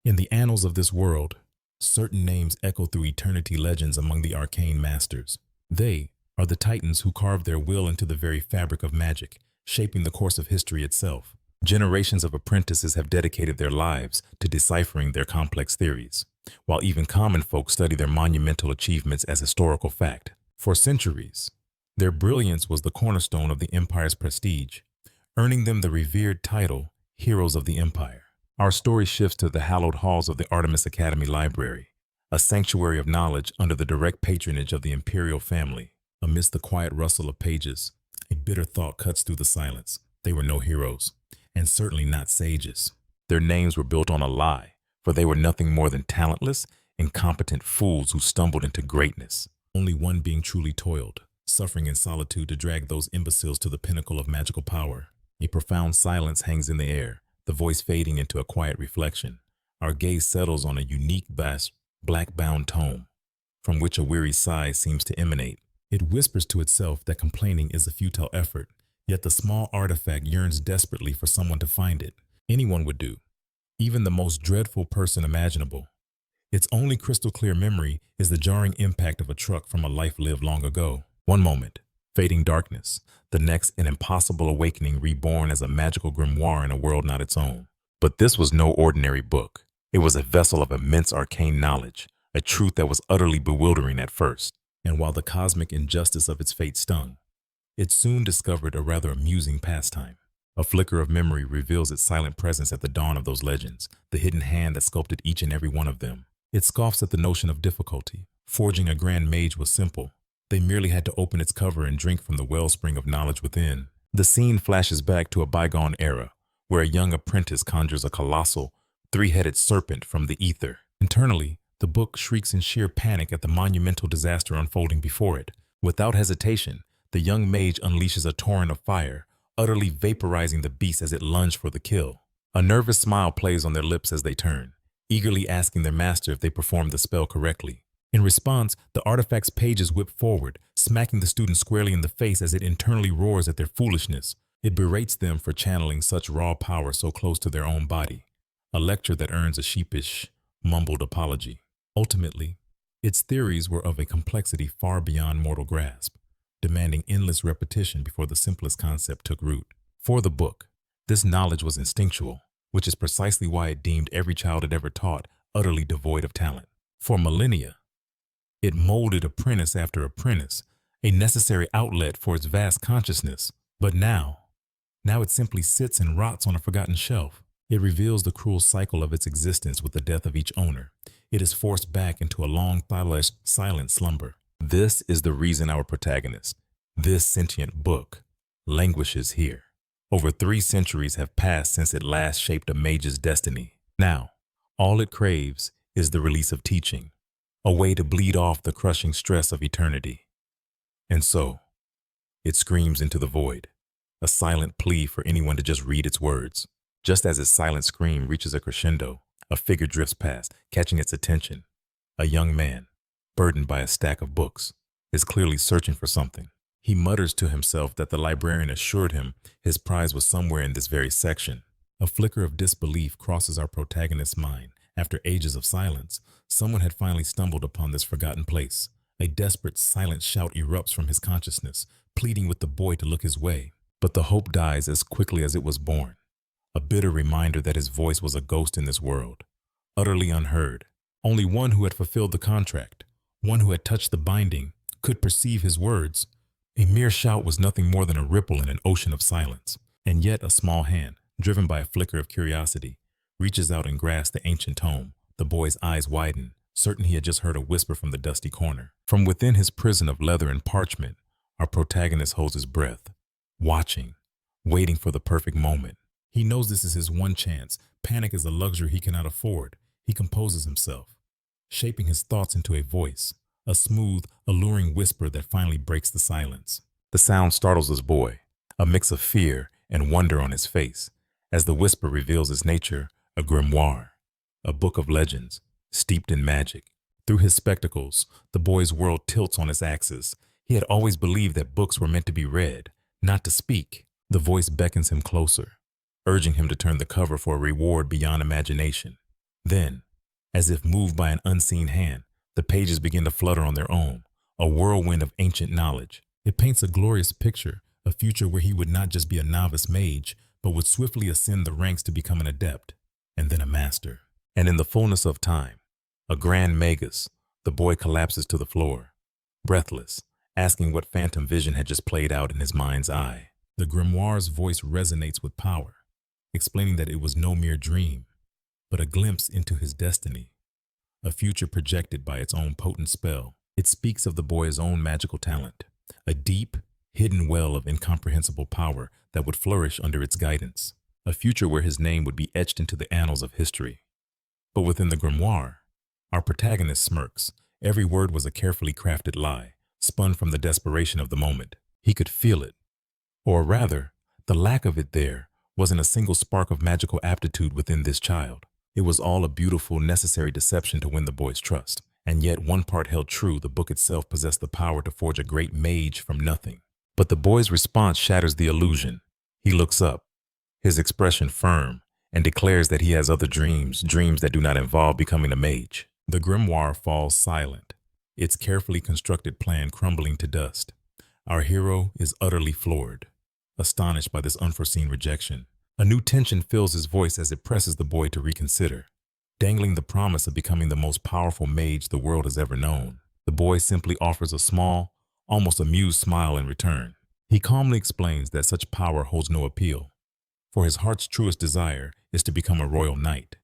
In the annals of this world, certain names echo through eternity legends among the arcane masters. They are the titans who carved their will into the very fabric of magic, shaping the course of history itself. Generations of apprentices have dedicated their lives to deciphering their complex theories, while even common folk study their monumental achievements as historical fact. For centuries, their brilliance was the cornerstone of the empire's prestige, earning them the revered title, Heroes of the Empire. Our story shifts to the hallowed halls of the Artemis Academy Library, a sanctuary of knowledge under the direct patronage of the imperial family. Amidst the quiet rustle of pages, a bitter thought cuts through the silence. They were no heroes, and certainly not sages. Their names were built on a lie, for they were nothing more than talentless, incompetent fools who stumbled into greatness. Only one being truly toiled, suffering in solitude to drag those imbeciles to the pinnacle of magical power. A profound silence hangs in the air, the voice fading into a quiet reflection. Our gaze settles on a unique, vast, black-bound tome, from which a weary sigh seems to emanate. It whispers to itself that complaining is a futile effort, yet the small artifact yearns desperately for someone to find it. Anyone would do, even the most dreadful person imaginable. Its only crystal-clear memory is the jarring impact of a truck from a life lived long ago. One moment, fading darkness, the next an impossible awakening reborn as a magical grimoire in a world not its own. But this was no ordinary book. It was a vessel of immense arcane knowledge, a truth that was utterly bewildering at first. And while the cosmic injustice of its fate stung, it soon discovered a rather amusing pastime. A flicker of memory reveals its silent presence at the dawn of those legends, the hidden hand that sculpted each and every one of them. It scoffs at the notion of difficulty. Forging a grand mage was simple. They merely had to open its cover and drink from the wellspring of knowledge within. The scene flashes back to a bygone era, where a young apprentice conjures a colossal, three-headed serpent from the ether. Internally, the book shrieks in sheer panic at the monumental disaster unfolding before it. Without hesitation, the young mage unleashes a torrent of fire, utterly vaporizing the beast as it lunged for the kill. A nervous smile plays on their lips as they turn, eagerly asking their master if they performed the spell correctly. In response, the artifact's pages whip forward, smacking the student squarely in the face as it internally roars at their foolishness. It berates them for channeling such raw power so close to their own body, a lecture that earns a sheepish, mumbled apology. Ultimately, its theories were of a complexity far beyond mortal grasp, demanding endless repetition before the simplest concept took root. For the book, this knowledge was instinctual, which is precisely why it deemed every child it ever taught utterly devoid of talent. For millennia, it molded apprentice after apprentice, a necessary outlet for its vast consciousness. But now it simply sits and rots on a forgotten shelf. It reveals the cruel cycle of its existence with the death of each owner. It is forced back into a long, thoughtless, silent slumber. This is the reason our protagonist, this sentient book, languishes here. Over 3 centuries have passed since it last shaped a mage's destiny. Now, all it craves is the release of teaching, a way to bleed off the crushing stress of eternity. And so, it screams into the void, a silent plea for anyone to just read its words. Just as its silent scream reaches a crescendo, a figure drifts past, catching its attention. A young man, burdened by a stack of books, is clearly searching for something. He mutters to himself that the librarian assured him his prize was somewhere in this very section. A flicker of disbelief crosses our protagonist's mind. After ages of silence, someone had finally stumbled upon this forgotten place. A desperate, silent shout erupts from his consciousness, pleading with the boy to look his way. But the hope dies as quickly as it was born. A bitter reminder that his voice was a ghost in this world, utterly unheard. Only one who had fulfilled the contract, one who had touched the binding, could perceive his words. A mere shout was nothing more than a ripple in an ocean of silence. And yet a small hand, driven by a flicker of curiosity, reaches out and grasps the ancient tome. The boy's eyes widen, certain he had just heard a whisper from the dusty corner. From within his prison of leather and parchment, our protagonist holds his breath, watching, waiting for the perfect moment. He knows this is his one chance. Panic is a luxury he cannot afford. He composes himself, shaping his thoughts into a voice, a smooth, alluring whisper that finally breaks the silence. The sound startles his boy, a mix of fear and wonder on his face, as the whisper reveals its nature, a grimoire, a book of legends, steeped in magic. Through his spectacles, the boy's world tilts on its axis. He had always believed that books were meant to be read, not to speak. The voice beckons him closer, urging him to turn the cover for a reward beyond imagination. Then, as if moved by an unseen hand, the pages begin to flutter on their own, a whirlwind of ancient knowledge. It paints a glorious picture, a future where he would not just be a novice mage, but would swiftly ascend the ranks to become an adept, and then a master. And in the fullness of time, a grand magus, the boy collapses to the floor, breathless, asking what phantom vision had just played out in his mind's eye. The grimoire's voice resonates with power, explaining that it was no mere dream, but a glimpse into his destiny, a future projected by its own potent spell. It speaks of the boy's own magical talent, a deep, hidden well of incomprehensible power that would flourish under its guidance, a future where his name would be etched into the annals of history. But within the grimoire, our protagonist smirks. Every word was a carefully crafted lie, spun from the desperation of the moment. He could feel it. Or rather, the lack of it there wasn't a single spark of magical aptitude within this child. It was all a beautiful, necessary deception to win the boy's trust. And yet one part held true: the book itself possessed the power to forge a great mage from nothing. But the boy's response shatters the illusion. He looks up, his expression firm, and declares that he has other dreams that do not involve becoming a mage. The grimoire falls silent, its carefully constructed plan crumbling to dust. Our hero is utterly floored, astonished by this unforeseen rejection. A new tension fills his voice as it presses the boy to reconsider, dangling the promise of becoming the most powerful mage the world has ever known. The boy simply offers a small, almost amused smile in return. He calmly explains that such power holds no appeal, for his heart's truest desire is to become a royal knight,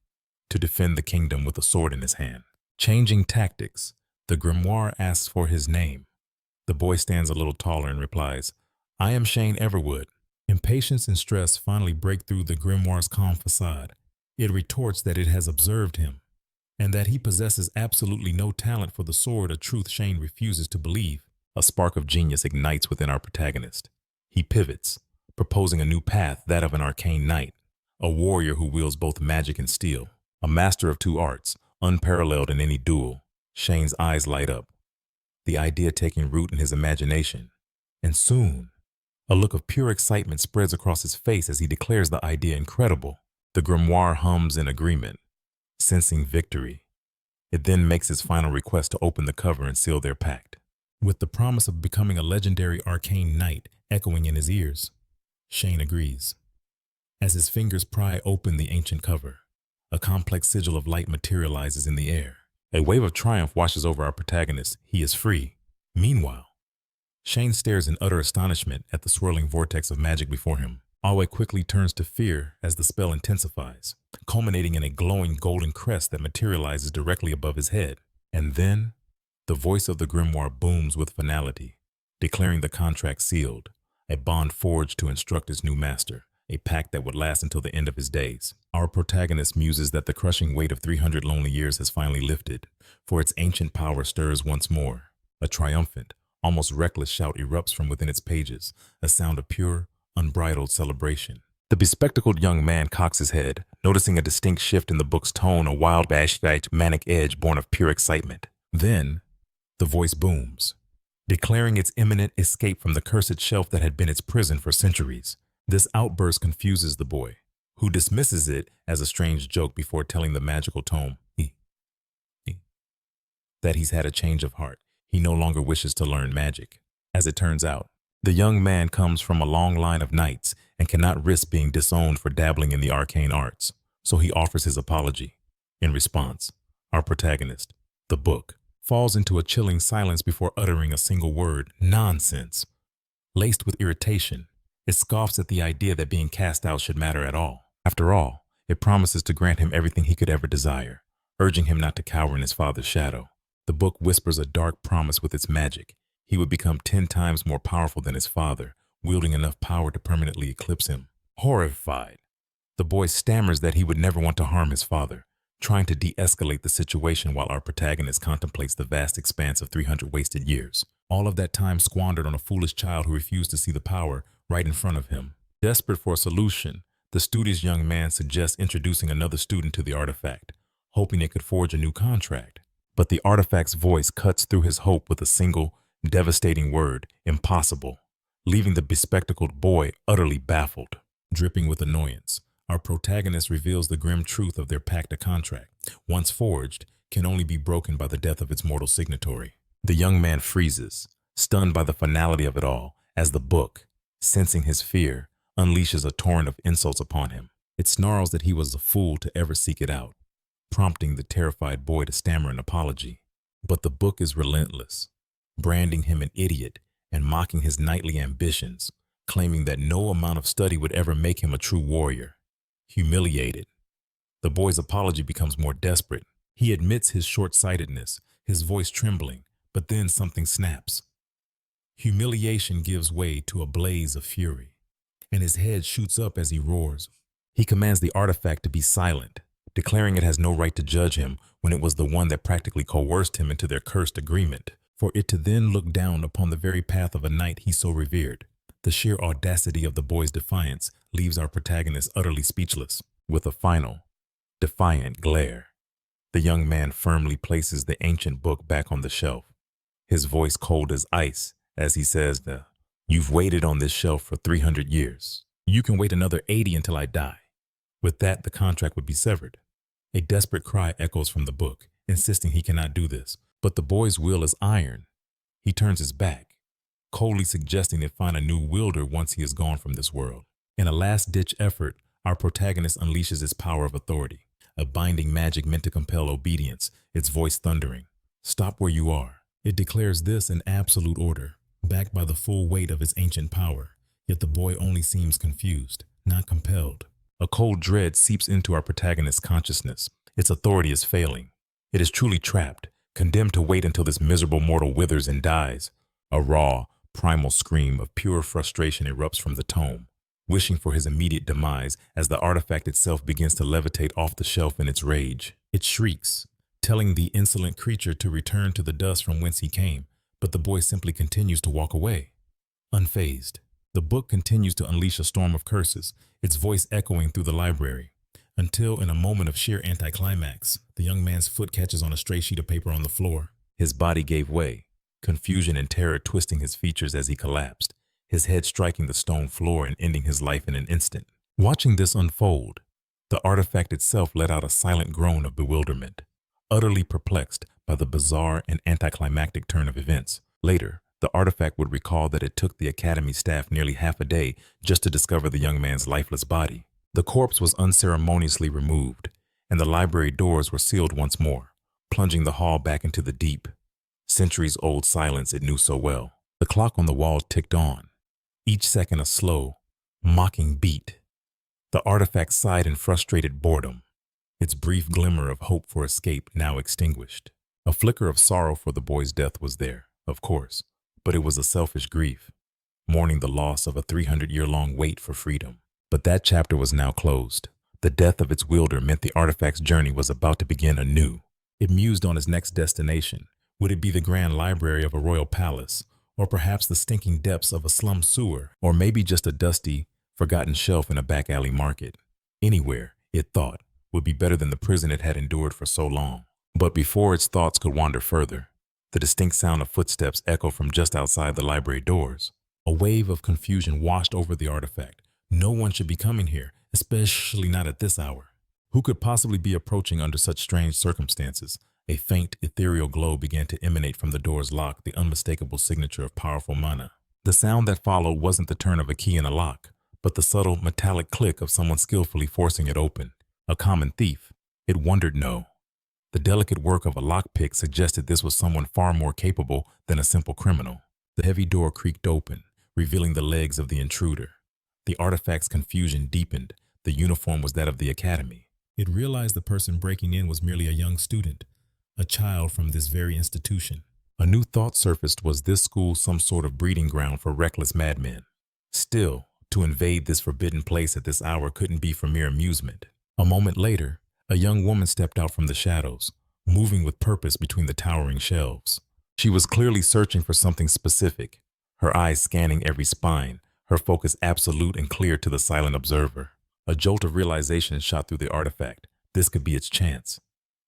to defend the kingdom with a sword in his hand. Changing tactics, the grimoire asks for his name. The boy stands a little taller and replies, "I am Shane Everwood." Impatience and stress finally break through the grimoire's calm facade. It retorts that it has observed him, and that he possesses absolutely no talent for the sword, a truth Shane refuses to believe. A spark of genius ignites within our protagonist. He pivots, proposing a new path, that of an arcane knight, a warrior who wields both magic and steel, a master of two arts, unparalleled in any duel. Shane's eyes light up, the idea taking root in his imagination, and soon, a look of pure excitement spreads across his face as he declares the idea incredible. The grimoire hums in agreement, sensing victory. It then makes its final request to open the cover and seal their pact. With the promise of becoming a legendary arcane knight echoing in his ears, Shane agrees. As his fingers pry open the ancient cover, a complex sigil of light materializes in the air. A wave of triumph washes over our protagonist. He is free. Meanwhile, Shane stares in utter astonishment at the swirling vortex of magic before him. Awe quickly turns to fear as the spell intensifies, culminating in a glowing golden crest that materializes directly above his head. And then, the voice of the grimoire booms with finality, declaring the contract sealed, a bond forged to instruct his new master, a pact that would last until the end of his days. Our protagonist muses that the crushing weight of 300 lonely years has finally lifted, for its ancient power stirs once more. A triumphant, almost reckless shout erupts from within its pages, a sound of pure, unbridled celebration. The bespectacled young man cocks his head, noticing a distinct shift in the book's tone, a wild, manic edge born of pure excitement. Then, the voice booms, declaring its imminent escape from the cursed shelf that had been its prison for centuries. This outburst confuses the boy, who dismisses it as a strange joke before telling the magical tome that he's had a change of heart. He no longer wishes to learn magic. As it turns out, the young man comes from a long line of knights and cannot risk being disowned for dabbling in the arcane arts, so he offers his apology. In response, our protagonist, the book, falls into a chilling silence before uttering a single word: nonsense. Laced with irritation, it scoffs at the idea that being cast out should matter at all. After all, it promises to grant him everything he could ever desire, urging him not to cower in his father's shadow. The book whispers a dark promise with its magic. He would become 10 times more powerful than his father, wielding enough power to permanently eclipse him. Horrified, the boy stammers that he would never want to harm his father, trying to de-escalate the situation while our protagonist contemplates the vast expanse of 300 wasted years. All of that time squandered on a foolish child who refused to see the power right in front of him. Desperate for a solution, the studious young man suggests introducing another student to the artifact, hoping it could forge a new contract. But the artifact's voice cuts through his hope with a single, devastating word: impossible, leaving the bespectacled boy utterly baffled. Dripping with annoyance, our protagonist reveals the grim truth of their pact. A contract, once forged, can only be broken by the death of its mortal signatory. The young man freezes, stunned by the finality of it all, as the book, sensing his fear, unleashes a torrent of insults upon him. It snarls that he was a fool to ever seek it out, prompting the terrified boy to stammer an apology. But the book is relentless, branding him an idiot and mocking his knightly ambitions, claiming that no amount of study would ever make him a true warrior. Humiliated, the boy's apology becomes more desperate. He admits his short-sightedness, his voice trembling, but then something snaps. Humiliation gives way to a blaze of fury, and his head shoots up as he roars. He commands the artifact to be silent, declaring it has no right to judge him when it was the one that practically coerced him into their cursed agreement, for it to then look down upon the very path of a knight he so revered. The sheer audacity of the boy's defiance leaves our protagonist utterly speechless. With a final, defiant glare, the young man firmly places the ancient book back on the shelf, his voice cold as ice as he says, "You've waited on this shelf for 300 years. You can wait another 80 until I die." With that, the contract would be severed. A desperate cry echoes from the book, insisting he cannot do this. But the boy's will is iron. He turns his back, coldly suggesting they find a new wielder once he is gone from this world. In a last-ditch effort, our protagonist unleashes his power of authority, a binding magic meant to compel obedience, its voice thundering. "Stop where you are." It declares this an absolute order, backed by the full weight of its ancient power. Yet the boy only seems confused, not compelled. A cold dread seeps into our protagonist's consciousness. Its authority is failing. It is truly trapped, condemned to wait until this miserable mortal withers and dies. A raw, primal scream of pure frustration erupts from the tome, wishing for his immediate demise as the artifact itself begins to levitate off the shelf in its rage. It shrieks, telling the insolent creature to return to the dust from whence he came, but the boy simply continues to walk away. Unfazed, the book continues to unleash a storm of curses, its voice echoing through the library, until in a moment of sheer anticlimax, the young man's foot catches on a stray sheet of paper on the floor. His body gave way, confusion and terror twisting his features as he collapsed, his head striking the stone floor and ending his life in an instant. Watching this unfold, the artifact itself let out a silent groan of bewilderment, utterly perplexed by the bizarre and anticlimactic turn of events. Later, the artifact would recall that it took the Academy staff nearly half a day just to discover the young man's lifeless body. The corpse was unceremoniously removed, and the library doors were sealed once more, plunging the hall back into the deep, centuries-old silence it knew so well. The clock on the wall ticked on, each second a slow, mocking beat. The artifact sighed in frustrated boredom, its brief glimmer of hope for escape now extinguished. A flicker of sorrow for the boy's death was there, of course, but it was a selfish grief, mourning the loss of a 300-year-long wait for freedom. But that chapter was now closed. The death of its wielder meant the artifact's journey was about to begin anew. It mused on its next destination. Would it be the grand library of a royal palace, or perhaps the stinking depths of a slum sewer, or maybe just a dusty, forgotten shelf in a back alley market? Anywhere, it thought, would be better than the prison it had endured for so long. But before its thoughts could wander further, the distinct sound of footsteps echoed from just outside the library doors. A wave of confusion washed over the artifact. No one should be coming here, especially not at this hour. Who could possibly be approaching under such strange circumstances? A faint, ethereal glow began to emanate from the door's lock, the unmistakable signature of powerful mana. The sound that followed wasn't the turn of a key in a lock, but the subtle, metallic click of someone skillfully forcing it open. A common thief? It wondered no. The delicate work of a lockpick suggested this was someone far more capable than a simple criminal. The heavy door creaked open, revealing the legs of the intruder. The artifact's confusion deepened. The uniform was that of the Academy. It realized the person breaking in was merely a young student, a child from this very institution. A new thought surfaced: was this school some sort of breeding ground for reckless madmen? Still, to invade this forbidden place at this hour couldn't be for mere amusement. A moment later, a young woman stepped out from the shadows, moving with purpose between the towering shelves. She was clearly searching for something specific, her eyes scanning every spine, her focus absolute and clear to the silent observer. A jolt of realization shot through the artifact. This could be its chance.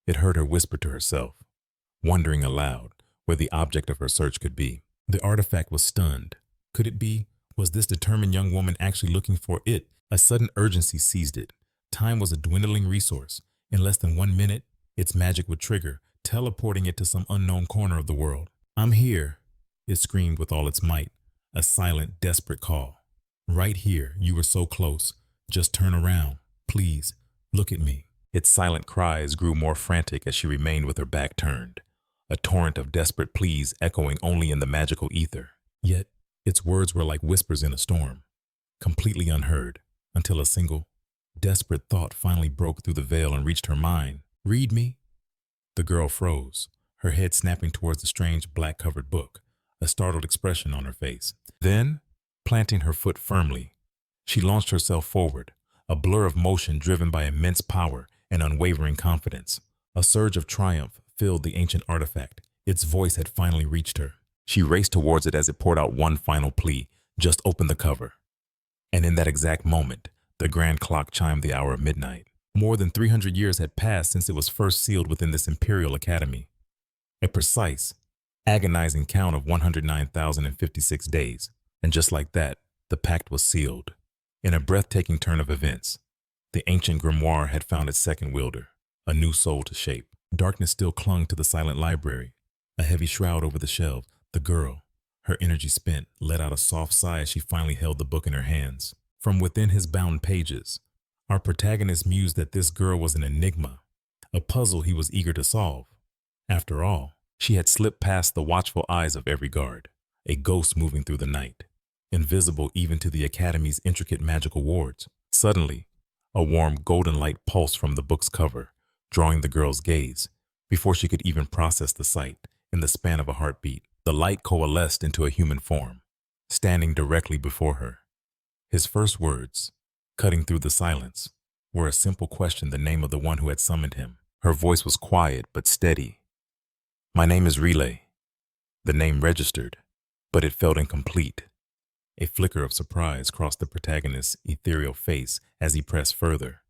It heard her whisper to herself, wondering aloud where the object of her search could be. The artifact was stunned. Could it be? Was this determined young woman actually looking for it? A sudden urgency seized it, Time was a dwindling resource. In less than 1 minute, its magic would trigger, teleporting it to some unknown corner of the world. "I'm here," it screamed with all its might, a silent, desperate call. "Right here, you were so close. Just turn around. Please, look at me." Its silent cries grew more frantic as she remained with her back turned, a torrent of desperate pleas echoing only in the magical ether. Yet, its words were like whispers in a storm, completely unheard, until a single, desperate thought finally broke through the veil and reached her mind. "Read me." The girl froze, her head snapping towards the strange black-covered book, a startled expression on her face. Then, planting her foot firmly, she launched herself forward, a blur of motion driven by immense power and unwavering confidence. A surge of triumph filled the ancient artifact. Its voice had finally reached her. She raced towards it as it poured out one final plea: "Just open the cover." And in that exact moment, the grand clock chimed the hour of midnight. More than 300 years had passed since it was first sealed within this Imperial Academy. A precise, agonizing count of 109,056 days. And just like that, the pact was sealed. In a breathtaking turn of events, the ancient grimoire had found its second wielder, a new soul to shape. Darkness still clung to the silent library, a heavy shroud over the shelves. The girl, her energy spent, let out a soft sigh as she finally held the book in her hands. From within his bound pages, our protagonist mused that this girl was an enigma, a puzzle he was eager to solve. After all, she had slipped past the watchful eyes of every guard, a ghost moving through the night, invisible even to the Academy's intricate magical wards. Suddenly, a warm golden light pulsed from the book's cover, drawing the girl's gaze. Before she could even process the sight, in the span of a heartbeat, the light coalesced into a human form, standing directly before her. His first words, cutting through the silence, were a simple question: the name of the one who had summoned him. Her voice was quiet but steady. "My name is Relay." The name registered, but it felt incomplete. A flicker of surprise crossed the protagonist's ethereal face as he pressed further.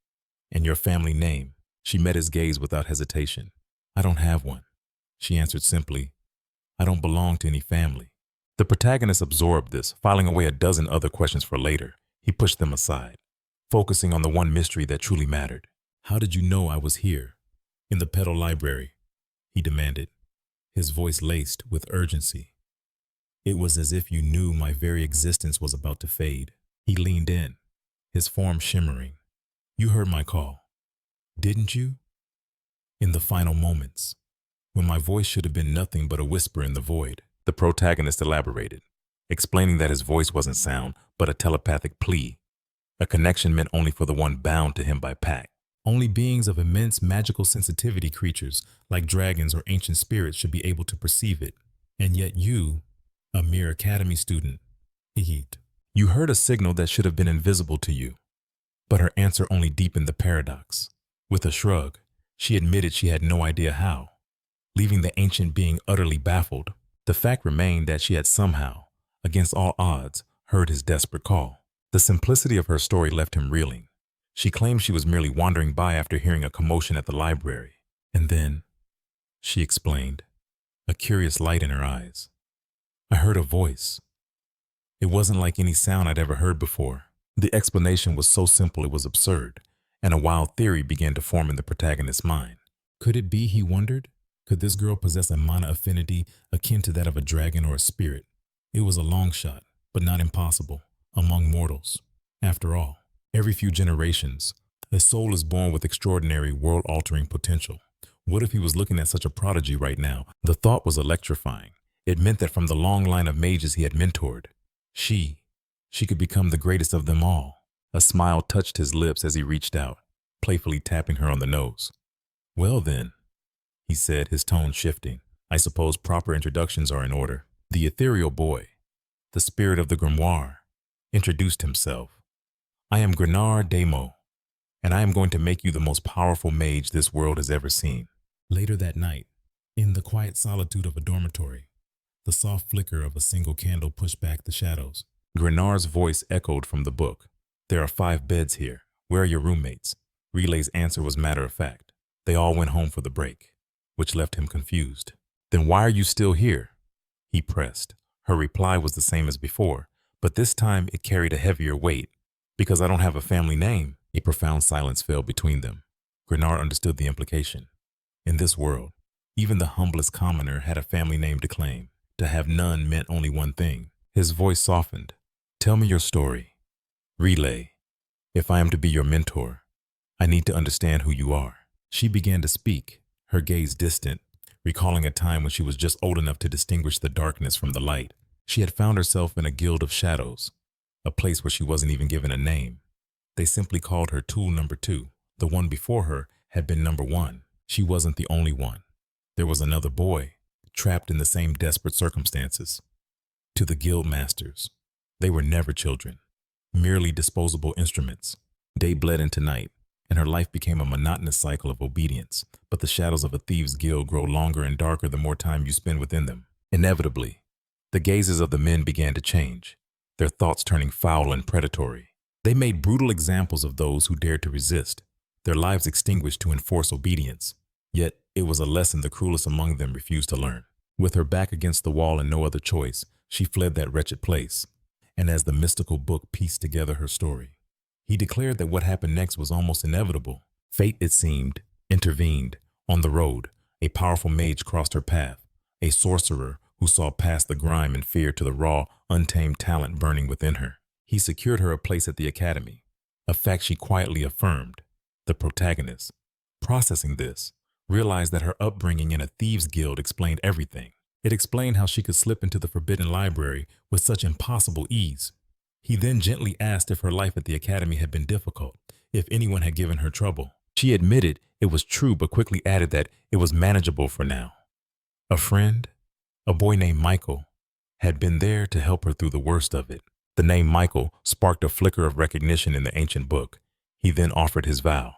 "And your family name?" She met his gaze without hesitation. "I don't have one," she answered simply. "I don't belong to any family." The protagonist absorbed this, filing away a dozen other questions for later. He pushed them aside, focusing on the one mystery that truly mattered. "How did you know I was here, in the Petal Library?" he demanded, his voice laced with urgency. "It was as if you knew my very existence was about to fade." He leaned in, his form shimmering. "You heard my call, didn't you? In the final moments, when my voice should have been nothing but a whisper in the void." The protagonist elaborated, explaining that his voice wasn't sound, but a telepathic plea, a connection meant only for the one bound to him by pact. Only beings of immense magical sensitivity, creatures like dragons or ancient spirits, should be able to perceive it. And yet you, a mere academy student, you heard a signal that should have been invisible to you. But her answer only deepened the paradox. With a shrug, she admitted she had no idea how, leaving the ancient being utterly baffled. The fact remained that she had somehow, against all odds, heard his desperate call. The simplicity of her story left him reeling. She claimed she was merely wandering by after hearing a commotion at the library. And then, she explained, a curious light in her eyes, "I heard a voice. It wasn't like any sound I'd ever heard before." The explanation was so simple it was absurd, and a wild theory began to form in the protagonist's mind. Could it be, he wondered? Could this girl possess a mana affinity akin to that of a dragon or a spirit? It was a long shot, but not impossible, among mortals. After all, every few generations, a soul is born with extraordinary world-altering potential. What if he was looking at such a prodigy right now? The thought was electrifying. It meant that from the long line of mages he had mentored, she could become the greatest of them all. A smile touched his lips as he reached out, playfully tapping her on the nose. "Well then," he said, his tone shifting, "I suppose proper introductions are in order." The ethereal boy, the spirit of the grimoire, introduced himself. "I am Grenard Demo, and I am going to make you the most powerful mage this world has ever seen." Later that night, in the quiet solitude of a dormitory, the soft flicker of a single candle pushed back the shadows. Grenard's voice echoed from the book. "There are 5 beds here. Where are your roommates?" Relay's answer was matter of fact. "They all went home for the break," which left him confused. "Then why are you still here?" he pressed. Her reply was the same as before, but this time it carried a heavier weight. "Because I don't have a family name." A profound silence fell between them. Grenard understood the implication. In this world, even the humblest commoner had a family name to claim. To have none meant only one thing. His voice softened. Tell me your story. Relay. If I am to be your mentor, I need to understand who you are. She began to speak, her gaze distant, recalling a time when she was just old enough to distinguish the darkness from the light. She had found herself in a guild of shadows, a place where she wasn't even given a name. They simply called her Tool Number 2. The one before her had been Number 1. She wasn't the only one. There was another boy, trapped in the same desperate circumstances. To the guild masters, they were never children, merely disposable instruments. Day bled into night, and her life became a monotonous cycle of obedience. But the shadows of a thieves' guild grow longer and darker the more time you spend within them. Inevitably, the gazes of the men began to change, their thoughts turning foul and predatory. They made brutal examples of those who dared to resist, their lives extinguished to enforce obedience. Yet it was a lesson the cruelest among them refused to learn. With her back against the wall and no other choice, she fled that wretched place. And as the mystical book pieced together her story, he declared that what happened next was almost inevitable. Fate, it seemed, intervened. On the road, a powerful mage crossed her path, a sorcerer who saw past the grime and fear to the raw, untamed talent burning within her. He secured her a place at the academy, a fact she quietly affirmed. The protagonist, processing this, realized that her upbringing in a thieves' guild explained everything. It explained how she could slip into the forbidden library with such impossible ease. He then gently asked if her life at the academy had been difficult, if anyone had given her trouble. She admitted it was true, but quickly added that it was manageable for now. A friend, a boy named Michael, had been there to help her through the worst of it. The name Michael sparked a flicker of recognition in the ancient book. He then offered his vow,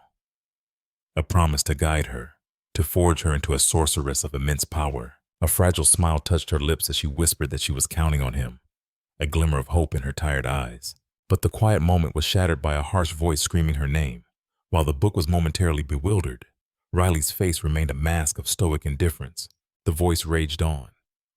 a promise to guide her, to forge her into a sorceress of immense power. A fragile smile touched her lips as she whispered that she was counting on him, a glimmer of hope in her tired eyes. But the quiet moment was shattered by a harsh voice screaming her name. While the book was momentarily bewildered, Riley's face remained a mask of stoic indifference. The voice raged on,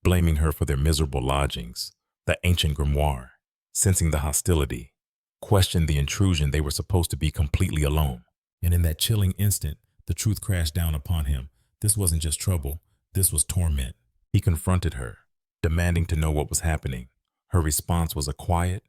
blaming her for their miserable lodgings. The ancient Grimoire, sensing the hostility, questioned the intrusion. They were supposed to be completely alone. And in that chilling instant, the truth crashed down upon him. This wasn't just trouble, this was torment. He confronted her, demanding to know what was happening. Her response was a quiet,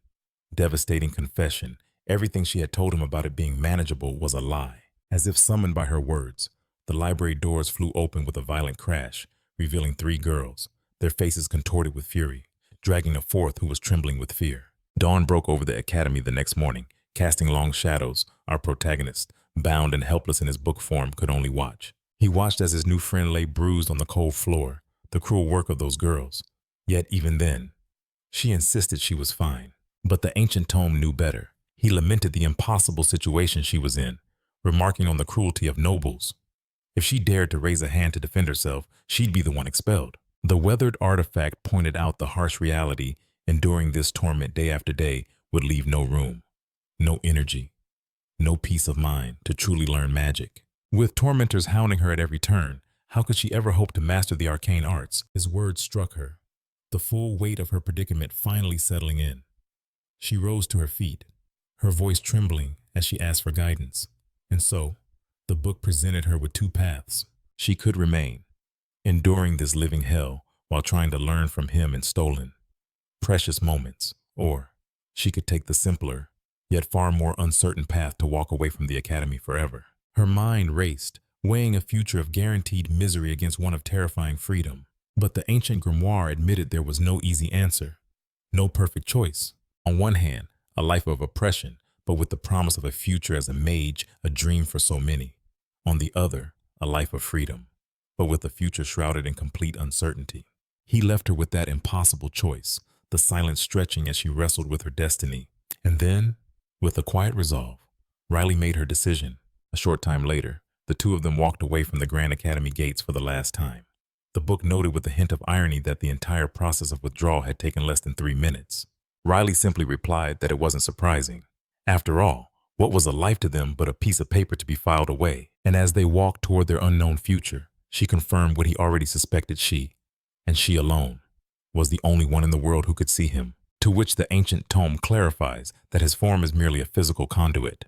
devastating confession. Everything she had told him about it being manageable was a lie. As if summoned by her words, the library doors flew open with a violent crash, revealing 3 girls, their faces contorted with fury, dragging a fourth who was trembling with fear. Dawn broke over the academy the next morning, casting long shadows. Our protagonist, bound and helpless in his book form, could only watch. He watched as his new friend lay bruised on the cold floor, the cruel work of those girls. Yet even then, she insisted she was fine. But the ancient tome knew better. He lamented the impossible situation she was in, remarking on the cruelty of nobles. If she dared to raise a hand to defend herself, she'd be the one expelled. The weathered artifact pointed out the harsh reality. Enduring this torment day after day would leave no room, no energy, no peace of mind to truly learn magic. With tormentors hounding her at every turn, how could she ever hope to master the arcane arts? His words struck her, the full weight of her predicament finally settling in. She rose to her feet, her voice trembling as she asked for guidance. And so, the book presented her with 2 paths. She could remain, enduring this living hell while trying to learn from him in stolen, precious moments, or she could take the simpler, yet far more uncertain path to walk away from the academy forever. Her mind raced, weighing a future of guaranteed misery against one of terrifying freedom. But the ancient grimoire admitted there was no easy answer, no perfect choice. On one hand, a life of oppression, but with the promise of a future as a mage, a dream for so many. On the other, a life of freedom, but with a future shrouded in complete uncertainty. He left her with that impossible choice, the silence stretching as she wrestled with her destiny. And then, with a quiet resolve, Riley made her decision. A short time later, the 2 of them walked away from the Grand Academy gates for the last time. The book noted with a hint of irony that the entire process of withdrawal had taken less than 3 minutes. Riley simply replied that it wasn't surprising. After all, what was a life to them but a piece of paper to be filed away? And as they walked toward their unknown future, she confirmed what he already suspected. She, and she alone, was the only one in the world who could see him, to which the ancient tome clarifies that his form is merely a physical conduit,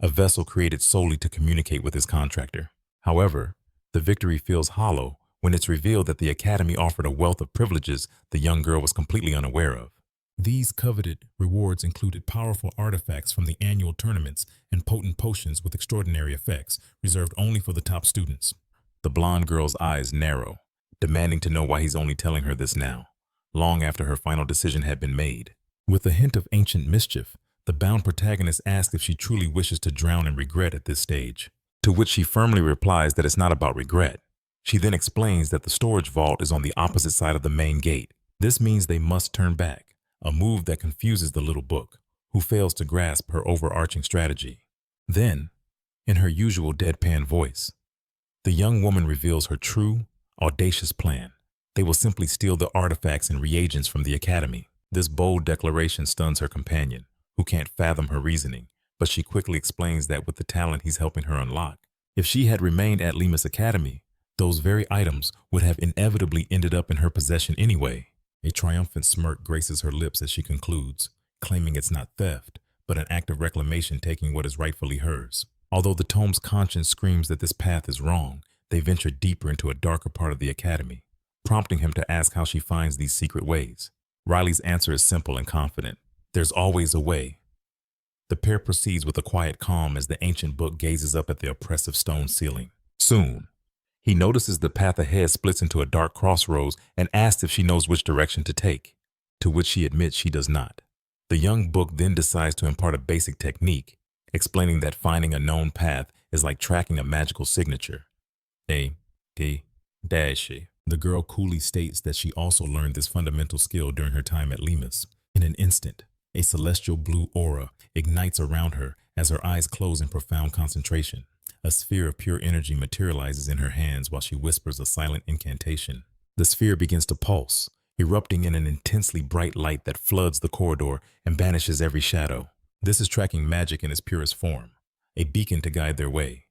a vessel created solely to communicate with his contractor. However, the victory feels hollow when it's revealed that the Academy offered a wealth of privileges the young girl was completely unaware of. These coveted rewards included powerful artifacts from the annual tournaments and potent potions with extraordinary effects, reserved only for the top students. The blonde girl's eyes narrow, demanding to know why he's only telling her this now, long after her final decision had been made. With a hint of ancient mischief, the bound protagonist asks if she truly wishes to drown in regret at this stage, to which she firmly replies that it's not about regret. She then explains that the storage vault is on the opposite side of the main gate. This means they must turn back, a move that confuses the little book, who fails to grasp her overarching strategy. Then, in her usual deadpan voice, the young woman reveals her true, audacious plan. They will simply steal the artifacts and reagents from the Academy. This bold declaration stuns her companion, who can't fathom her reasoning, but she quickly explains that with the talent he's helping her unlock, if she had remained at Artemis Academy, those very items would have inevitably ended up in her possession anyway. A triumphant smirk graces her lips as she concludes, claiming it's not theft, but an act of reclamation taking what is rightfully hers. Although the tome's conscience screams that this path is wrong, they venture deeper into a darker part of the Academy, prompting him to ask how she finds these secret ways. Riley's answer is simple and confident. There's always a way. The pair proceeds with a quiet calm as the ancient book gazes up at the oppressive stone ceiling. Soon, he notices the path ahead splits into a dark crossroads and asks if she knows which direction to take, to which she admits she does not. The young book then decides to impart a basic technique, explaining that finding a known path is like tracking a magical signature. A-T-Dash. The girl coolly states that she also learned this fundamental skill during her time at Artemis. In an instant, a celestial blue aura ignites around her as her eyes close in profound concentration. A sphere of pure energy materializes in her hands while she whispers a silent incantation. The sphere begins to pulse, erupting in an intensely bright light that floods the corridor and banishes every shadow. This is tracking magic in its purest form, a beacon to guide their way.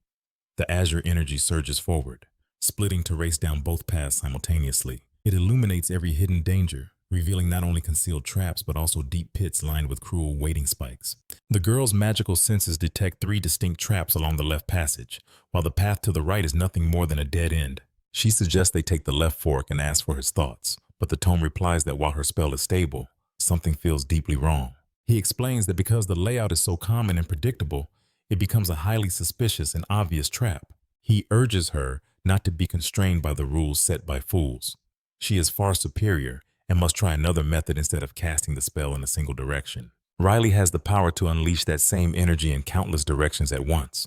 The azure energy surges forward, splitting to race down both paths simultaneously. It illuminates every hidden danger, revealing not only concealed traps but also deep pits lined with cruel waiting spikes. The girl's magical senses detect 3 distinct traps along the left passage, while the path to the right is nothing more than a dead end. She suggests they take the left fork and asks for his thoughts, but the tome replies that while her spell is stable, something feels deeply wrong. He explains that because the layout is so common and predictable, it becomes a highly suspicious and obvious trap. He urges her not to be constrained by the rules set by fools. She is far superior and must try another method instead of casting the spell in a single direction. Riley has the power to unleash that same energy in countless directions at once,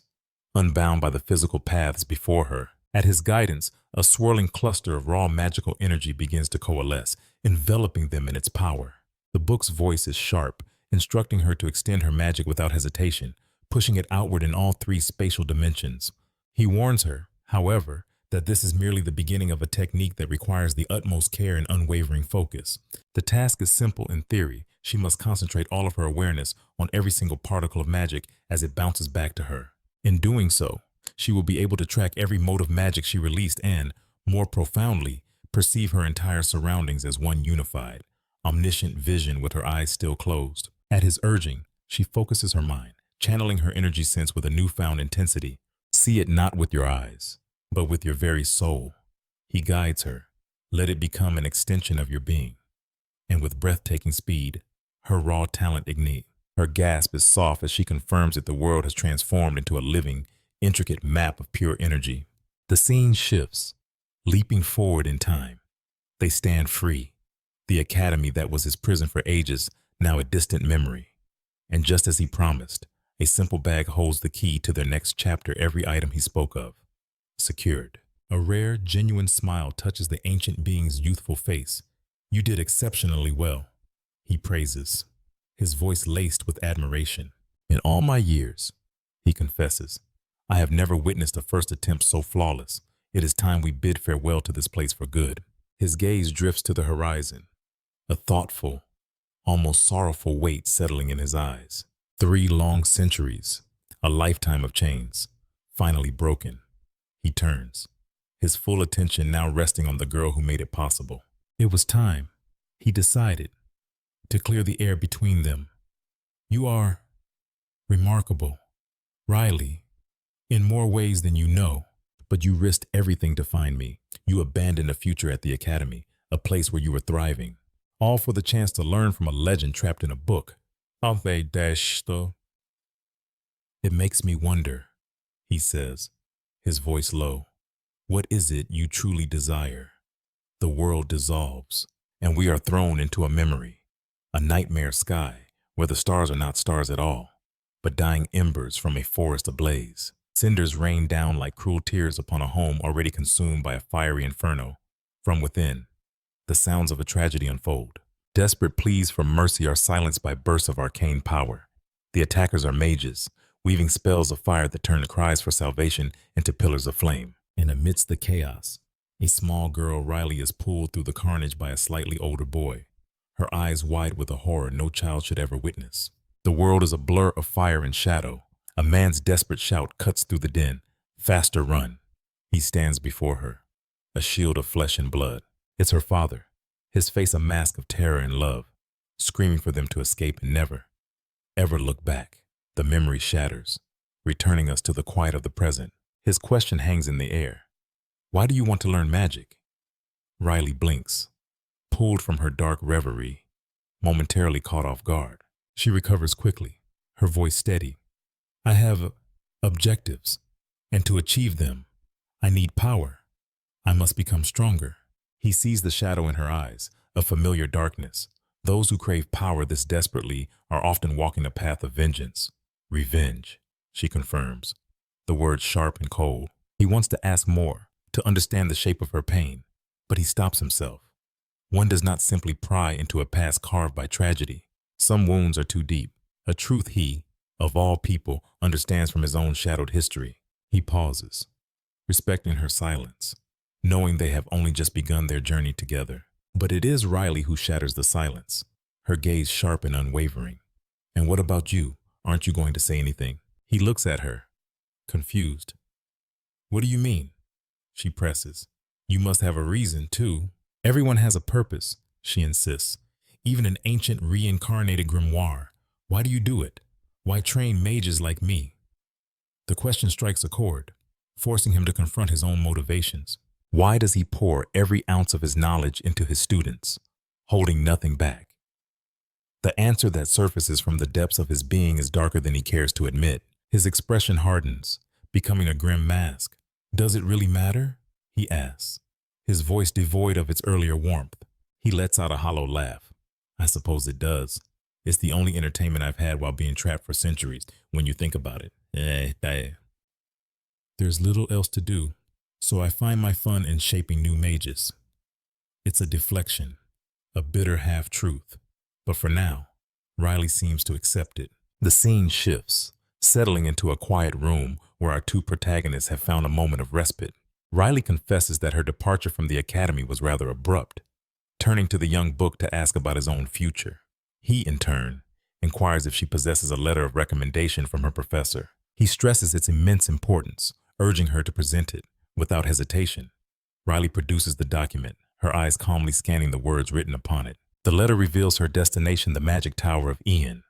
unbound by the physical paths before her. At his guidance, a swirling cluster of raw magical energy begins to coalesce, enveloping them in its power. The book's voice is sharp, instructing her to extend her magic without hesitation, pushing it outward in all 3 spatial dimensions. He warns her, however, that this is merely the beginning of a technique that requires the utmost care and unwavering focus. The task is simple in theory. She must concentrate all of her awareness on every single particle of magic as it bounces back to her. In doing so, she will be able to track every mode of magic she released and, more profoundly, perceive her entire surroundings as one unified, omniscient vision with her eyes still closed. At his urging, she focuses her mind, channeling her energy sense with a newfound intensity. See it not with your eyes, but with your very soul. He guides her. Let it become an extension of your being. And with breathtaking speed, her raw talent ignites. Her gasp is soft as she confirms that the world has transformed into a living, intricate map of pure energy. The scene shifts, leaping forward in time. They stand free. The academy that was his prison for ages, now a distant memory. And just as he promised, a simple bag holds the key to their next chapter, every item he spoke of. Secured. A rare, genuine smile touches the ancient being's youthful face. You did exceptionally well, he praises, his voice laced with admiration. In all my years, he confesses, I have never witnessed a first attempt so flawless. It is time we bid farewell to this place for good. His gaze drifts to the horizon, a thoughtful, almost sorrowful weight settling in his eyes. 3 long centuries, a lifetime of chains, finally broken. He turns, his full attention now resting on the girl who made it possible. It was time, he decided, to clear the air between them. You are remarkable, Riley, in more ways than you know, but you risked everything to find me. You abandoned a future at the academy, a place where you were thriving, all for the chance to learn from a legend trapped in a book. It makes me wonder, he says, his voice low. What is it you truly desire? The world dissolves, and we are thrown into a memory, a nightmare sky where the stars are not stars at all, but dying embers from a forest ablaze. Cinders rain down like cruel tears upon a home already consumed by a fiery inferno. From within, the sounds of a tragedy unfold. Desperate pleas for mercy are silenced by bursts of arcane power. The attackers are mages, weaving spells of fire that turn the cries for salvation into pillars of flame. And amidst the chaos, a small girl, Riley, is pulled through the carnage by a slightly older boy, her eyes wide with a horror no child should ever witness. The world is a blur of fire and shadow. A man's desperate shout cuts through the din. Faster, run. He stands before her, a shield of flesh and blood. It's her father, his face a mask of terror and love, screaming for them to escape and never, ever look back. The memory shatters, returning us to the quiet of the present. His question hangs in the air. Why do you want to learn magic? Riley blinks, pulled from her dark reverie, momentarily caught off guard. She recovers quickly, her voice steady. I have objectives, and to achieve them, I need power. I must become stronger. He sees the shadow in her eyes, a familiar darkness. Those who crave power this desperately are often walking a path of vengeance. Revenge, she confirms, the words sharp and cold. He wants to ask more, to understand the shape of her pain, but he stops himself. One does not simply pry into a past carved by tragedy. Some wounds are too deep, a truth he, of all people, understands from his own shadowed history. He pauses, respecting her silence, knowing they have only just begun their journey together. But it is Riley who shatters the silence, her gaze sharp and unwavering. And what about you? Aren't you going to say anything? He looks at her, confused. What do you mean? She presses. You must have a reason, too. Everyone has a purpose, she insists. Even an ancient reincarnated grimoire. Why do you do it? Why train mages like me? The question strikes a chord, forcing him to confront his own motivations. Why does he pour every ounce of his knowledge into his students, holding nothing back? The answer that surfaces from the depths of his being is darker than he cares to admit. His expression hardens, becoming a grim mask. Does it really matter? He asks, his voice devoid of its earlier warmth. He lets out a hollow laugh. I suppose it does. It's the only entertainment I've had while being trapped for centuries, when you think about it. There's little else to do, so I find my fun in shaping new mages. It's a deflection, a bitter half-truth. But for now, Riley seems to accept it. The scene shifts, settling into a quiet room where our two protagonists have found a moment of respite. Riley confesses that her departure from the academy was rather abrupt, turning to the young book to ask about his own future. He, in turn, inquires if she possesses a letter of recommendation from her professor. He stresses its immense importance, urging her to present it without hesitation. Riley produces the document, her eyes calmly scanning the words written upon it. The letter reveals her destination, the magic tower of Ian.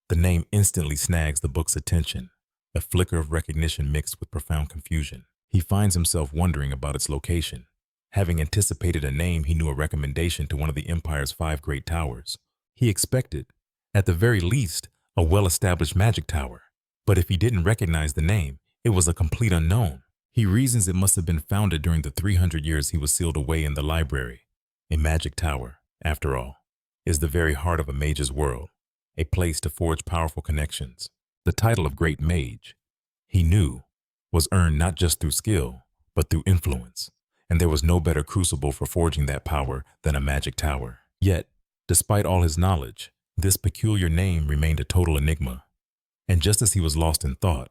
The name instantly snags the book's attention, a flicker of recognition mixed with profound confusion. He finds himself wondering about its location. Having anticipated a name, he knew a recommendation to one of the Empire's 5 great towers. He expected, at the very least, a well-established magic tower. But if he didn't recognize the name, it was a complete unknown. He reasons it must have been founded during the 300 years he was sealed away in the library. A magic tower, after all, is the very heart of a mage's world, a place to forge powerful connections. The title of Great Mage, he knew, was earned not just through skill, but through influence, and there was no better crucible for forging that power than a magic tower. Yet, despite all his knowledge, this peculiar name remained a total enigma. And just as he was lost in thought,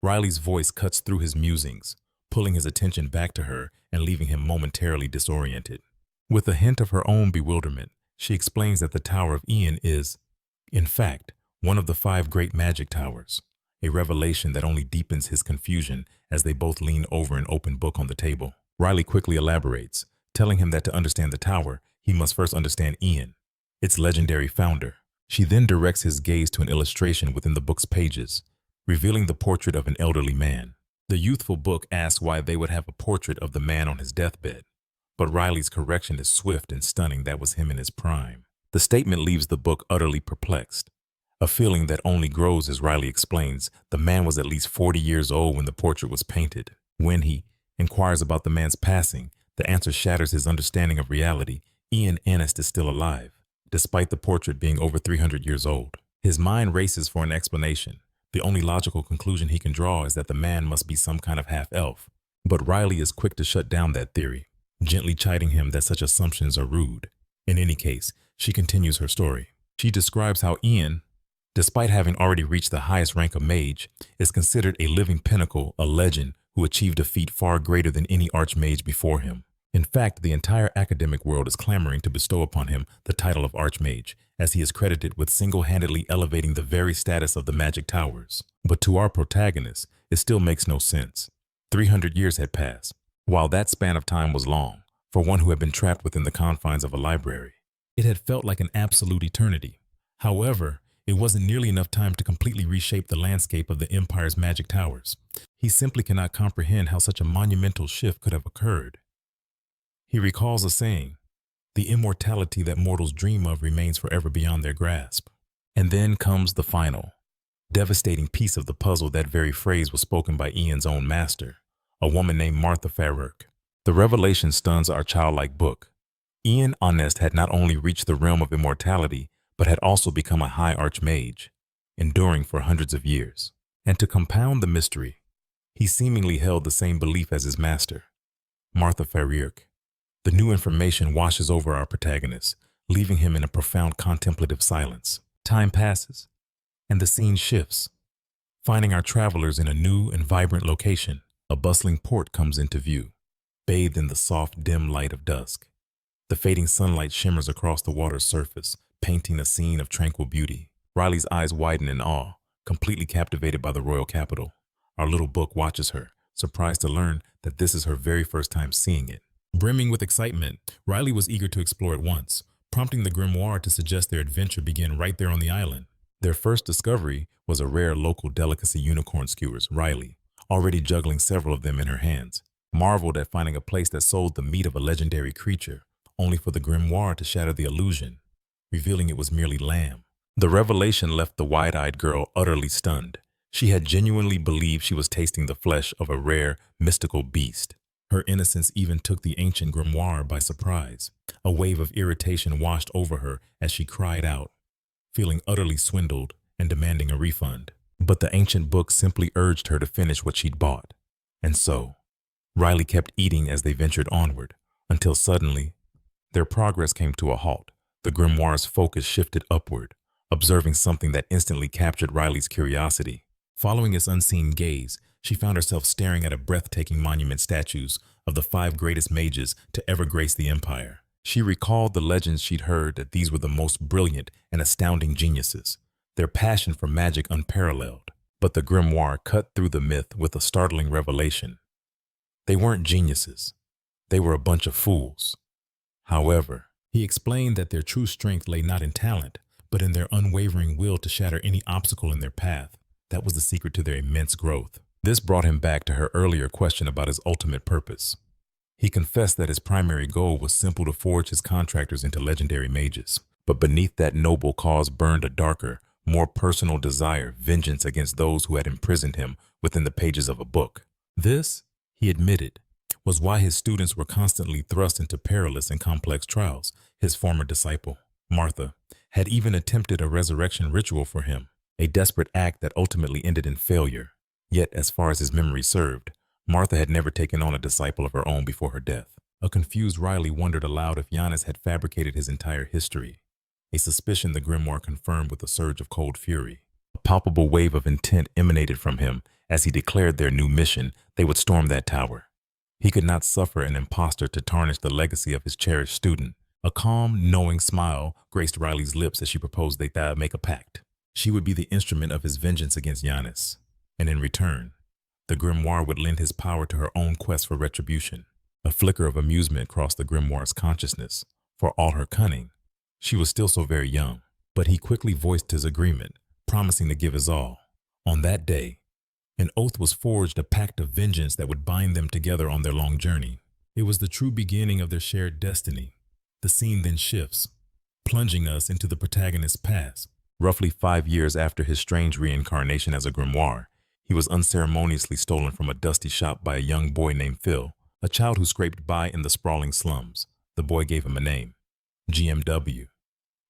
Riley's voice cuts through his musings, pulling his attention back to her and leaving him momentarily disoriented. With a hint of her own bewilderment, she explains that the Tower of Ian is, in fact, one of the 5 great magic towers, a revelation that only deepens his confusion as they both lean over an open book on the table. Riley quickly elaborates, telling him that to understand the tower, he must first understand Ian, its legendary founder. She then directs his gaze to an illustration within the book's pages, revealing the portrait of an elderly man. The youthful book asks why they would have a portrait of the man on his deathbed, but Riley's correction is swift and stunning. That was him in his prime. The statement leaves the book utterly perplexed, a feeling that only grows as Riley explains the man was at least 40 years old when the portrait was painted. When he inquires about the man's passing, the answer shatters his understanding of reality. Ian Ernest is still alive, despite the portrait being over 300 years old. His mind races for an explanation. The only logical conclusion he can draw is that the man must be some kind of half-elf. But Riley is quick to shut down that theory, gently chiding him that such assumptions are rude. In any case, she continues her story. She describes how Ian, despite having already reached the highest rank of mage, is considered a living pinnacle, a legend who achieved a feat far greater than any archmage before him. In fact, the entire academic world is clamoring to bestow upon him the title of archmage, as he is credited with single-handedly elevating the very status of the magic towers. But to our protagonist, it still makes no sense. 300 years had passed. While that span of time was long, for one who had been trapped within the confines of a library, it had felt like an absolute eternity. However, it wasn't nearly enough time to completely reshape the landscape of the Empire's magic towers. He simply cannot comprehend how such a monumental shift could have occurred. He recalls a saying, "The immortality that mortals dream of remains forever beyond their grasp." And then comes the final, devastating piece of the puzzle. That very phrase was spoken by Ian's own master, a woman named Martha Farrark. The revelation stuns our childlike book. Ian Ernest had not only reached the realm of immortality, but had also become a high archmage, enduring for hundreds of years. And to compound the mystery, he seemingly held the same belief as his master, Martha Farrark. The new information washes over our protagonist, leaving him in a profound contemplative silence. Time passes, and the scene shifts, finding our travelers in a new and vibrant location. A bustling port comes into view, bathed in the soft, dim light of dusk. The fading sunlight shimmers across the water's surface, painting a scene of tranquil beauty. Riley's eyes widen in awe, completely captivated by the royal capital. Our little book watches her, surprised to learn that this is her very first time seeing it. Brimming with excitement, Riley was eager to explore at once, prompting the Grimoire to suggest their adventure begin right there on the island. Their first discovery was a rare local delicacy, unicorn skewers. Riley, already juggling several of them in her hands, marveled at finding a place that sold the meat of a legendary creature, only for the Grimoire to shatter the illusion, revealing it was merely lamb. The revelation left the wide-eyed girl utterly stunned. She had genuinely believed she was tasting the flesh of a rare, mystical beast. Her innocence even took the ancient Grimoire by surprise. A wave of irritation washed over her as she cried out, feeling utterly swindled and demanding a refund. But the ancient book simply urged her to finish what she'd bought. And so, Riley kept eating as they ventured onward, until suddenly, their progress came to a halt. The Grimoire's focus shifted upward, observing something that instantly captured Riley's curiosity. Following its unseen gaze, she found herself staring at a breathtaking monument statues of the 5 greatest mages to ever grace the Empire. She recalled the legends she'd heard that these were the most brilliant and astounding geniuses, their passion for magic unparalleled. But the Grimoire cut through the myth with a startling revelation. They weren't geniuses. They were a bunch of fools. However, he explained that their true strength lay not in talent, but in their unwavering will to shatter any obstacle in their path. That was the secret to their immense growth. This brought him back to her earlier question about his ultimate purpose. He confessed that his primary goal was simple: to forge his contractors into legendary mages. But beneath that noble cause burned a darker, more personal desire: vengeance against those who had imprisoned him within the pages of a book. This, he admitted, was why his students were constantly thrust into perilous and complex trials. His former disciple, Martha, had even attempted a resurrection ritual for him, a desperate act that ultimately ended in failure. Yet, as far as his memory served, Martha had never taken on a disciple of her own before her death. A confused Riley wondered aloud if Giannis had fabricated his entire history, a suspicion the Grimoire confirmed with a surge of cold fury. A palpable wave of intent emanated from him as he declared their new mission: they would storm that tower. He could not suffer an impostor to tarnish the legacy of his cherished student. A calm, knowing smile graced Riley's lips as she proposed they make a pact. She would be the instrument of his vengeance against Giannis, and in return, the Grimoire would lend his power to her own quest for retribution. A flicker of amusement crossed the Grimoire's consciousness. For all her cunning, she was still so very young. But he quickly voiced his agreement, promising to give his all, On that day, an oath was forged, a pact of vengeance that would bind them together on their long journey. It was the true beginning of their shared destiny. The scene then shifts, plunging us into the protagonist's past. Roughly 5 years after his strange reincarnation as a grimoire, he was unceremoniously stolen from a dusty shop by a young boy named Phil, a child who scraped by in the sprawling slums. The boy gave him a name, GMW,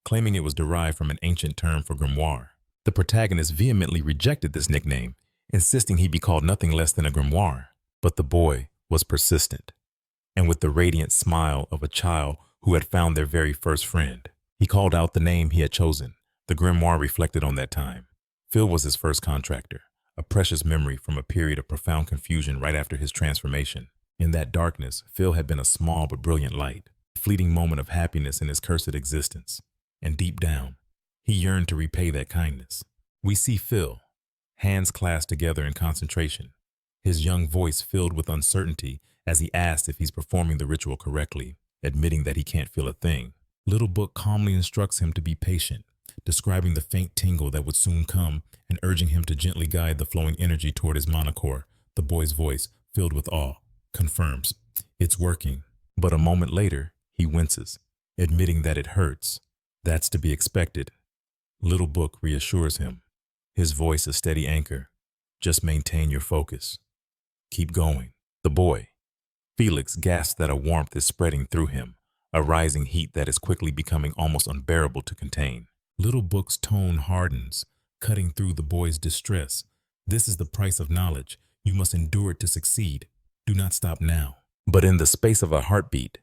claiming it was derived from an ancient term for grimoire. The protagonist vehemently rejected this nickname, insisting he be called nothing less than a grimoire. But the boy was persistent, and with the radiant smile of a child who had found their very first friend, he called out the name he had chosen. The grimoire reflected on that time. Phil was his first contractor, a precious memory from a period of profound confusion right after his transformation. In that darkness, Phil had been a small but brilliant light, a fleeting moment of happiness in his cursed existence. And deep down, he yearned to repay that kindness. We see Phil, hands clasped together in concentration, his young voice filled with uncertainty as he asked if he's performing the ritual correctly, admitting that he can't feel a thing. Little Book calmly instructs him to be patient, describing the faint tingle that would soon come and urging him to gently guide the flowing energy toward his monocore. The boy's voice, filled with awe, confirms, "It's working." But a moment later, he winces, admitting that it hurts. "That's to be expected." Little Book reassures him, his voice a steady anchor. "Just maintain your focus. Keep going." The boy, Felix, gasps that a warmth is spreading through him, a rising heat that is quickly becoming almost unbearable to contain. Little Book's tone hardens, cutting through the boy's distress. "This is the price of knowledge. You must endure it to succeed. Do not stop now." But in the space of a heartbeat,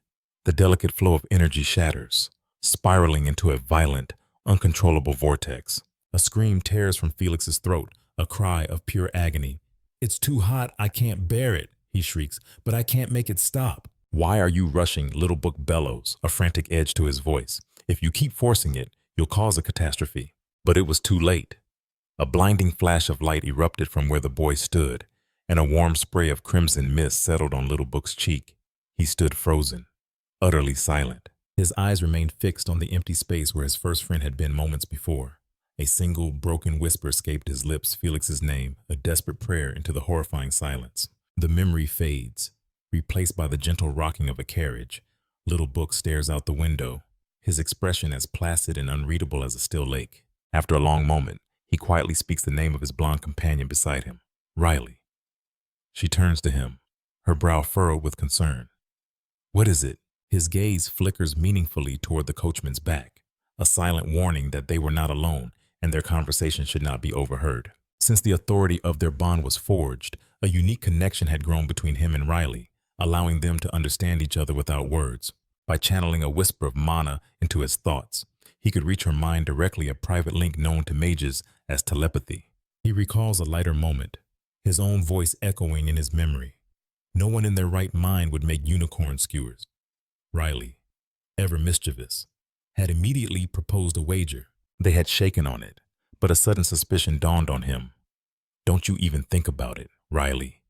the delicate flow of energy shatters, spiraling into a violent, uncontrollable vortex. A scream tears from Felix's throat, a cry of pure agony. "It's too hot, I can't bear it," he shrieks, "but I can't make it stop." "Why are you rushing?" Little Book bellows, a frantic edge to his voice. "If you keep forcing it, you'll cause a catastrophe." But it was too late. A blinding flash of light erupted from where the boy stood, and a warm spray of crimson mist settled on Little Book's cheek. He stood frozen, utterly silent. His eyes remained fixed on the empty space where his first friend had been moments before. A single broken whisper escaped his lips, Felix's name, a desperate prayer into the horrifying silence. The memory fades, replaced by the gentle rocking of a carriage. Little Book stares out the window, his expression as placid and unreadable as a still lake. After a long moment, he quietly speaks the name of his blonde companion beside him, Riley. She turns to him, her brow furrowed with concern. "What is it?" His gaze flickers meaningfully toward the coachman's back, a silent warning that they were not alone and their conversation should not be overheard. Since the authority of their bond was forged, a unique connection had grown between him and Riley, allowing them to understand each other without words. By channeling a whisper of mana into his thoughts, he could reach her mind directly, a private link known to mages as telepathy. He recalls a lighter moment, his own voice echoing in his memory. No one in their right mind would make unicorn skewers. Riley, ever mischievous, had immediately proposed a wager. They had shaken on it, but a sudden suspicion dawned on him. "Don't you even think about it, Riley,"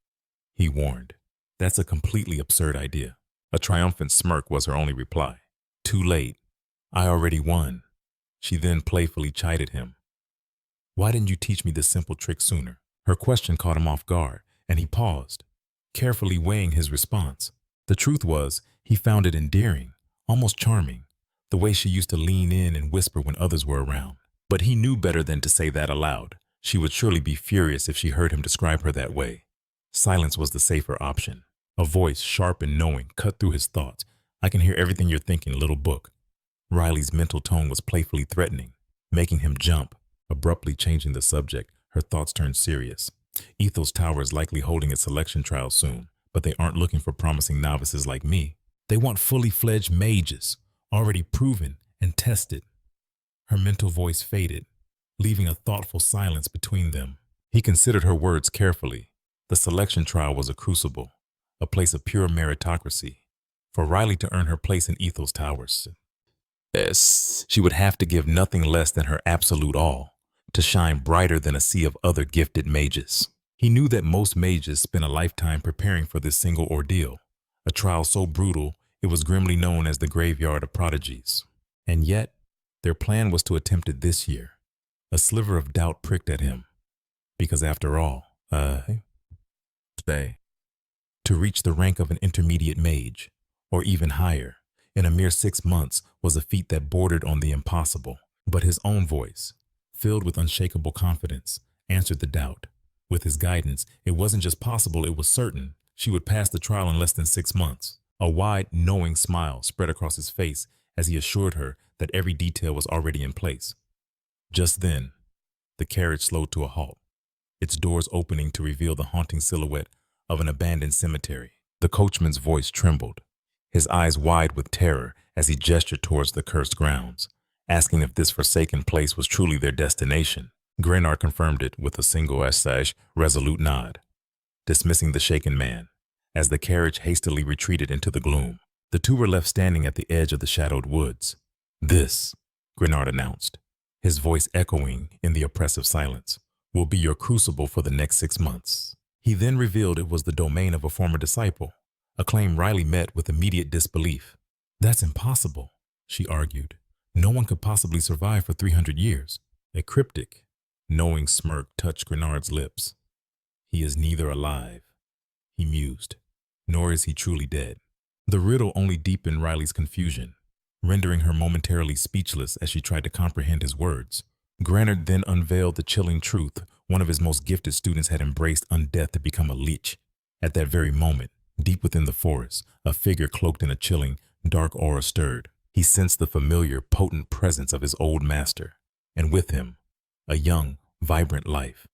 he warned. "That's a completely absurd idea." A triumphant smirk was her only reply. "Too late. I already won." She then playfully chided him. "Why didn't you teach me this simple trick sooner?" Her question caught him off guard, and he paused, carefully weighing his response. The truth was, he found it endearing, almost charming, the way she used to lean in and whisper when others were around. But he knew better than to say that aloud. She would surely be furious if she heard him describe her that way. Silence was the safer option. A voice, sharp and knowing, cut through his thoughts. "I can hear everything you're thinking, Little Book." Riley's mental tone was playfully threatening, making him jump. Abruptly changing the subject, her thoughts turned serious. "Ethos Tower is likely holding its selection trial soon, but they aren't looking for promising novices like me. They want fully fledged mages, already proven and tested." Her mental voice faded, leaving a thoughtful silence between them. He considered her words carefully. The selection trial was a crucible, a place of pure meritocracy. For Riley to earn her place in Ethos Towers, she would have to give nothing less than her absolute all, to shine brighter than a sea of other gifted mages. He knew that most mages spent a lifetime preparing for this single ordeal, a trial so brutal it was grimly known as the graveyard of prodigies. And yet, their plan was to attempt it this year. A sliver of doubt pricked at him. Because after all, they, to reach the rank of an intermediate mage, or even higher, in a mere 6 months was a feat that bordered on the impossible. But his own voice, filled with unshakable confidence, answered the doubt. With his guidance, it wasn't just possible, it was certain. She would pass the trial in less than 6 months. A wide, knowing smile spread across his face as he assured her that every detail was already in place. Just then, the carriage slowed to a halt, its doors opening to reveal the haunting silhouette of an abandoned cemetery. The coachman's voice trembled, his eyes wide with terror as he gestured towards the cursed grounds, asking if this forsaken place was truly their destination. Grimoire confirmed it with a single resolute nod, dismissing the shaken man. As the carriage hastily retreated into the gloom, the two were left standing at the edge of the shadowed woods. "This," Grimoire announced, his voice echoing in the oppressive silence, "will be your crucible for the next 6 months." He then revealed it was the domain of a former disciple, a claim Riley met with immediate disbelief. "That's impossible," she argued. "No one could possibly survive for 300 years. A cryptic, knowing smirk touched Grimoire's lips. "He is neither alive," he mused, "nor is he truly dead." The riddle only deepened Riley's confusion, rendering her momentarily speechless as she tried to comprehend his words. Grimoire then unveiled the chilling truth. One of his most gifted students had embraced undeath to become a lich. At that very moment, deep within the forest, a figure cloaked in a chilling, dark aura stirred. He sensed the familiar, potent presence of his old master, and with him, a young, vibrant life.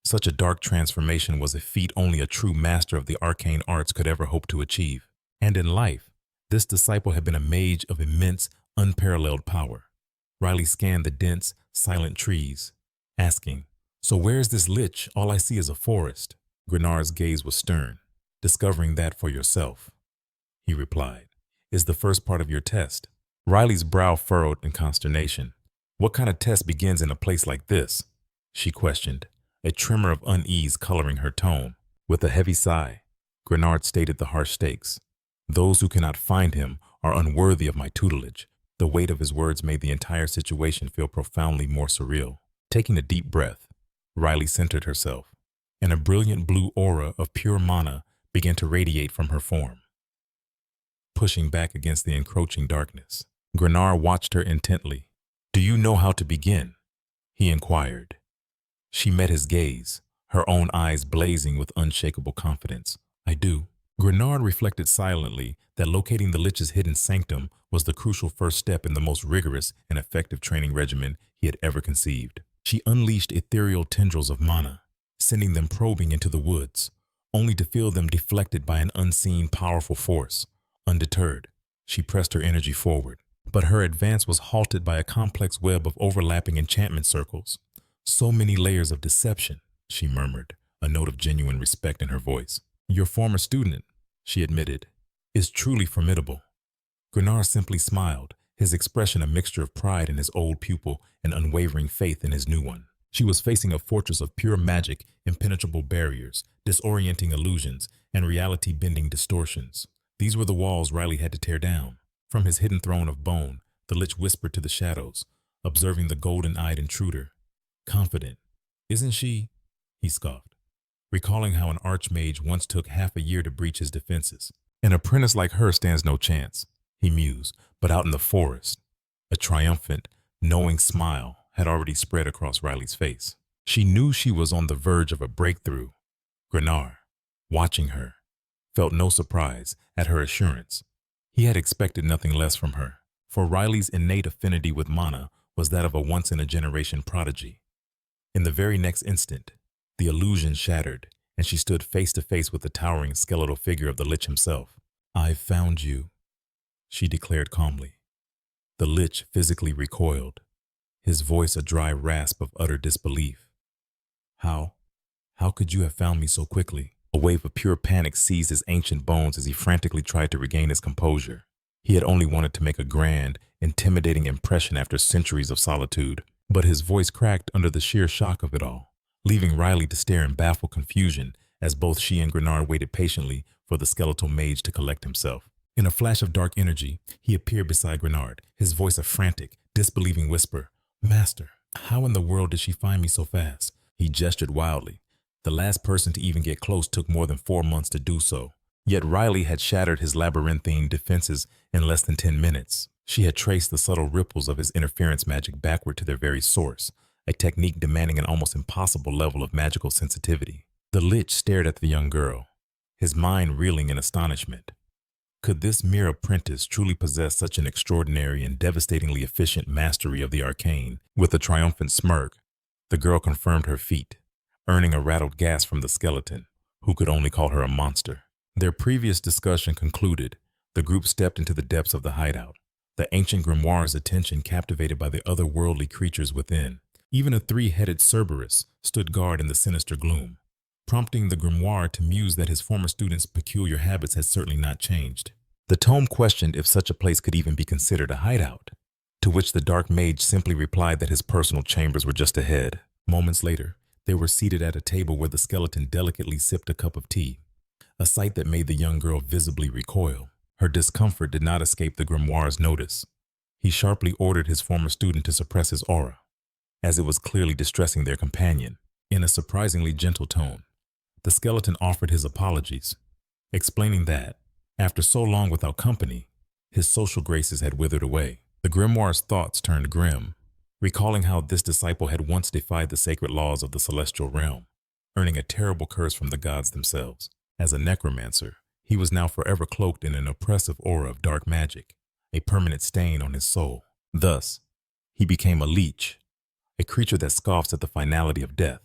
Such a dark transformation was a feat only a true master of the arcane arts could ever hope to achieve. And in life, this disciple had been a mage of immense, unparalleled power. Riley scanned the dense, silent trees, asking, "So where is this lich? All I see is a forest." Grimoire's gaze was stern. "Discovering that for yourself," he replied, "is the first part of your test." Riley's brow furrowed in consternation. "What kind of test begins in a place like this?" she questioned, a tremor of unease coloring her tone. With a heavy sigh, Grimoire stated the harsh stakes. "Those who cannot find him are unworthy of my tutelage." The weight of his words made the entire situation feel profoundly more surreal. Taking a deep breath, Riley centered herself, and a brilliant blue aura of pure mana began to radiate from her form, pushing back against the encroaching darkness. Grimoire watched her intently. "Do you know how to begin?" he inquired. She met his gaze, her own eyes blazing with unshakable confidence. "I do." Grimoire reflected silently that locating the lich's hidden sanctum was the crucial first step in the most rigorous and effective training regimen he had ever conceived. She unleashed ethereal tendrils of mana, sending them probing into the woods, only to feel them deflected by an unseen powerful force. Undeterred, she pressed her energy forward, but her advance was halted by a complex web of overlapping enchantment circles. "So many layers of deception," she murmured, a note of genuine respect in her voice. "Your former student," she admitted, "is truly formidable." Grimoire simply smiled, his expression a mixture of pride in his old pupil and unwavering faith in his new one. She was facing a fortress of pure magic, impenetrable barriers, disorienting illusions, and reality-bending distortions. These were the walls Riley had to tear down. From his hidden throne of bone, the lich whispered to the shadows, observing the golden-eyed intruder. "Confident, isn't she?" he scoffed, recalling how an archmage once took half a year to breach his defenses. "An apprentice like her stands no chance," he mused, but out in the forest, a triumphant, knowing smile had already spread across Riley's face. She knew she was on the verge of a breakthrough. Grimoire, watching her, felt no surprise at her assurance. He had expected nothing less from her, for Riley's innate affinity with mana was that of a once-in-a-generation prodigy. In the very next instant, the illusion shattered, and she stood face to face with the towering skeletal figure of the lich himself. "I've found you," she declared calmly. The lich physically recoiled, his voice a dry rasp of utter disbelief. How could you have found me so quickly?" A wave of pure panic seized his ancient bones as he frantically tried to regain his composure. He had only wanted to make a grand, intimidating impression after centuries of solitude, but his voice cracked under the sheer shock of it all, leaving Riley to stare in baffled confusion as both she and Grimoire waited patiently for the skeletal mage to collect himself. In a flash of dark energy, he appeared beside Grimoire, his voice a frantic, disbelieving whisper. "Master, how in the world did she find me so fast? He gestured wildly. The last person to even get close took more than 4 months to do so. Yet Riley had shattered his labyrinthine defenses in less than 10 minutes. She had traced the subtle ripples of his interference magic backward to their very source, a technique demanding an almost impossible level of magical sensitivity. The Lich stared at the young girl, his mind reeling in astonishment. Could this mere apprentice truly possess such an extraordinary and devastatingly efficient mastery of the arcane? With a triumphant smirk, the girl confirmed her feat, earning a rattled gasp from the skeleton, who could only call her a monster. Their previous discussion concluded, the group stepped into the depths of the hideout, the ancient grimoire's attention captivated by the otherworldly creatures within. Even a three-headed Cerberus stood guard in the sinister gloom, prompting the grimoire to muse that his former student's peculiar habits had certainly not changed. The tome questioned if such a place could even be considered a hideout, to which the dark mage simply replied that his personal chambers were just ahead. Moments later, they were seated at a table where the skeleton delicately sipped a cup of tea, a sight that made the young girl visibly recoil. Her discomfort did not escape the grimoire's notice. He sharply ordered his former student to suppress his aura, as it was clearly distressing their companion. In a surprisingly gentle tone, the skeleton offered his apologies, explaining that, after so long without company, his social graces had withered away. The grimoire's thoughts turned grim, recalling how this disciple had once defied the sacred laws of the celestial realm, earning a terrible curse from the gods themselves. As a necromancer, he was now forever cloaked in an oppressive aura of dark magic, a permanent stain on his soul. Thus, he became a leech, a creature that scoffs at the finality of death.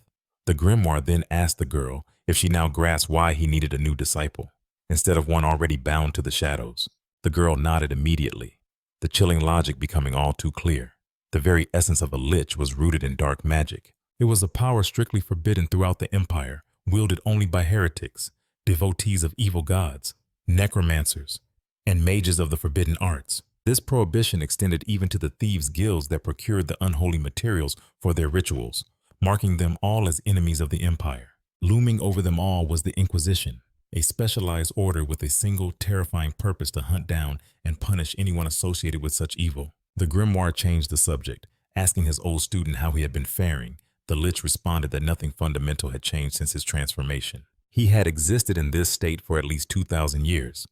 The grimoire then asked the girl if she now grasped why he needed a new disciple, instead of one already bound to the shadows. The girl nodded immediately, the chilling logic becoming all too clear. The very essence of a lich was rooted in dark magic. It was a power strictly forbidden throughout the empire, wielded only by heretics, devotees of evil gods, necromancers, and mages of the forbidden arts. This prohibition extended even to the thieves' guilds that procured the unholy materials for their rituals, marking them all as enemies of the empire. Looming over them all was the Inquisition, a specialized order with a single terrifying purpose to hunt down and punish anyone associated with such evil. The grimoire changed the subject, asking his old student how he had been faring. The Lich responded that nothing fundamental had changed since his transformation. He had existed in this state for at least 2,000 years,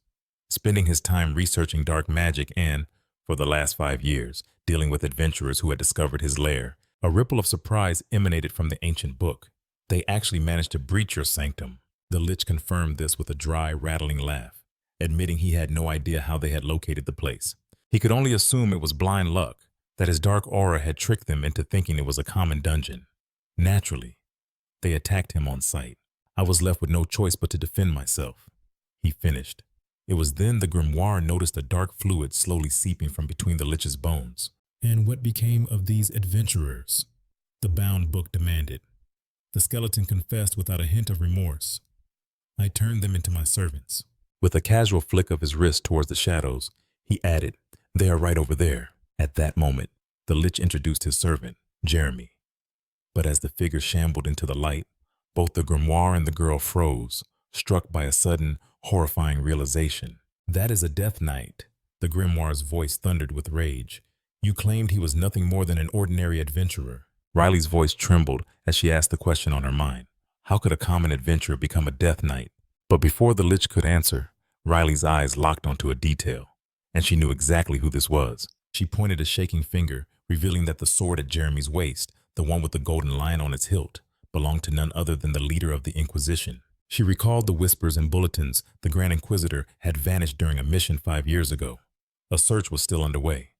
spending his time researching dark magic and, for the last 5 years, dealing with adventurers who had discovered his lair. A ripple of surprise emanated from the ancient book. They actually managed to breach your sanctum. The Lich confirmed this with a dry, rattling laugh, admitting he had no idea how they had located the place. He could only assume it was blind luck, that his dark aura had tricked them into thinking it was a common dungeon. Naturally, they attacked him on sight. I was left with no choice but to defend myself, he finished. It was then the grimoire noticed a dark fluid slowly seeping from between the Lich's bones. And what became of these adventurers? The bound book demanded. The skeleton confessed without a hint of remorse. I turned them into my servants. With a casual flick of his wrist towards the shadows, he added, they are right over there. At that moment, the Lich introduced his servant, Jeremy. But as the figure shambled into the light, both the grimoire and the girl froze, struck by a sudden, horrifying realization. That is a death knight, the grimoire's voice thundered with rage. You claimed he was nothing more than an ordinary adventurer. Riley's voice trembled as she asked the question on her mind. How could a common adventurer become a death knight? But before the Lich could answer, Riley's eyes locked onto a detail, and she knew exactly who this was. She pointed a shaking finger, revealing that the sword at Jeremy's waist, the one with the golden lion on its hilt, belonged to none other than the leader of the Inquisition. She recalled the whispers and bulletins the Grand Inquisitor had vanished during a mission 5 years ago. A search was still underway,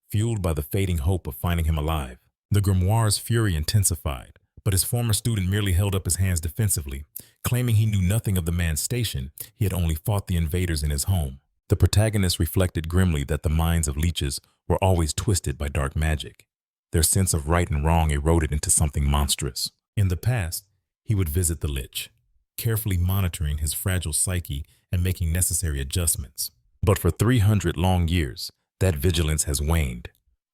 fueled by the fading hope of finding him alive. The grimoire's fury intensified, but his former student merely held up his hands defensively, claiming he knew nothing of the man's station. He had only fought the invaders in his home. The protagonist reflected grimly that the minds of leeches were always twisted by dark magic. Their sense of right and wrong eroded into something monstrous. In the past, he would visit the Lich, carefully monitoring his fragile psyche and making necessary adjustments. But for 300 long years, that vigilance has waned,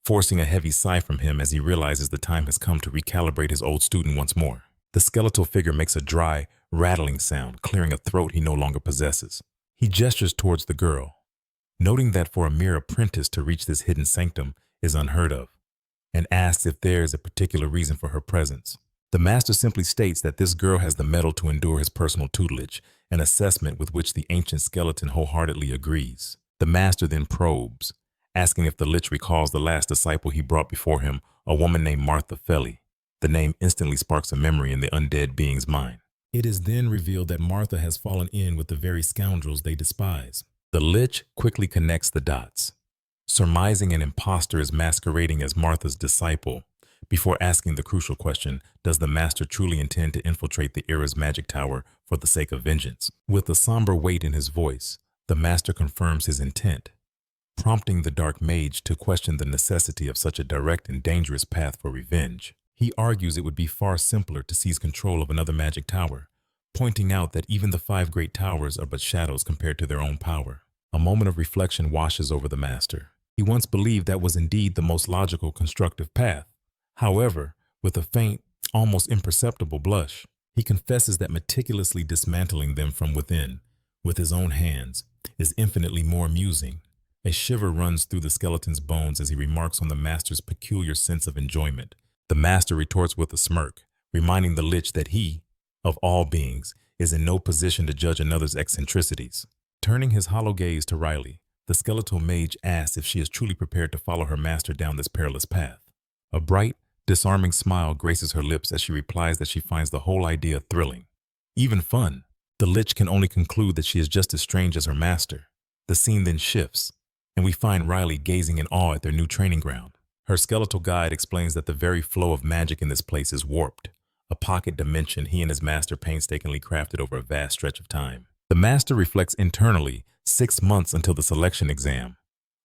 forcing a heavy sigh from him as he realizes the time has come to recalibrate his old student once more. The skeletal figure makes a dry, rattling sound, clearing a throat he no longer possesses. He gestures towards the girl, noting that for a mere apprentice to reach this hidden sanctum is unheard of, and asks if there is a particular reason for her presence. The master simply states that this girl has the mettle to endure his personal tutelage, an assessment with which the ancient skeleton wholeheartedly agrees. The master then probes, asking if the lich recalls the last disciple he brought before him, a woman named Martha Feli. The name instantly sparks a memory in the undead being's mind. It is then revealed that Martha has fallen in with the very scoundrels they despise. The lich quickly connects the dots, surmising an impostor is masquerading as Martha's disciple, before asking the crucial question, does the master truly intend to infiltrate the era's magic tower for the sake of vengeance? With a somber weight in his voice, the master confirms his intent, prompting the dark mage to question the necessity of such a direct and dangerous path for revenge. He argues it would be far simpler to seize control of another magic tower, pointing out that even the 5 great towers are but shadows compared to their own power. A moment of reflection washes over the master. He once believed that was indeed the most logical, constructive path. However, with a faint, almost imperceptible blush, he confesses that meticulously dismantling them from within, with his own hands, is infinitely more amusing. A shiver runs through the skeleton's bones as he remarks on the master's peculiar sense of enjoyment. The master retorts with a smirk, reminding the lich that he, of all beings, is in no position to judge another's eccentricities. Turning his hollow gaze to Riley, the skeletal mage asks if she is truly prepared to follow her master down this perilous path. A bright, disarming smile graces her lips as she replies that she finds the whole idea thrilling, even fun. The lich can only conclude that she is just as strange as her master. The scene then shifts, and we find Riley gazing in awe at their new training ground. Her skeletal guide explains that the very flow of magic in this place is warped, a pocket dimension he and his master painstakingly crafted over a vast stretch of time. The master reflects internally 6 months until the selection exam.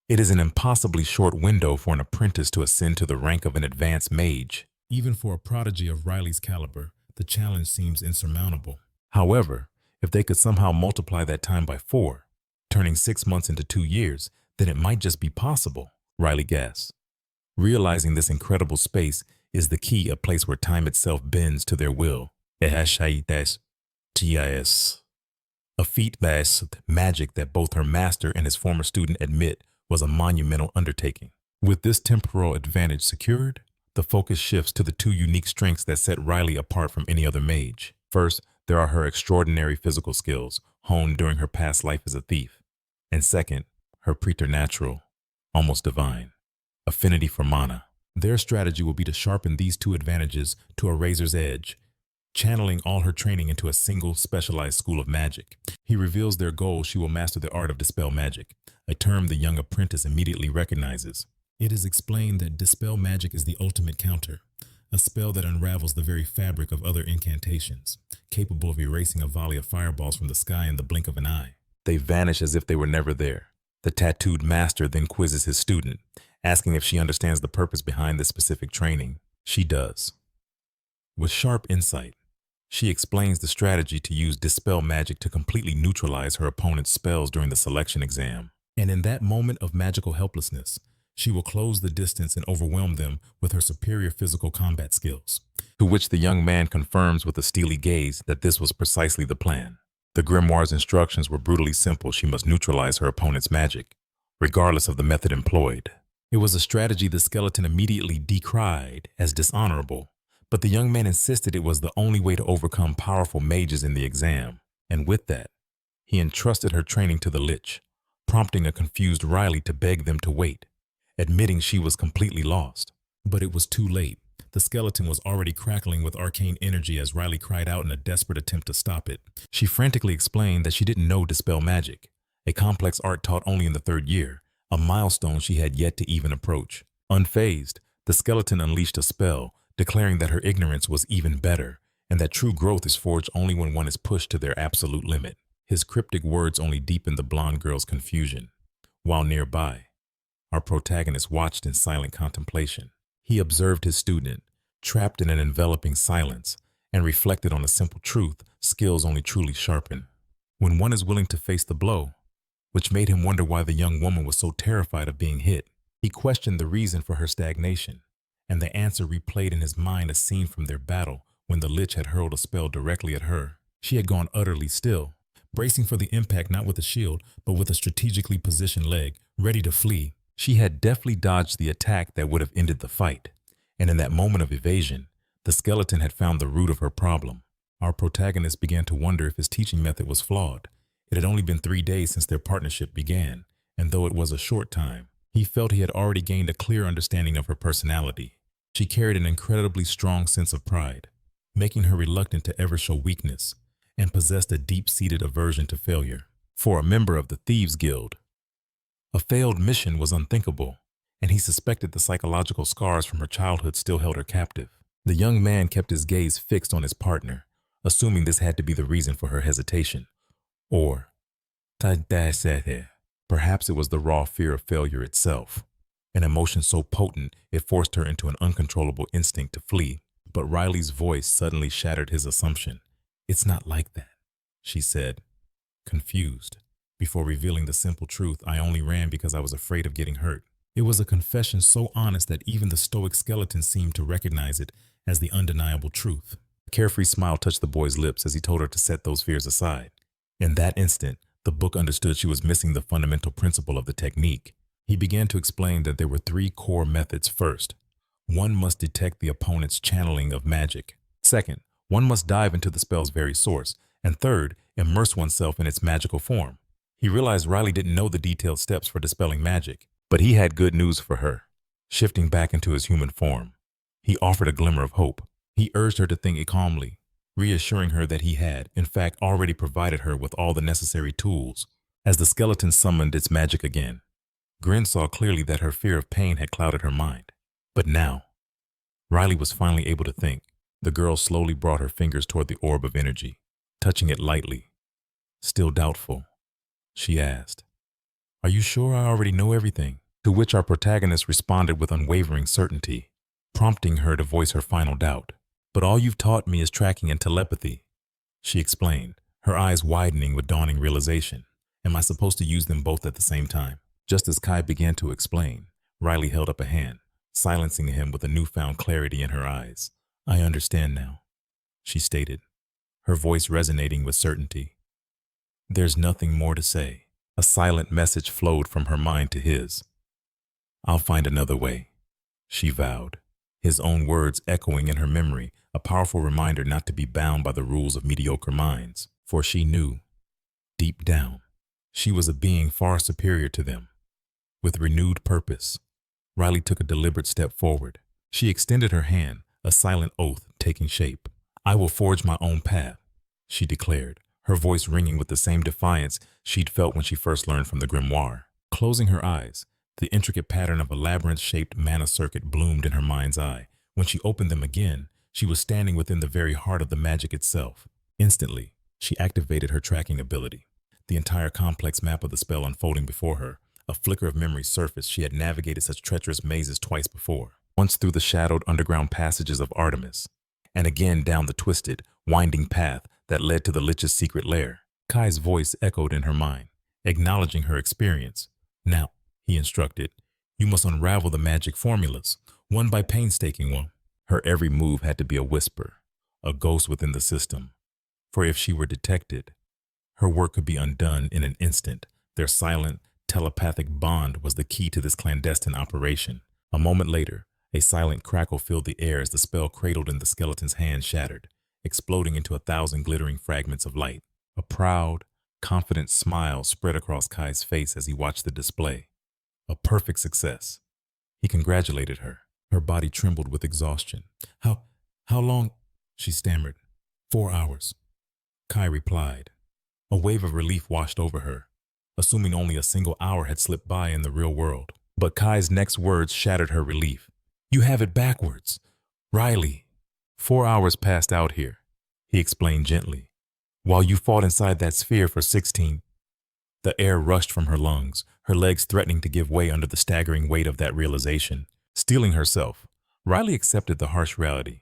It is an impossibly short window for an apprentice to ascend to the rank of an advanced mage. Even for a prodigy of Riley's caliber, the challenge seems insurmountable. However, if they could somehow multiply that time by 4, turning 6 months into 2 years, then it might just be possible, Riley gasps. Realizing this incredible space is the key, a place where time itself bends to their will. A feat vast magic that both her master and his former student admit was a monumental undertaking. With this temporal advantage secured, the focus shifts to the 2 unique strengths that set Riley apart from any other mage. First, there are her extraordinary physical skills, honed during her past life as a thief. And second, her preternatural, almost divine, affinity for mana. Their strategy will be to sharpen these 2 advantages to a razor's edge, channeling all her training into a single specialized school of magic. He reveals their goal: she will master the art of dispel magic, a term the young apprentice immediately recognizes. It is explained that dispel magic is the ultimate counter, a spell that unravels the very fabric of other incantations, capable of erasing a volley of fireballs from the sky in the blink of an eye. They vanish as if they were never there. The tattooed master then quizzes his student, asking if she understands the purpose behind this specific training. She does. With sharp insight, she explains the strategy to use dispel magic to completely neutralize her opponent's spells during the selection exam. And in that moment of magical helplessness, she will close the distance and overwhelm them with her superior physical combat skills. To which the young man confirms with a steely gaze that this was precisely the plan. The Grimoire's instructions were brutally simple: she must neutralize her opponent's magic, regardless of the method employed. It was a strategy the skeleton immediately decried as dishonorable, but the young man insisted it was the only way to overcome powerful mages in the exam, and with that, he entrusted her training to the lich, prompting a confused Riley to beg them to wait, admitting she was completely lost. But it was too late. The skeleton was already crackling with arcane energy as Riley cried out in a desperate attempt to stop it. She frantically explained that she didn't know dispel magic, a complex art taught only in the 3rd year, a milestone she had yet to even approach. Unfazed, the skeleton unleashed a spell, declaring that her ignorance was even better, and that true growth is forged only when one is pushed to their absolute limit. His cryptic words only deepened the blonde girl's confusion. While nearby, our protagonist watched in silent contemplation. He observed his student, trapped in an enveloping silence, and reflected on a simple truth skills only truly sharpen when one is willing to face the blow, which made him wonder why the young woman was so terrified of being hit. He questioned the reason for her stagnation, and the answer replayed in his mind a scene from their battle when the lich had hurled a spell directly at her. She had gone utterly still, bracing for the impact not with a shield, but with a strategically positioned leg, ready to flee. She had deftly dodged the attack that would have ended the fight, and in that moment of evasion, The skeleton had found the root of her problem. Our protagonist began to wonder if his teaching method was flawed. It had only been 3 days since their partnership began, and though it was a short time, he felt he had already gained a clear understanding of her personality. She carried an incredibly strong sense of pride, making her reluctant to ever show weakness, and possessed a deep-seated aversion to failure. For a member of the Thieves' Guild, a failed mission was unthinkable, and he suspected the psychological scars from her childhood still held her captive. The young man kept his gaze fixed on his partner, assuming this had to be the reason for her hesitation. Or, perhaps it was the raw fear of failure itself, an emotion so potent it forced her into an uncontrollable instinct to flee. But Riley's voice suddenly shattered his assumption. "It's not like that," she said, confused. "Before revealing the simple truth, I only ran because I was afraid of getting hurt." It was a confession so honest that even the stoic skeleton seemed to recognize it as the undeniable truth. A carefree smile touched the boy's lips as he told her to set those fears aside. In that instant, the book understood she was missing the fundamental principle of the technique. He began to explain that there were 3 core methods. First, one must detect the opponent's channeling of magic. Second, one must dive into the spell's very source. And third, immerse oneself in its magical form. He realized Riley didn't know the detailed steps for dispelling magic, but he had good news for her. Shifting back into his human form, he offered a glimmer of hope. He urged her to think calmly, reassuring her that he had, in fact, already provided her with all the necessary tools. As the skeleton summoned its magic again, Grin saw clearly that her fear of pain had clouded her mind. But now, Riley was finally able to think. The girl slowly brought her fingers toward the orb of energy, touching it lightly. "Still doubtful?" she asked. "Are you sure I already know everything?" To which our protagonist responded with unwavering certainty, prompting her to voice her final doubt. "But all you've taught me is tracking and telepathy," she explained, her eyes widening with dawning realization. "Am I supposed to use them both at the same time?" Just as Kai began to explain, Riley held up a hand, silencing him with a newfound clarity in her eyes. "I understand now," she stated, her voice resonating with certainty. "There's nothing more to say." A silent message flowed from her mind to his. "I'll find another way," she vowed, his own words echoing in her memory, a powerful reminder not to be bound by the rules of mediocre minds. For she knew, deep down, she was a being far superior to them. With renewed purpose, Riley took a deliberate step forward. She extended her hand, a silent oath taking shape. "I will forge my own path," she declared, her voice ringing with the same defiance she'd felt when she first learned from the Grimoire. Closing her eyes, the intricate pattern of a labyrinth-shaped mana circuit bloomed in her mind's eye. When she opened them again, she was standing within the very heart of the magic itself. Instantly, she activated her tracking ability, the entire complex map of the spell unfolding before her. A flicker of memory surfaced. She had navigated such treacherous mazes twice before, once through the shadowed underground passages of Artemis, and again down the twisted, winding path that led to the Lich's secret lair. Kai's voice echoed in her mind, acknowledging her experience. "Now," he instructed, "you must unravel the magic formulas, one by painstaking one." Her every move had to be a whisper, a ghost within the system. For if she were detected, her work could be undone in an instant. Their silent, telepathic bond was the key to this clandestine operation. A moment later, a silent crackle filled the air as the spell cradled in the skeleton's hand shattered, exploding into 1,000 glittering fragments of light. A proud, confident smile spread across Kai's face as he watched the display. A perfect success. He congratulated her. Her body trembled with exhaustion. How long?" she stammered. "4 hours," Kai replied. A wave of relief washed over her, assuming only a single hour had slipped by in the real world. But Kai's next words shattered her relief. "You have it backwards, Riley. 4 hours passed out here," he explained gently, "while you fought inside that sphere for 16. The air rushed from her lungs, her legs threatening to give way under the staggering weight of that realization. Steeling herself, Riley accepted the harsh reality.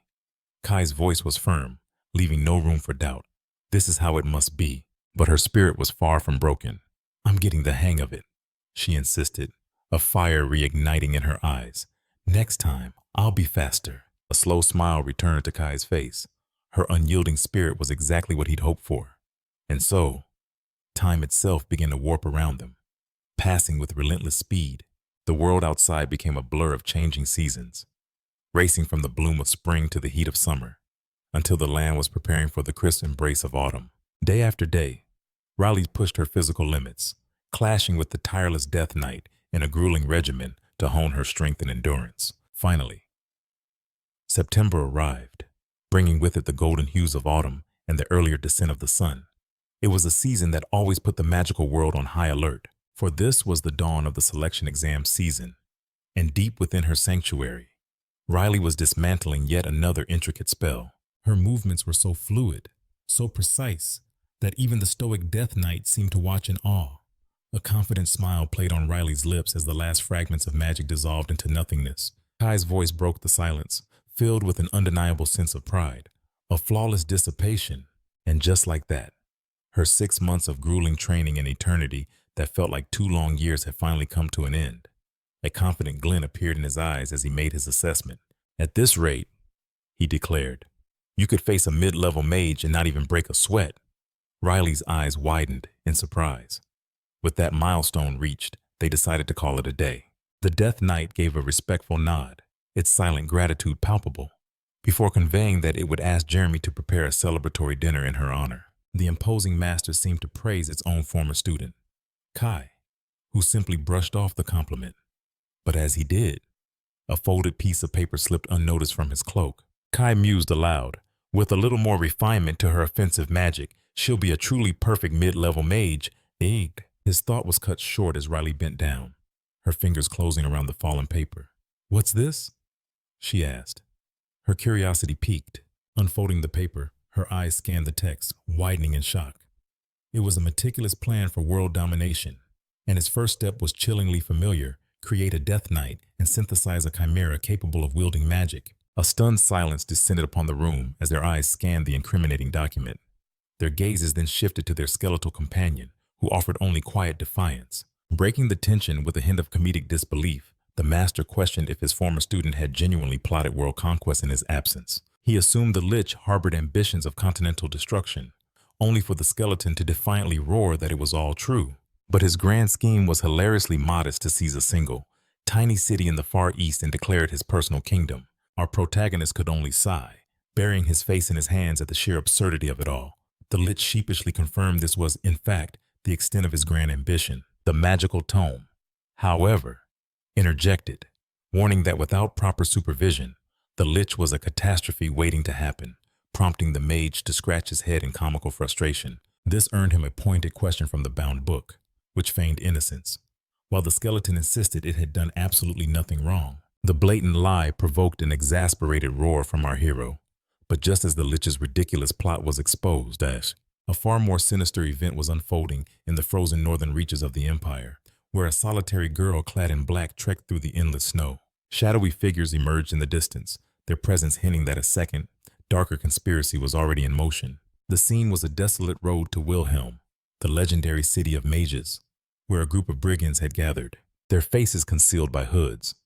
Kai's voice was firm, leaving no room for doubt. This is how it must be. But her spirit was far from broken. "I'm getting the hang of it," she insisted, a fire reigniting in her eyes. "Next time, I'll be faster." A slow smile returned to Kai's face. Her unyielding spirit was exactly what he'd hoped for. And so, time itself began to warp around them, passing with relentless speed. The world outside became a blur of changing seasons. racing from the bloom of spring to the heat of summer, until the land was preparing for the crisp embrace of autumn. Day after day, Riley pushed her physical limits, clashing with the tireless death knight in a grueling regimen to hone her strength and endurance. Finally, September arrived, bringing with it the golden hues of autumn and the earlier descent of the sun. It was a season that always put the magical world on high alert, for this was the dawn of the selection exam season. And deep within her sanctuary, Riley was dismantling yet another intricate spell. Her movements were so fluid, so precise, that even the stoic Death Knight seemed to watch in awe. A confident smile played on Riley's lips as the last fragments of magic dissolved into nothingness. Kai's voice broke the silence, filled with an undeniable sense of pride, a flawless dissipation, and just like that, her 6 months of grueling training and eternity that felt like 2 long years had finally come to an end. A confident glint appeared in his eyes as he made his assessment. At this rate, he declared, you could face a mid-level mage and not even break a sweat. Riley's eyes widened in surprise. With that milestone reached, they decided to call it a day. The Death Knight gave a respectful nod, its silent gratitude palpable, before conveying that it would ask Jeremy to prepare a celebratory dinner in her honor. The imposing master seemed to praise its own former student, Kai, who simply brushed off the compliment. But as he did, a folded piece of paper slipped unnoticed from his cloak. Kai mused aloud, with a little more refinement to her offensive magic, she'll be a truly perfect mid-level mage. Egged. His thought was cut short as Riley bent down, her fingers closing around the fallen paper. What's this? She asked. Her curiosity piqued. Unfolding the paper, her eyes scanned the text, widening in shock. It was a meticulous plan for world domination, and its first step was chillingly familiar: create a Death Knight and synthesize a chimera capable of wielding magic. A stunned silence descended upon the room as their eyes scanned the incriminating document. Their gazes then shifted to their skeletal companion, who offered only quiet defiance. Breaking the tension with a hint of comedic disbelief, the master questioned if his former student had genuinely plotted world conquest in his absence. He assumed the Lich harbored ambitions of continental destruction, only for the skeleton to defiantly roar that it was all true. But his grand scheme was hilariously modest to seize a single, tiny city in the Far East and declare it his personal kingdom. Our protagonist could only sigh, burying his face in his hands at the sheer absurdity of it all. The Lich sheepishly confirmed this was, in fact, the extent of his grand ambition, the magical tome, however, interjected, warning that without proper supervision, the Lich was a catastrophe waiting to happen, prompting the mage to scratch his head in comical frustration. This earned him a pointed question from the bound book, which feigned innocence, while the skeleton insisted it had done absolutely nothing wrong. The blatant lie provoked an exasperated roar from our hero, but just as the Lich's ridiculous plot was exposed, a far more sinister event was unfolding in the frozen northern reaches of the Empire, where a solitary girl clad in black trekked through the endless snow. Shadowy figures emerged in the distance, their presence hinting that a second, darker conspiracy was already in motion. The scene was a desolate road to Wilhelm, the legendary city of mages, where a group of brigands had gathered, their faces concealed by hoods.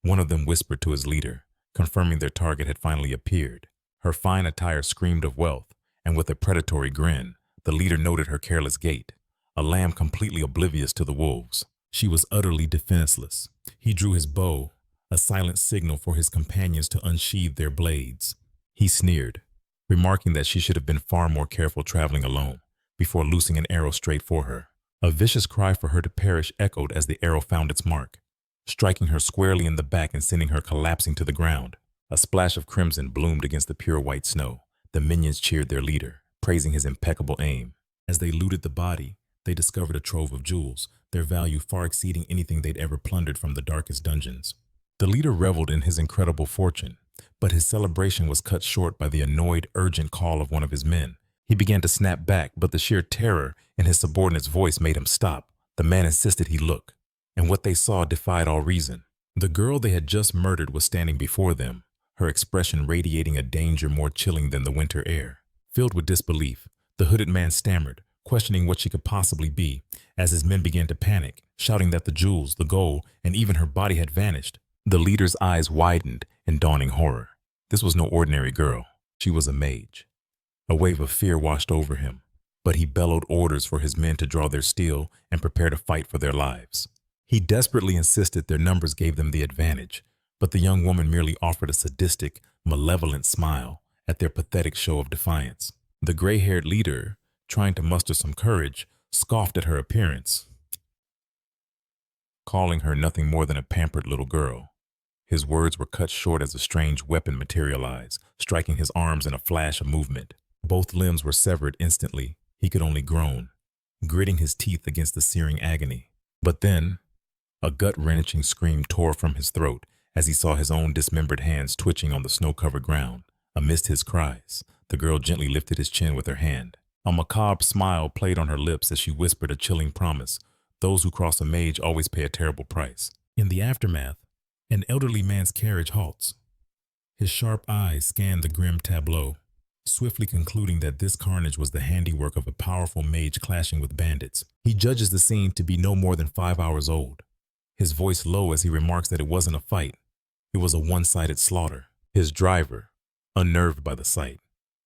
One of them whispered to his leader, confirming their target had finally appeared. Her fine attire screamed of wealth, and with a predatory grin, the leader noted her careless gait, a lamb completely oblivious to the wolves. She was utterly defenseless. He drew his bow, a silent signal for his companions to unsheathe their blades. He sneered, remarking that she should have been far more careful traveling alone, before loosing an arrow straight for her. A vicious cry for her to perish echoed as the arrow found its mark, striking her squarely in the back and sending her collapsing to the ground. A splash of crimson bloomed against the pure white snow. The minions cheered their leader, praising his impeccable aim. As they looted the body, they discovered a trove of jewels, their value far exceeding anything they'd ever plundered from the darkest dungeons. The leader reveled in his incredible fortune, but his celebration was cut short by the annoyed, urgent call of one of his men. He began to snap back, but the sheer terror in his subordinate's voice made him stop. The man insisted he look, and what they saw defied all reason. The girl they had just murdered was standing before them, her expression radiating a danger more chilling than the winter air. Filled with disbelief, the hooded man stammered, questioning what she could possibly be, as his men began to panic, shouting that the jewels, the gold, and even her body had vanished. The leader's eyes widened in dawning horror. This was no ordinary girl. She was a mage. A wave of fear washed over him, but he bellowed orders for his men to draw their steel and prepare to fight for their lives. He desperately insisted their numbers gave them the advantage, but the young woman merely offered a sadistic, malevolent smile at their pathetic show of defiance. The gray-haired leader, trying to muster some courage, scoffed at her appearance, calling her nothing more than a pampered little girl. His words were cut short as a strange weapon materialized, striking his arms in a flash of movement. Both limbs were severed instantly. He could only groan, gritting his teeth against the searing agony. But then, a gut-wrenching scream tore from his throat as he saw his own dismembered hands twitching on the snow-covered ground. Amidst his cries, the girl gently lifted his chin with her hand. A macabre smile played on her lips as she whispered a chilling promise. Those who cross a mage always pay a terrible price. In the aftermath, an elderly man's carriage halts. His sharp eyes scan the grim tableau, swiftly concluding that this carnage was the handiwork of a powerful mage clashing with bandits. He judges the scene to be no more than 5 hours old, his voice low as he remarks that it wasn't a fight. It was a one-sided slaughter. His driver, unnerved by the sight,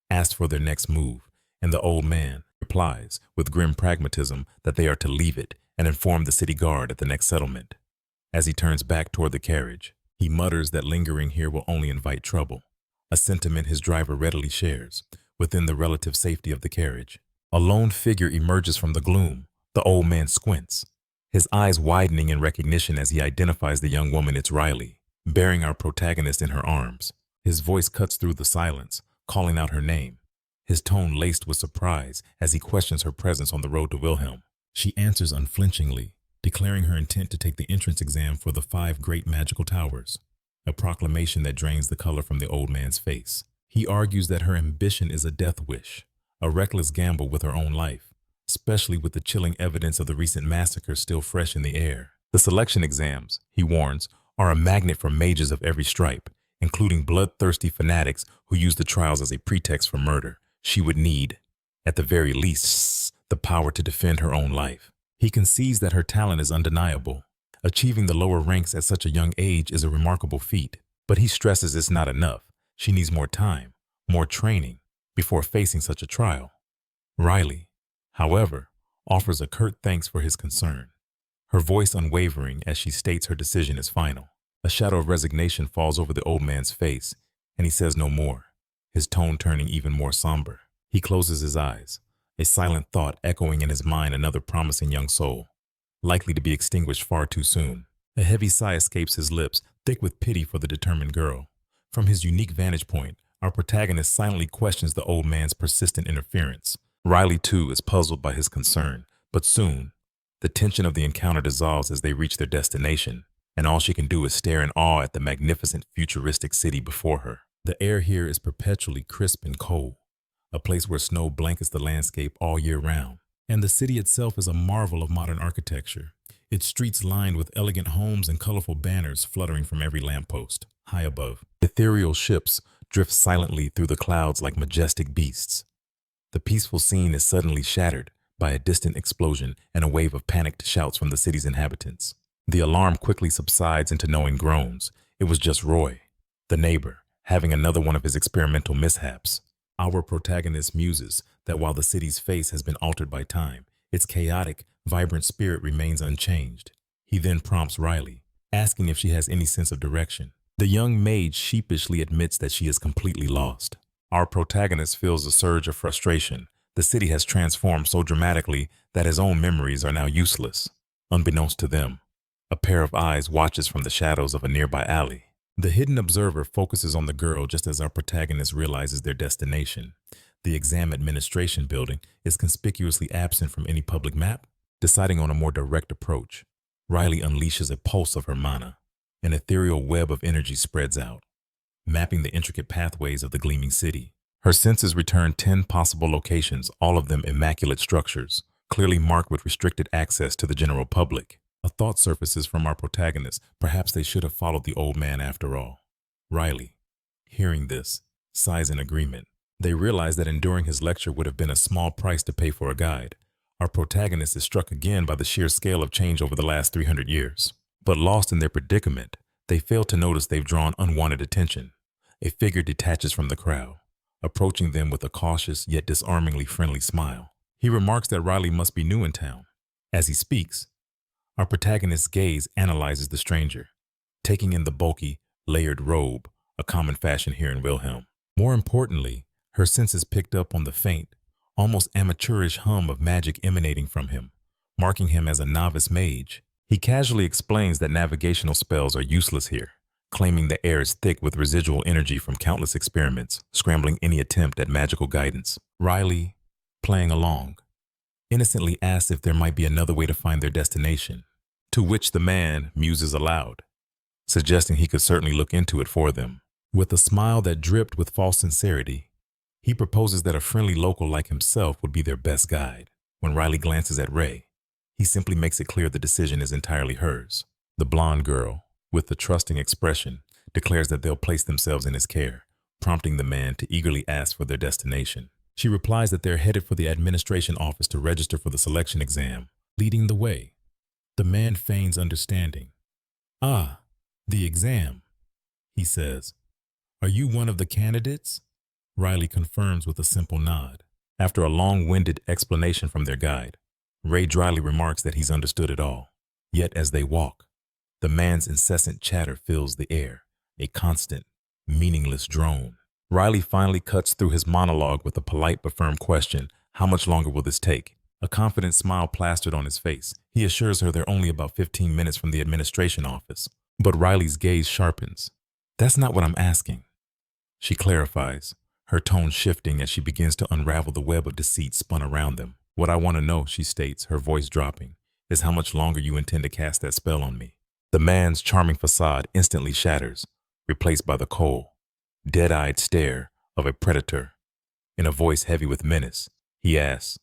asked for their next move, and the old man replies with grim pragmatism that they are to leave it and inform the city guard at the next settlement. As he turns back toward the carriage, he mutters that lingering here will only invite trouble, a sentiment his driver readily shares. Within the relative safety of the carriage, a lone figure emerges from the gloom. The old man squints, his eyes widening in recognition as he identifies the young woman. It's Riley, bearing our protagonist in her arms. His voice cuts through the silence, calling out her name, his tone laced with surprise as he questions her presence on the road to Wilhelm. She answers unflinchingly, declaring her intent to take the entrance exam for the 5 great magical towers, a proclamation that drains the color from the old man's face. He argues that her ambition is a death wish, a reckless gamble with her own life, especially with the chilling evidence of the recent massacre still fresh in the air. The selection exams, he warns, are a magnet for mages of every stripe, including bloodthirsty fanatics who use the trials as a pretext for murder. She would need, at the very least, the power to defend her own life. He concedes that her talent is undeniable. Achieving the lower ranks at such a young age is a remarkable feat, but he stresses it's not enough. She needs more time, more training, before facing such a trial. Riley, however, offers a curt thanks for his concern, her voice unwavering as she states her decision is final. A shadow of resignation falls over the old man's face, and he says no more, his tone turning even more somber. He closes his eyes, a silent thought echoing in his mind another promising young soul, likely to be extinguished far too soon. A heavy sigh escapes his lips, thick with pity for the determined girl. From his unique vantage point, our protagonist silently questions the old man's persistent interference. Riley, too, is puzzled by his concern, but soon, the tension of the encounter dissolves as they reach their destination, and all she can do is stare in awe at the magnificent futuristic city before her. The air here is perpetually crisp and cold, a place where snow blankets the landscape all year round. And the city itself is a marvel of modern architecture, its streets lined with elegant homes and colorful banners fluttering from every lamppost. High above, ethereal ships drift silently through the clouds like majestic beasts. The peaceful scene is suddenly shattered by a distant explosion and a wave of panicked shouts from the city's inhabitants. The alarm quickly subsides into knowing groans. It was just Roy, the neighbor, having another one of his experimental mishaps. Our protagonist muses that while the city's face has been altered by time, its chaotic, vibrant spirit remains unchanged. He then prompts Riley, asking if she has any sense of direction. The young maid sheepishly admits that she is completely lost. Our protagonist feels a surge of frustration. The city has transformed so dramatically that his own memories are now useless. Unbeknownst to them, a pair of eyes watches from the shadows of a nearby alley. The hidden observer focuses on the girl just as our protagonist realizes their destination. The exam administration building is conspicuously absent from any public map. Deciding on a more direct approach, Riley unleashes a pulse of her mana. An ethereal web of energy spreads out, mapping the intricate pathways of the gleaming city. Her senses return 10 possible locations, all of them immaculate structures, clearly marked with restricted access to the general public. A thought surfaces from our protagonist. Perhaps they should have followed the old man after all. Riley, hearing this, sighs in agreement. They realize that enduring his lecture would have been a small price to pay for a guide. Our protagonist is struck again by the sheer scale of change over the last 300 years. But lost in their predicament, they fail to notice they've drawn unwanted attention. A figure detaches from the crowd, approaching them with a cautious yet disarmingly friendly smile. He remarks that Riley must be new in town. As he speaks, our protagonist's gaze analyzes the stranger, taking in the bulky, layered robe, a common fashion here in Wilhelm. More importantly, her senses picked up on the faint, almost amateurish hum of magic emanating from him, marking him as a novice mage. He casually explains that navigational spells are useless here, claiming the air is thick with residual energy from countless experiments, scrambling any attempt at magical guidance. Riley, playing along, innocently asks if there might be another way to find their destination, to which the man muses aloud, suggesting he could certainly look into it for them. With a smile that dripped with false sincerity, he proposes that a friendly local like himself would be their best guide. When Riley glances at Ray, he simply makes it clear the decision is entirely hers. The blonde girl, with the trusting expression, declares that they'll place themselves in his care, prompting the man to eagerly ask for their destination. She replies that they're headed for the administration office to register for the selection exam, leading the way. The man feigns understanding. "Ah, the exam," he says. "Are you one of the candidates?" Riley confirms with a simple nod. After a long-winded explanation from their guide, Ray dryly remarks that he's understood it all. Yet as they walk, the man's incessant chatter fills the air, a constant, meaningless drone. Riley finally cuts through his monologue with a polite but firm question: how much longer will this take? A confident smile plastered on his face, he assures her they're only about 15 minutes from the administration office. But Riley's gaze sharpens. "That's not what I'm asking," she clarifies, her tone shifting as she begins to unravel the web of deceit spun around them. "What I want to know," she states, her voice dropping, "is how much longer you intend to cast that spell on me." The man's charming facade instantly shatters, replaced by the cold, dead-eyed stare of a predator. In a voice heavy with menace, he asks,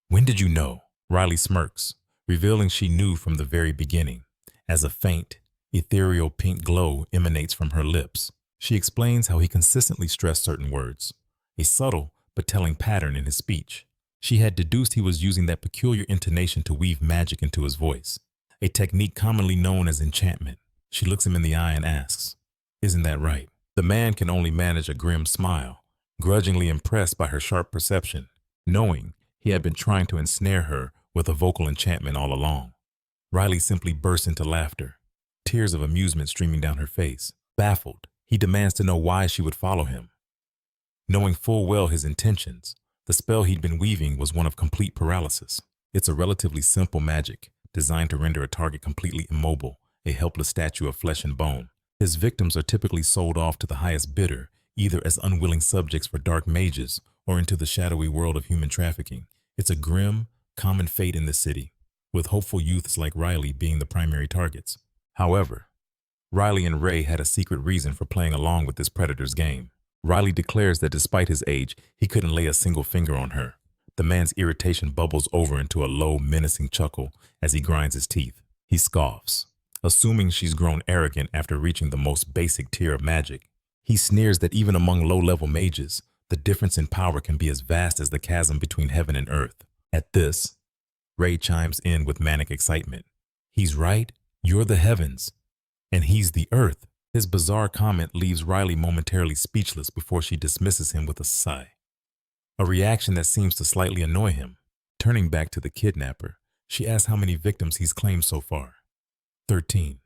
"When did you know?" Riley smirks, revealing she knew from the very beginning, as a faint, ethereal pink glow emanates from her lips. She explains how he consistently stressed certain words, a subtle but telling pattern in his speech. She had deduced he was using that peculiar intonation to weave magic into his voice, a technique commonly known as enchantment. She looks him in the eye and asks, "Isn't that right?" The man can only manage a grim smile, grudgingly impressed by her sharp perception, knowing he had been trying to ensnare her with a vocal enchantment all along. Riley simply bursts into laughter, tears of amusement streaming down her face. Baffled, he demands to know why she would follow him. Knowing full well his intentions, the spell he'd been weaving was one of complete paralysis. It's a relatively simple magic, designed to render a target completely immobile, a helpless statue of flesh and bone. His victims are typically sold off to the highest bidder, either as unwilling subjects for dark mages or into the shadowy world of human trafficking. It's a grim, common fate in the city, with hopeful youths like Riley being the primary targets. However, Riley and Ray had a secret reason for playing along with this predator's game. Riley declares that despite his age, he couldn't lay a single finger on her. The man's irritation bubbles over into a low, menacing chuckle as he grinds his teeth. He scoffs, assuming she's grown arrogant after reaching the most basic tier of magic. He sneers that even among low-level mages, the difference in power can be as vast as the chasm between heaven and earth. At this, Ray chimes in with manic excitement. "He's right, you're the heavens, and he's the earth." His bizarre comment leaves Riley momentarily speechless before she dismisses him with a sigh, a reaction that seems to slightly annoy him. Turning back to the kidnapper, she asks how many victims he's claimed so far. 13,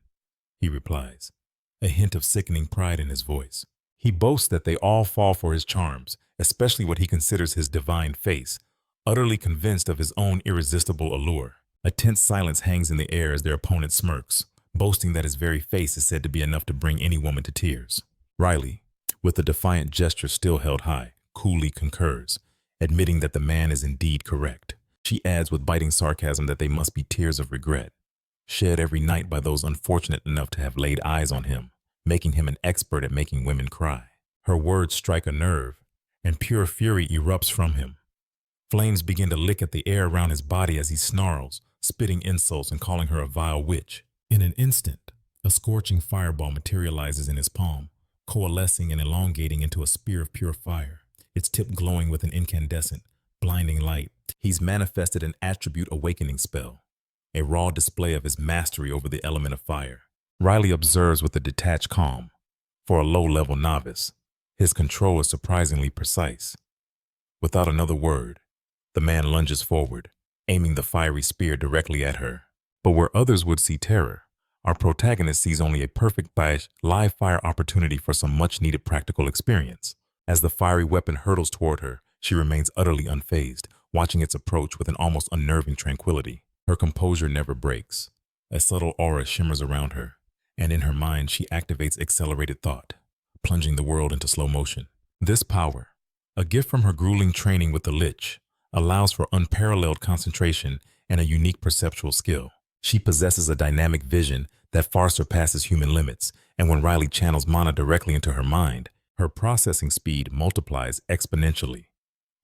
he replies, a hint of sickening pride in his voice. He boasts that they all fall for his charms, especially what he considers his divine face, utterly convinced of his own irresistible allure. A tense silence hangs in the air as their opponent smirks, boasting that his very face is said to be enough to bring any woman to tears. Riley, with a defiant gesture still held high, coolly concurs, admitting that the man is indeed correct. She adds with biting sarcasm that they must be tears of regret, shed every night by those unfortunate enough to have laid eyes on him, making him an expert at making women cry. Her words strike a nerve, and pure fury erupts from him. Flames begin to lick at the air around his body as he snarls, spitting insults and calling her a vile witch. In an instant, a scorching fireball materializes in his palm, coalescing and elongating into a spear of pure fire, its tip glowing with an incandescent, blinding light. He's manifested an attribute awakening spell, a raw display of his mastery over the element of fire. Riley observes with a detached calm. For a low-level novice, his control is surprisingly precise. Without another word, the man lunges forward, aiming the fiery spear directly at her. But where others would see terror, our protagonist sees only a perfect live fire opportunity for some much-needed practical experience. As the fiery weapon hurtles toward her, she remains utterly unfazed, watching its approach with an almost unnerving tranquility. Her composure never breaks. A subtle aura shimmers around her, and in her mind she activates accelerated thought, plunging the world into slow motion. This power, a gift from her grueling training with the Lich, allows for unparalleled concentration and a unique perceptual skill. She possesses a dynamic vision that far surpasses human limits, and when Riley channels mana directly into her mind, her processing speed multiplies exponentially.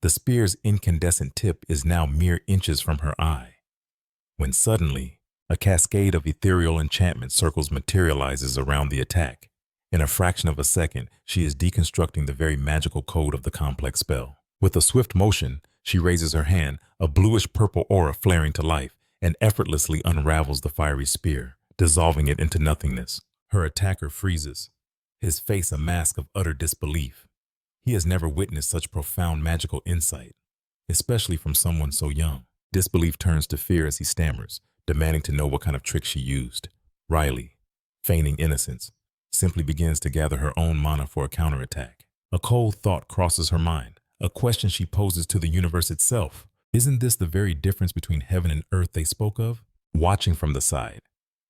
The spear's incandescent tip is now mere inches from her eye, when suddenly, a cascade of ethereal enchantment circles materializes around the attack. In a fraction of a second, she is deconstructing the very magical code of the complex spell. With a swift motion, she raises her hand, a bluish-purple aura flaring to life, and effortlessly unravels the fiery spear, dissolving it into nothingness. Her attacker freezes, his face a mask of utter disbelief. He has never witnessed such profound magical insight, especially from someone so young. Disbelief turns to fear as he stammers, demanding to know what kind of trick she used. Riley, feigning innocence, simply begins to gather her own mana for a counterattack. A cold thought crosses her mind, a question she poses to the universe itself. Isn't this the very difference between heaven and earth they spoke of? Watching from the side,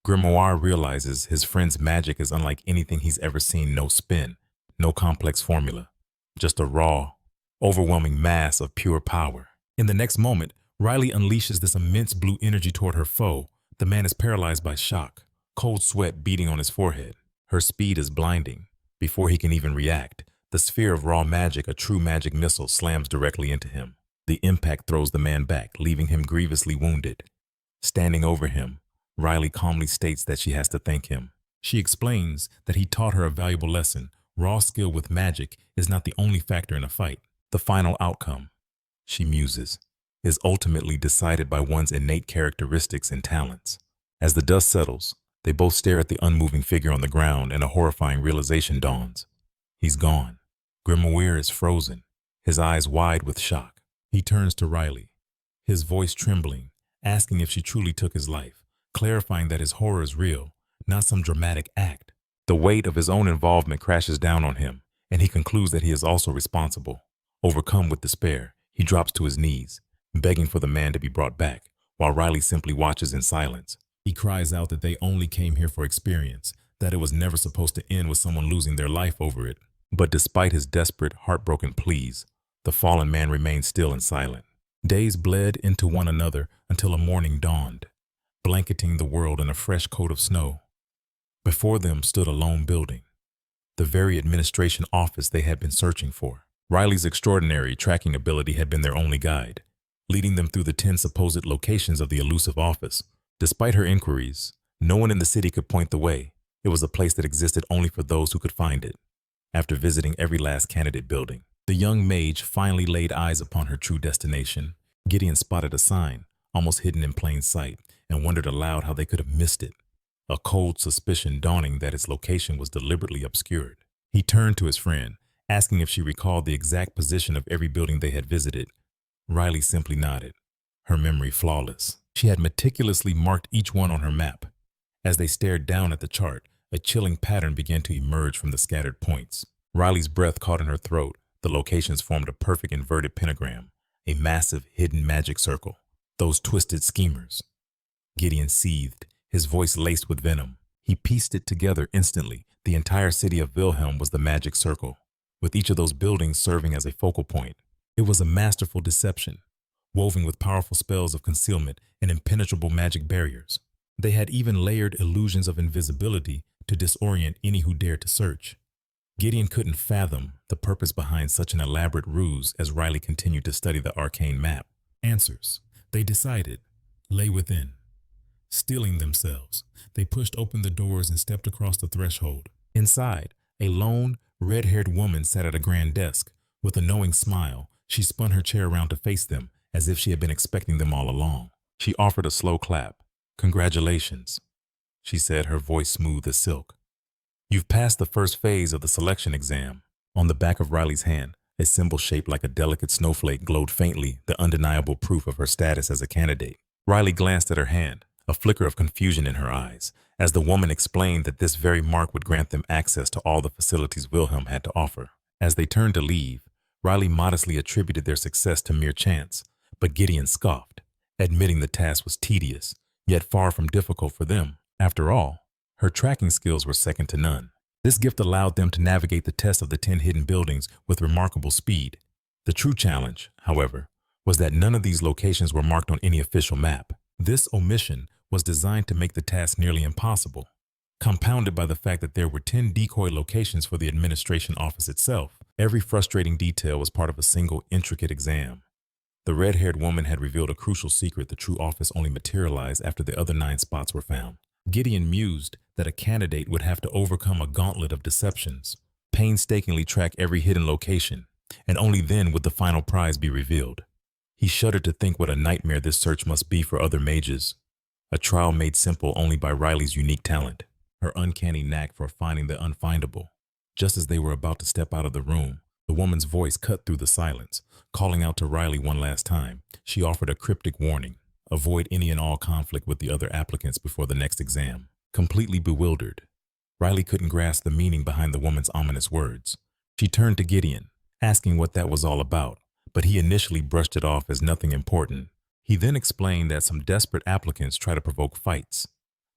Grimoire realizes his friend's magic is unlike anything he's ever seen. No spin, no complex formula, just a raw, overwhelming mass of pure power. In the next moment, Riley unleashes this immense blue energy toward her foe. The man is paralyzed by shock, cold sweat beading on his forehead. Her speed is blinding. Before he can even react, the sphere of raw magic, a true magic missile, slams directly into him. The impact throws the man back, leaving him grievously wounded. Standing over him, Riley calmly states that she has to thank him. She explains that he taught her a valuable lesson. Raw skill with magic is not the only factor in a fight. The final outcome, she muses, is ultimately decided by one's innate characteristics and talents. As the dust settles, they both stare at the unmoving figure on the ground, and a horrifying realization dawns. He's gone. Grimoire is frozen, his eyes wide with shock. He turns to Riley, his voice trembling, asking if she truly took his life, clarifying that his horror is real, not some dramatic act. The weight of his own involvement crashes down on him, and he concludes that he is also responsible. Overcome with despair, he drops to his knees, begging for the man to be brought back, while Riley simply watches in silence. He cries out that they only came here for experience, that it was never supposed to end with someone losing their life over it. But despite his desperate, heartbroken pleas, the fallen man remained still and silent. Days bled into one another until a morning dawned, blanketing the world in a fresh coat of snow. Before them stood a lone building, the very administration office they had been searching for. Riley's extraordinary tracking ability had been their only guide, leading them through the 10 supposed locations of the elusive office. Despite her inquiries, no one in the city could point the way. It was a place that existed only for those who could find it. After visiting every last candidate building, the young mage finally laid eyes upon her true destination. Gideon spotted a sign, almost hidden in plain sight, and wondered aloud how they could have missed it, a cold suspicion dawning that its location was deliberately obscured. He turned to his friend, asking if she recalled the exact position of every building they had visited. Riley simply nodded, her memory flawless. She had meticulously marked each one on her map. As they stared down at the chart, a chilling pattern began to emerge from the scattered points. Riley's breath caught in her throat. The locations formed a perfect inverted pentagram, a massive hidden magic circle. Those twisted schemers. Gideon seethed, his voice laced with venom. He pieced it together instantly. The entire city of Wilhelm was the magic circle, with each of those buildings serving as a focal point. It was a masterful deception, woven with powerful spells of concealment and impenetrable magic barriers. They had even layered illusions of invisibility to disorient any who dared to search. Gideon couldn't fathom the purpose behind such an elaborate ruse as Riley continued to study the arcane map. Answers, they decided, lay within. Steeling themselves, they pushed open the doors and stepped across the threshold. Inside, a lone, red-haired woman sat at a grand desk. With a knowing smile, she spun her chair around to face them, as if she had been expecting them all along. She offered a slow clap. "Congratulations," she said, her voice smooth as silk. "You've passed the first phase of the selection exam." On the back of Riley's hand, a symbol shaped like a delicate snowflake glowed faintly, the undeniable proof of her status as a candidate. Riley glanced at her hand, a flicker of confusion in her eyes, as the woman explained that this very mark would grant them access to all the facilities Wilhelm had to offer. As they turned to leave, Riley modestly attributed their success to mere chance, but Gideon scoffed, admitting the task was tedious, yet far from difficult for them. After all, her tracking skills were second to none. This gift allowed them to navigate the test of the 10 hidden buildings with remarkable speed. The true challenge, however, was that none of these locations were marked on any official map. This omission was designed to make the task nearly impossible, compounded by the fact that there were 10 decoy locations for the administration office itself. Every frustrating detail was part of a single intricate exam. The red-haired woman had revealed a crucial secret: the true office only materialized after the other 9 spots were found. Gideon mused that a candidate would have to overcome a gauntlet of deceptions, painstakingly track every hidden location, and only then would the final prize be revealed. He shuddered to think what a nightmare this search must be for other mages, a trial made simple only by Riley's unique talent, her uncanny knack for finding the unfindable. Just as they were about to step out of the room, the woman's voice cut through the silence, calling out to Riley one last time. She offered a cryptic warning: avoid any and all conflict with the other applicants before the next exam. Completely bewildered, Riley couldn't grasp the meaning behind the woman's ominous words. She turned to Gideon, asking what that was all about, but he initially brushed it off as nothing important. He then explained that some desperate applicants try to provoke fights,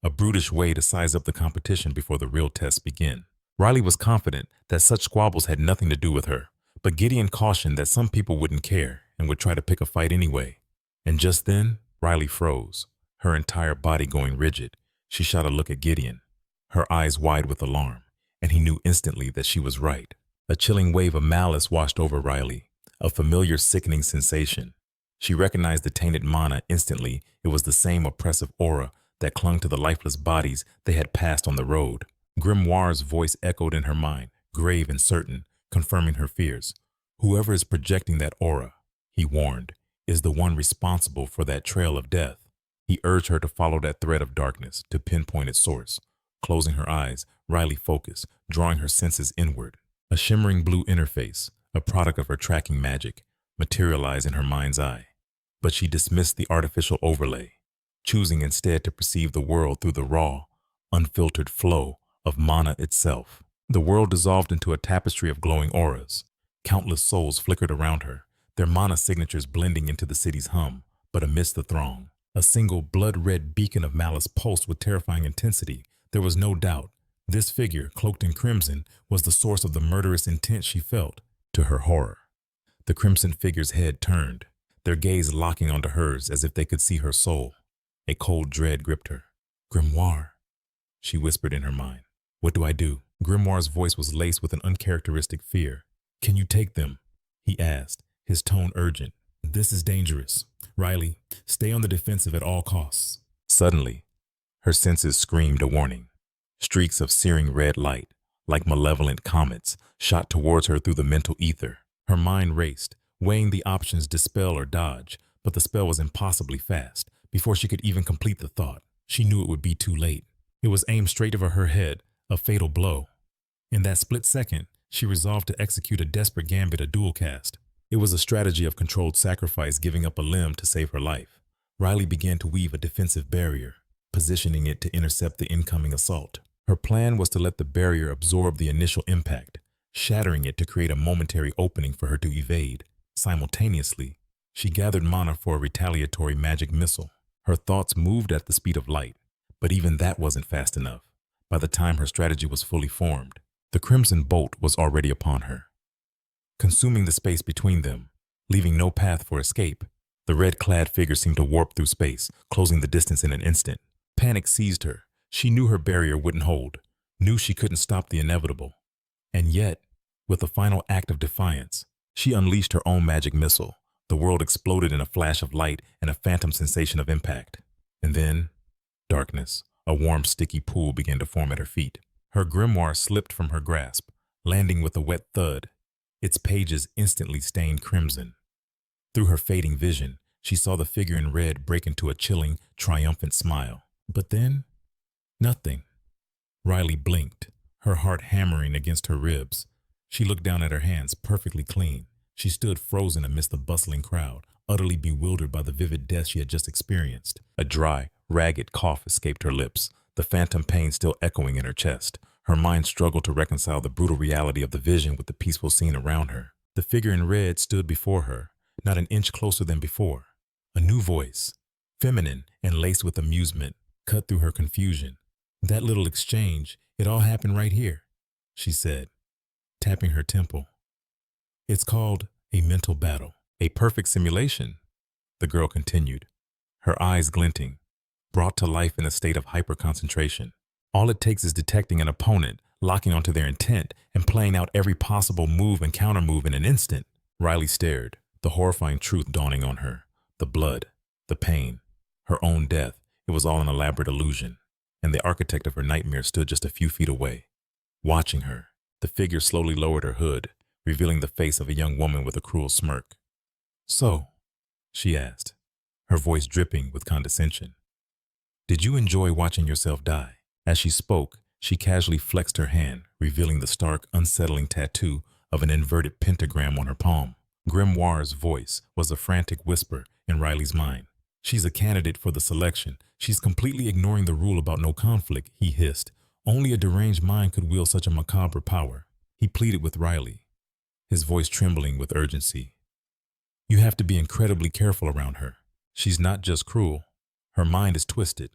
a brutish way to size up the competition before the real tests begin. Riley was confident that such squabbles had nothing to do with her, but Gideon cautioned that some people wouldn't care and would try to pick a fight anyway. And just then, Riley froze, her entire body going rigid. She shot a look at Gideon, her eyes wide with alarm, and he knew instantly that she was right. A chilling wave of malice washed over Riley, a familiar sickening sensation. She recognized the tainted mana instantly. It was the same oppressive aura that clung to the lifeless bodies they had passed on the road. Grimoire's voice echoed in her mind, grave and certain, confirming her fears. Whoever is projecting that aura, he warned, is the one responsible for that trail of death. He urged her to follow that thread of darkness, to pinpoint its source. Closing her eyes, Riley focused, drawing her senses inward. A shimmering blue interface, a product of her tracking magic, materialized in her mind's eye. But she dismissed the artificial overlay, choosing instead to perceive the world through the raw, unfiltered flow of mana itself. The world dissolved into a tapestry of glowing auras. Countless souls flickered around her, their mana signatures blending into the city's hum. But amidst the throng, a single blood-red beacon of malice pulsed with terrifying intensity. There was no doubt. This figure, cloaked in crimson, was the source of the murderous intent she felt. To her horror, the crimson figure's head turned, their gaze locking onto hers as if they could see her soul. A cold dread gripped her. "Grimoire," she whispered in her mind. "What do I do?" Grimoire's voice was laced with an uncharacteristic fear. "Can you take them?" he asked, his tone urgent. "This is dangerous. Riley, stay on the defensive at all costs." Suddenly, her senses screamed a warning. Streaks of searing red light, like malevolent comets, shot towards her through the mental ether. Her mind raced, weighing the options: dispel or dodge, but the spell was impossibly fast. Before she could even complete the thought, she knew it would be too late. It was aimed straight over her head, a fatal blow. In that split second, she resolved to execute a desperate gambit, a dual cast. It was a strategy of controlled sacrifice, giving up a limb to save her life. Riley began to weave a defensive barrier, positioning it to intercept the incoming assault. Her plan was to let the barrier absorb the initial impact, shattering it to create a momentary opening for her to evade. Simultaneously, she gathered mana for a retaliatory magic missile. Her thoughts moved at the speed of light, but even that wasn't fast enough. By the time her strategy was fully formed, the crimson bolt was already upon her, consuming the space between them, leaving no path for escape. The red-clad figure seemed to warp through space, closing the distance in an instant. Panic seized her. She knew her barrier wouldn't hold, knew she couldn't stop the inevitable. And yet, with a final act of defiance, she unleashed her own magic missile. The world exploded in a flash of light and a phantom sensation of impact. And then, darkness. A warm, sticky pool began to form at her feet. Her grimoire slipped from her grasp, landing with a wet thud. Its pages instantly stained crimson. Through her fading vision, she saw the figure in red break into a chilling, triumphant smile. But then, nothing. Riley blinked, her heart hammering against her ribs. She looked down at her hands, perfectly clean. She stood frozen amidst the bustling crowd, utterly bewildered by the vivid death she had just experienced. A dry, ragged cough escaped her lips, the phantom pain still echoing in her chest. Her mind struggled to reconcile the brutal reality of the vision with the peaceful scene around her. The figure in red stood before her, not an inch closer than before. A new voice, feminine and laced with amusement, cut through her confusion. "That little exchange, it all happened right here," she said, tapping her temple. "It's called a mental battle." "A perfect simulation," the girl continued, her eyes glinting, brought to life in a state of hyper-concentration. "All it takes is detecting an opponent, locking onto their intent, and playing out every possible move and countermove in an instant." Riley stared, the horrifying truth dawning on her. The blood, the pain, her own death, it was all an elaborate illusion. And the architect of her nightmare stood just a few feet away, watching her. The figure slowly lowered her hood, revealing the face of a young woman with a cruel smirk. "So," she asked, her voice dripping with condescension, "did you enjoy watching yourself die?" As she spoke, she casually flexed her hand, revealing the stark, unsettling tattoo of an inverted pentagram on her palm. Grimoire's voice was a frantic whisper in Riley's mind. "She's a candidate for the selection. She's completely ignoring the rule about no conflict," he hissed. Only a deranged mind could wield such a macabre power. He pleaded with Riley, his voice trembling with urgency. "You have to be incredibly careful around her. She's not just cruel. Her mind is twisted,"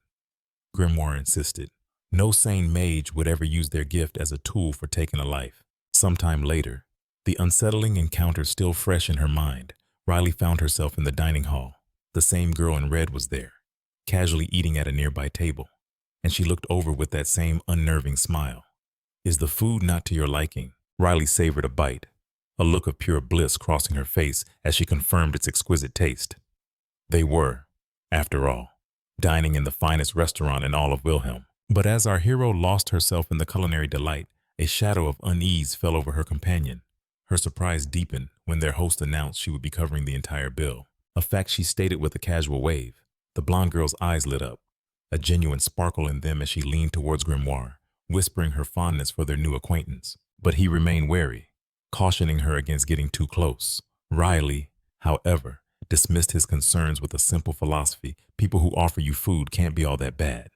Grimoire insisted. No sane mage would ever use their gift as a tool for taking a life. Sometime later, the unsettling encounter still fresh in her mind, Riley found herself in the dining hall. The same girl in red was there, casually eating at a nearby table, and she looked over with that same unnerving smile. "Is the food not to your liking?" Riley savored a bite, a look of pure bliss crossing her face as she confirmed its exquisite taste. They were, after all, dining in the finest restaurant in all of Wilhelm. But as our hero lost herself in the culinary delight, a shadow of unease fell over her companion. Her surprise deepened when their host announced she would be covering the entire bill, a fact she stated with a casual wave. The blonde girl's eyes lit up, a genuine sparkle in them as she leaned towards Grimoire, whispering her fondness for their new acquaintance. But he remained wary, cautioning her against getting too close. Riley, however, dismissed his concerns with a simple philosophy: people who offer you food can't be all that bad.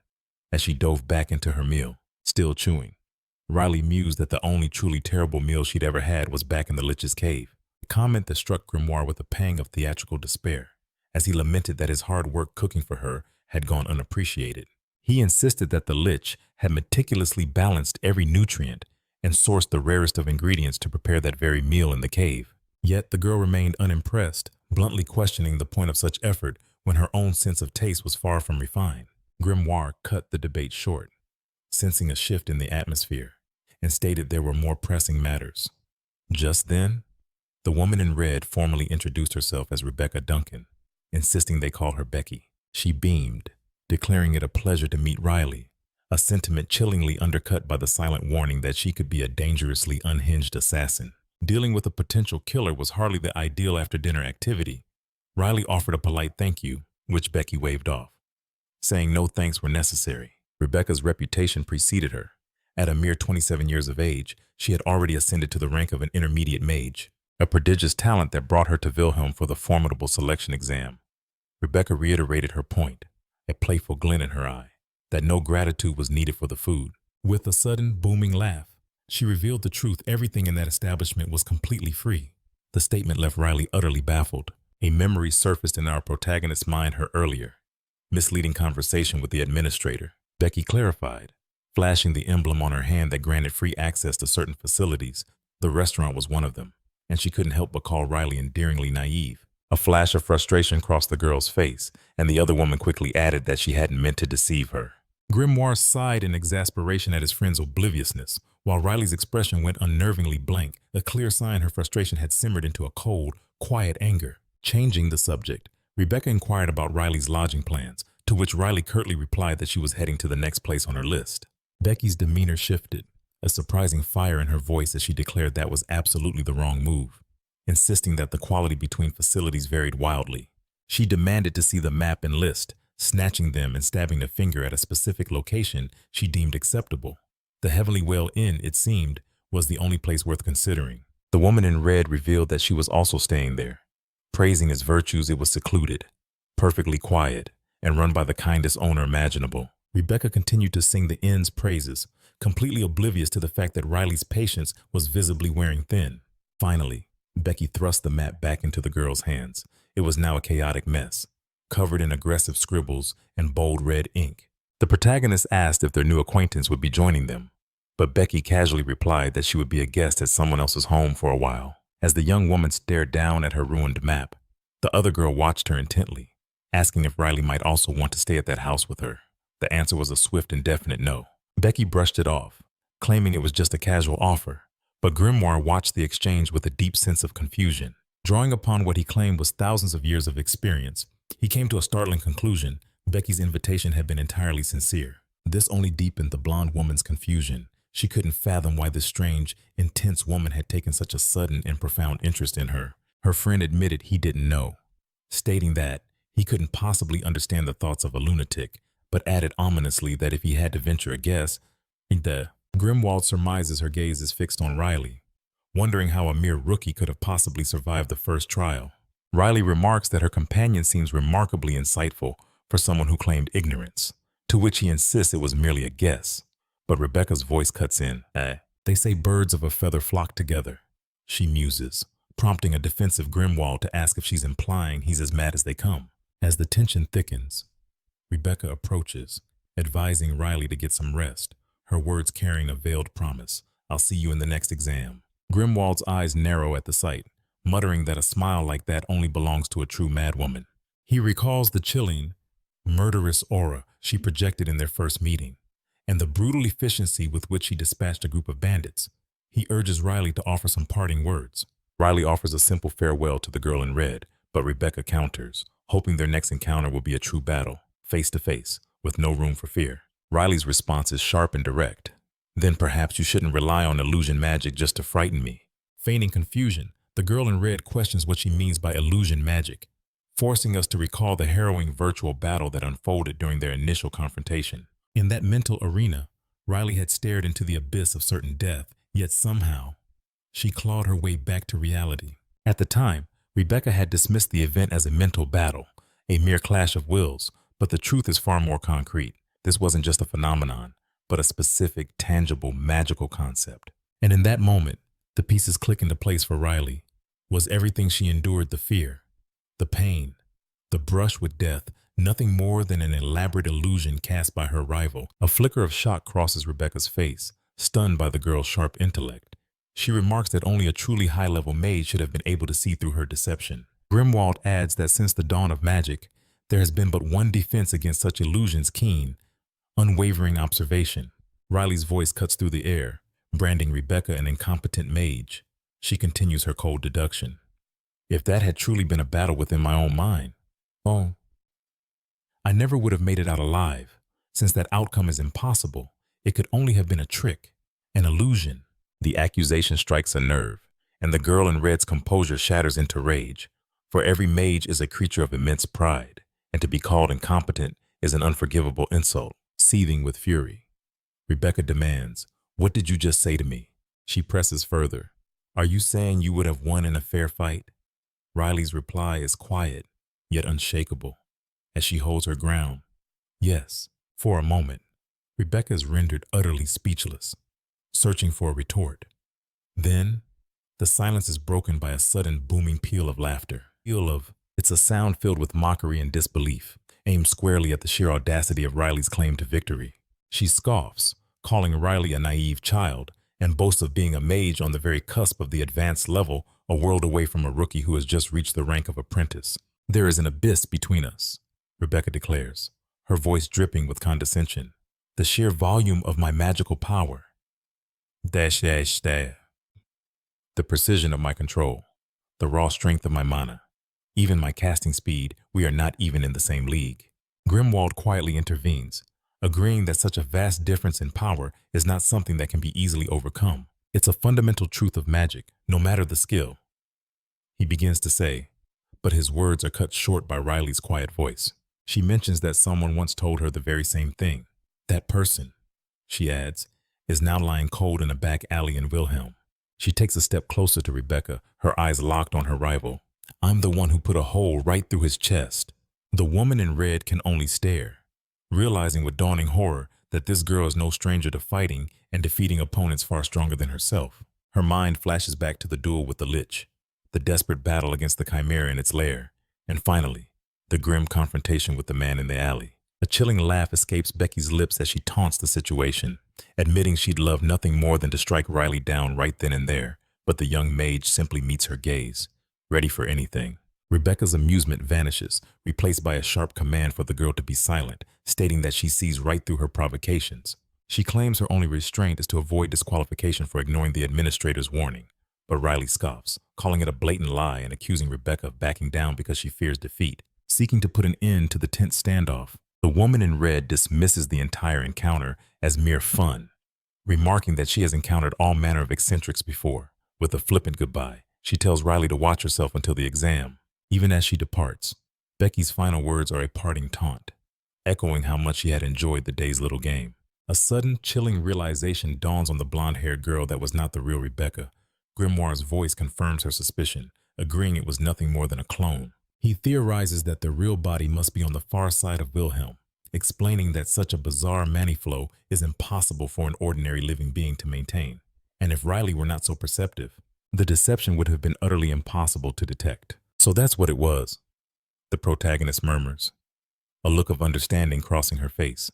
As she dove back into her meal, still chewing, Riley mused that the only truly terrible meal she'd ever had was back in the Lich's cave, a comment that struck Grimoire with a pang of theatrical despair, as he lamented that his hard work cooking for her had gone unappreciated. He insisted that the Lich had meticulously balanced every nutrient and sourced the rarest of ingredients to prepare that very meal in the cave. Yet the girl remained unimpressed, bluntly questioning the point of such effort when her own sense of taste was far from refined. Grimoire cut the debate short, sensing a shift in the atmosphere, and stated there were more pressing matters. Just then, the woman in red formally introduced herself as Rebecca Duncan, insisting they call her Becky. She beamed, declaring it a pleasure to meet Riley, a sentiment chillingly undercut by the silent warning that she could be a dangerously unhinged assassin. Dealing with a potential killer was hardly the ideal after-dinner activity. Riley offered a polite thank you, which Becky waved off, saying no thanks were necessary. Rebecca's reputation preceded her. At a mere 27 years of age, she had already ascended to the rank of an intermediate mage, a prodigious talent that brought her to Wilhelm for the formidable selection exam. Rebecca reiterated her point, a playful glint in her eye, that no gratitude was needed for the food. With a sudden, booming laugh, she revealed the truth: everything in that establishment was completely free. The statement left Riley utterly baffled. A memory surfaced in our protagonist's mind her earlier misleading conversation with the administrator. Becky clarified, flashing the emblem on her hand that granted free access to certain facilities. The restaurant was one of them, and she couldn't help but call Riley endearingly naive. A flash of frustration crossed the girl's face, and the other woman quickly added that she hadn't meant to deceive her. Grimoire sighed in exasperation at his friend's obliviousness, while Riley's expression went unnervingly blank, a clear sign her frustration had simmered into a cold, quiet anger. Changing the subject, Rebecca inquired about Riley's lodging plans, to which Riley curtly replied that she was heading to the next place on her list. Becky's demeanor shifted, a surprising fire in her voice as she declared that was absolutely the wrong move, insisting that the quality between facilities varied wildly. She demanded to see the map and list, snatching them and stabbing a finger at a specific location she deemed acceptable. The Heavenly Well Inn, it seemed, was the only place worth considering. The woman in red revealed that she was also staying there. Praising its virtues, it was secluded, perfectly quiet, and run by the kindest owner imaginable. Rebecca continued to sing the end's praises, completely oblivious to the fact that Riley's patience was visibly wearing thin. Finally, Becky thrust the map back into the girl's hands. It was now a chaotic mess, covered in aggressive scribbles and bold red ink. The protagonist asked if their new acquaintance would be joining them, but Becky casually replied that she would be a guest at someone else's home for a while. As the young woman stared down at her ruined map, the other girl watched her intently, asking if Riley might also want to stay at that house with her. The answer was a swift and definite no. Becky brushed it off, claiming it was just a casual offer, but Grimoire watched the exchange with a deep sense of confusion. Drawing upon what he claimed was thousands of years of experience, he came to a startling conclusion. Becky's invitation had been entirely sincere. This only deepened the blonde woman's confusion. She couldn't fathom why this strange, intense woman had taken such a sudden and profound interest in her. Her friend admitted he didn't know, stating that he couldn't possibly understand the thoughts of a lunatic, but added ominously that if he had to venture a guess, Grimwald surmises her gaze is fixed on Riley, wondering how a mere rookie could have possibly survived the first trial. Riley remarks that her companion seems remarkably insightful for someone who claimed ignorance, to which he insists it was merely a guess. But Rebecca's voice cuts in. They say birds of a feather flock together, she muses, prompting a defensive Grimwald to ask if she's implying he's as mad as they come. As the tension thickens, Rebecca approaches, advising Riley to get some rest, her words carrying a veiled promise. I'll see you in the next exam. Grimwald's eyes narrow at the sight, muttering that a smile like that only belongs to a true madwoman. He recalls the chilling, murderous aura she projected in their first meeting, and the brutal efficiency with which he dispatched a group of bandits. He urges Riley to offer some parting words. Riley offers a simple farewell to the girl in red, but Rebecca counters, hoping their next encounter will be a true battle, face to face, with no room for fear. Riley's response is sharp and direct. Then perhaps you shouldn't rely on illusion magic just to frighten me. Feigning confusion, the girl in red questions what she means by illusion magic, forcing us to recall the harrowing virtual battle that unfolded during their initial confrontation. In that mental arena, Riley had stared into the abyss of certain death, yet somehow, she clawed her way back to reality. At the time, Rebecca had dismissed the event as a mental battle, a mere clash of wills, but the truth is far more concrete. This wasn't just a phenomenon, but a specific, tangible, magical concept. And in that moment, the pieces click into place for Riley. Was everything she endured the fear, the pain, the brush with death, nothing more than an elaborate illusion cast by her rival? A flicker of shock crosses Rebecca's face, stunned by the girl's sharp intellect. She remarks that only a truly high-level mage should have been able to see through her deception. Grimwald adds that since the dawn of magic, there has been but one defense against such illusions: keen, unwavering observation. Riley's voice cuts through the air, branding Rebecca an incompetent mage. She continues her cold deduction. If that had truly been a battle within my own mind, I never would have made it out alive. Since that outcome is impossible, it could only have been a trick, an illusion. The accusation strikes a nerve, and the girl in red's composure shatters into rage. For every mage is a creature of immense pride, and to be called incompetent is an unforgivable insult. Seething with fury, Rebecca demands, "What did you just say to me?" She presses further. "Are you saying you would have won in a fair fight?" Riley's reply is quiet, yet unshakable, as she holds her ground. Yes, for a moment. Rebecca is rendered utterly speechless, searching for a retort. Then, the silence is broken by a sudden booming peal of laughter. It's a sound filled with mockery and disbelief, aimed squarely at the sheer audacity of Riley's claim to victory. She scoffs, calling Riley a naive child, and boasts of being a mage on the very cusp of the advanced level, a world away from a rookie who has just reached the rank of apprentice. "There is an abyss between us," Rebecca declares, her voice dripping with condescension. "The sheer volume of my magical power, the precision of my control, the raw strength of my mana, even my casting speed, we are not even in the same league." Grimwald quietly intervenes, agreeing that such a vast difference in power is not something that can be easily overcome. It's a fundamental truth of magic, no matter the skill. He begins to say, but his words are cut short by Riley's quiet voice. She mentions that someone once told her the very same thing. That person, she adds, is now lying cold in a back alley in Wilhelm. She takes a step closer to Rebecca, her eyes locked on her rival. "I'm the one who put a hole right through his chest." The woman in red can only stare, realizing with dawning horror that this girl is no stranger to fighting and defeating opponents far stronger than herself. Her mind flashes back to the duel with the Lich, the desperate battle against the Chimera in its lair, and finally, the grim confrontation with the man in the alley. A chilling laugh escapes Becky's lips as she taunts the situation, admitting she'd love nothing more than to strike Riley down right then and there, but the young mage simply meets her gaze, ready for anything. Rebecca's amusement vanishes, replaced by a sharp command for the girl to be silent, stating that she sees right through her provocations. She claims her only restraint is to avoid disqualification for ignoring the administrator's warning, but Riley scoffs, calling it a blatant lie and accusing Rebecca of backing down because she fears defeat. Seeking to put an end to the tense standoff, the woman in red dismisses the entire encounter as mere fun, remarking that she has encountered all manner of eccentrics before. With a flippant goodbye, she tells Riley to watch herself until the exam. Even as she departs, Becky's final words are a parting taunt, echoing how much she had enjoyed the day's little game. A sudden, chilling realization dawns on the blonde-haired girl that was not the real Rebecca. Grimoire's voice confirms her suspicion, agreeing it was nothing more than a clone. He theorizes that the real body must be on the far side of Wilhelm, explaining that such a bizarre maniflow is impossible for an ordinary living being to maintain. And if Riley were not so perceptive, the deception would have been utterly impossible to detect. So that's what it was, the protagonist murmurs, a look of understanding crossing her face.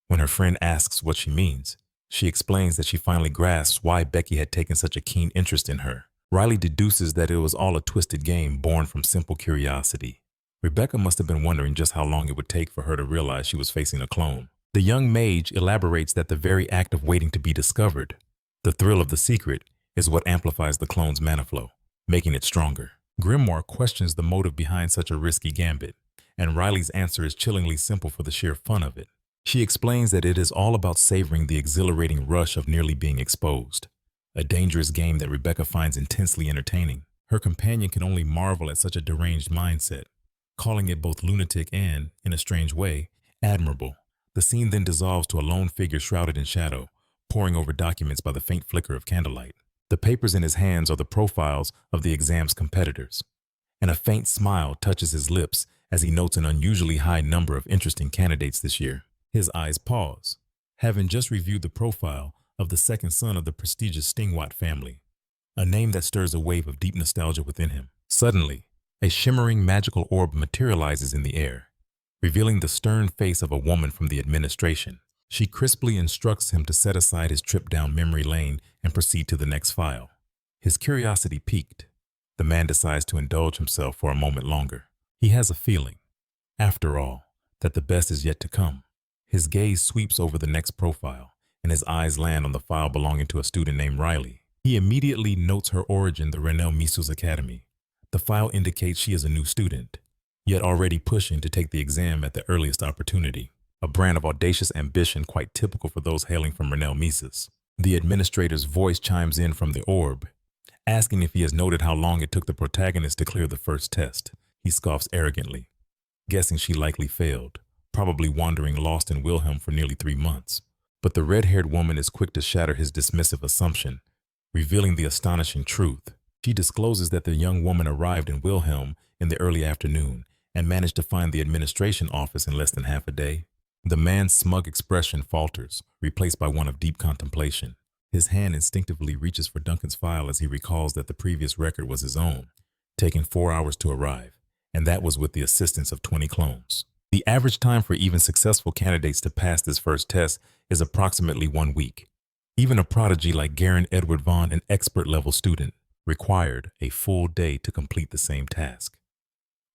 When her friend asks what she means, she explains that she finally grasps why Becky had taken such a keen interest in her. Riley deduces that it was all a twisted game born from simple curiosity. Rebecca must have been wondering just how long it would take for her to realize she was facing a clone. The young mage elaborates that the very act of waiting to be discovered, the thrill of the secret, is what amplifies the clone's mana flow, making it stronger. Grimoire questions the motive behind such a risky gambit, and Riley's answer is chillingly simple for the sheer fun of it. She explains that it is all about savoring the exhilarating rush of nearly being exposed, a dangerous game that Rebecca finds intensely entertaining. Her companion can only marvel at such a deranged mindset, calling it both lunatic and, in a strange way, admirable. The scene then dissolves to a lone figure shrouded in shadow, poring over documents by the faint flicker of candlelight. The papers in his hands are the profiles of the exam's competitors, and a faint smile touches his lips as he notes an unusually high number of interesting candidates this year. His eyes pause, having just reviewed the profile of the second son of the prestigious Stingwatt family, a name that stirs a wave of deep nostalgia within him. Suddenly, a shimmering magical orb materializes in the air, revealing the stern face of a woman from the administration. She crisply instructs him to set aside his trip down memory lane and proceed to the next file. His curiosity piqued, the man decides to indulge himself for a moment longer. He has a feeling, after all, that the best is yet to come. His gaze sweeps over the next profile, and his eyes land on the file belonging to a student named Riley. He immediately notes her origin, the Artemis Academy. The file indicates she is a new student, yet already pushing to take the exam at the earliest opportunity, a brand of audacious ambition quite typical for those hailing from Mises. The administrator's voice chimes in from the orb, asking if he has noted how long it took the protagonist to clear the first test. He scoffs arrogantly, guessing she likely failed, probably wandering lost in Wilhelm for nearly 3 months. But the red-haired woman is quick to shatter his dismissive assumption, revealing the astonishing truth. She discloses that the young woman arrived in Wilhelm in the early afternoon and managed to find the administration office in less than half a day. The man's smug expression falters, replaced by one of deep contemplation. His hand instinctively reaches for Duncan's file as he recalls that the previous record was his own, taking 4 hours to arrive, and that was with the assistance of 20 clones. The average time for even successful candidates to pass this first test is approximately 1 week. Even a prodigy like Garen Edward Vaughn, an expert-level student, required a full day to complete the same task.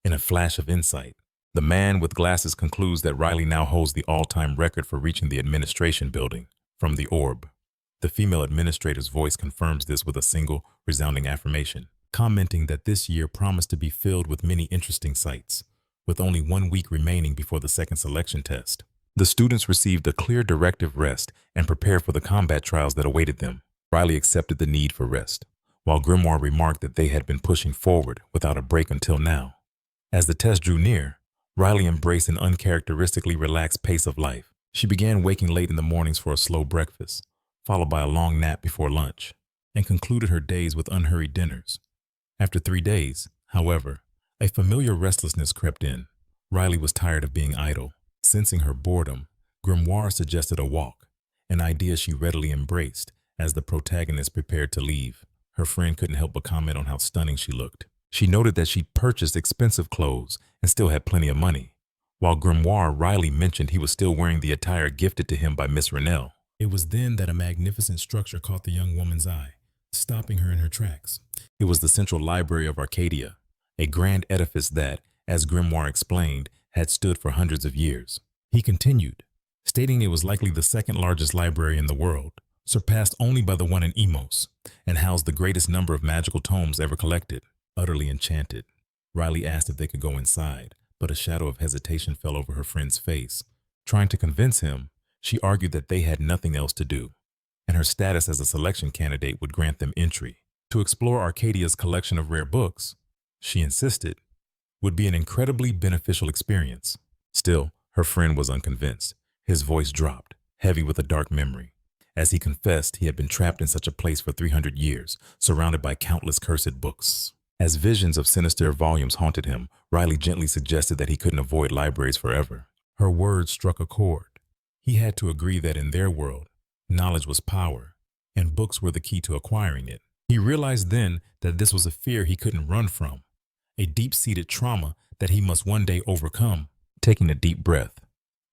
In a flash of insight, the man with glasses concludes that Riley now holds the all-time record for reaching the administration building from the orb. The female administrator's voice confirms this with a single, resounding affirmation, commenting that this year promised to be filled with many interesting sights, with only 1 week remaining before the second selection test. The students received a clear directive rest and prepared for the combat trials that awaited them. Riley accepted the need for rest, while Grimoire remarked that they had been pushing forward without a break until now. As the test drew near, Riley embraced an uncharacteristically relaxed pace of life. She began waking late in the mornings for a slow breakfast, followed by a long nap before lunch, and concluded her days with unhurried dinners. After 3 days, however, a familiar restlessness crept in. Riley was tired of being idle, Sensing her boredom, Grimoire suggested a walk, an idea she readily embraced as the protagonist prepared to leave. Her friend couldn't help but comment on how stunning she looked. She noted that she'd purchased expensive clothes and still had plenty of money, while Grimoire wryly mentioned he was still wearing the attire gifted to him by Miss Rennell. It was then that a magnificent structure caught the young woman's eye, stopping her in her tracks. It was the Central Library of Arcadia, a grand edifice that, as Grimoire explained, had stood for hundreds of years. He continued, stating it was likely the second largest library in the world, surpassed only by the one in Emos, and housed the greatest number of magical tomes ever collected. Utterly enchanted, Riley asked if they could go inside, but a shadow of hesitation fell over her friend's face. Trying to convince him, she argued that they had nothing else to do, and her status as a selection candidate would grant them entry. To explore Arcadia's collection of rare books, she insisted, would be an incredibly beneficial experience. Still, her friend was unconvinced. His voice dropped, heavy with a dark memory. As he confessed, he had been trapped in such a place for 300 years, surrounded by countless cursed books. As visions of sinister volumes haunted him, Riley gently suggested that he couldn't avoid libraries forever. Her words struck a chord. He had to agree that in their world, knowledge was power, and books were the key to acquiring it. He realized then that this was a fear he couldn't run from, a deep-seated trauma that he must one day overcome. Taking a deep breath,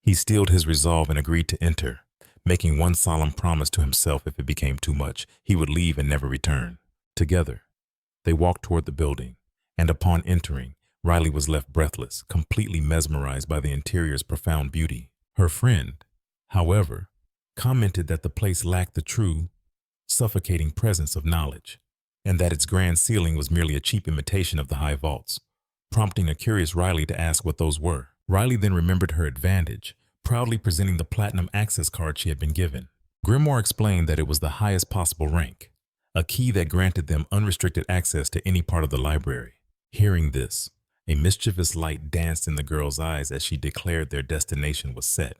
he steeled his resolve and agreed to enter, making one solemn promise to himself: if it became too much, he would leave and never return. Together, they walked toward the building, and upon entering, Riley was left breathless, completely mesmerized by the interior's profound beauty. Her friend, however, commented that the place lacked the true, suffocating presence of knowledge, and that its grand ceiling was merely a cheap imitation of the high vaults, prompting a curious Riley to ask what those were. Riley then remembered her advantage, proudly presenting the platinum access card she had been given. Grimoire explained that it was the highest possible rank, a key that granted them unrestricted access to any part of the library. Hearing this, a mischievous light danced in the girl's eyes as she declared their destination was set.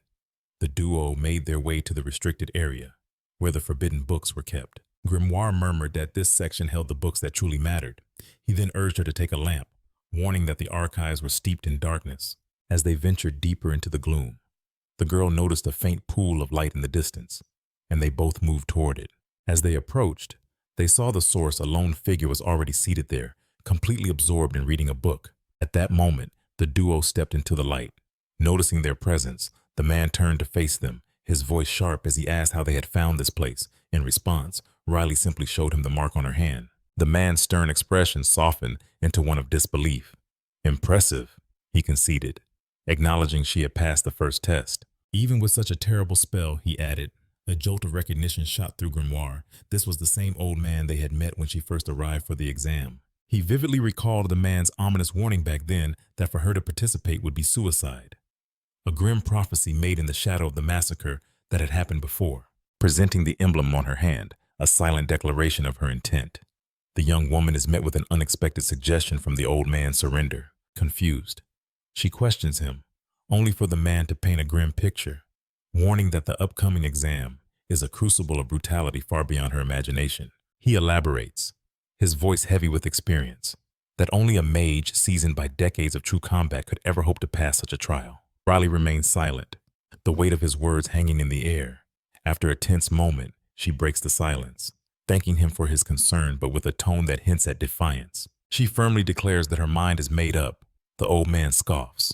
The duo made their way to the restricted area, where the forbidden books were kept. Grimoire murmured that this section held the books that truly mattered. He then urged her to take a lamp, warning that the archives were steeped in darkness. As they ventured deeper into the gloom, the girl noticed a faint pool of light in the distance, and they both moved toward it. As they approached, they saw the source. A lone figure was already seated there, completely absorbed in reading a book. At that moment, the duo stepped into the light. Noticing their presence, the man turned to face them, his voice sharp as he asked how they had found this place. In response, Riley simply showed him the mark on her hand. The man's stern expression softened into one of disbelief. "Impressive," he conceded, acknowledging she had passed the first test. "Even with such a terrible spell," he added. A jolt of recognition shot through Grimoire. This was the same old man they had met when she first arrived for the exam. He vividly recalled the man's ominous warning back then that for her to participate would be suicide. A grim prophecy made in the shadow of the massacre that had happened before. Presenting the emblem on her hand, a silent declaration of her intent. The young woman is met with an unexpected suggestion from the old man's surrender. Confused, she questions him, only for the man to paint a grim picture, warning that the upcoming exam is a crucible of brutality far beyond her imagination. He elaborates, his voice heavy with experience, that only a mage seasoned by decades of true combat could ever hope to pass such a trial. Riley remains silent, the weight of his words hanging in the air. After a tense moment, she breaks the silence, thanking him for his concern but with a tone that hints at defiance. She firmly declares that her mind is made up. The old man scoffs,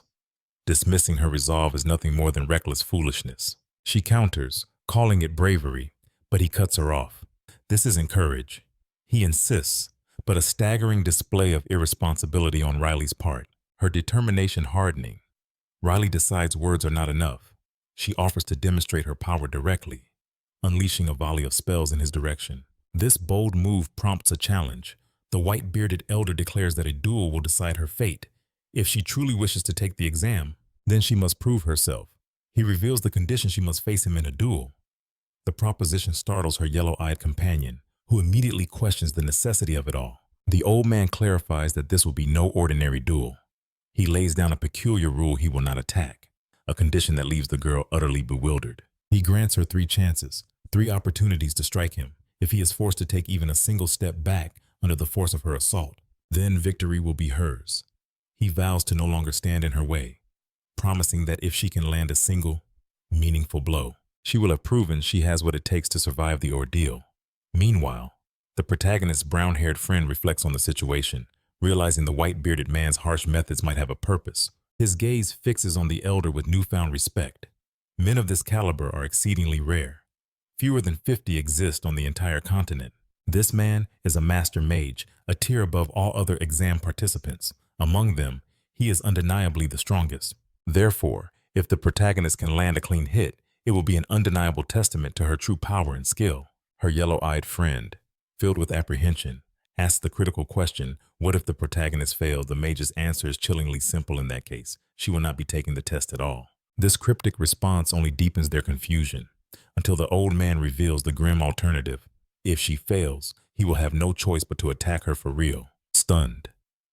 dismissing her resolve as nothing more than reckless foolishness. She counters, calling it bravery, but he cuts her off. This isn't courage, he insists, but a staggering display of irresponsibility on Riley's part. Her determination hardening, Riley decides words are not enough. She offers to demonstrate her power directly, unleashing a volley of spells in his direction. This bold move prompts a challenge. The white-bearded elder declares that a duel will decide her fate. If she truly wishes to take the exam, then she must prove herself. He reveals the condition she must face him in a duel. The proposition startles her yellow-eyed companion, who immediately questions the necessity of it all. The old man clarifies that this will be no ordinary duel. He lays down a peculiar rule: he will not attack, a condition that leaves the girl utterly bewildered. He grants her 3 chances, 3 opportunities to strike him. If he is forced to take even a single step back under the force of her assault, then victory will be hers. He vows to no longer stand in her way, promising that if she can land a single, meaningful blow, she will have proven she has what it takes to survive the ordeal. Meanwhile, the protagonist's brown-haired friend reflects on the situation, realizing the white-bearded man's harsh methods might have a purpose. His gaze fixes on the elder with newfound respect. Men of this caliber are exceedingly rare. Fewer than 50 exist on the entire continent. This man is a master mage, a tier above all other exam participants. Among them, he is undeniably the strongest. Therefore, if the protagonist can land a clean hit, it will be an undeniable testament to her true power and skill. Her yellow-eyed friend, filled with apprehension, asks the critical question, what if the protagonist failed? The mage's answer is chillingly simple in that case. She will not be taking the test at all. This cryptic response only deepens their confusion, until the old man reveals the grim alternative. If she fails, he will have no choice but to attack her for real. Stunned,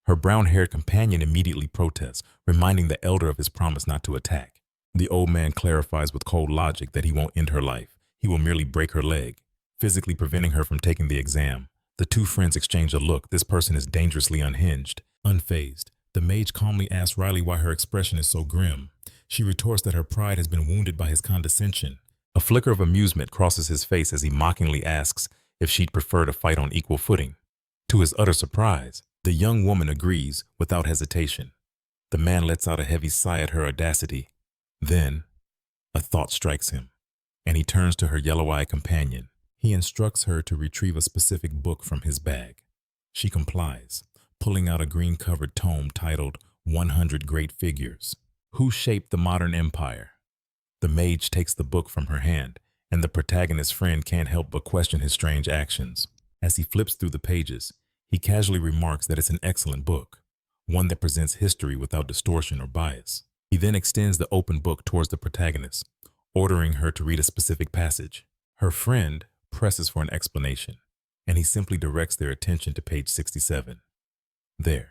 her brown-haired companion immediately protests, reminding the elder of his promise not to attack. The old man clarifies with cold logic that he won't end her life. He will merely break her leg, physically preventing her from taking the exam. The two friends exchange a look. This person is dangerously unhinged. Unfazed, the mage calmly asks Riley why her expression is so grim. She retorts that her pride has been wounded by his condescension. A flicker of amusement crosses his face as he mockingly asks if she'd prefer to fight on equal footing. To his utter surprise, the young woman agrees without hesitation. The man lets out a heavy sigh at her audacity. Then, a thought strikes him, and he turns to her yellow-eyed companion. He instructs her to retrieve a specific book from his bag. She complies, pulling out a green-covered tome titled 100 Great Figures. Who shaped the modern empire? The mage takes the book from her hand, and the protagonist's friend can't help but question his strange actions. As he flips through the pages, he casually remarks that it's an excellent book, one that presents history without distortion or bias. He then extends the open book towards the protagonist, ordering her to read a specific passage. Her friend presses for an explanation, and he simply directs their attention to page 67. There,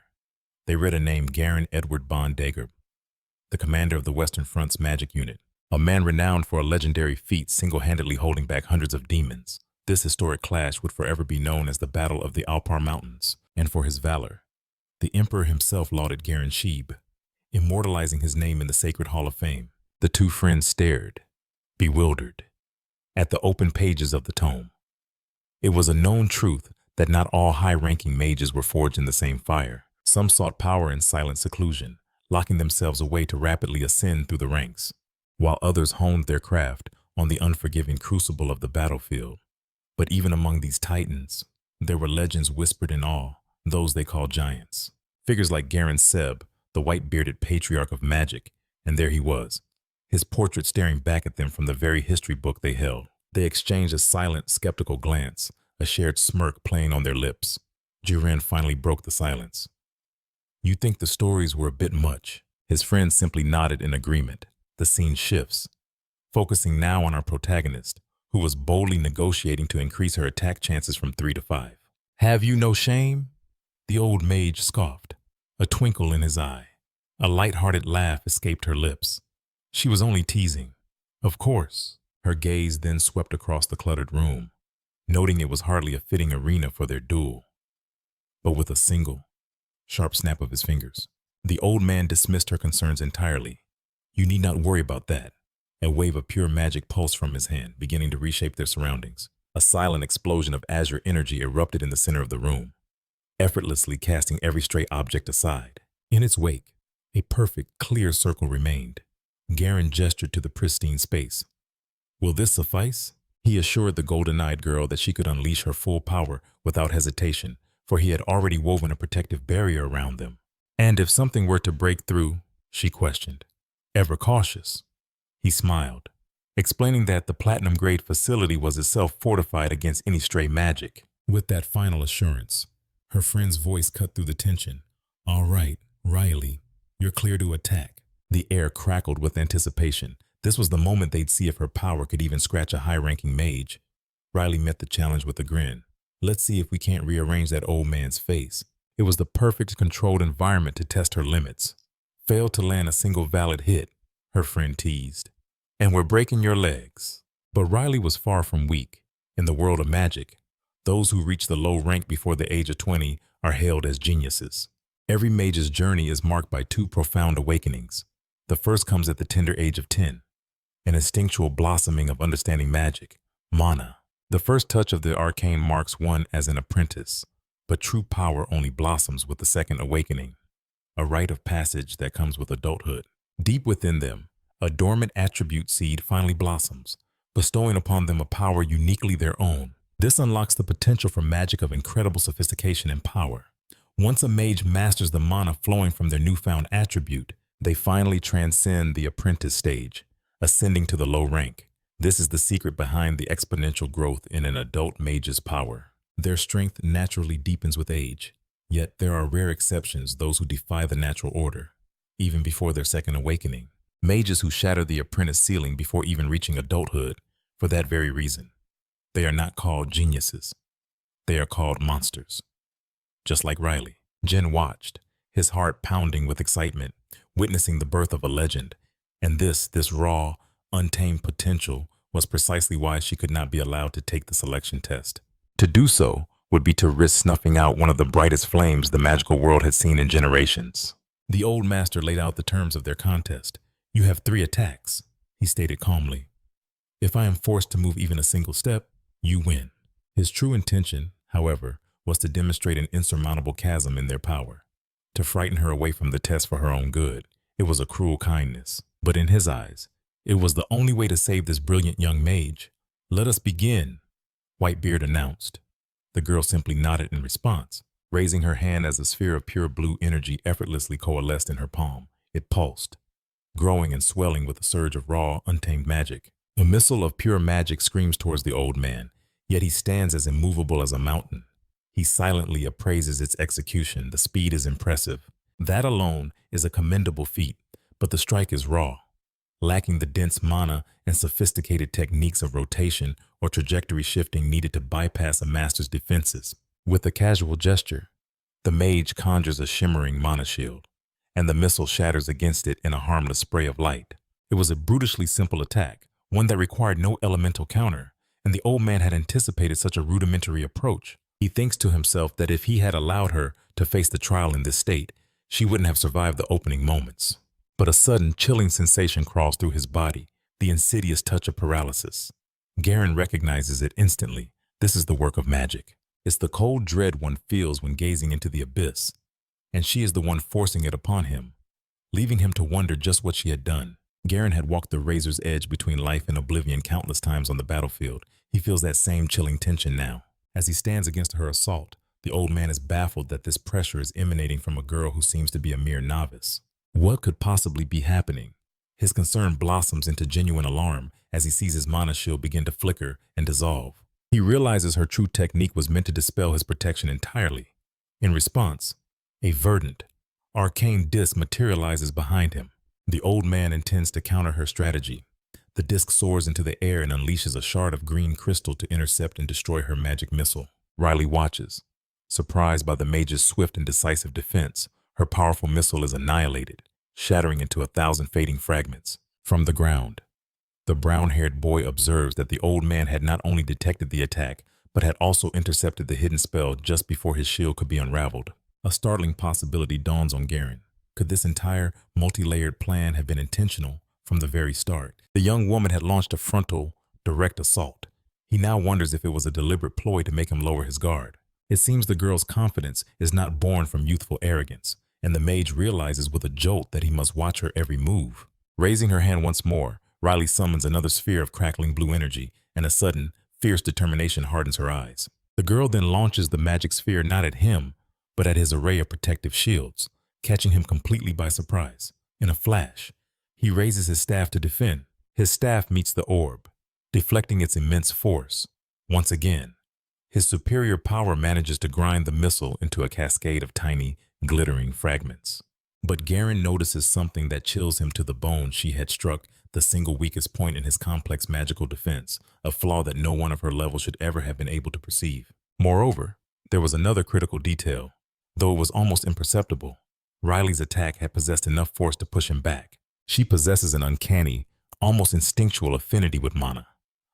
they read a name: Garen Edward Bond Dager, the commander of the Western Front's magic unit, a man renowned for a legendary feat single-handedly holding back hundreds of demons. This historic clash would forever be known as the Battle of the Alpar Mountains, and for his valor, the Emperor himself lauded Garen Sheeb, immortalizing his name in the Sacred Hall of Fame. The two friends stared, bewildered, at the open pages of the tome. It was a known truth that not all high-ranking mages were forged in the same fire. Some sought power in silent seclusion, locking themselves away to rapidly ascend through the ranks, while others honed their craft on the unforgiving crucible of the battlefield. But even among these titans, there were legends whispered in awe, those they called giants. Figures like Garen Seb, the white-bearded patriarch of magic, and there he was, his portrait staring back at them from the very history book they held. They exchanged a silent, skeptical glance, a shared smirk playing on their lips. Jiren finally broke the silence. "You think the stories were a bit much?" His friend simply nodded in agreement. The scene shifts, focusing now on our protagonist, who was boldly negotiating to increase her attack chances from 3 to 5. "Have you no shame?" The old mage scoffed, a twinkle in his eye. A light-hearted laugh escaped her lips. She was only teasing. Of course. Her gaze then swept across the cluttered room, noting it was hardly a fitting arena for their duel. But with a single, sharp snap of his fingers, the old man dismissed her concerns entirely. "You need not worry about that." A wave of pure magic pulsed from his hand, beginning to reshape their surroundings. A silent explosion of azure energy erupted in the center of the room, effortlessly casting every stray object aside. In its wake, a perfect, clear circle remained. Garen gestured to the pristine space. "Will this suffice?" He assured the golden-eyed girl that she could unleash her full power without hesitation, for he had already woven a protective barrier around them. "And if something were to break through?" she questioned. Ever cautious, he smiled, explaining that the platinum-grade facility was itself fortified against any stray magic. With that final assurance, her friend's voice cut through the tension. "All right, Riley, you're clear to attack." The air crackled with anticipation. This was the moment they'd see if her power could even scratch a high-ranking mage. Riley met the challenge with a grin. "Let's see if we can't rearrange that old man's face." It was the perfect controlled environment to test her limits. "Failed to land a single valid hit," her friend teased. "And we're breaking your legs." But Riley was far from weak. In the world of magic, those who reach the low rank before the age of 20 are hailed as geniuses. Every mage's journey is marked by two profound awakenings: The first comes at the tender age of 10, an instinctual blossoming of understanding magic, mana. The first touch of the arcane marks one as an apprentice, but true power only blossoms with the second awakening, a rite of passage that comes with adulthood. Deep within them, a dormant attribute seed finally blossoms, bestowing upon them a power uniquely their own. This unlocks the potential for magic of incredible sophistication and power. Once a mage masters the mana flowing from their newfound attribute, they finally transcend the apprentice stage, ascending to the low rank. This is the secret behind the exponential growth in an adult mage's power. Their strength naturally deepens with age, yet there are rare exceptions, those who defy the natural order, even before their second awakening. Mages who shatter the apprentice ceiling before even reaching adulthood, for that very reason. They are not called geniuses. They are called monsters. Just like Riley, Jen watched, his heart pounding with excitement, witnessing the birth of a legend. And this raw, untamed potential was precisely why she could not be allowed to take the selection test. To do so would be to risk snuffing out one of the brightest flames the magical world had seen in generations. The old master laid out the terms of their contest. "You have 3 attacks," he stated calmly. "If I am forced to move even a single step, you win." His true intention, however, was to demonstrate an insurmountable chasm in their power, to frighten her away from the test for her own good. It was a cruel kindness, but in his eyes, it was the only way to save this brilliant young mage. "Let us begin," Whitebeard announced. The girl simply nodded in response, raising her hand as a sphere of pure blue energy effortlessly coalesced in her palm. It pulsed, growing and swelling with a surge of raw, untamed magic. A missile of pure magic screams towards the old man, yet he stands as immovable as a mountain. He silently appraises its execution. The speed is impressive. That alone is a commendable feat, but the strike is raw, lacking the dense mana and sophisticated techniques of rotation or trajectory shifting needed to bypass a master's defenses. With a casual gesture, the mage conjures a shimmering mana shield, and the missile shatters against it in a harmless spray of light. It was a brutishly simple attack, one that required no elemental counter, and the old man had anticipated such a rudimentary approach. He thinks to himself that if he had allowed her to face the trial in this state, she wouldn't have survived the opening moments. But a sudden, chilling sensation crawls through his body, the insidious touch of paralysis. Garen recognizes it instantly. This is the work of magic. It's the cold dread one feels when gazing into the abyss, and she is the one forcing it upon him, leaving him to wonder just what she had done. Garen had walked the razor's edge between life and oblivion countless times on the battlefield. He feels that same chilling tension now. As he stands against her assault, the old man is baffled that this pressure is emanating from a girl who seems to be a mere novice. What could possibly be happening? His concern blossoms into genuine alarm as he sees his mana shield begin to flicker and dissolve. He realizes her true technique was meant to dispel his protection entirely. In response, a verdant, arcane disc materializes behind him. The old man intends to counter her strategy. The disc soars into the air and unleashes a shard of green crystal to intercept and destroy her magic missile. Riley watches, surprised by the mage's swift and decisive defense. Her powerful missile is annihilated, shattering into 1,000 fading fragments. From the ground, the brown-haired boy observes that the old man had not only detected the attack, but had also intercepted the hidden spell just before his shield could be unraveled. A startling possibility dawns on Garen. Could this entire multi-layered plan have been intentional from the very start? The young woman had launched a frontal, direct assault. He now wonders if it was a deliberate ploy to make him lower his guard. It seems the girl's confidence is not born from youthful arrogance, and the mage realizes with a jolt that he must watch her every move. Raising her hand once more, Riley summons another sphere of crackling blue energy, and a sudden, fierce determination hardens her eyes. The girl then launches the magic sphere not at him, but at his array of protective shields, catching him completely by surprise. In a flash, he raises his staff to defend. His staff meets the orb, deflecting its immense force. Once again, his superior power manages to grind the missile into a cascade of tiny, glittering fragments. But Garen notices something that chills him to the bone. She had struck the single weakest point in his complex magical defense, a flaw that no one of her level should ever have been able to perceive. Moreover, there was another critical detail. Though it was almost imperceptible, Riley's attack had possessed enough force to push him back. She possesses an uncanny, almost instinctual affinity with mana,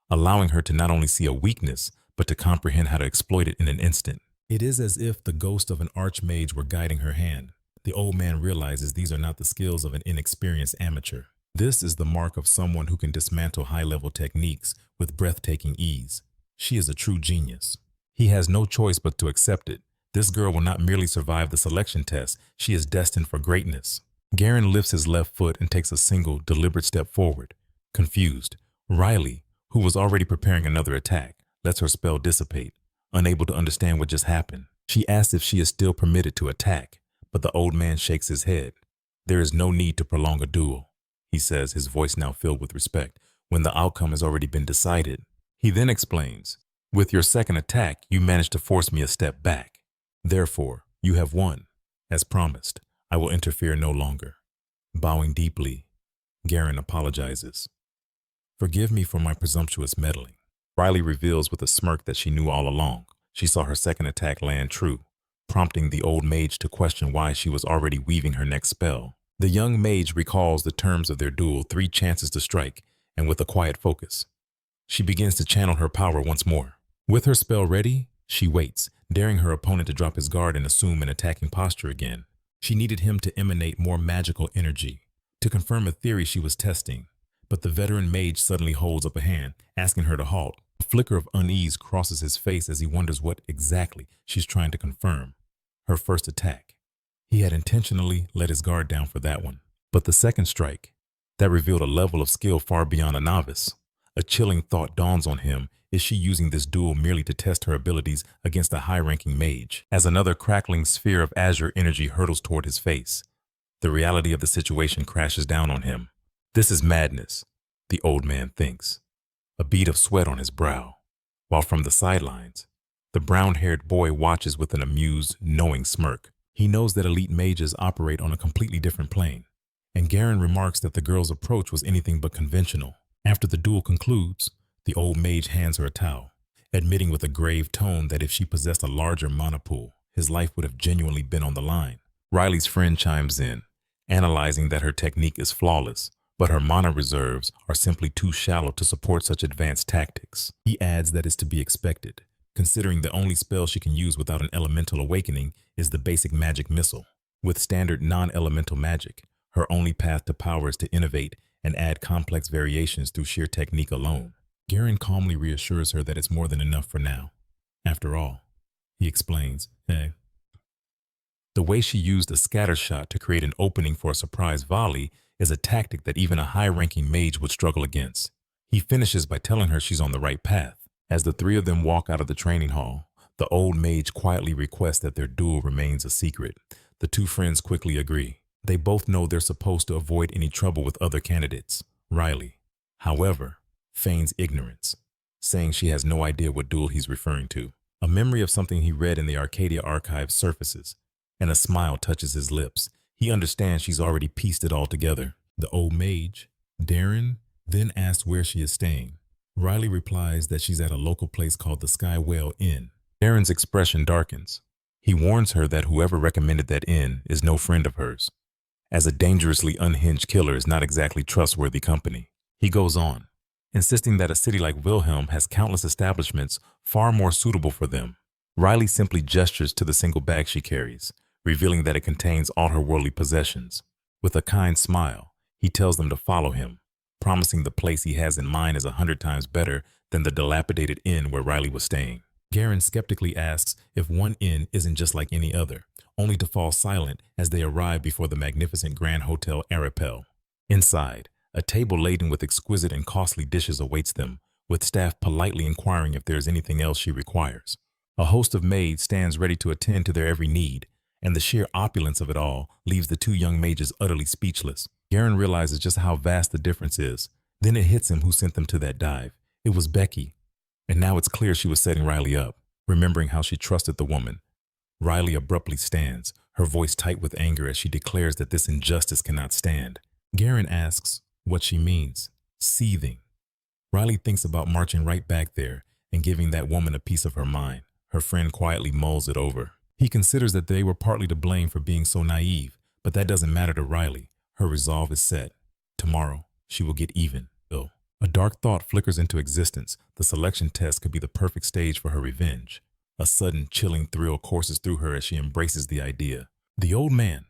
allowing her to not only see a weakness, but to comprehend how to exploit it in an instant. It is as if the ghost of an archmage were guiding her hand. The old man realizes these are not the skills of an inexperienced amateur. This is the mark of someone who can dismantle high-level techniques with breathtaking ease. She is a true genius. He has no choice but to accept it. This girl will not merely survive the selection test, she is destined for greatness. Garen lifts his left foot and takes a single, deliberate step forward. Confused, Riley, who was already preparing another attack, lets her spell dissipate, unable to understand what just happened. She asks if she is still permitted to attack, but the old man shakes his head. There is no need to prolong a duel, he says, his voice now filled with respect, when the outcome has already been decided. He then explains, with your second attack, you managed to force me a step back. Therefore, you have won. As promised, I will interfere no longer. Bowing deeply, Garen apologizes. Forgive me for my presumptuous meddling. Riley reveals with a smirk that she knew all along. She saw her second attack land true, prompting the old mage to question why she was already weaving her next spell. The young mage recalls the terms of their duel, 3 chances to strike, and with a quiet focus, she begins to channel her power once more. With her spell ready, she waits, daring her opponent to drop his guard and assume an attacking posture again. She needed him to emanate more magical energy, to confirm a theory she was testing. But the veteran mage suddenly holds up a hand, asking her to halt. A flicker of unease crosses his face as he wonders what exactly she's trying to confirm. Her first attack. He had intentionally let his guard down for that one. But the second strike, that revealed a level of skill far beyond a novice. A chilling thought dawns on him. Is she using this duel merely to test her abilities against a high-ranking mage? As another crackling sphere of azure energy hurtles toward his face, the reality of the situation crashes down on him. This is madness, the old man thinks, a bead of sweat on his brow, while from the sidelines, the brown-haired boy watches with an amused, knowing smirk. He knows that elite mages operate on a completely different plane, and Garen remarks that the girl's approach was anything but conventional. After the duel concludes, the old mage hands her a towel, admitting with a grave tone that if she possessed a larger mana pool, his life would have genuinely been on the line. Riley's friend chimes in, analyzing that her technique is flawless, but her mana reserves are simply too shallow to support such advanced tactics. He adds that it's to be expected, considering the only spell she can use without an elemental awakening is the basic magic missile. With standard non-elemental magic, her only path to power is to innovate and add complex variations through sheer technique alone. Garen calmly reassures her that it's more than enough for now. After all, he explains, the way she used a scatter shot to create an opening for a surprise volley is a tactic that even a high-ranking mage would struggle against. He finishes by telling her she's on the right path. As the 3 of them walk out of the training hall, the old mage quietly requests that their duel remains a secret. The 2 friends quickly agree. They both know they're supposed to avoid any trouble with other candidates. Riley, however, feigns ignorance, saying she has no idea what duel he's referring to. A memory of something he read in the Arcadia archives surfaces, and a smile touches his lips. He understands she's already pieced it all together. The old mage, Darren, then asks where she is staying. Riley replies that she's at a local place called the Sky Whale Inn. Darren's expression darkens. He warns her that whoever recommended that inn is no friend of hers, as a dangerously unhinged killer is not exactly trustworthy company. He goes on, insisting that a city like Wilhelm has countless establishments far more suitable for them. Riley simply gestures to the single bag she carries, revealing that it contains all her worldly possessions. With a kind smile, he tells them to follow him, promising the place he has in mind is 100 times better than the dilapidated inn where Riley was staying. Garen skeptically asks if one inn isn't just like any other, only to fall silent as they arrive before the magnificent Grand Hotel Arapel. Inside, a table laden with exquisite and costly dishes awaits them, with staff politely inquiring if there is anything else she requires. A host of maids stands ready to attend to their every need, and the sheer opulence of it all leaves the 2 young mages utterly speechless. Garen realizes just how vast the difference is. Then it hits him who sent them to that dive. It was Becky. And now it's clear she was setting Riley up, remembering how she trusted the woman. Riley abruptly stands, her voice tight with anger as she declares that this injustice cannot stand. Garen asks what she means, seething. Riley thinks about marching right back there and giving that woman a piece of her mind. Her friend quietly mulls it over. He considers that they were partly to blame for being so naive, but that doesn't matter to Riley. Her resolve is set. Tomorrow, she will get even. A dark thought flickers into existence. The selection test could be the perfect stage for her revenge. A sudden, chilling thrill courses through her as she embraces the idea. The old man,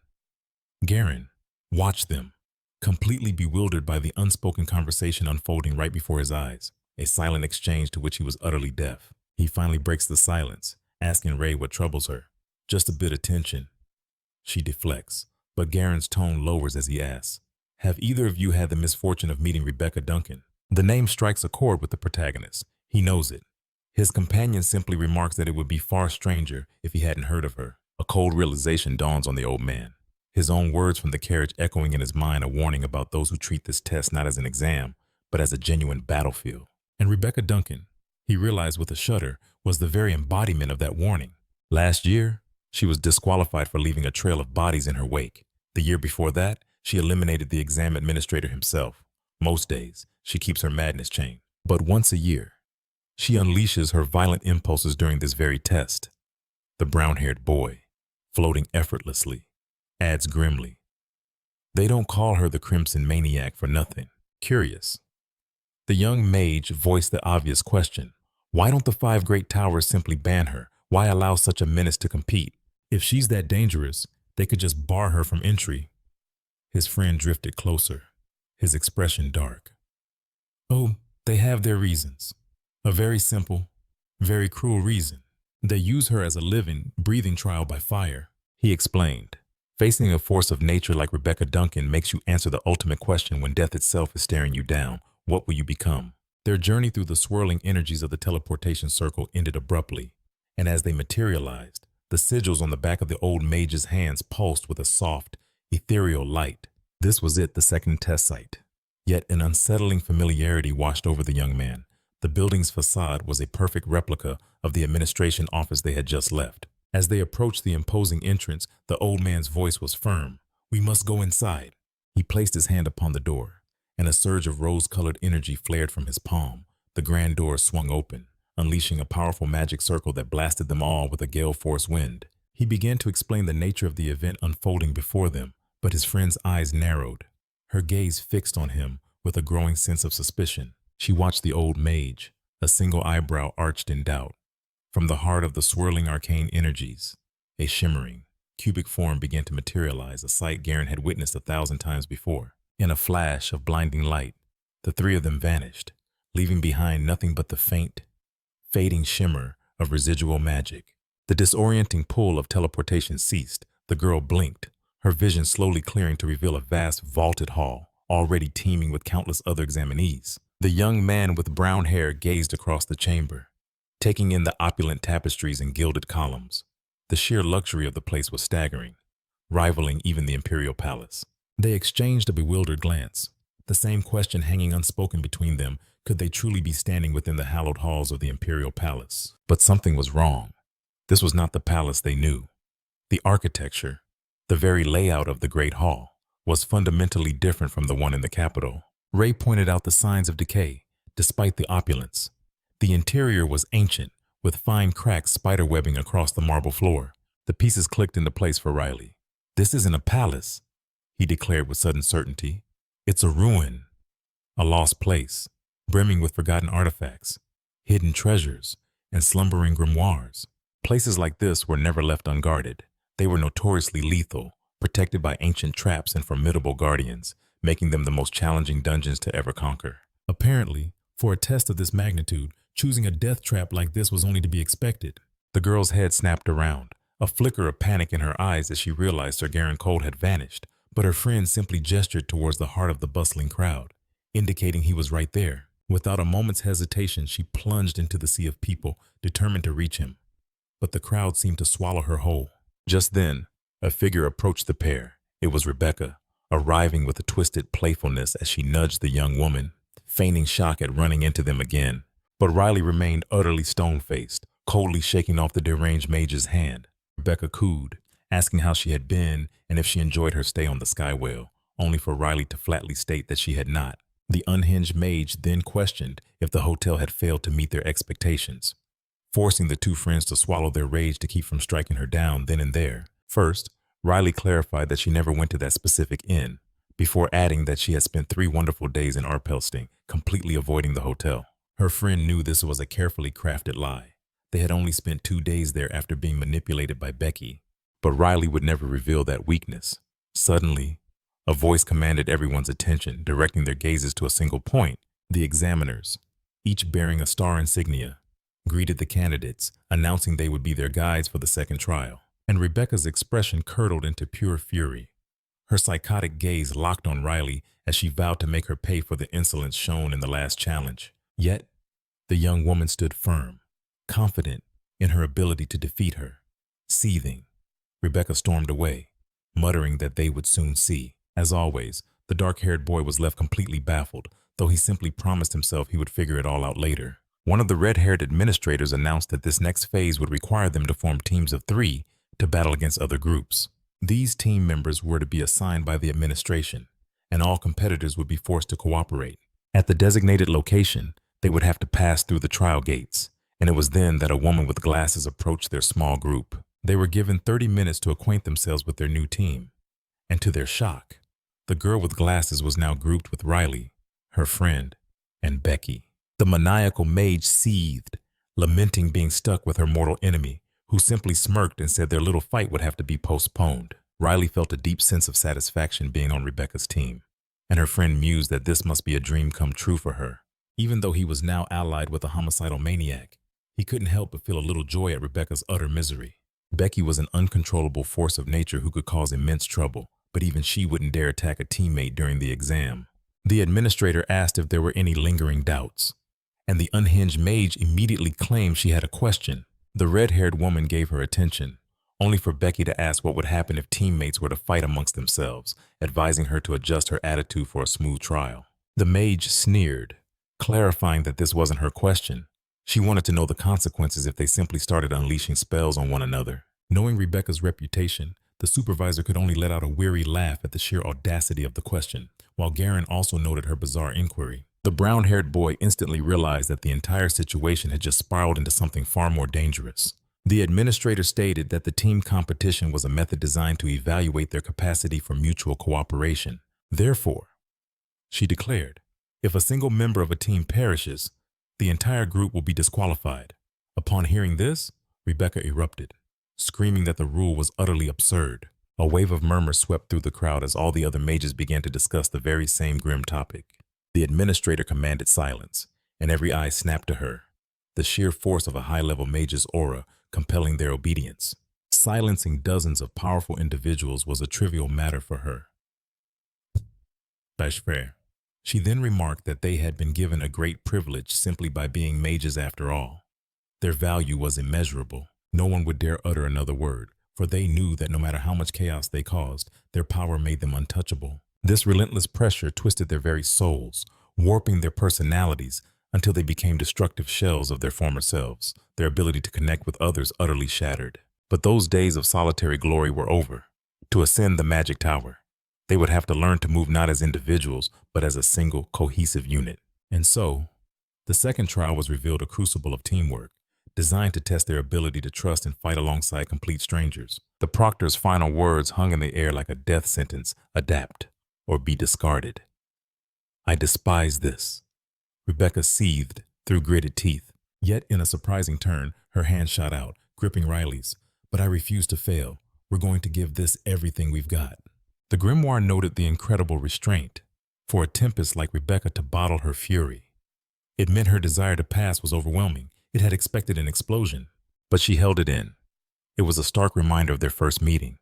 Garen watched them, completely bewildered by the unspoken conversation unfolding right before his eyes, a silent exchange to which he was utterly deaf. He finally breaks the silence, asking Ray what troubles her. Just a bit of tension. She deflects, but Garen's tone lowers as he asks, "Have either of you had the misfortune of meeting Rebecca Duncan?" The name strikes a chord with the protagonist. He knows it. His companion simply remarks that it would be far stranger if he hadn't heard of her. A cold realization dawns on the old man. His own words from the carriage echoing in his mind a warning about those who treat this test not as an exam, but as a genuine battlefield. And Rebecca Duncan, he realized with a shudder, was the very embodiment of that warning. Last year, she was disqualified for leaving a trail of bodies in her wake. The year before that, she eliminated the exam administrator himself. Most days, she keeps her madness chained. But once a year, she unleashes her violent impulses during this very test. The brown-haired boy, floating effortlessly, adds grimly, "They don't call her the Crimson Maniac for nothing." Curious. The young mage voiced the obvious question. Why don't the 5 great towers simply ban her? Why allow such a menace to compete? If she's that dangerous, they could just bar her from entry. His friend drifted closer, his expression dark. "Oh, they have their reasons. A very simple, very cruel reason. They use her as a living, breathing trial by fire," he explained. Facing a force of nature like Rebecca Duncan makes you answer the ultimate question when death itself is staring you down. What will you become? Their journey through the swirling energies of the teleportation circle ended abruptly, and as they materialized, the sigils on the back of the old mage's hands pulsed with a soft, ethereal light. This was it, the second test site. Yet an unsettling familiarity washed over the young man. The building's facade was a perfect replica of the administration office they had just left. As they approached the imposing entrance, the old man's voice was firm. "We must go inside." He placed his hand upon the door, and a surge of rose-colored energy flared from his palm. The grand door swung open, unleashing a powerful magic circle that blasted them all with a gale-force wind. He began to explain the nature of the event unfolding before them, but his friend's eyes narrowed, her gaze fixed on him with a growing sense of suspicion. She watched the old mage, a single eyebrow arched in doubt. From the heart of the swirling arcane energies, a shimmering, cubic form began to materialize, a sight Garen had witnessed 1,000 times before. In a flash of blinding light, the 3 of them vanished, leaving behind nothing but the faint, fading shimmer of residual magic. The disorienting pull of teleportation ceased. The girl blinked, her vision slowly clearing to reveal a vast vaulted hall, already teeming with countless other examinees. The young man with brown hair gazed across the chamber, taking in the opulent tapestries and gilded columns. The sheer luxury of the place was staggering, rivaling even the imperial palace. They exchanged a bewildered glance, the same question hanging unspoken between them: could they truly be standing within the hallowed halls of the imperial palace? But something was wrong. This was not the palace they knew. The architecture, the very layout of the Great Hall, was fundamentally different from the one in the capital. Ray pointed out the signs of decay, despite the opulence. The interior was ancient, with fine cracks spiderwebbing across the marble floor. The pieces clicked into place for Riley. "This isn't a palace," he declared with sudden certainty. "It's a ruin, a lost place, brimming with forgotten artifacts, hidden treasures, and slumbering grimoires." Places like this were never left unguarded. They were notoriously lethal, protected by ancient traps and formidable guardians, making them the most challenging dungeons to ever conquer. Apparently, for a test of this magnitude, choosing a death trap like this was only to be expected. The girl's head snapped around, a flicker of panic in her eyes as she realized Sir Garen Cold had vanished, but her friend simply gestured towards the heart of the bustling crowd, indicating he was right there. Without a moment's hesitation, she plunged into the sea of people, determined to reach him. But the crowd seemed to swallow her whole. Just then, a figure approached the pair. It was Rebecca, arriving with a twisted playfulness as she nudged the young woman, feigning shock at running into them again. But Riley remained utterly stone-faced, coldly shaking off the deranged mage's hand. Rebecca cooed, asking how she had been and if she enjoyed her stay on the Skywell, only for Riley to flatly state that she had not. The unhinged mage then questioned if the hotel had failed to meet their expectations, forcing the 2 friends to swallow their rage to keep from striking her down then and there. First, Riley clarified that she never went to that specific inn, before adding that she had spent 3 wonderful days in Arpelsting, completely avoiding the hotel. Her friend knew this was a carefully crafted lie. They had only spent 2 days there after being manipulated by Becky, but Riley would never reveal that weakness. Suddenly, a voice commanded everyone's attention, directing their gazes to a single point. The examiners, each bearing a star insignia, greeted the candidates, announcing they would be their guides for the second trial. And Rebecca's expression curdled into pure fury. Her psychotic gaze locked on Riley as she vowed to make her pay for the insolence shown in the last challenge. Yet, the young woman stood firm, confident in her ability to defeat her. Seething, Rebecca stormed away, muttering that they would soon see. As always, the dark-haired boy was left completely baffled, though he simply promised himself he would figure it all out later. One of the red-haired administrators announced that this next phase would require them to form teams of 3 to battle against other groups. These team members were to be assigned by the administration, and all competitors would be forced to cooperate. At the designated location, they would have to pass through the trial gates, and it was then that a woman with glasses approached their small group. They were given 30 minutes to acquaint themselves with their new team, and to their shock, the girl with glasses was now grouped with Riley, her friend, and Becky. The maniacal mage seethed, lamenting being stuck with her mortal enemy, who simply smirked and said their little fight would have to be postponed. Riley felt a deep sense of satisfaction being on Rebecca's team, and her friend mused that this must be a dream come true for her. Even though he was now allied with a homicidal maniac, he couldn't help but feel a little joy at Rebecca's utter misery. Becky was an uncontrollable force of nature who could cause immense trouble, but even she wouldn't dare attack a teammate during the exam. The administrator asked if there were any lingering doubts, and the unhinged mage immediately claimed she had a question. The red-haired woman gave her attention, only for Becky to ask what would happen if teammates were to fight amongst themselves, advising her to adjust her attitude for a smooth trial. The mage sneered, clarifying that this wasn't her question. She wanted to know the consequences if they simply started unleashing spells on one another. Knowing Rebecca's reputation, the supervisor could only let out a weary laugh at the sheer audacity of the question, while Garen also noted her bizarre inquiry. The brown-haired boy instantly realized that the entire situation had just spiraled into something far more dangerous. The administrator stated that the team competition was a method designed to evaluate their capacity for mutual cooperation. Therefore, she declared, if a single member of a team perishes, the entire group will be disqualified. Upon hearing this, Rebecca erupted, screaming that the rule was utterly absurd. A wave of murmurs swept through the crowd as all the other mages began to discuss the very same grim topic. The administrator commanded silence, and every eye snapped to her, the sheer force of a high-level mage's aura compelling their obedience. Silencing dozens of powerful individuals was a trivial matter for her. She then remarked that they had been given a great privilege simply by being mages after all. Their value was immeasurable. No one would dare utter another word, for they knew that no matter how much chaos they caused, their power made them untouchable. This relentless pressure twisted their very souls, warping their personalities until they became destructive shells of their former selves, their ability to connect with others utterly shattered. But those days of solitary glory were over. To ascend the magic tower, they would have to learn to move not as individuals, but as a single, cohesive unit. And so, the second trial was revealed a crucible of teamwork, designed to test their ability to trust and fight alongside complete strangers. The proctor's final words hung in the air like a death sentence: adapt or be discarded. I despise this. Rebecca seethed through gritted teeth. Yet, in a surprising turn, her hand shot out, gripping Riley's. But I refuse to fail. We're going to give this everything we've got. The Grimoire noted the incredible restraint. For a tempest like Rebecca to bottle her fury, it meant her desire to pass was overwhelming. It had expected an explosion, but she held it in. It was a stark reminder of their first meeting.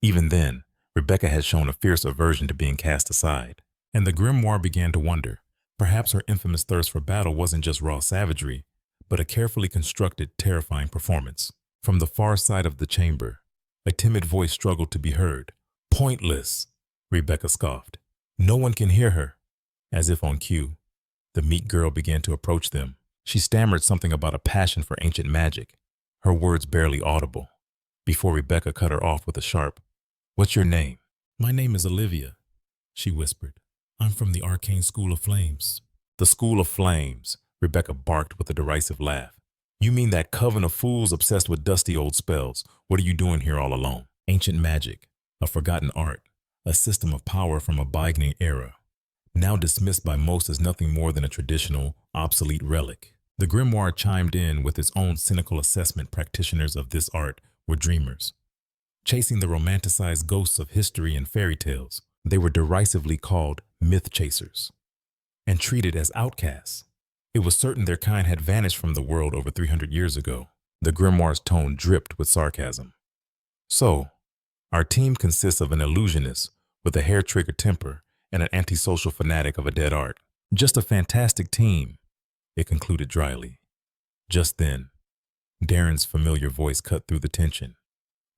Even then, Rebecca had shown a fierce aversion to being cast aside, and the Grimoire began to wonder. Perhaps her infamous thirst for battle wasn't just raw savagery, but a carefully constructed, terrifying performance. From the far side of the chamber, a timid voice struggled to be heard. Pointless, Rebecca scoffed. No one can hear her. As if on cue, the meek girl began to approach them. She stammered something about a passion for ancient magic, her words barely audible, before Rebecca cut her off with a sharp, "What's your name?" "My name is Olivia," she whispered. "I'm from the arcane school of flames." "The school of flames," Rebecca barked with a derisive laugh. "You mean that coven of fools obsessed with dusty old spells? What are you doing here all alone?" Ancient magic, a forgotten art, a system of power from a bygone era, now dismissed by most as nothing more than a traditional, obsolete relic. The Grimoire chimed in with its own cynical assessment. Practitioners of this art were dreamers, chasing the romanticized ghosts of history and fairy tales. They were derisively called myth chasers and treated as outcasts. It was certain their kind had vanished from the world over 300 years ago. The grimoire's tone dripped with sarcasm. So, our team consists of an illusionist with a hair-trigger temper and an antisocial fanatic of a dead art. Just a fantastic team, it concluded dryly. Just then, Darren's familiar voice cut through the tension.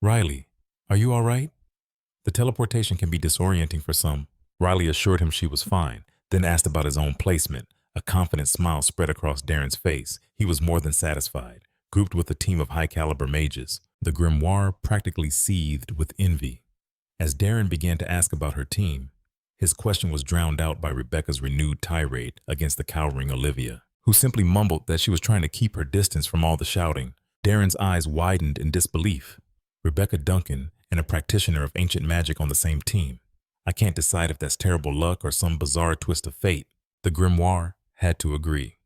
Riley, are you all right? The teleportation can be disorienting for some. Riley assured him she was fine, then asked about his own placement. A confident smile spread across Darren's face. He was more than satisfied. Grouped with a team of high-caliber mages, the grimoire practically seethed with envy. As Darren began to ask about her team, his question was drowned out by Rebecca's renewed tirade against the cowering Olivia, who simply mumbled that she was trying to keep her distance from all the shouting. Darren's eyes widened in disbelief. Rebecca Duncan and a practitioner of ancient magic on the same team. I can't decide if that's terrible luck or some bizarre twist of fate. The grimoire had to agree.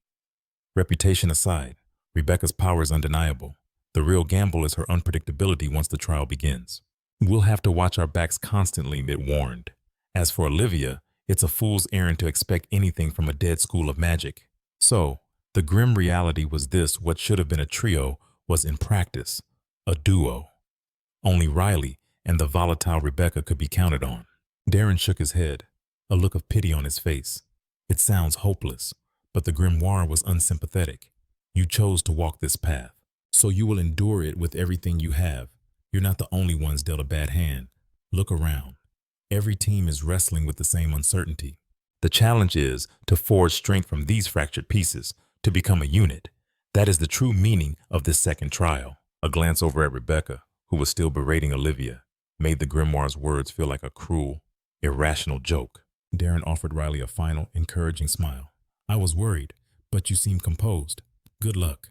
Reputation aside, Rebecca's power is undeniable. The real gamble is her unpredictability once the trial begins. We'll have to watch our backs constantly, it warned. As for Olivia, it's a fool's errand to expect anything from a dead school of magic. So, the grim reality was this: what should have been a trio was in practice a duo. Only Riley and the volatile Rebecca could be counted on. Darren shook his head, a look of pity on his face. It sounds hopeless, but the grimoire was unsympathetic. You chose to walk this path, so you will endure it with everything you have. You're not the only ones dealt a bad hand. Look around. Every team is wrestling with the same uncertainty. The challenge is to forge strength from these fractured pieces, to become a unit. That is the true meaning of this second trial. A glance over at Rebecca, who was still berating Olivia, made the grimoire's words feel like a cruel, irrational joke. Darren offered Riley a final, encouraging smile. I was worried, but you seem composed. Good luck.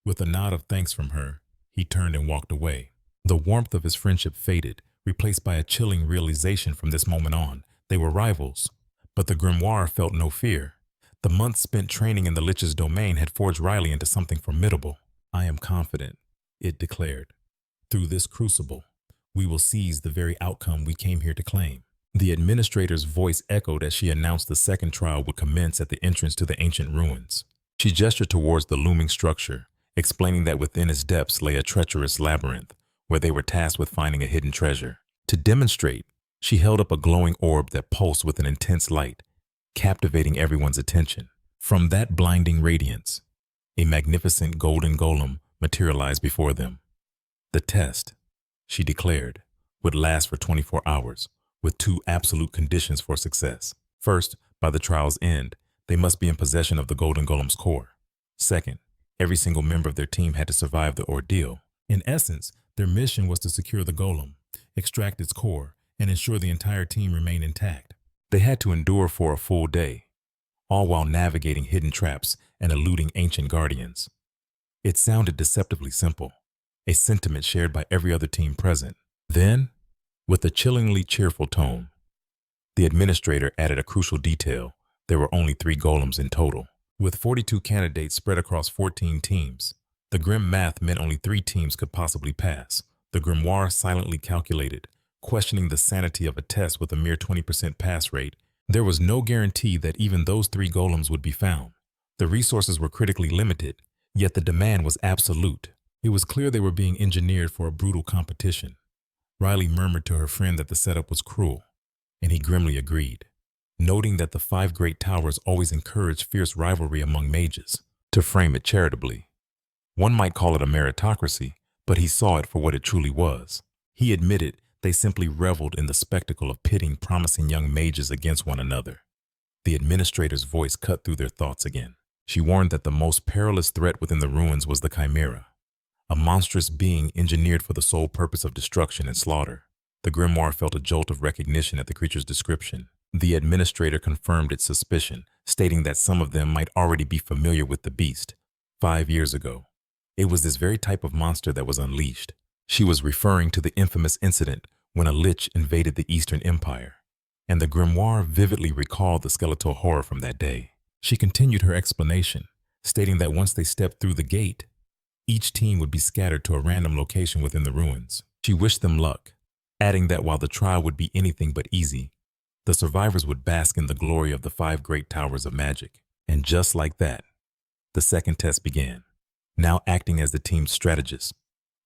With a nod of thanks from her, he turned and walked away. The warmth of his friendship faded, replaced by a chilling realization from this moment on. They were rivals, but the grimoire felt no fear. The months spent training in the Lich's domain had forged Riley into something formidable. I am confident, it declared. Through this crucible, we will seize the very outcome we came here to claim. The administrator's voice echoed as she announced the second trial would commence at the entrance to the ancient ruins. She gestured towards the looming structure, explaining that within its depths lay a treacherous labyrinth, where they were tasked with finding a hidden treasure. To demonstrate, she held up a glowing orb that pulsed with an intense light, captivating everyone's attention. From that blinding radiance, a magnificent golden golem materialized before them. The test, she declared, would last for 24 hours, with two absolute conditions for success. First, by the trial's end, they must be in possession of the golden golem's core. Second, every single member of their team had to survive the ordeal. In essence, their mission was to secure the golem, extract its core, and ensure the entire team remained intact. They had to endure for a full day, all while navigating hidden traps and eluding ancient guardians. It sounded deceptively simple, a sentiment shared by every other team present. Then, with a chillingly cheerful tone, the administrator added a crucial detail. There were only 3 golems in total. With 42 candidates spread across 14 teams, the grim math meant only 3 teams could possibly pass. The grimoire silently calculated, questioning the sanity of a test with a mere 20% pass rate. There was no guarantee that even those 3 golems would be found. The resources were critically limited, yet the demand was absolute. It was clear they were being engineered for a brutal competition. Riley murmured to her friend that the setup was cruel, and he grimly agreed, noting that the 5 great towers always encouraged fierce rivalry among mages. To frame it charitably, one might call it a meritocracy, but he saw it for what it truly was. He admitted they simply reveled in the spectacle of pitting promising young mages against one another. The administrator's voice cut through their thoughts again. She warned that the most perilous threat within the ruins was the Chimera, a monstrous being engineered for the sole purpose of destruction and slaughter. The grimoire felt a jolt of recognition at the creature's description. The administrator confirmed its suspicion, stating that some of them might already be familiar with the beast. 5 years ago, it was this very type of monster that was unleashed. She was referring to the infamous incident when a lich invaded the Eastern Empire, and the grimoire vividly recalled the skeletal horror from that day. She continued her explanation, stating that once they stepped through the gate, each team would be scattered to a random location within the ruins. She wished them luck, adding that while the trial would be anything but easy, the survivors would bask in the glory of the 5 great towers of magic. And just like that, the second test began. Now acting as the team's strategist,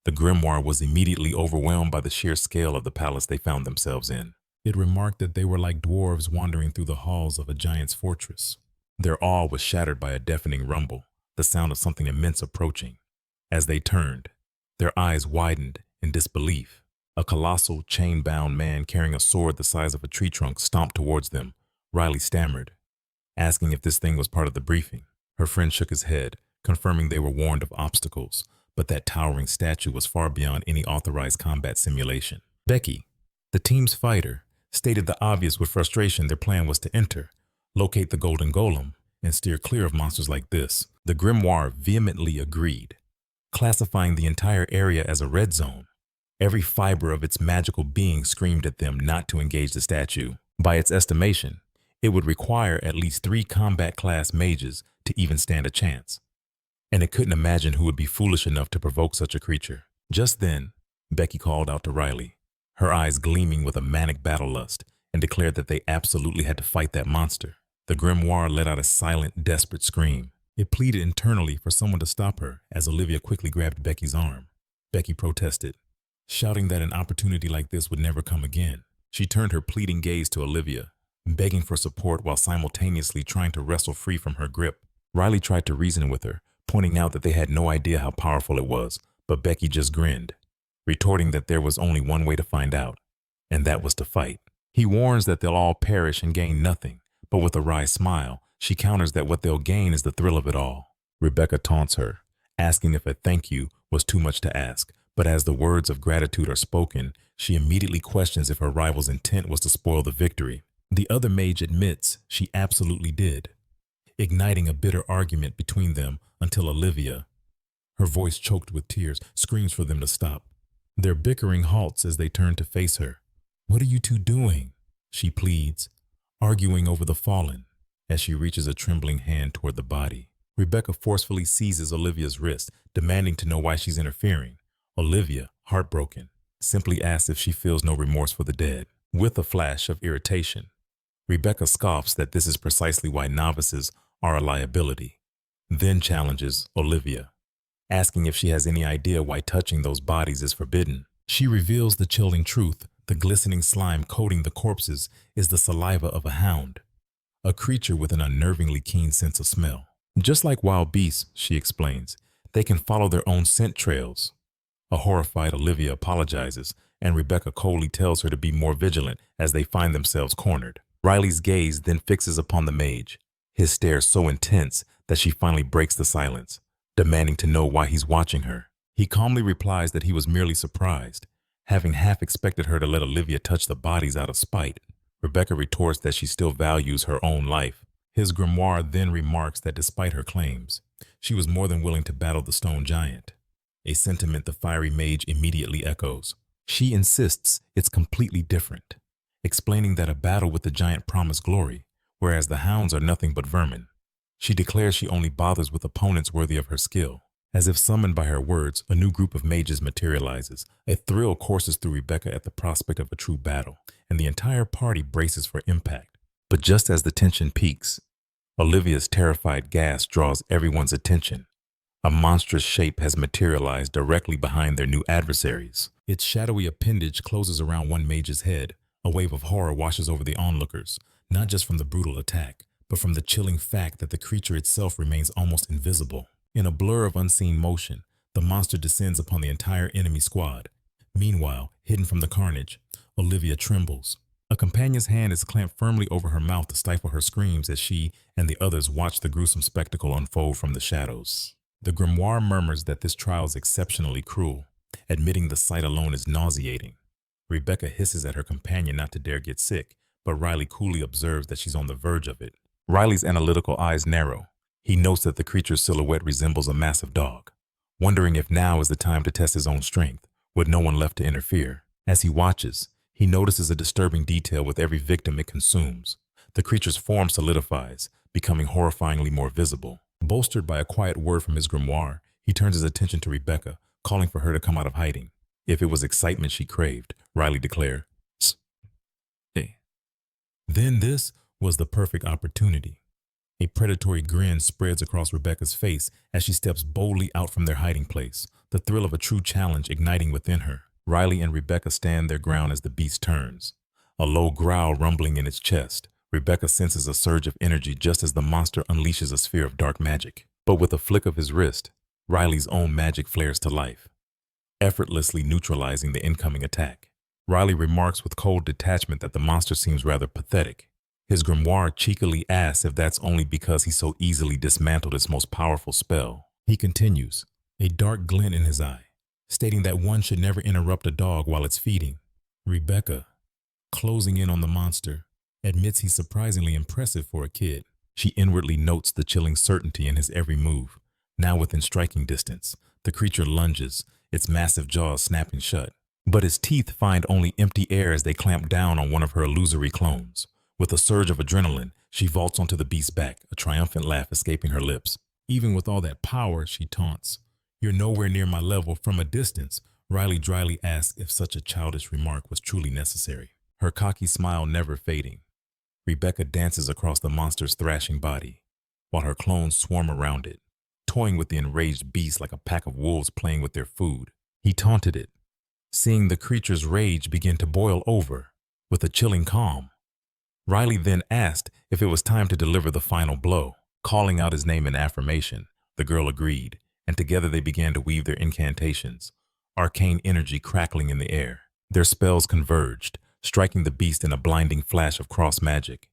the Grimoire was immediately overwhelmed by the sheer scale of the palace they found themselves in. It remarked that they were like dwarves wandering through the halls of a giant's fortress. Their awe was shattered by a deafening rumble, the sound of something immense approaching. As they turned, their eyes widened in disbelief. A colossal, chain-bound man carrying a sword the size of a tree trunk stomped towards them. Riley stammered, asking if this thing was part of the briefing. Her friend shook his head, confirming they were warned of obstacles, but that towering statue was far beyond any authorized combat simulation. Becky, the team's fighter, stated the obvious with frustration. Their plan was to enter, locate the golden golem, and steer clear of monsters like this. The Grimoire vehemently agreed, classifying the entire area as a red zone. Every fiber of its magical being screamed at them not to engage the statue. By its estimation, it would require at least 3 combat-class mages to even stand a chance. And it couldn't imagine who would be foolish enough to provoke such a creature. Just then, Becky called out to Riley, her eyes gleaming with a manic battle lust, and declared that they absolutely had to fight that monster. The Grimoire let out a silent, desperate scream. It pleaded internally for someone to stop her as Olivia quickly grabbed Becky's arm. Becky protested, shouting that an opportunity like this would never come again. She turned her pleading gaze to Olivia, begging for support while simultaneously trying to wrestle free from her grip. Riley tried to reason with her, pointing out that they had no idea how powerful it was, but Becky just grinned, retorting that there was only one way to find out, and that was to fight. He warns that they'll all perish and gain nothing, but with a wry smile, she counters that what they'll gain is the thrill of it all. Rebecca taunts her, asking if a thank you was too much to ask, but as the words of gratitude are spoken, she immediately questions if her rival's intent was to spoil the victory. The other mage admits she absolutely did, igniting a bitter argument between them until Olivia, her voice choked with tears, screams for them to stop. Their bickering halts as they turn to face her. "What are you two doing?" she pleads, arguing over the fallen as she reaches a trembling hand toward the body. Rebecca forcefully seizes Olivia's wrist, demanding to know why she's interfering. Olivia, heartbroken, simply asks if she feels no remorse for the dead. With a flash of irritation, Rebecca scoffs that this is precisely why novices are a liability, then challenges Olivia, asking if she has any idea why touching those bodies is forbidden. She reveals the chilling truth. The glistening slime coating the corpses is the saliva of a hound, a creature with an unnervingly keen sense of smell. Just like wild beasts, she explains, they can follow their own scent trails. A horrified Olivia apologizes, and Rebecca coldly tells her to be more vigilant as they find themselves cornered. Riley's gaze then fixes upon the mage, his stare so intense that she finally breaks the silence, demanding to know why he's watching her. He calmly replies that he was merely surprised, having half expected her to let Olivia touch the bodies out of spite. Rebecca retorts that she still values her own life. His grimoire then remarks that despite her claims, she was more than willing to battle the stone giant, a sentiment the fiery mage immediately echoes. She insists it's completely different, explaining that a battle with the giant promised glory, whereas the hounds are nothing but vermin. She declares she only bothers with opponents worthy of her skill. As if summoned by her words, a new group of mages materializes. A thrill courses through Rebecca at the prospect of a true battle, and the entire party braces for impact. But just as the tension peaks, Olivia's terrified gasp draws everyone's attention. A monstrous shape has materialized directly behind their new adversaries. Its shadowy appendage closes around one mage's head. A wave of horror washes over the onlookers, not just from the brutal attack, but from the chilling fact that the creature itself remains almost invisible. In a blur of unseen motion, the monster descends upon the entire enemy squad. Meanwhile, hidden from the carnage, Olivia trembles. A companion's hand is clamped firmly over her mouth to stifle her screams as she and the others watch the gruesome spectacle unfold from the shadows. The grimoire murmurs that this trial is exceptionally cruel, admitting the sight alone is nauseating. Rebecca hisses at her companion not to dare get sick, but Riley coolly observes that she's on the verge of it. Riley's analytical eyes narrow. He notes that the creature's silhouette resembles a massive dog, wondering if now is the time to test his own strength, with no one left to interfere. As he watches, he notices a disturbing detail with every victim it consumes. The creature's form solidifies, becoming horrifyingly more visible. Bolstered by a quiet word from his grimoire, he turns his attention to Rebecca, calling for her to come out of hiding. If it was excitement she craved, Riley declared, "Hey." Then this was the perfect opportunity. A predatory grin spreads across Rebecca's face as she steps boldly out from their hiding place, the thrill of a true challenge igniting within her. Riley and Rebecca stand their ground as the beast turns, a low growl rumbling in its chest. Rebecca senses a surge of energy just as the monster unleashes a sphere of dark magic. But with a flick of his wrist, Riley's own magic flares to life, effortlessly neutralizing the incoming attack. Riley remarks with cold detachment that the monster seems rather pathetic. His grimoire cheekily asks if that's only because he so easily dismantled its most powerful spell. He continues, a dark glint in his eye, stating that one should never interrupt a dog while it's feeding. Rebecca, closing in on the monster, admits he's surprisingly impressive for a kid. She inwardly notes the chilling certainty in his every move. Now within striking distance, the creature lunges, its massive jaws snapping shut. But his teeth find only empty air as they clamp down on one of her illusory clones. With a surge of adrenaline, she vaults onto the beast's back, a triumphant laugh escaping her lips. Even with all that power, she taunts. You're nowhere near my level. From a distance, Riley dryly asks if such a childish remark was truly necessary, her cocky smile never fading. Rebecca dances across the monster's thrashing body, while her clones swarm around it, toying with the enraged beast like a pack of wolves playing with their food. He taunted it, seeing the creature's rage begin to boil over with a chilling calm. Riley then asked if it was time to deliver the final blow. Calling out his name in affirmation, the girl agreed, and together they began to weave their incantations, arcane energy crackling in the air. Their spells converged, striking the beast in a blinding flash of cross magic.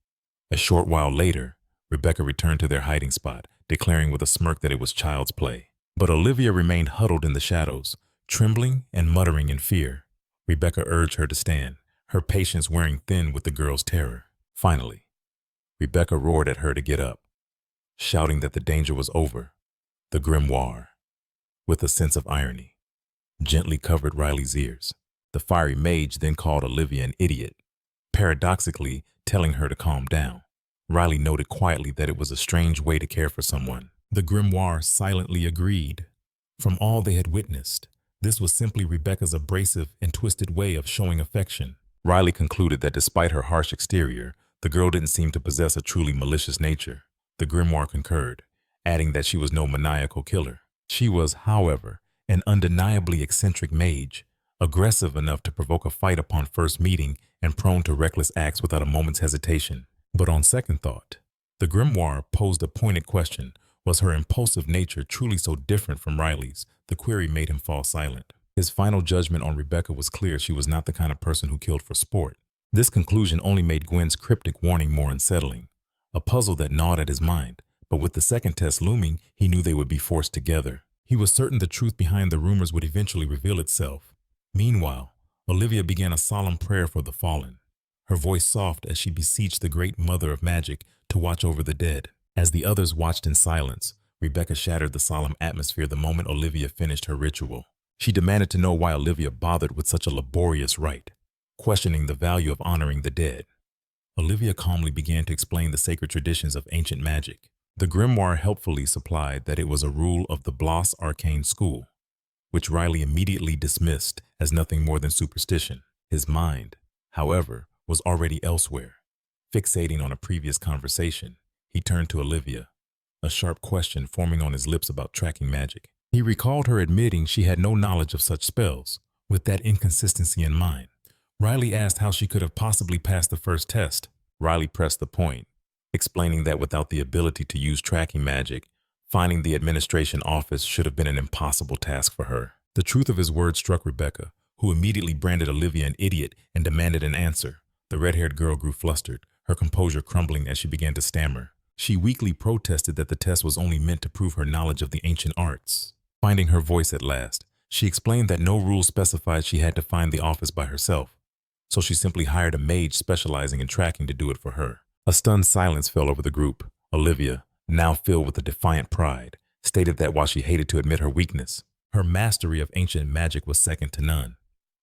A short while later, Rebecca returned to their hiding spot, declaring with a smirk that it was child's play. But Olivia remained huddled in the shadows, trembling and muttering in fear. Rebecca urged her to stand, her patience wearing thin with the girl's terror. Finally, Rebecca roared at her to get up, shouting that the danger was over. The grimoire, with a sense of irony, gently covered Riley's ears. The fiery mage then called Olivia an idiot, paradoxically telling her to calm down. Riley noted quietly that it was a strange way to care for someone. The grimoire silently agreed. From all they had witnessed, this was simply Rebecca's abrasive and twisted way of showing affection. Riley concluded that despite her harsh exterior, the girl didn't seem to possess a truly malicious nature. The grimoire concurred, adding that she was no maniacal killer. She was, however, an undeniably eccentric mage, aggressive enough to provoke a fight upon first meeting and prone to reckless acts without a moment's hesitation. But on second thought, the grimoire posed a pointed question. Was her impulsive nature truly so different from Riley's? The query made him fall silent. His final judgment on Rebecca was clear. She was not the kind of person who killed for sport. This conclusion only made Gwen's cryptic warning more unsettling, a puzzle that gnawed at his mind. But with the second test looming, he knew they would be forced together. He was certain the truth behind the rumors would eventually reveal itself. Meanwhile, Olivia began a solemn prayer for the fallen, her voice soft as she beseeched the great mother of magic to watch over the dead. As the others watched in silence, Rebecca shattered the solemn atmosphere the moment Olivia finished her ritual. She demanded to know why Olivia bothered with such a laborious rite, questioning the value of honoring the dead. Olivia calmly began to explain the sacred traditions of ancient magic. The grimoire helpfully supplied that it was a rule of the Bloss arcane school, which Riley immediately dismissed as nothing more than superstition. His mind, however, was already elsewhere. Fixating on a previous conversation, he turned to Olivia, a sharp question forming on his lips about tracking magic. He recalled her admitting she had no knowledge of such spells. With that inconsistency in mind, Riley asked how she could have possibly passed the first test. Riley pressed the point, explaining that without the ability to use tracking magic, finding the administration office should have been an impossible task for her. The truth of his words struck Rebecca, who immediately branded Olivia an idiot and demanded an answer. The red-haired girl grew flustered, her composure crumbling as she began to stammer. She weakly protested that the test was only meant to prove her knowledge of the ancient arts. Finding her voice at last, she explained that no rule specified she had to find the office by herself, so she simply hired a mage specializing in tracking to do it for her. A stunned silence fell over the group. Olivia, now filled with a defiant pride, stated that while she hated to admit her weakness, her mastery of ancient magic was second to none,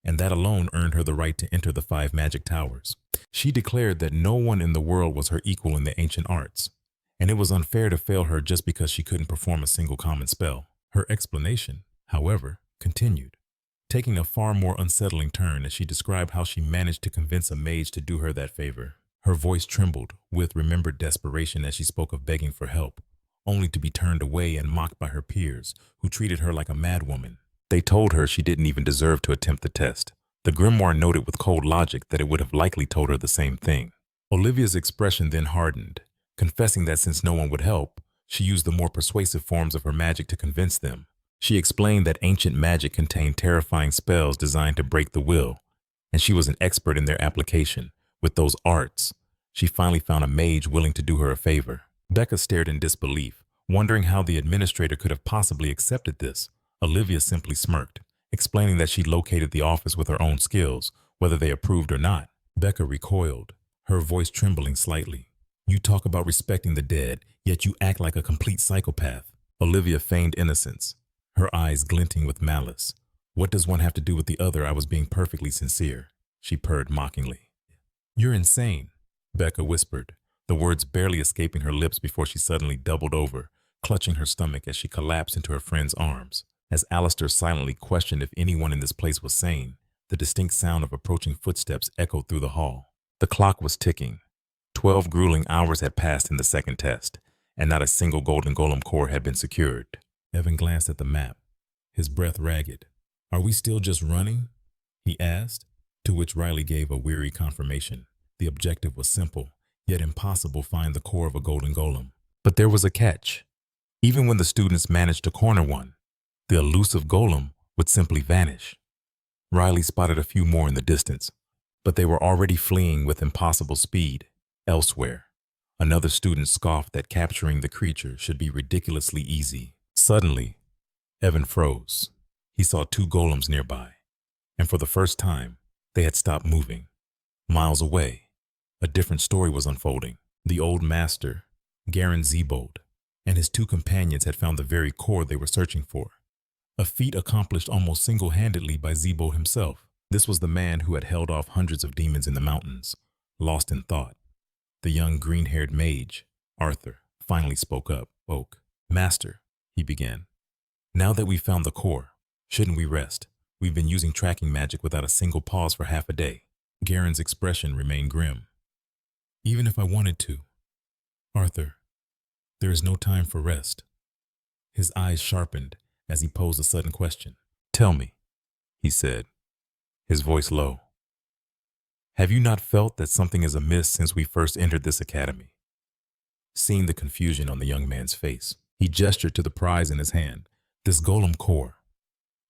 and that alone earned her the right to enter the 5 magic towers. She declared that no one in the world was her equal in the ancient arts, and it was unfair to fail her just because she couldn't perform a single common spell. Her explanation, however, continued. taking a far more unsettling turn as she described how she managed to convince a mage to do her that favor. Her voice trembled with remembered desperation as she spoke of begging for help, only to be turned away and mocked by her peers, who treated her like a madwoman. They told her she didn't even deserve to attempt the test. The grimoire noted with cold logic that it would have likely told her the same thing. Olivia's expression then hardened, confessing that since no one would help, she used the more persuasive forms of her magic to convince them. She explained that ancient magic contained terrifying spells designed to break the will, and she was an expert in their application. With those arts, she finally found a mage willing to do her a favor. Becca stared in disbelief, wondering how the administrator could have possibly accepted this. Olivia simply smirked, explaining that she located the office with her own skills, whether they approved or not. Becca recoiled, her voice trembling slightly. You talk about respecting the dead, yet you act like a complete psychopath. Olivia feigned innocence, her eyes glinting with malice. What does one have to do with the other? I was being perfectly sincere, she purred mockingly. You're insane, Becca whispered, the words barely escaping her lips before she suddenly doubled over, clutching her stomach as she collapsed into her friend's arms. As Alistair silently questioned if anyone in this place was sane, the distinct sound of approaching footsteps echoed through the hall. The clock was ticking. 12 grueling hours had passed in the second test, and not a single golden golem core had been secured. Evan glanced at the map, his breath ragged. Are we still just running? He asked, to which Riley gave a weary confirmation. The objective was simple, yet impossible: find the core of a golden golem. But there was a catch. Even when the students managed to corner one, the elusive golem would simply vanish. Riley spotted a few more in the distance, but they were already fleeing with impossible speed elsewhere. Another student scoffed that capturing the creature should be ridiculously easy. Suddenly, Evan froze. He saw 2 golems nearby, and for the first time, they had stopped moving. Miles away, a different story was unfolding. The old master, Garen Zebold, and his 2 companions had found the very core they were searching for. A feat accomplished almost single-handedly by Zebold himself. This was the man who had held off hundreds of demons in the mountains, lost in thought. The young green-haired mage, Arthur, finally spoke up. Master, he began. Now that we've found the core, shouldn't we rest? We've been using tracking magic without a single pause for half a day. Garen's expression remained grim. Even if I wanted to, Arthur, there is no time for rest. His eyes sharpened as he posed a sudden question. Tell me, he said, his voice low. Have you not felt that something is amiss since we first entered this academy? Seeing the confusion on the young man's face, he gestured to the prize in his hand. This golem core.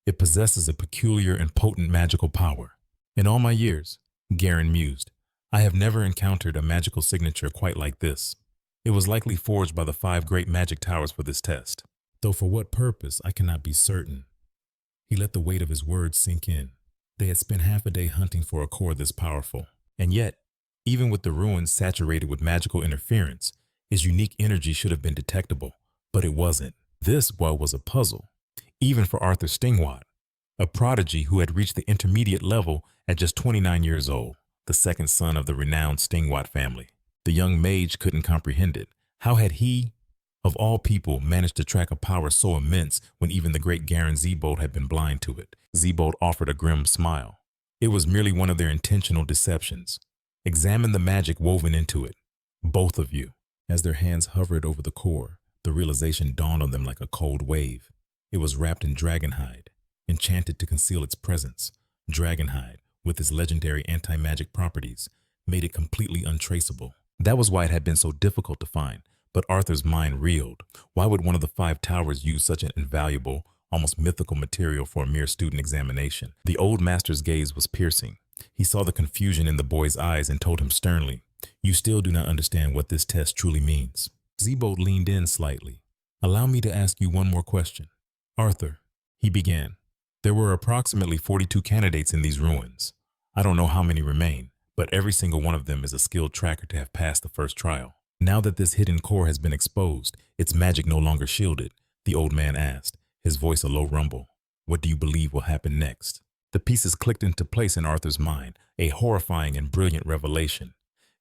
It possesses a peculiar and potent magical power. In all my years, Garen mused, I have never encountered a magical signature quite like this. It was likely forged by the 5 great magic towers for this test, though for what purpose I cannot be certain. He let the weight of his words sink in. They had spent half a day hunting for a core this powerful, and yet, even with the ruins saturated with magical interference, his unique energy should have been detectable, but it wasn't. This, was a puzzle, even for Arthur Stingwad, a prodigy who had reached the intermediate level at just 29 years old, the second son of the renowned Stingwad family. The young mage couldn't comprehend it. How had he, of all people, managed to track a power so immense when even the great Garen Zebold had been blind to it? Zebold offered a grim smile. It was merely one of their intentional deceptions. Examine the magic woven into it, both of you. As their hands hovered over the core, the realization dawned on them like a cold wave. It was wrapped in dragonhide, enchanted to conceal its presence. Dragonhide, with its legendary anti-magic properties, made it completely untraceable. That was why it had been so difficult to find. But Arthur's mind reeled. Why would one of the 5 towers use such an invaluable, almost mythical material for a mere student examination? The old master's gaze was piercing. He saw the confusion in the boy's eyes and told him sternly, You still do not understand what this test truly means. Zebold leaned in slightly. Allow me to ask you one more question. Arthur, he began, there were approximately 42 candidates in these ruins. I don't know how many remain, but every single one of them is a skilled tracker to have passed the first trial. Now that this hidden core has been exposed, its magic no longer shielded, the old man asked, his voice a low rumble. What do you believe will happen next? The pieces clicked into place in Arthur's mind, a horrifying and brilliant revelation.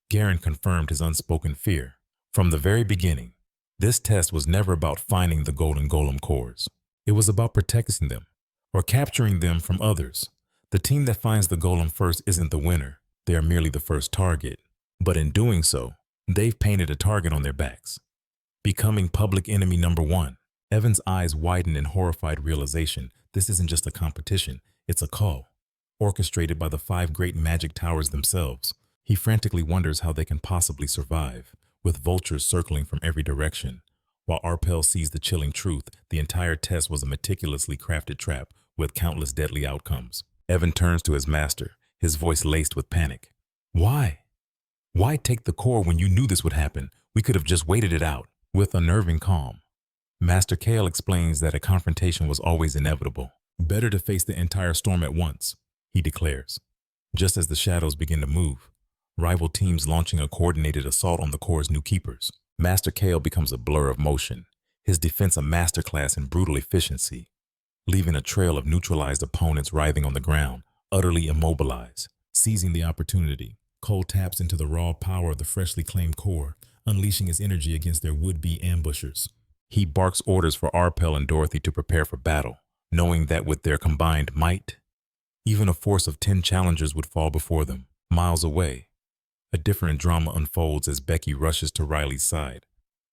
Garen confirmed his unspoken fear. From the very beginning, this test was never about finding the golden golem cores. It was about protecting them, or capturing them from others. The team that finds the golem first isn't the winner. They are merely the first target. But in doing so, they've painted a target on their backs, becoming public enemy number one. Evan's eyes widen in horrified realization. This isn't just a competition, it's a call, orchestrated by the 5 great magic towers themselves. He frantically wonders how they can possibly survive, with vultures circling from every direction. While Arpel sees the chilling truth, the entire test was a meticulously crafted trap with countless deadly outcomes. Evan turns to his master, his voice laced with panic. Why? Why take the core when you knew this would happen? We could have just waited it out. With unnerving calm, Master Kale explains that a confrontation was always inevitable. Better to face the entire storm at once, he declares. Just as the shadows begin to move, rival teams launching a coordinated assault on the core's new keepers. Master Kale becomes a blur of motion, his defense a masterclass in brutal efficiency, leaving a trail of neutralized opponents writhing on the ground, utterly immobilized. Seizing the opportunity, Cole taps into the raw power of the freshly claimed core, unleashing his energy against their would-be ambushers. He barks orders for Arpel and Dorothy to prepare for battle, knowing that with their combined might, even a force of 10 challengers would fall before them. Miles away, a different drama unfolds as Becky rushes to Riley's side,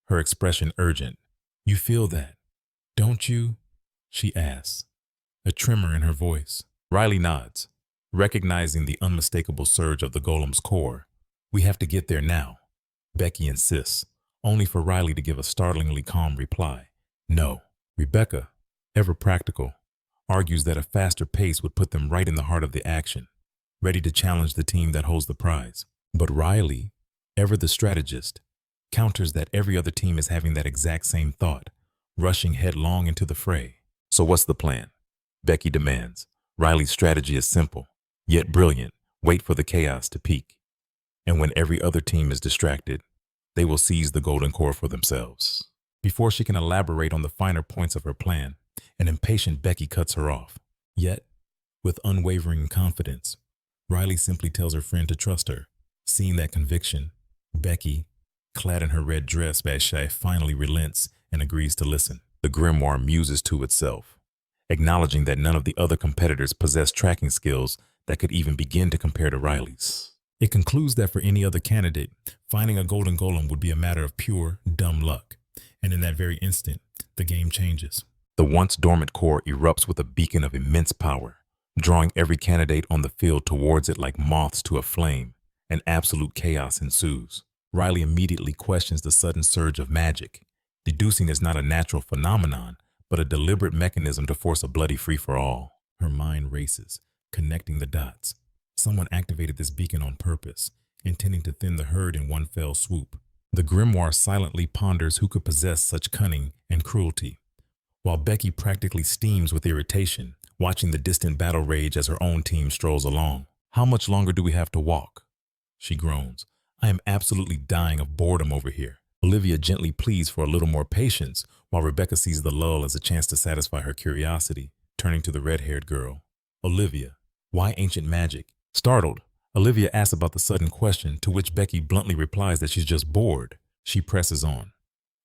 her expression urgent. You feel that, don't you? She asks, a tremor in her voice. Riley nods, recognizing the unmistakable surge of the golem's core. We have to get there now, Becky insists, only for Riley to give a startlingly calm reply. No. Rebecca, ever practical, argues that a faster pace would put them right in the heart of the action, ready to challenge the team that holds the prize. But Riley, ever the strategist, counters that every other team is having that exact same thought, rushing headlong into the fray. So what's the plan? Becky demands. Riley's strategy is simple, yet brilliant. Wait for the chaos to peak. And when every other team is distracted, they will seize the golden core for themselves. Before she can elaborate on the finer points of her plan, an impatient Becky cuts her off. Yet, with unwavering confidence, Riley simply tells her friend to trust her. Seeing that conviction, Becky, clad in her red dress, finally relents and agrees to listen. The grimoire muses to itself, acknowledging that none of the other competitors possess tracking skills that could even begin to compare to Riley's. It concludes that for any other candidate, finding a golden golem would be a matter of pure, dumb luck. And in that very instant, the game changes. The once dormant core erupts with a beacon of immense power, drawing every candidate on the field towards it like moths to a flame, and absolute chaos ensues. Riley immediately questions the sudden surge of magic, deducing it's not a natural phenomenon, but a deliberate mechanism to force a bloody free-for-all. Her mind races, connecting the dots. Someone activated this beacon on purpose, intending to thin the herd in one fell swoop. The grimoire silently ponders who could possess such cunning and cruelty, while Becky practically steams with irritation, watching the distant battle rage as her own team strolls along. How much longer do we have to walk? She groans. I am absolutely dying of boredom over here. Olivia gently pleads for a little more patience, while Rebecca sees the lull as a chance to satisfy her curiosity, turning to the red-haired girl. Olivia, why ancient magic? Startled, Olivia asks about the sudden question, to which Becky bluntly replies that she's just bored. She presses on,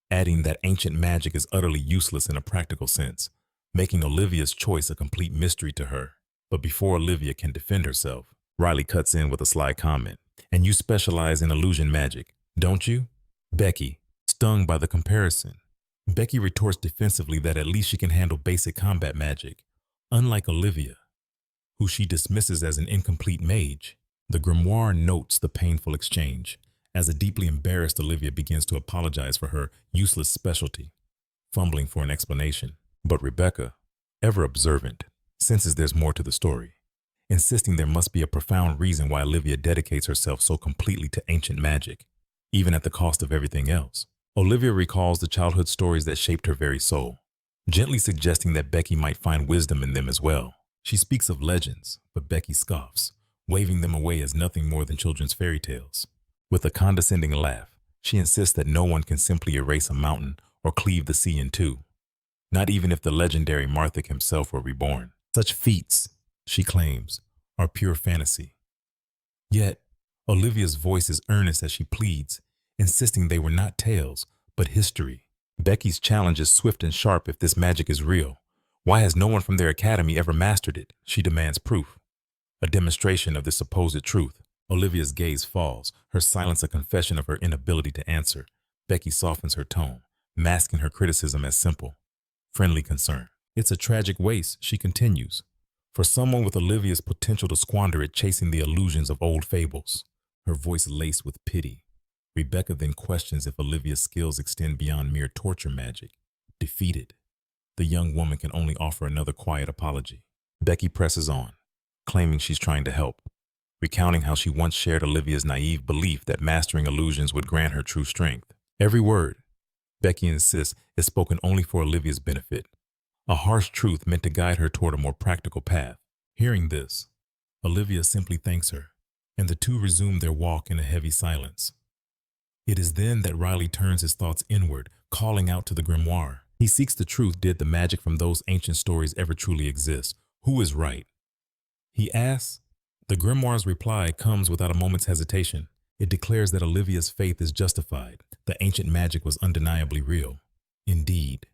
adding that ancient magic is utterly useless in a practical sense, making Olivia's choice a complete mystery to her. But before Olivia can defend herself, Riley cuts in with a sly comment. And you specialize in illusion magic, don't you? Becky, stung by the comparison. Becky retorts defensively that at least she can handle basic combat magic, unlike Olivia, who she dismisses as an incomplete mage. The grimoire notes the painful exchange, as a deeply embarrassed Olivia begins to apologize for her useless specialty, fumbling for an explanation. But Rebecca, ever observant, senses there's more to the story, insisting there must be a profound reason why Olivia dedicates herself so completely to ancient magic, even at the cost of everything else. Olivia recalls the childhood stories that shaped her very soul, gently suggesting that Becky might find wisdom in them as well. She speaks of legends, but Becky scoffs, waving them away as nothing more than children's fairy tales. With a condescending laugh, she insists that no one can simply erase a mountain or cleave the sea in two, not even if the legendary Marthic himself were reborn. Such feats, she claims, are pure fantasy. Yet, Olivia's voice is earnest as she pleads, insisting they were not tales, but history. Becky's challenge is swift and sharp if this magic is real. Why has no one from their academy ever mastered it? She demands proof. A demonstration of this supposed truth. Olivia's gaze falls, her silence a confession of her inability to answer. Becky softens her tone, masking her criticism as simple, friendly concern. It's a tragic waste, she continues, for someone with Olivia's potential to squander it chasing the illusions of old fables. Her voice laced with pity. Rebecca then questions if Olivia's skills extend beyond mere torture magic. Defeated, the young woman can only offer another quiet apology. Becky presses on, claiming she's trying to help, recounting how she once shared Olivia's naive belief that mastering illusions would grant her true strength. Every word, Becky insists, is spoken only for Olivia's benefit, a harsh truth meant to guide her toward a more practical path. Hearing this, Olivia simply thanks her, and the two resume their walk in a heavy silence. It is then that Riley turns his thoughts inward, calling out to the Grimoire. He seeks the truth. Did the magic from those ancient stories ever truly exist? Who is right? He asks. The Grimoire's reply comes without a moment's hesitation. It declares that Olivia's faith is justified. The ancient magic was undeniably real. Indeed,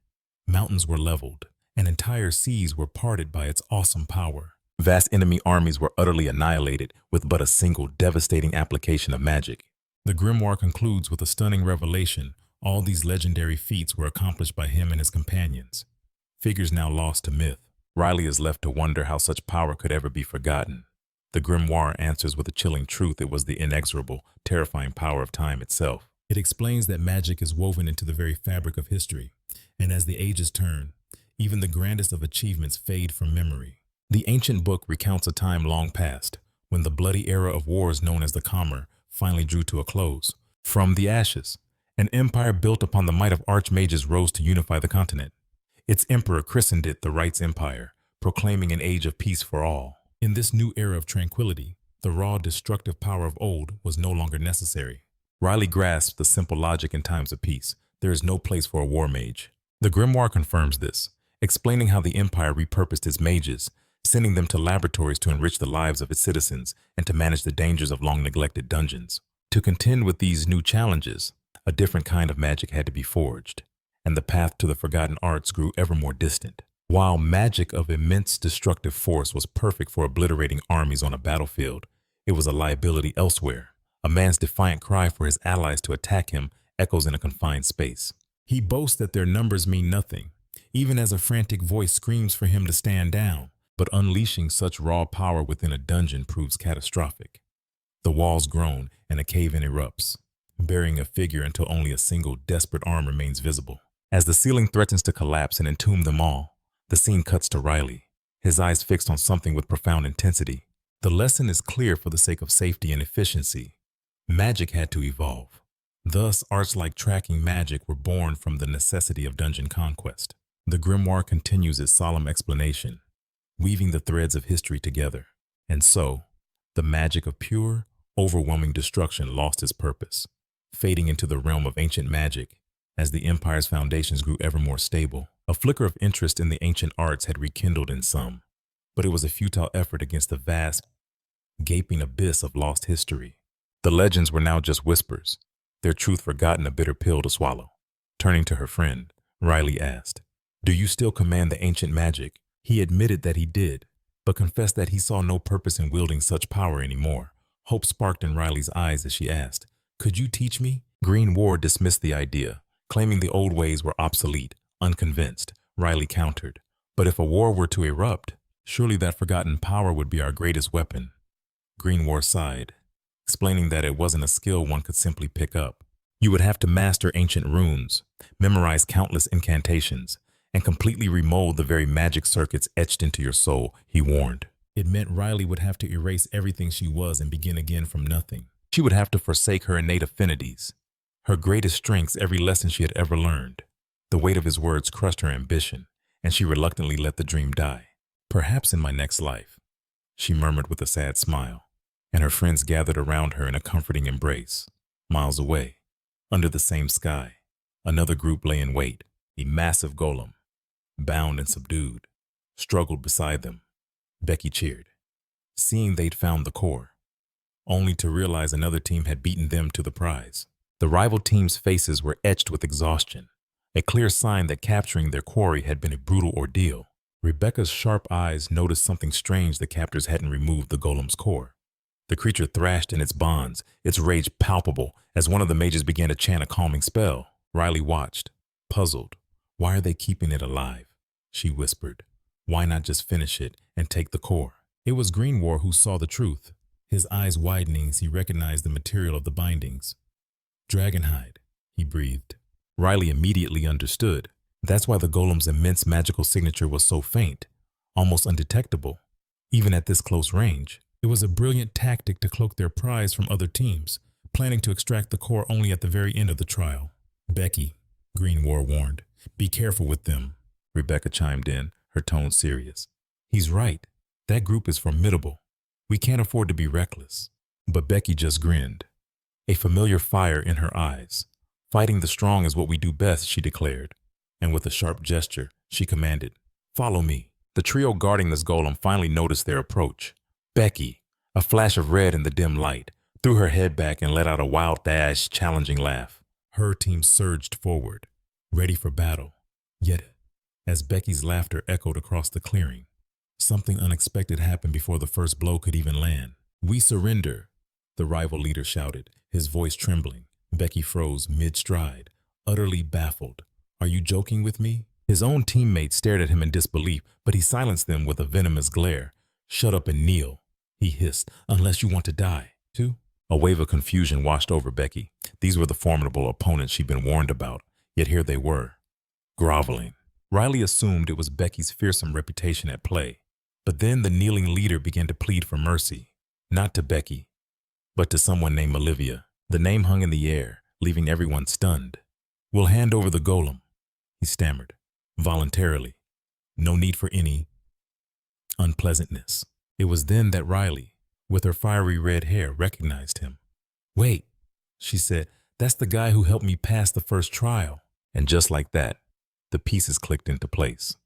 mountains were leveled, and entire seas were parted by its awesome power. Vast enemy armies were utterly annihilated with but a single devastating application of magic. The Grimoire concludes with a stunning revelation. All these legendary feats were accomplished by him and his companions. Figures now lost to myth. Riley is left to wonder how such power could ever be forgotten. The Grimoire answers with a chilling truth. It was the inexorable, terrifying power of time itself. It explains that magic is woven into the very fabric of history, and as the ages turn, even the grandest of achievements fade from memory. The ancient book recounts a time long past, when the bloody era of wars known as the Grimoire finally drew to a close. From the ashes, an empire built upon the might of archmages rose to unify the continent. Its emperor christened it the Right's Empire, proclaiming an age of peace for all. In this new era of tranquility, the raw, destructive power of old was no longer necessary. Riley grasps the simple logic in times of peace. There is no place for a war mage. The Grimoire confirms this, explaining how the empire repurposed its mages, sending them to laboratories to enrich the lives of its citizens and to manage the dangers of long-neglected dungeons. To contend with these new challenges, a different kind of magic had to be forged, and the path to the forgotten arts grew ever more distant. While magic of immense destructive force was perfect for obliterating armies on a battlefield, it was a liability elsewhere. A man's defiant cry for his allies to attack him echoes in a confined space. He boasts that their numbers mean nothing, even as a frantic voice screams for him to stand down. But unleashing such raw power within a dungeon proves catastrophic. The walls groan and a cave-in erupts, burying a figure until only a single desperate arm remains visible. As the ceiling threatens to collapse and entomb them all, the scene cuts to Riley, his eyes fixed on something with profound intensity. The lesson is clear. For the sake of safety and efficiency, magic had to evolve. Thus, arts like tracking magic were born from the necessity of dungeon conquest. The Grimoire continues its solemn explanation, weaving the threads of history together. And so, the magic of pure, overwhelming destruction lost its purpose, fading into the realm of ancient magic as the empire's foundations grew ever more stable. A flicker of interest in the ancient arts had rekindled in some, but it was a futile effort against the vast, gaping abyss of lost history. The legends were now just whispers, their truth forgotten, a bitter pill to swallow. Turning to her friend, Riley asked, "Do you still command the ancient magic?" He admitted that he did, but confessed that he saw no purpose in wielding such power anymore. Hope sparked in Riley's eyes as she asked, "Could you teach me?" Grimoire dismissed the idea, claiming the old ways were obsolete. Unconvinced, Riley countered, "But if a war were to erupt, surely that forgotten power would be our greatest weapon." Grimoire sighed, explaining that it wasn't a skill one could simply pick up. You would have to master ancient runes, memorize countless incantations, and completely remold the very magic circuits etched into your soul, he warned. It meant Riley would have to erase everything she was and begin again from nothing. She would have to forsake her innate affinities, her greatest strengths, every lesson she had ever learned. The weight of his words crushed her ambition, and she reluctantly let the dream die. "Perhaps in my next life," she murmured with a sad smile, and her friends gathered around her in a comforting embrace. Miles away, under the same sky, another group lay in wait. A massive golem, bound and subdued, struggled beside them. Becky cheered, seeing they'd found the core, only to realize another team had beaten them to the prize. The rival team's faces were etched with exhaustion, a clear sign that capturing their quarry had been a brutal ordeal. Rebecca's sharp eyes noticed something strange. The captors hadn't removed the golem's core. The creature thrashed in its bonds, its rage palpable, as one of the mages began to chant a calming spell. Riley watched, puzzled. Why are they keeping it alive? She whispered. Why not just finish it and take the core? It was Grimoire who saw the truth, his eyes widening as he recognized the material of the bindings. Dragonhide, he breathed. Riley immediately understood. That's why the golem's immense magical signature was so faint, almost undetectable, even at this close range. It was a brilliant tactic to cloak their prize from other teams, planning to extract the core only at the very end of the trial. Becky, Grimoire warned, be careful with them. Rebecca chimed in, her tone serious. He's right. That group is formidable. We can't afford to be reckless. But Becky just grinned, a familiar fire in her eyes. Fighting the strong is what we do best, she declared. And with a sharp gesture, she commanded, follow me. The trio guarding this golem finally noticed their approach. Becky, a flash of red in the dim light, threw her head back and let out a wild dash, challenging laugh. Her team surged forward, ready for battle. Yet, as Becky's laughter echoed across the clearing, something unexpected happened before the first blow could even land. We surrender, the rival leader shouted, his voice trembling. Becky froze mid-stride, utterly baffled. Are you joking with me? His own teammates stared at him in disbelief, but he silenced them with a venomous glare. Shut up and kneel, he hissed, unless you want to die. Too? A wave of confusion washed over Becky. These were the formidable opponents she'd been warned about, yet here they were, groveling. Riley assumed it was Becky's fearsome reputation at play. But then the kneeling leader began to plead for mercy, not to Becky, but to someone named Olivia. The name hung in the air, leaving everyone stunned. We'll hand over the golem, he stammered, voluntarily. No need for any unpleasantness. It was then that Riley, with her fiery red hair, recognized him. Wait, she said, that's the guy who helped me pass the first trial. And just like that, the pieces clicked into place.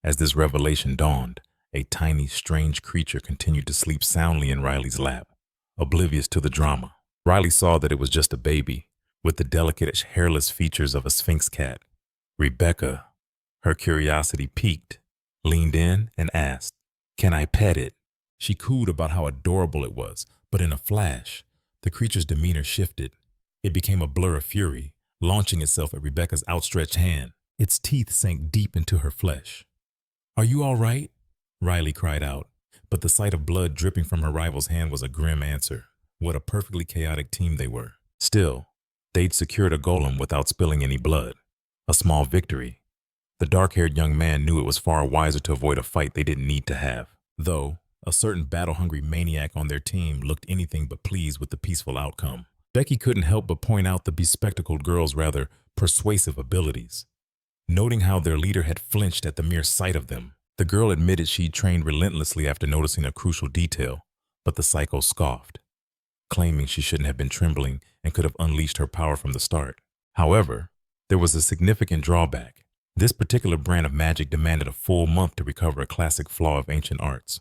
As this revelation dawned, a tiny, strange creature continued to sleep soundly in Riley's lap, oblivious to the drama. Riley saw that it was just a baby, with the delicate, hairless features of a sphinx cat. Rebecca, her curiosity piqued, leaned in and asked, can I pet it? She cooed about how adorable it was, but in a flash, the creature's demeanor shifted. It became a blur of fury, launching itself at Rebecca's outstretched hand. Its teeth sank deep into her flesh. Are you all right? Riley cried out, but the sight of blood dripping from her rival's hand was a grim answer. What a perfectly chaotic team they were. Still, they'd secured a golem without spilling any blood. A small victory. The dark-haired young man knew it was far wiser to avoid a fight they didn't need to have. Though, a certain battle-hungry maniac on their team looked anything but pleased with the peaceful outcome. Becky couldn't help but point out the bespectacled girl's rather persuasive abilities. Noting how their leader had flinched at the mere sight of them, the girl admitted she'd trained relentlessly after noticing a crucial detail, but the psycho scoffed, claiming she shouldn't have been trembling and could have unleashed her power from the start. However, there was a significant drawback. This particular brand of magic demanded a full month to recover a classic flaw of ancient arts.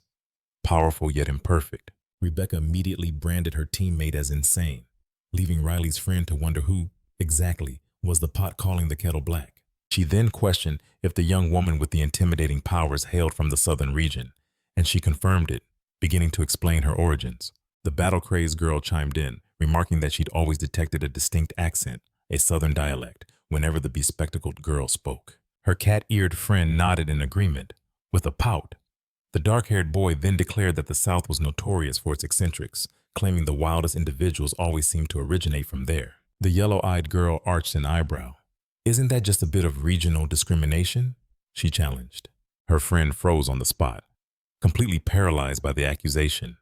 Powerful yet imperfect. Rebecca immediately branded her teammate as insane, leaving Riley's friend to wonder who, exactly, was the pot calling the kettle black. She then questioned if the young woman with the intimidating powers hailed from the southern region, and she confirmed it, beginning to explain her origins. The battle-crazed girl chimed in, remarking that she'd always detected a distinct accent, a southern dialect, whenever the bespectacled girl spoke. Her cat-eared friend nodded in agreement, with a pout. The dark-haired boy then declared that the South was notorious for its eccentrics, claiming the wildest individuals always seemed to originate from there. The yellow-eyed girl arched an eyebrow. Isn't that just a bit of regional discrimination? She challenged. Her friend froze on the spot, completely paralyzed by the accusation.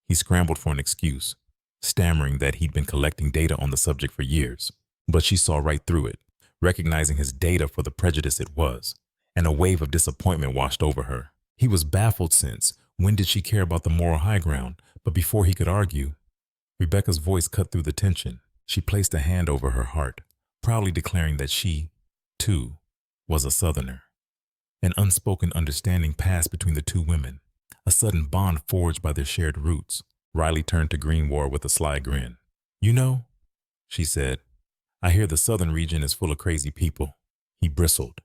He scrambled for an excuse, stammering that he'd been collecting data on the subject for years. But she saw right through it, recognizing his data for the prejudice it was, and a wave of disappointment washed over her. He was baffled since, when did she care about the moral high ground? But before he could argue, Rebecca's voice cut through the tension. She placed a hand over her heart, proudly declaring that she, too, was a Southerner. An unspoken understanding passed between the two women, a sudden bond forged by their shared roots. Riley turned to Grimoire with a sly grin. You know, she said, I hear the southern region is full of crazy people. He bristled,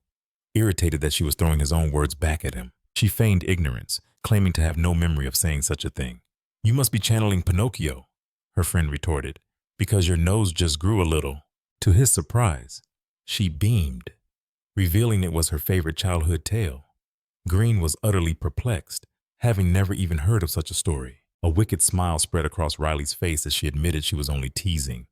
irritated that she was throwing his own words back at him. She feigned ignorance, claiming to have no memory of saying such a thing. You must be channeling Pinocchio, her friend retorted, because your nose just grew a little. To his surprise, she beamed, revealing it was her favorite childhood tale. Green was utterly perplexed, having never even heard of such a story. A wicked smile spread across Riley's face as she admitted she was only teasing,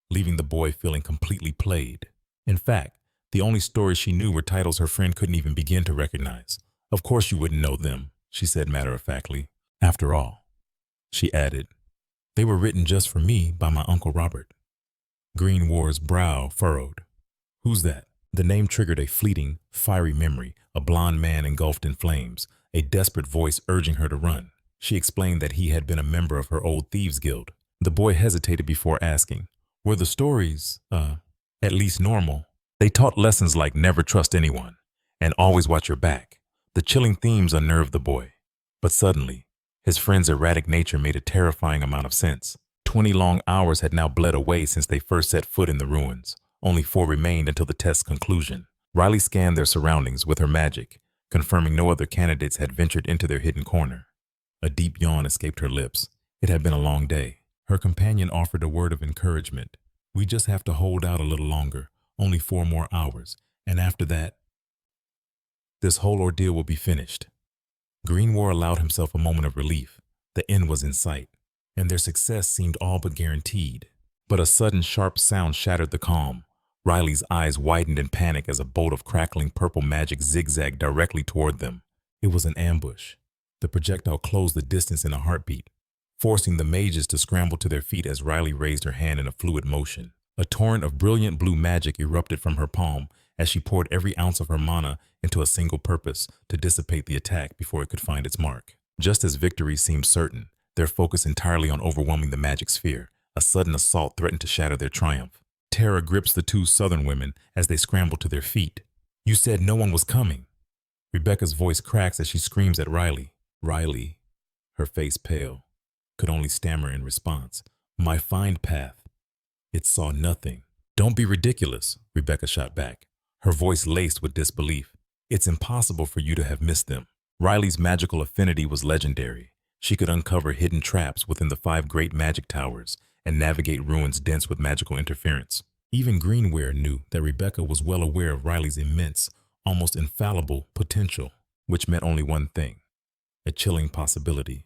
leaving the boy feeling completely played. In fact, the only stories she knew were titles her friend couldn't even begin to recognize. Of course you wouldn't know them, she said matter-of-factly. After all, she added, they were written just for me by my Uncle Robert. Grimoire's brow furrowed. Who's that? The name triggered a fleeting, fiery memory, a blond man engulfed in flames, a desperate voice urging her to run. She explained that he had been a member of her old thieves' guild. The boy hesitated before asking, were the stories, at least normal? They taught lessons like never trust anyone and always watch your back. The chilling themes unnerved the boy. But suddenly, his friend's erratic nature made a terrifying amount of sense. 20 long hours had now bled away since they first set foot in the ruins. Only 4 remained until the test's conclusion. Riley scanned their surroundings with her magic, confirming no other candidates had ventured into their hidden corner. A deep yawn escaped her lips. It had been a long day. Her companion offered a word of encouragement. We just have to hold out a little longer, only 4 more hours, and after that, this whole ordeal will be finished. Grimoire allowed himself a moment of relief. The end was in sight, and their success seemed all but guaranteed. But a sudden sharp sound shattered the calm. Riley's eyes widened in panic as a bolt of crackling purple magic zigzagged directly toward them. It was an ambush. The projectile closed the distance in a heartbeat, forcing the mages to scramble to their feet as Riley raised her hand in a fluid motion. A torrent of brilliant blue magic erupted from her palm as she poured every ounce of her mana into a single purpose to dissipate the attack before it could find its mark. Just as victory seemed certain, their focus entirely on overwhelming the magic sphere, a sudden assault threatened to shatter their triumph. Terror grips the 2 southern women as they scramble to their feet. You said no one was coming. Rebecca's voice cracks as she screams at Riley. Riley, her face pale, could only stammer in response. My find path. It saw nothing. Don't be ridiculous, Rebecca shot back, her voice laced with disbelief. It's impossible for you to have missed them. Riley's magical affinity was legendary. She could uncover hidden traps within the 5 great magic towers and navigate ruins dense with magical interference. Even Grimoire knew that Rebecca was well aware of Riley's immense, almost infallible potential, which meant only one thing, a chilling possibility.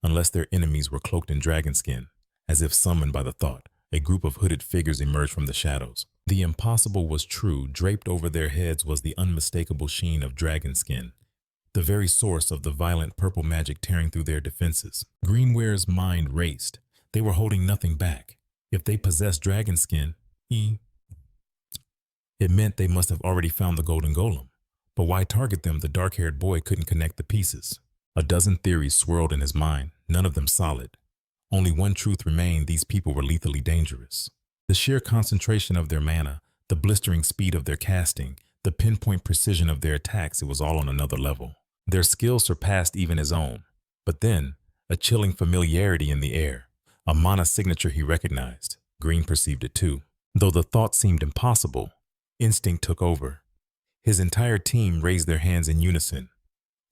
Unless their enemies were cloaked in dragon skin, as if summoned by the thought, a group of hooded figures emerged from the shadows. The impossible was true. Draped over their heads was the unmistakable sheen of dragon skin, the very source of the violent purple magic tearing through their defenses. Grimoire's mind raced. They were holding nothing back. If they possessed dragon skin, it meant they must have already found the golden golem. But why target them? The dark-haired boy couldn't connect the pieces. A dozen theories swirled in his mind, none of them solid. Only one truth remained: these people were lethally dangerous. The sheer concentration of their mana, the blistering speed of their casting, the pinpoint precision of their attacks, it was all on another level. Their skill surpassed even his own. But then, a chilling familiarity in the air, a mana signature he recognized. Green perceived it too. Though the thought seemed impossible, instinct took over. His entire team raised their hands in unison,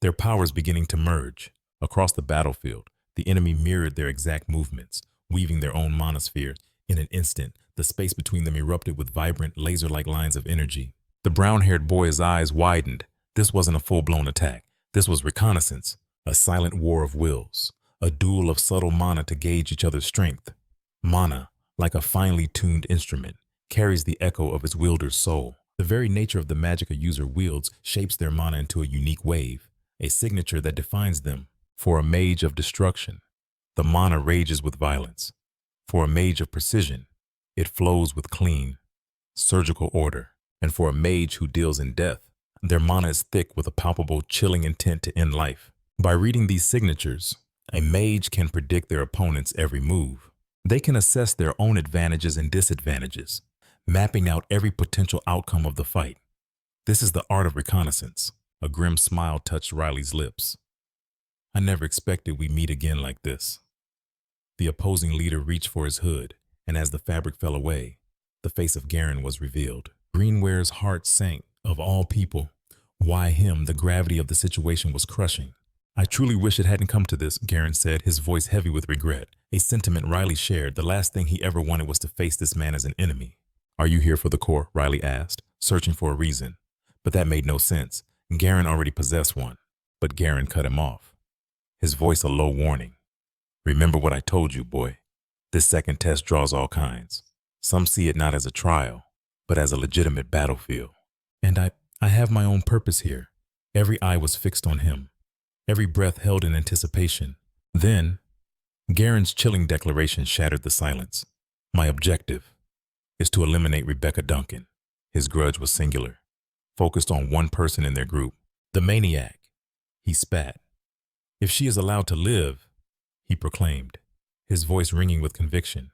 their powers beginning to merge. Across the battlefield, the enemy mirrored their exact movements, weaving their own monosphere. In an instant, the space between them erupted with vibrant, laser-like lines of energy. The brown-haired boy's eyes widened. This wasn't a full-blown attack. This was reconnaissance, a silent war of wills, a duel of subtle mana to gauge each other's strength. Mana, like a finely tuned instrument, carries the echo of its wielder's soul. The very nature of the magic a user wields shapes their mana into a unique wave, a signature that defines them. For a mage of destruction, the mana rages with violence. For a mage of precision, it flows with clean, surgical order. And for a mage who deals in death, their mana is thick with a palpable, chilling intent to end life. By reading these signatures, a mage can predict their opponent's every move. They can assess their own advantages and disadvantages, mapping out every potential outcome of the fight. This is the art of reconnaissance. A grim smile touched Riley's lips. I never expected we'd meet again like this. The opposing leader reached for his hood, and as the fabric fell away, the face of Garen was revealed. Grimoire's heart sank. Of all people, Why him? The gravity of the situation was crushing. I truly wish it hadn't come to this, Garen said, his voice heavy with regret, a sentiment Riley shared. The last thing he ever wanted was to face this man as an enemy. Are you here for the core? Riley asked, searching for a reason. But that made no sense. Garen already possessed one. But Garen cut him off, his voice a low warning. Remember what I told you, boy. This second test draws all kinds. Some see it not as a trial, but as a legitimate battlefield. And I have my own purpose here. Every eye was fixed on him, every breath held in anticipation. Then, Garen's chilling declaration shattered the silence. My objective is to eliminate Rebecca Duncan. His grudge was singular, focused on one person in their group, the maniac. He spat. If she is allowed to live, he proclaimed, his voice ringing with conviction,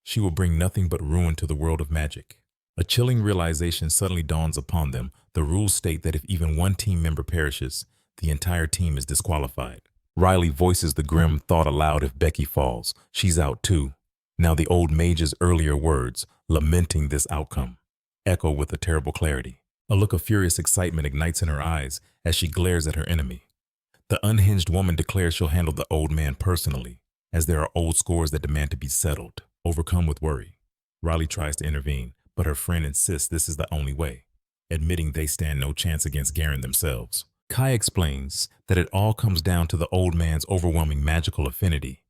she will bring nothing but ruin to the world of magic. A chilling realization suddenly dawns upon them. The rules state that if even one team member perishes, the entire team is disqualified. Riley voices the grim thought aloud: if Becky falls, she's out too. Now the old mage's earlier words, lamenting this outcome, echo with a terrible clarity. A look of furious excitement ignites in her eyes as she glares at her enemy. The unhinged woman declares she'll handle the old man personally, as there are old scores that demand to be settled. Overcome with worry, Riley tries to intervene, but her friend insists this is the only way, admitting they stand no chance against Garen themselves. Kai explains that it all comes down to the old man's overwhelming magical affinity,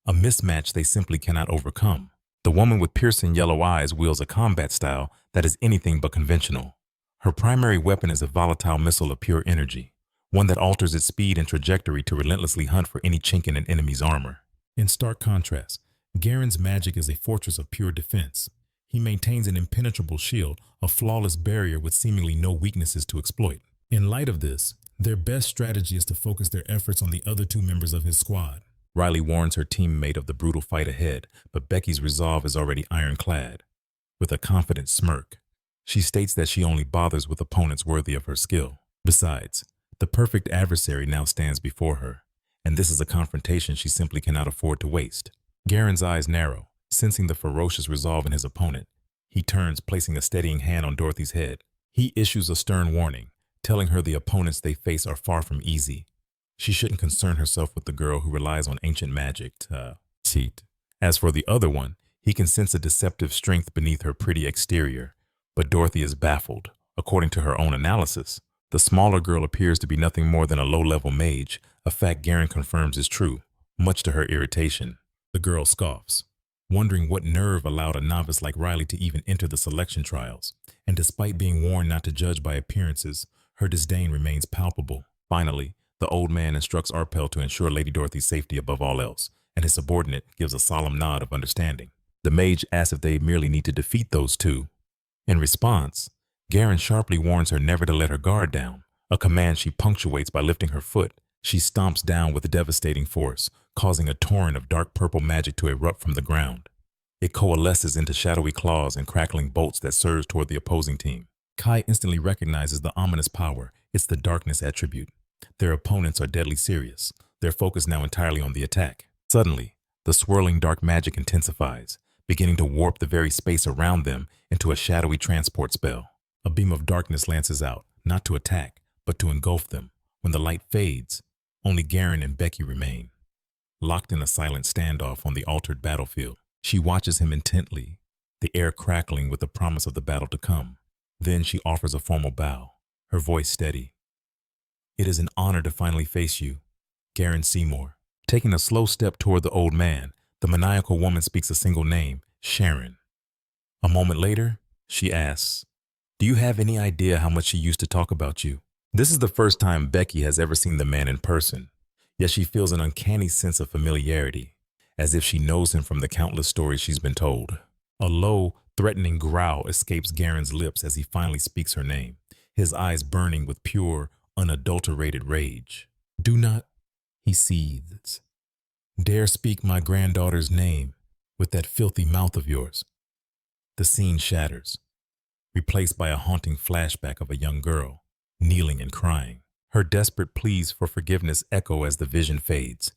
a mismatch they simply cannot overcome. The woman with piercing yellow eyes wields a combat style that is anything but conventional. Her primary weapon is a volatile missile of pure energy, one that alters its speed and trajectory to relentlessly hunt for any chink in an enemy's armor. In stark contrast, Garen's magic is a fortress of pure defense. He maintains an impenetrable shield, a flawless barrier with seemingly no weaknesses to exploit. In light of this, their best strategy is to focus their efforts on the other two members of his squad. Riley warns her teammate of the brutal fight ahead, but Becky's resolve is already ironclad. With a confident smirk, she states that she only bothers with opponents worthy of her skill. Besides, the perfect adversary now stands before her, and this is a confrontation she simply cannot afford to waste. Garen's eyes narrow, sensing the ferocious resolve in his opponent. He turns, placing a steadying hand on Dorothy's head. He issues a stern warning, telling her the opponents they face are far from easy. She shouldn't concern herself with the girl who relies on ancient magic to cheat. As for the other one, he can sense a deceptive strength beneath her pretty exterior. But Dorothy is baffled. According to her own analysis, the smaller girl appears to be nothing more than a low-level mage, a fact Garen confirms is true, much to her irritation. The girl scoffs, wondering what nerve allowed a novice like Riley to even enter the selection trials. And despite being warned not to judge by appearances, her disdain remains palpable. Finally, the old man instructs Arpel to ensure Lady Dorothy's safety above all else, and his subordinate gives a solemn nod of understanding. The mage asks if they merely need to defeat those two. In response, Garen sharply warns her never to let her guard down, a command she punctuates by lifting her foot. She stomps down with devastating force, causing a torrent of dark purple magic to erupt from the ground. It coalesces into shadowy claws and crackling bolts that surge toward the opposing team. Kai instantly recognizes the ominous power. It's the darkness attribute. Their opponents are deadly serious, their focus now entirely on the attack. Suddenly, the swirling dark magic intensifies, beginning to warp the very space around them into a shadowy transport spell. A beam of darkness lances out, not to attack, but to engulf them. When the light fades, only Garen and Becky remain, locked in a silent standoff on the altered battlefield. She watches him intently, the air crackling with the promise of the battle to come. Then she offers a formal bow, her voice steady. It is an honor to finally face you, Garen Seymour. Taking a slow step toward the old man, the maniacal woman speaks a single name, Sharon. A moment later, she asks, do you have any idea how much she used to talk about you? This is the first time Becky has ever seen the man in person, yet she feels an uncanny sense of familiarity, as if she knows him from the countless stories she's been told. A low, threatening growl escapes Garen's lips as he finally speaks her name, his eyes burning with pure, unadulterated rage. Do not, he seethes, dare speak my granddaughter's name with that filthy mouth of yours. The scene shatters, replaced by a haunting flashback of a young girl, kneeling and crying. Her desperate pleas for forgiveness echo as the vision fades.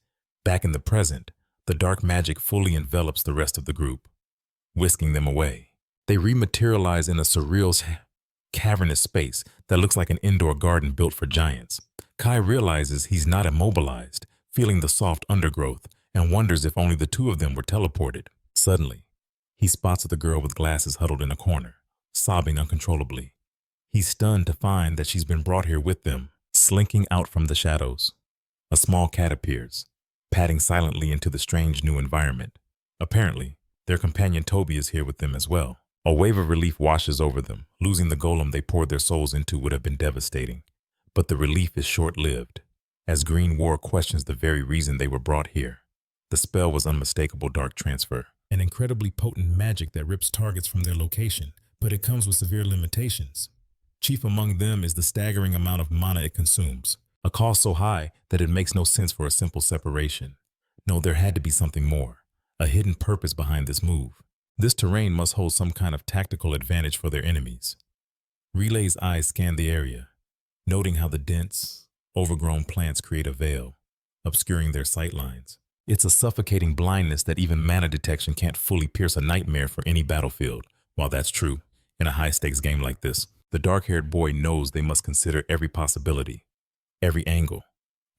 Back in the present, the dark magic fully envelops the rest of the group, whisking them away. They rematerialize in a surreal cavernous space that looks like an indoor garden built for giants. Kai realizes he's not immobilized, feeling the soft undergrowth, and wonders if only the two of them were teleported. Suddenly, he spots the girl with glasses huddled in a corner, sobbing uncontrollably. He's stunned to find that she's been brought here with them, slinking out from the shadows. A small cat appears, padding silently into the strange new environment. Apparently, their companion Toby is here with them as well. A wave of relief washes over them. Losing the golem they poured their souls into would have been devastating. But the relief is short-lived, as Grimoire questions the very reason they were brought here. The spell was unmistakable dark transfer, an incredibly potent magic that rips targets from their location, but it comes with severe limitations. Chief among them is the staggering amount of mana it consumes, a cost so high that it makes no sense for a simple separation. No, there had to be something more, a hidden purpose behind this move. This terrain must hold some kind of tactical advantage for their enemies. Relay's eyes scan the area, noting how the dense, overgrown plants create a veil, obscuring their sightlines. It's a suffocating blindness that even mana detection can't fully pierce a nightmare for any battlefield. While that's true, in a high-stakes game like this, the dark-haired boy knows they must consider every possibility, every angle,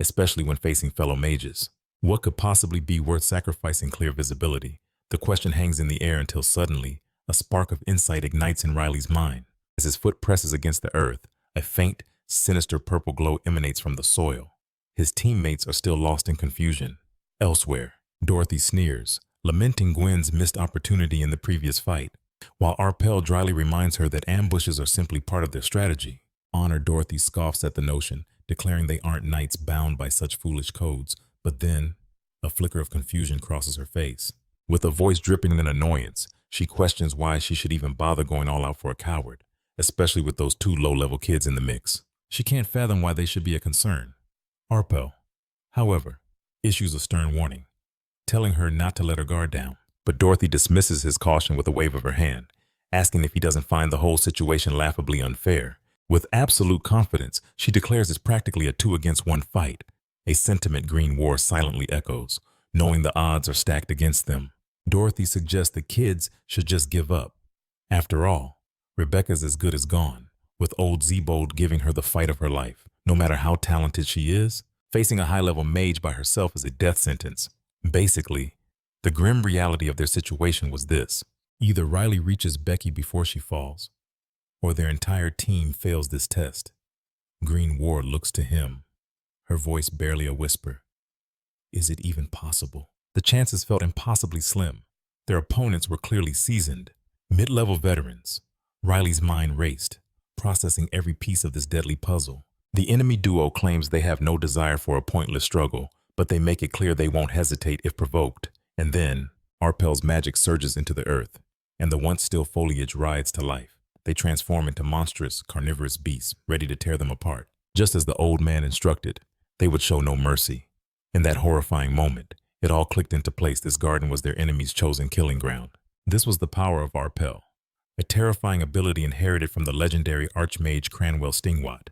especially when facing fellow mages. What could possibly be worth sacrificing clear visibility? The question hangs in the air until suddenly, a spark of insight ignites in Riley's mind. As his foot presses against the earth, a faint, sinister purple glow emanates from the soil. His teammates are still lost in confusion. Elsewhere, Dorothy sneers, lamenting Gwen's missed opportunity in the previous fight, while Arpel dryly reminds her that ambushes are simply part of their strategy. Honor Dorothy scoffs at the notion, declaring they aren't knights bound by such foolish codes, but then, a flicker of confusion crosses her face. With a voice dripping in annoyance, she questions why she should even bother going all out for a coward, especially with those two low-level kids in the mix. She can't fathom why they should be a concern. Arpel, however, issues a stern warning, telling her not to let her guard down. But Dorothy dismisses his caution with a wave of her hand, asking if he doesn't find the whole situation laughably unfair. With absolute confidence, she declares it's practically a 2-against-1 fight, a sentiment Grimoire silently echoes, knowing the odds are stacked against them. Dorothy suggests the kids should just give up. After all, Rebecca's as good as gone, with old Zebold giving her the fight of her life. No matter how talented she is, facing a high-level mage by herself is a death sentence. Basically, the grim reality of their situation was this. Either Riley reaches Becky before she falls, or their entire team fails this test. Grimoire looks to him, her voice barely a whisper. Is it even possible? The chances felt impossibly slim. Their opponents were clearly seasoned, mid-level veterans. Riley's mind raced, processing every piece of this deadly puzzle. The enemy duo claims they have no desire for a pointless struggle, but they make it clear they won't hesitate if provoked. And then, Arpel's magic surges into the earth, and the once-still foliage rides to life. They transform into monstrous, carnivorous beasts, ready to tear them apart. Just as the old man instructed, they would show no mercy. In that horrifying moment, it all clicked into place. This garden was their enemy's chosen killing ground. This was the power of Arpel, a terrifying ability inherited from the legendary archmage Cranwell Stingwat,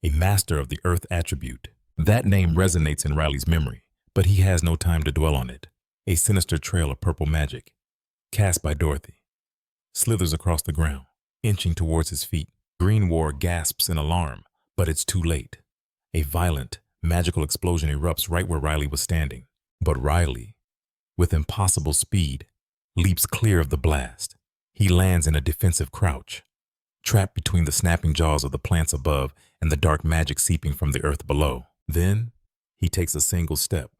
a master of the earth attribute. That name resonates in Riley's memory, but he has no time to dwell on it. A sinister trail of purple magic, cast by Dorothy, slithers across the ground, inching towards his feet. Grimoire gasps in alarm, but it's too late. A violent, magical explosion erupts right where Riley was standing. But Riley, with impossible speed, leaps clear of the blast. He lands in a defensive crouch, trapped between the snapping jaws of the plants above and the dark magic seeping from the earth below. Then, he takes a single step,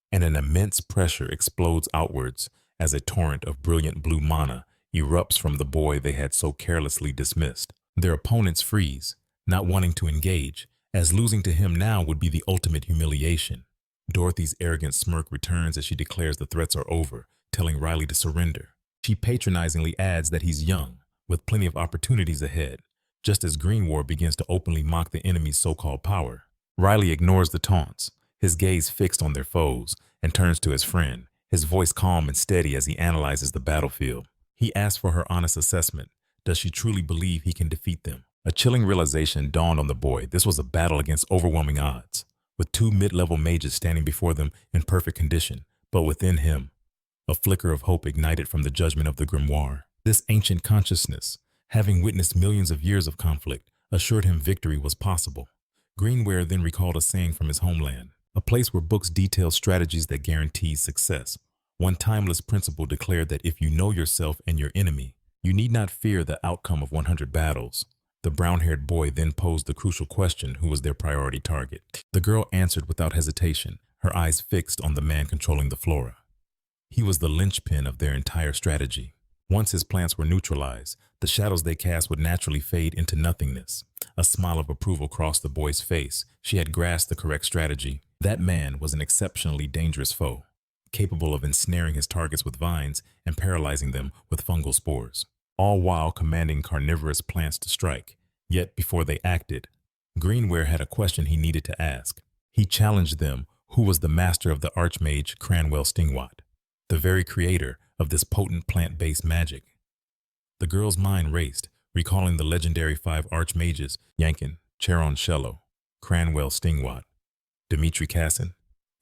and an immense pressure explodes outwards as a torrent of brilliant blue mana erupts from the boy they had so carelessly dismissed. Their opponents freeze, not wanting to engage, as losing to him now would be the ultimate humiliation. Dorothy's arrogant smirk returns as she declares the threats are over, telling Riley to surrender. She patronizingly adds that he's young, with plenty of opportunities ahead, just as Grimoire begins to openly mock the enemy's so-called power. Riley ignores the taunts, his gaze fixed on their foes, and turns to his friend, his voice calm and steady as he analyzes the battlefield. He asks for her honest assessment. Does she truly believe he can defeat them? A chilling realization dawned on the boy. This was a battle against overwhelming odds, with two mid-level mages standing before them in perfect condition, but within him, a flicker of hope ignited from the judgment of the Grimoire. This ancient consciousness having witnessed millions of years of conflict, assured him victory was possible. Grimoire then recalled a saying from his homeland, a place where books detail strategies that guarantee success. One timeless principle declared that if you know yourself and your enemy, you need not fear the outcome of 100 battles. The brown-haired boy then posed the crucial question, who was their priority target. The girl answered without hesitation, her eyes fixed on the man controlling the flora. He was the linchpin of their entire strategy. Once his plants were neutralized, the shadows they cast would naturally fade into nothingness. A smile of approval crossed the boy's face. She had grasped the correct strategy. That man was an exceptionally dangerous foe, capable of ensnaring his targets with vines and paralyzing them with fungal spores, all while commanding carnivorous plants to strike. Yet before they acted, Grimoire had a question he needed to ask. He challenged them who was the master of the archmage Cranwell Stingwat, the very creator of this potent plant-based magic. The girl's mind raced, recalling the legendary 5 archmages, Yankin, Charon Shello, Cranwell Stingwat, Dimitri Cassin,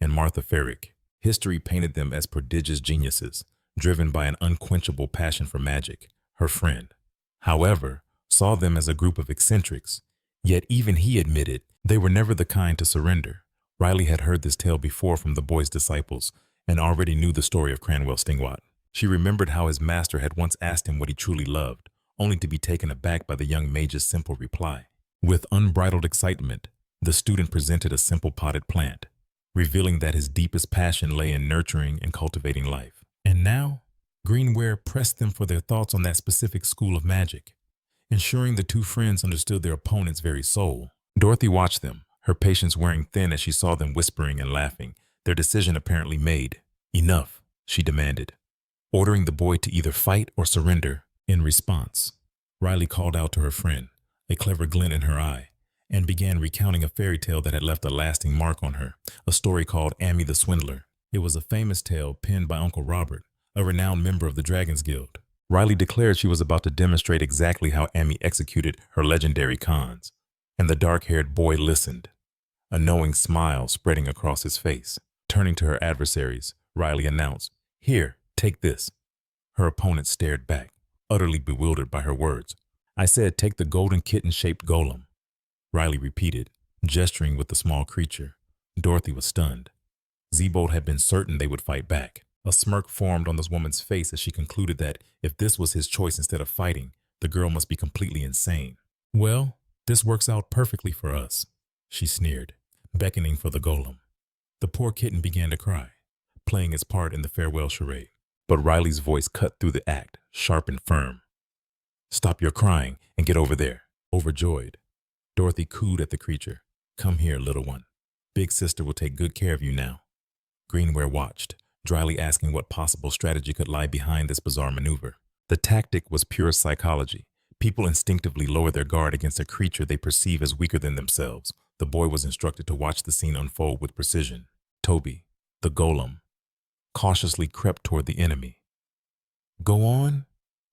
and Martha Ferrick. History painted them as prodigious geniuses, driven by an unquenchable passion for magic. Her friend, however, saw them as a group of eccentrics, yet even he admitted they were never the kind to surrender. Riley had heard this tale before from the boy's disciples and already knew the story of Cranwell Stingwat. She remembered how his master had once asked him what he truly loved, only to be taken aback by the young mage's simple reply. With unbridled excitement, the student presented a simple potted plant, revealing that his deepest passion lay in nurturing and cultivating life. And now, Grimoire pressed them for their thoughts on that specific school of magic, ensuring the two friends understood their opponent's very soul. Dorothy watched them, her patience wearing thin as she saw them whispering and laughing, their decision apparently made. "Enough," she demanded, ordering the boy to either fight or surrender. In response, Riley called out to her friend, a clever glint in her eye, and began recounting a fairy tale that had left a lasting mark on her, a story called Amy the Swindler. It was a famous tale penned by Uncle Robert, a renowned member of the Dragon's Guild. Riley declared she was about to demonstrate exactly how Amy executed her legendary cons, and the dark-haired boy listened, a knowing smile spreading across his face. Turning to her adversaries, Riley announced, "Here, take this." Her opponent stared back, utterly bewildered by her words. "I said take the golden kitten-shaped golem," Riley repeated, gesturing with the small creature. Dorothy was stunned. Zebold had been certain they would fight back. A smirk formed on this woman's face as she concluded that if this was his choice instead of fighting, the girl must be completely insane. "Well, this works out perfectly for us," she sneered, beckoning for the golem. The poor kitten began to cry, playing its part in the farewell charade. But Riley's voice cut through the act, sharp and firm. "Stop your crying and get over there." Overjoyed, Dorothy cooed at the creature. "Come here, little one. Big sister will take good care of you now." Grimoire watched, dryly asking what possible strategy could lie behind this bizarre maneuver. The tactic was pure psychology. People instinctively lower their guard against a creature they perceive as weaker than themselves. The boy was instructed to watch the scene unfold with precision. Toby, the golem, cautiously crept toward the enemy. "Go on,"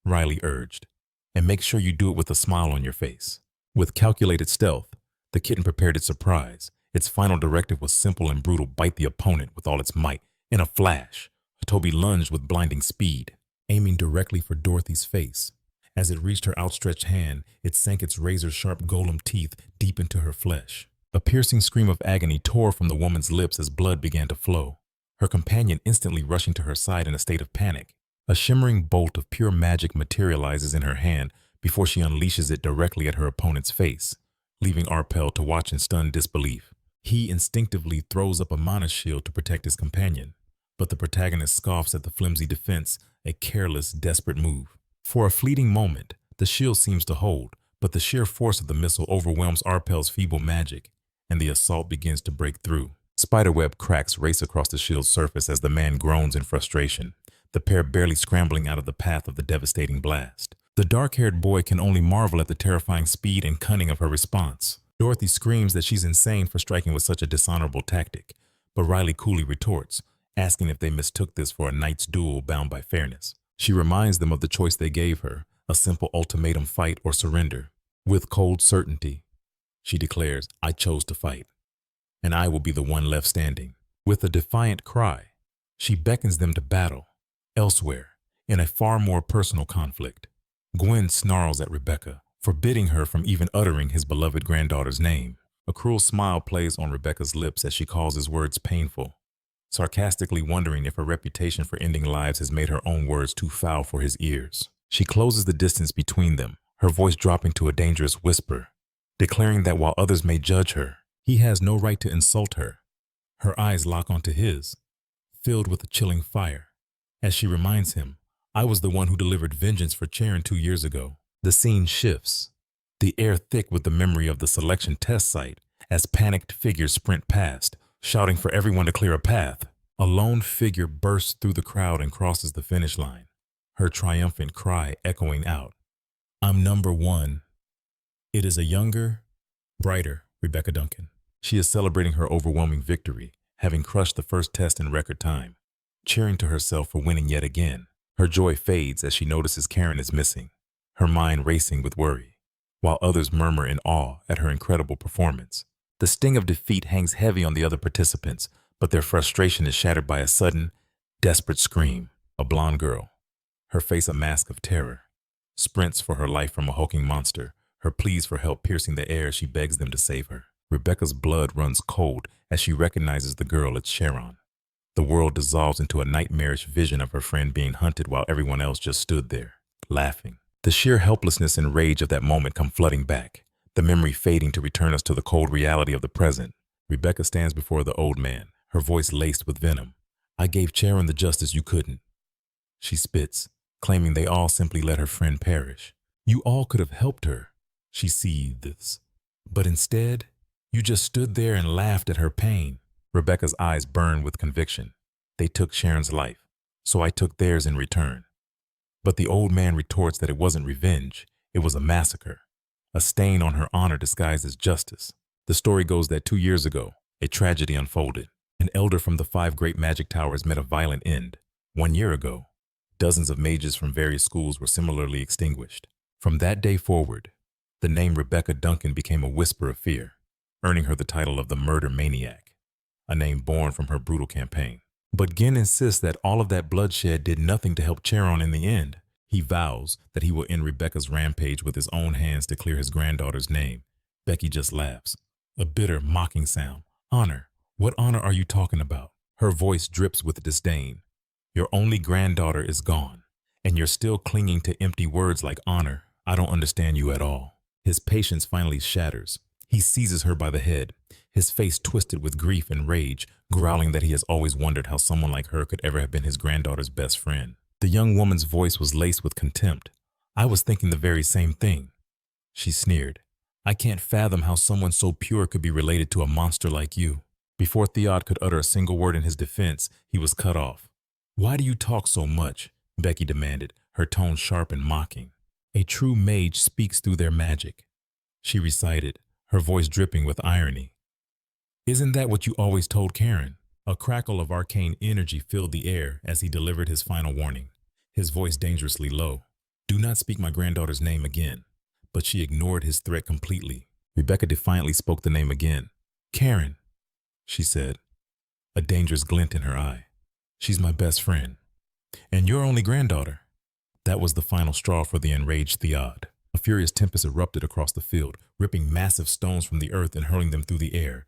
Riley urged, "and make sure you do it with a smile on your face." With calculated stealth, the kitten prepared its surprise. Its final directive was simple and brutal: bite the opponent with all its might. In a flash, Toby lunged with blinding speed, aiming directly for Dorothy's face. As it reached her outstretched hand, it sank its razor-sharp golem teeth deep into her flesh. A piercing scream of agony tore from the woman's lips as blood began to flow, her companion instantly rushing to her side in a state of panic. A shimmering bolt of pure magic materializes in her hand before she unleashes it directly at her opponent's face, leaving Arpel to watch in stunned disbelief. He instinctively throws up a mana shield to protect his companion, but the protagonist scoffs at the flimsy defense, a careless, desperate move. For a fleeting moment, the shield seems to hold, but the sheer force of the missile overwhelms Arpel's feeble magic, and the assault begins to break through. Spiderweb cracks race across the shield's surface as the man groans in frustration, the pair barely scrambling out of the path of the devastating blast. The dark-haired boy can only marvel at the terrifying speed and cunning of her response. Dorothy screams that she's insane for striking with such a dishonorable tactic, but Riley coolly retorts, asking if they mistook this for a knight's duel bound by fairness. She reminds them of the choice they gave her, a simple ultimatum: fight or surrender. With cold certainty, she declares, "I chose to fight, and I will be the one left standing." With a defiant cry, she beckons them to battle, elsewhere, in a far more personal conflict. Gwen snarls at Rebecca, forbidding her from even uttering his beloved granddaughter's name. A cruel smile plays on Rebecca's lips as she calls his words painful, sarcastically wondering if her reputation for ending lives has made her own words too foul for his ears. She closes the distance between them, her voice dropping to a dangerous whisper, declaring that while others may judge her, he has no right to insult her. Her eyes lock onto his, filled with a chilling fire, as she reminds him, "I was the one who delivered vengeance for Charon 2 years ago." The scene shifts, the air thick with the memory of the selection test site, as panicked figures sprint past, shouting for everyone to clear a path. A lone figure bursts through the crowd and crosses the finish line, her triumphant cry echoing out, "I'm number one." It is a younger, brighter Rebecca Duncan. She is celebrating her overwhelming victory, having crushed the first test in record time, cheering to herself for winning yet again. Her joy fades as she notices Karen is missing, her mind racing with worry, while others murmur in awe at her incredible performance. The sting of defeat hangs heavy on the other participants, but their frustration is shattered by a sudden, desperate scream. A blonde girl, her face a mask of terror, sprints for her life from a hulking monster, her pleas for help piercing the air as she begs them to save her. Rebecca's blood runs cold as she recognizes the girl as Charon. The world dissolves into a nightmarish vision of her friend being hunted while everyone else just stood there, laughing. The sheer helplessness and rage of that moment come flooding back, the memory fading to return us to the cold reality of the present. Rebecca stands before the old man, her voice laced with venom. "I gave Charon the justice you couldn't." She spits, claiming they all simply let her friend perish. "You all could have helped her," she seethes. "But instead, you just stood there and laughed at her pain." Rebecca's eyes burn with conviction. "They took Sharon's life, so I took theirs in return." But the old man retorts that it wasn't revenge, it was a massacre, a stain on her honor disguised as justice. The story goes that 2 years ago, a tragedy unfolded. An elder from the 5 great magic towers met a violent end. 1 year ago, dozens of mages from various schools were similarly extinguished. From that day forward, the name Rebecca Duncan became a whisper of fear, earning her the title of the Murder Maniac, a name born from her brutal campaign. But Gin insists that all of that bloodshed did nothing to help Charon in the end. He vows that he will end Rebecca's rampage with his own hands to clear his granddaughter's name. Becky just laughs, a bitter, mocking sound. "Honor? What honor are you talking about?" Her voice drips with disdain. "Your only granddaughter is gone, and you're still clinging to empty words like honor. I don't understand you at all." His patience finally shatters. He seizes her by the head, his face twisted with grief and rage, growling that he has always wondered how someone like her could ever have been his granddaughter's best friend. The young woman's voice was laced with contempt. "I was thinking the very same thing," she sneered. "I can't fathom how someone so pure could be related to a monster like you." Before Theod could utter a single word in his defense, he was cut off. "Why do you talk so much?" Becky demanded, her tone sharp and mocking. "A true mage speaks through their magic," she recited, her voice dripping with irony. "Isn't that what you always told Karen?" A crackle of arcane energy filled the air as he delivered his final warning, his voice dangerously low. "Do not speak my granddaughter's name again." But she ignored his threat completely. Rebecca defiantly spoke the name again. "Karen," she said, a dangerous glint in her eye. "She's my best friend. And your only granddaughter." That was the final straw for the enraged Theod. A furious tempest erupted across the field, ripping massive stones from the earth and hurling them through the air.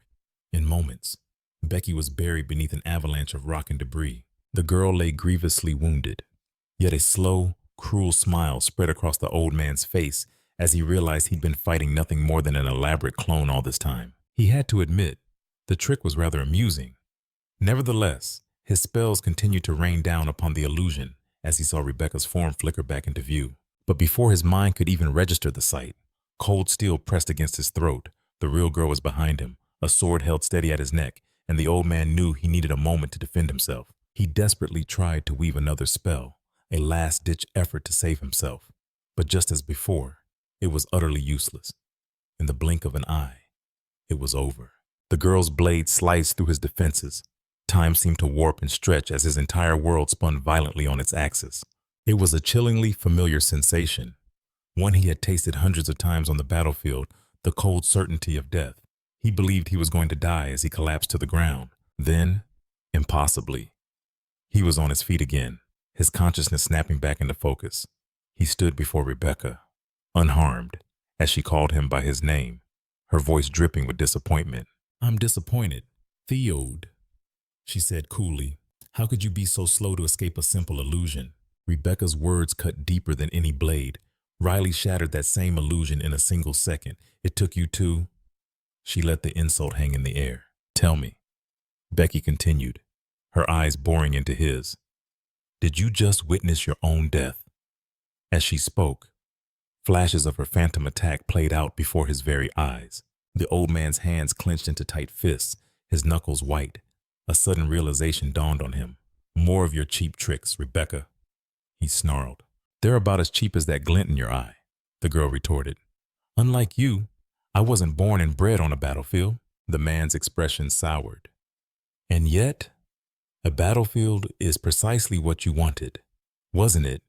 In moments, Becky was buried beneath an avalanche of rock and debris. The girl lay grievously wounded. Yet a slow, cruel smile spread across the old man's face as he realized he'd been fighting nothing more than an elaborate clone all this time. He had to admit, the trick was rather amusing. Nevertheless, his spells continued to rain down upon the illusion as he saw Rebecca's form flicker back into view. But before his mind could even register the sight, cold steel pressed against his throat. The real girl was behind him, a sword held steady at his neck, and the old man knew he needed a moment to defend himself. He desperately tried to weave another spell, a last-ditch effort to save himself. But just as before, it was utterly useless. In the blink of an eye, it was over. The girl's blade sliced through his defenses. Time seemed to warp and stretch as his entire world spun violently on its axis. It was a chillingly familiar sensation, one he had tasted hundreds of times on the battlefield, the cold certainty of death. He believed he was going to die as he collapsed to the ground. Then, impossibly, he was on his feet again, his consciousness snapping back into focus. He stood before Rebecca, unharmed, as she called him by his name, her voice dripping with disappointment. "I'm disappointed, Theode," she said coolly. "How could you be so slow to escape a simple illusion?" Rebecca's words cut deeper than any blade. "Riley shattered that same illusion in a single second. It took you to—" She let the insult hang in the air. "Tell me," Becky continued, her eyes boring into his. "Did you just witness your own death?" As she spoke, flashes of her phantom attack played out before his very eyes. The old man's hands clenched into tight fists, his knuckles white. A sudden realization dawned on him. "More of your cheap tricks, Rebecca," he snarled. "They're about as cheap as that glint in your eye," the girl retorted. "Unlike you, I wasn't born and bred on a battlefield." The man's expression soured. "And yet, a battlefield is precisely what you wanted, wasn't it?"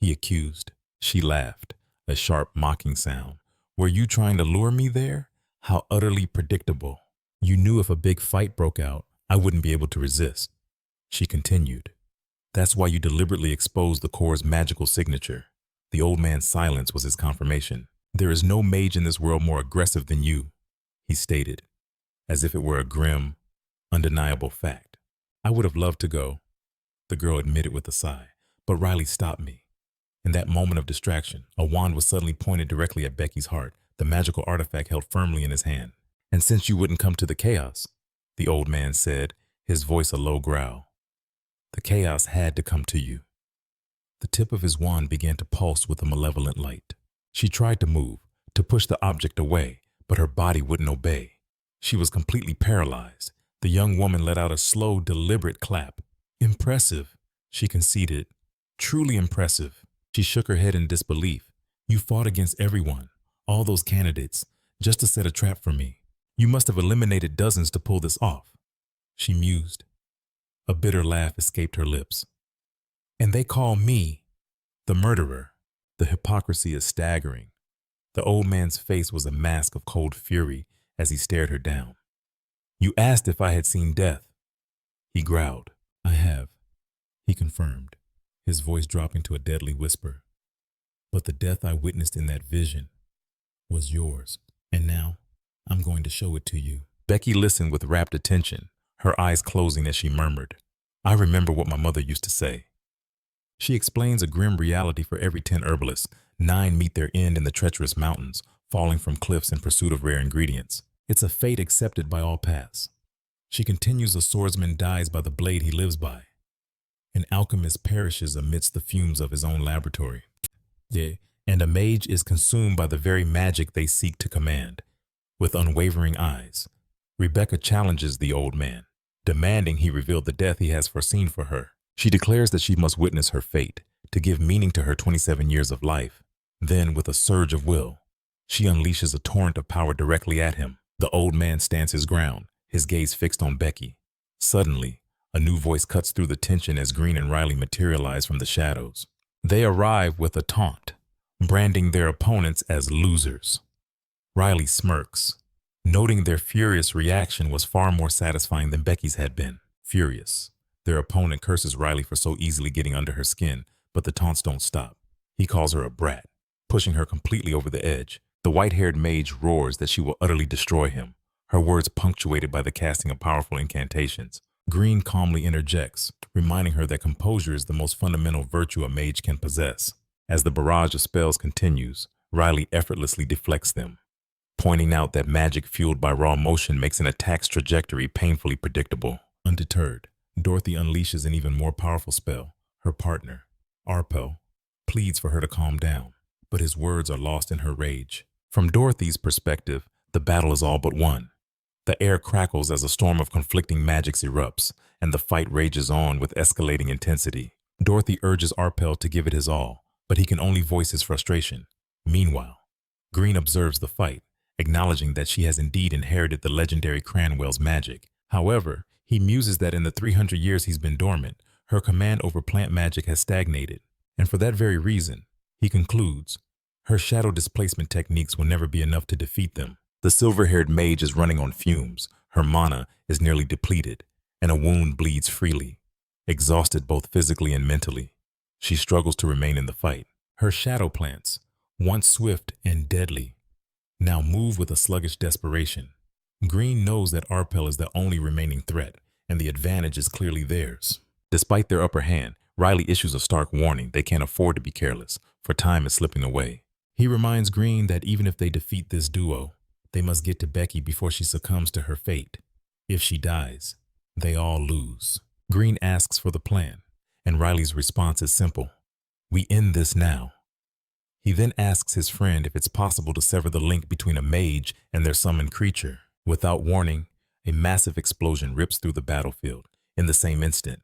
he accused. She laughed, a sharp, mocking sound. "Were you trying to lure me there? How utterly predictable. You knew if a big fight broke out, I wouldn't be able to resist." She continued. "That's why you deliberately exposed the core's magical signature." The old man's silence was his confirmation. "There is no mage in this world more aggressive than you," he stated, as if it were a grim, undeniable fact. "I would have loved to go," the girl admitted with a sigh, "but Riley stopped me." In that moment of distraction, a wand was suddenly pointed directly at Becky's heart, the magical artifact held firmly in his hand. "And since you wouldn't come to the chaos," the old man said, his voice a low growl, "the chaos had to come to you." The tip of his wand began to pulse with a malevolent light. She tried to move, to push the object away, but her body wouldn't obey. She was completely paralyzed. The young woman let out a slow, deliberate clap. "Impressive," she conceded. "Truly impressive." She shook her head in disbelief. "You fought against everyone, all those candidates, just to set a trap for me. You must have eliminated dozens to pull this off." She mused. A bitter laugh escaped her lips. "And they call me the murderer." The hypocrisy is staggering. The old man's face was a mask of cold fury as he stared her down. "You asked if I had seen death," he growled. "I have," he confirmed, his voice dropping to a deadly whisper. "But the death I witnessed in that vision was yours, and now I'm going to show it to you." Becky listened with rapt attention, her eyes closing as she murmured, "I remember what my mother used to say. She explains a grim reality for every 10 herbalists. 9 meet their end in the treacherous mountains, falling from cliffs in pursuit of rare ingredients. It's a fate accepted by all paths. She continues, a swordsman dies by the blade he lives by. An alchemist perishes amidst the fumes of his own laboratory. And a mage is consumed by the very magic they seek to command. With unwavering eyes, Rebecca challenges the old man, demanding he reveal the death he has foreseen for her. She declares that she must witness her fate, to give meaning to her 27 years of life. Then, with a surge of will, she unleashes a torrent of power directly at him. The old man stands his ground, his gaze fixed on Becky. Suddenly, a new voice cuts through the tension as Green and Riley materialize from the shadows. They arrive with a taunt, branding their opponents as losers. Riley smirks, noting their furious reaction was far more satisfying than Becky's had been. Furious, their opponent curses Riley for so easily getting under her skin, but the taunts don't stop. He calls her a brat, pushing her completely over the edge. The white-haired mage roars that she will utterly destroy him, her words punctuated by the casting of powerful incantations. Green calmly interjects, reminding her that composure is the most fundamental virtue a mage can possess. As the barrage of spells continues, Riley effortlessly deflects them, pointing out that magic fueled by raw motion makes an attack's trajectory painfully predictable. Undeterred, Dorothy unleashes an even more powerful spell. Her partner, Arpel, pleads for her to calm down, but his words are lost in her rage. From Dorothy's perspective, the battle is all but won. The air crackles as a storm of conflicting magics erupts, and the fight rages on with escalating intensity. Dorothy urges Arpel to give it his all, but he can only voice his frustration. Meanwhile, Green observes the fight, acknowledging that she has indeed inherited the legendary Cranwell's magic. However, he muses that in the 300 years he's been dormant, her command over plant magic has stagnated. And for that very reason, he concludes, her shadow displacement techniques will never be enough to defeat them. The silver-haired mage is running on fumes, her mana is nearly depleted, and a wound bleeds freely. Exhausted both physically and mentally, she struggles to remain in the fight. Her shadow plants, once swift and deadly, now move with a sluggish desperation. Green knows that Arpel is the only remaining threat, and the advantage is clearly theirs. Despite their upper hand, Riley issues a stark warning they can't afford to be careless, for time is slipping away. He reminds Green that even if they defeat this duo, they must get to Becky before she succumbs to her fate. If she dies, they all lose. Green asks for the plan, and Riley's response is simple: "We end this now." He then asks his friend if it's possible to sever the link between a mage and their summoned creature. Without warning, a massive explosion rips through the battlefield. In the same instant,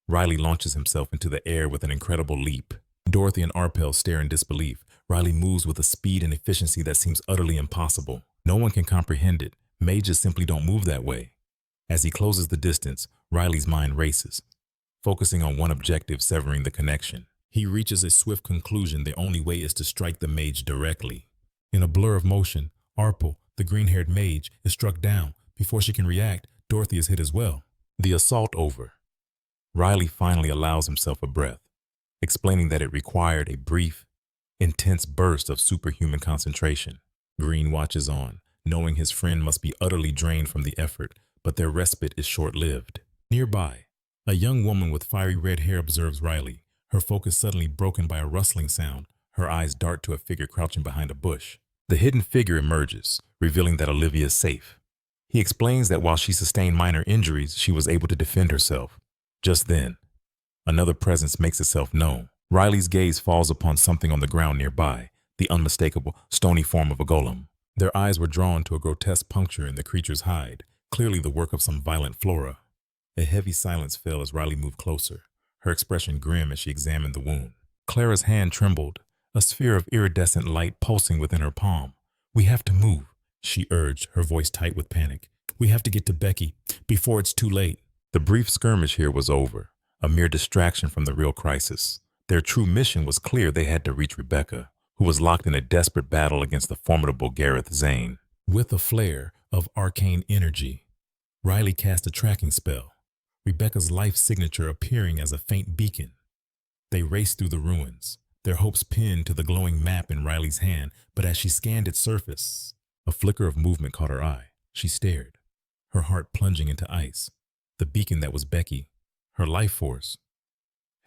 Riley launches himself into the air with an incredible leap. Dorothy and Arpel stare in disbelief. Riley moves with a speed and efficiency that seems utterly impossible. No one can comprehend it. Mages simply don't move that way. As he closes the distance, Riley's mind races, focusing on one objective: severing the connection. He reaches a swift conclusion: the only way is to strike the mage directly. In a blur of motion, Arpel, the green-haired mage, is struck down. Before she can react, Dorothy is hit as well. The assault over, Riley finally allows himself a breath, explaining that it required a brief, intense burst of superhuman concentration. Green watches on, knowing his friend must be utterly drained from the effort, but their respite is short-lived. Nearby, a young woman with fiery red hair observes Riley, her focus suddenly broken by a rustling sound. Her eyes dart to a figure crouching behind a bush. The hidden figure emerges, revealing that Olivia is safe. He explains that while she sustained minor injuries, she was able to defend herself. Just then, another presence makes itself known. Riley's gaze falls upon something on the ground nearby, the unmistakable, stony form of a golem. Their eyes were drawn to a grotesque puncture in the creature's hide, clearly the work of some violent flora. A heavy silence fell as Riley moved closer, her expression grim as she examined the wound. Clara's hand trembled, a sphere of iridescent light pulsing within her palm. "We have to move," she urged, her voice tight with panic. "We have to get to Becky before it's too late." The brief skirmish here was over, a mere distraction from the real crisis. Their true mission was clear: they had to reach Rebecca, who was locked in a desperate battle against the formidable Gareth Zane. With a flare of arcane energy, Riley cast a tracking spell, Rebecca's life signature appearing as a faint beacon. They raced through the ruins, their hopes pinned to the glowing map in Riley's hand, but as she scanned its surface, a flicker of movement caught her eye. She stared, her heart plunging into ice. The beacon that was Becky, her life force,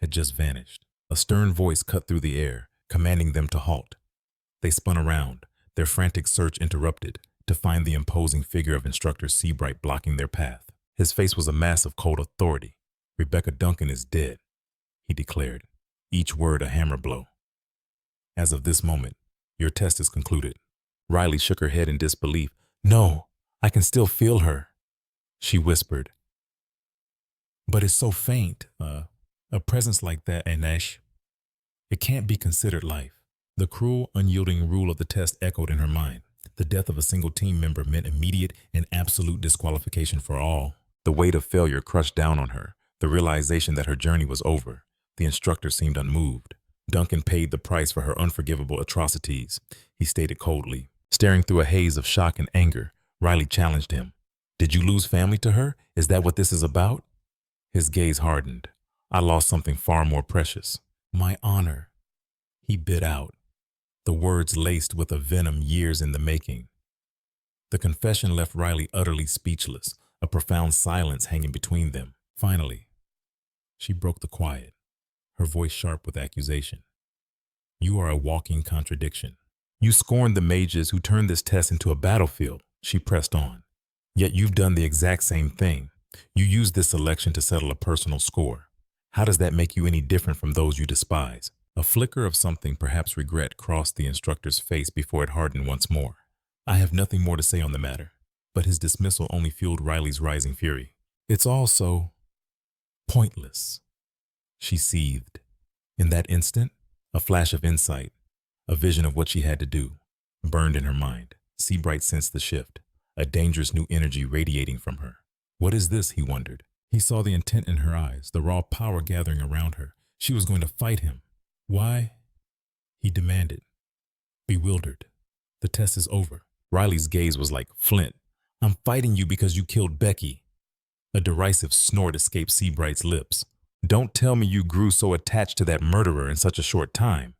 had just vanished. A stern voice cut through the air, commanding them to halt. They spun around, their frantic search interrupted, to find the imposing figure of Instructor Seabright blocking their path. His face was a mask of cold authority. "Rebecca Duncan is dead," he declared, each word a hammer blow. "As of this moment, your test is concluded." Riley shook her head in disbelief. "No, I can still feel her," she whispered. "But it's so faint. A presence like that, Anesh, it can't be considered life." The cruel, unyielding rule of the test echoed in her mind. The death of a single team member meant immediate and absolute disqualification for all. The weight of failure crushed down on her, the realization that her journey was over. The instructor seemed unmoved. Duncan paid the price for her unforgivable atrocities, he stated coldly. Staring through a haze of shock and anger, Riley challenged him. "Did you lose family to her? Is that what this is about?" His gaze hardened. "I lost something far more precious. My honor," he bit out, the words laced with a venom years in the making. The confession left Riley utterly speechless, a profound silence hanging between them. Finally, she broke the quiet, her voice sharp with accusation. "You are a walking contradiction. You scorned the mages who turned this test into a battlefield," she pressed on. "Yet you've done the exact same thing. You used this selection to settle a personal score. How does that make you any different from those you despise?" A flicker of something, perhaps regret, crossed the instructor's face before it hardened once more. "I have nothing more to say on the matter," but his dismissal only fueled Riley's rising fury. "It's all so pointless," she seethed. In that instant, a flash of insight, a vision of what she had to do, burned in her mind. Seabright sensed the shift, a dangerous new energy radiating from her. What is this, he wondered. He saw the intent in her eyes, the raw power gathering around her. She was going to fight him. "Why?" he demanded, bewildered. "The test is over." Riley's gaze was like flint. "I'm fighting you because you killed Becky." A derisive snort escaped Seabright's lips. "Don't tell me you grew so attached to that murderer in such a short time."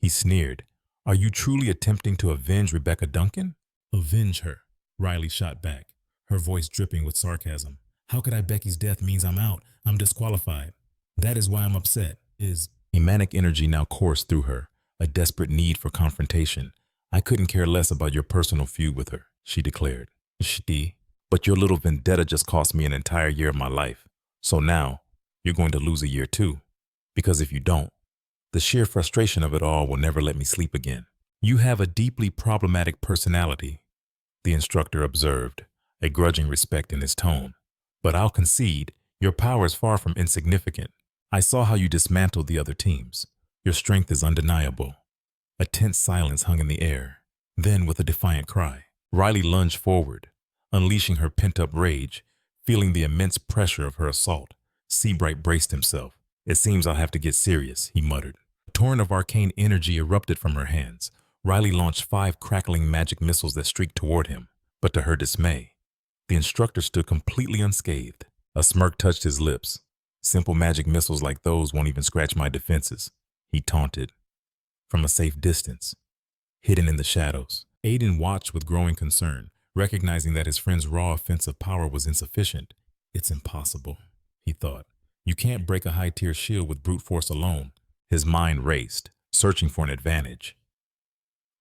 He sneered. Are you truly attempting to avenge Rebecca Duncan? Avenge her, Riley shot back, her voice dripping with sarcasm. How could I? Becky's death means I'm out. I'm disqualified. That is why I'm upset. A manic energy now coursed through her, a desperate need for confrontation. I couldn't care less about your personal feud with her, she declared. But your little vendetta just cost me an entire year of my life. So now, you're going to lose a year too. Because if you don't, the sheer frustration of it all will never let me sleep again. You have a deeply problematic personality, the instructor observed, a grudging respect in his tone. But I'll concede, your power is far from insignificant. I saw how you dismantled the other teams. Your strength is undeniable. A tense silence hung in the air. Then, with a defiant cry, Riley lunged forward, unleashing her pent-up rage. Feeling the immense pressure of her assault, Seabright braced himself. It seems I'll have to get serious, he muttered. A torrent of arcane energy erupted from her hands. Riley launched 5 crackling magic missiles that streaked toward him. But to her dismay, the instructor stood completely unscathed. A smirk touched his lips. Simple magic missiles like those won't even scratch my defenses, he taunted. From a safe distance, hidden in the shadows, Aiden watched with growing concern, recognizing that his friend's raw offensive power was insufficient. It's impossible, he thought. You can't break a high-tier shield with brute force alone. His mind raced, searching for an advantage.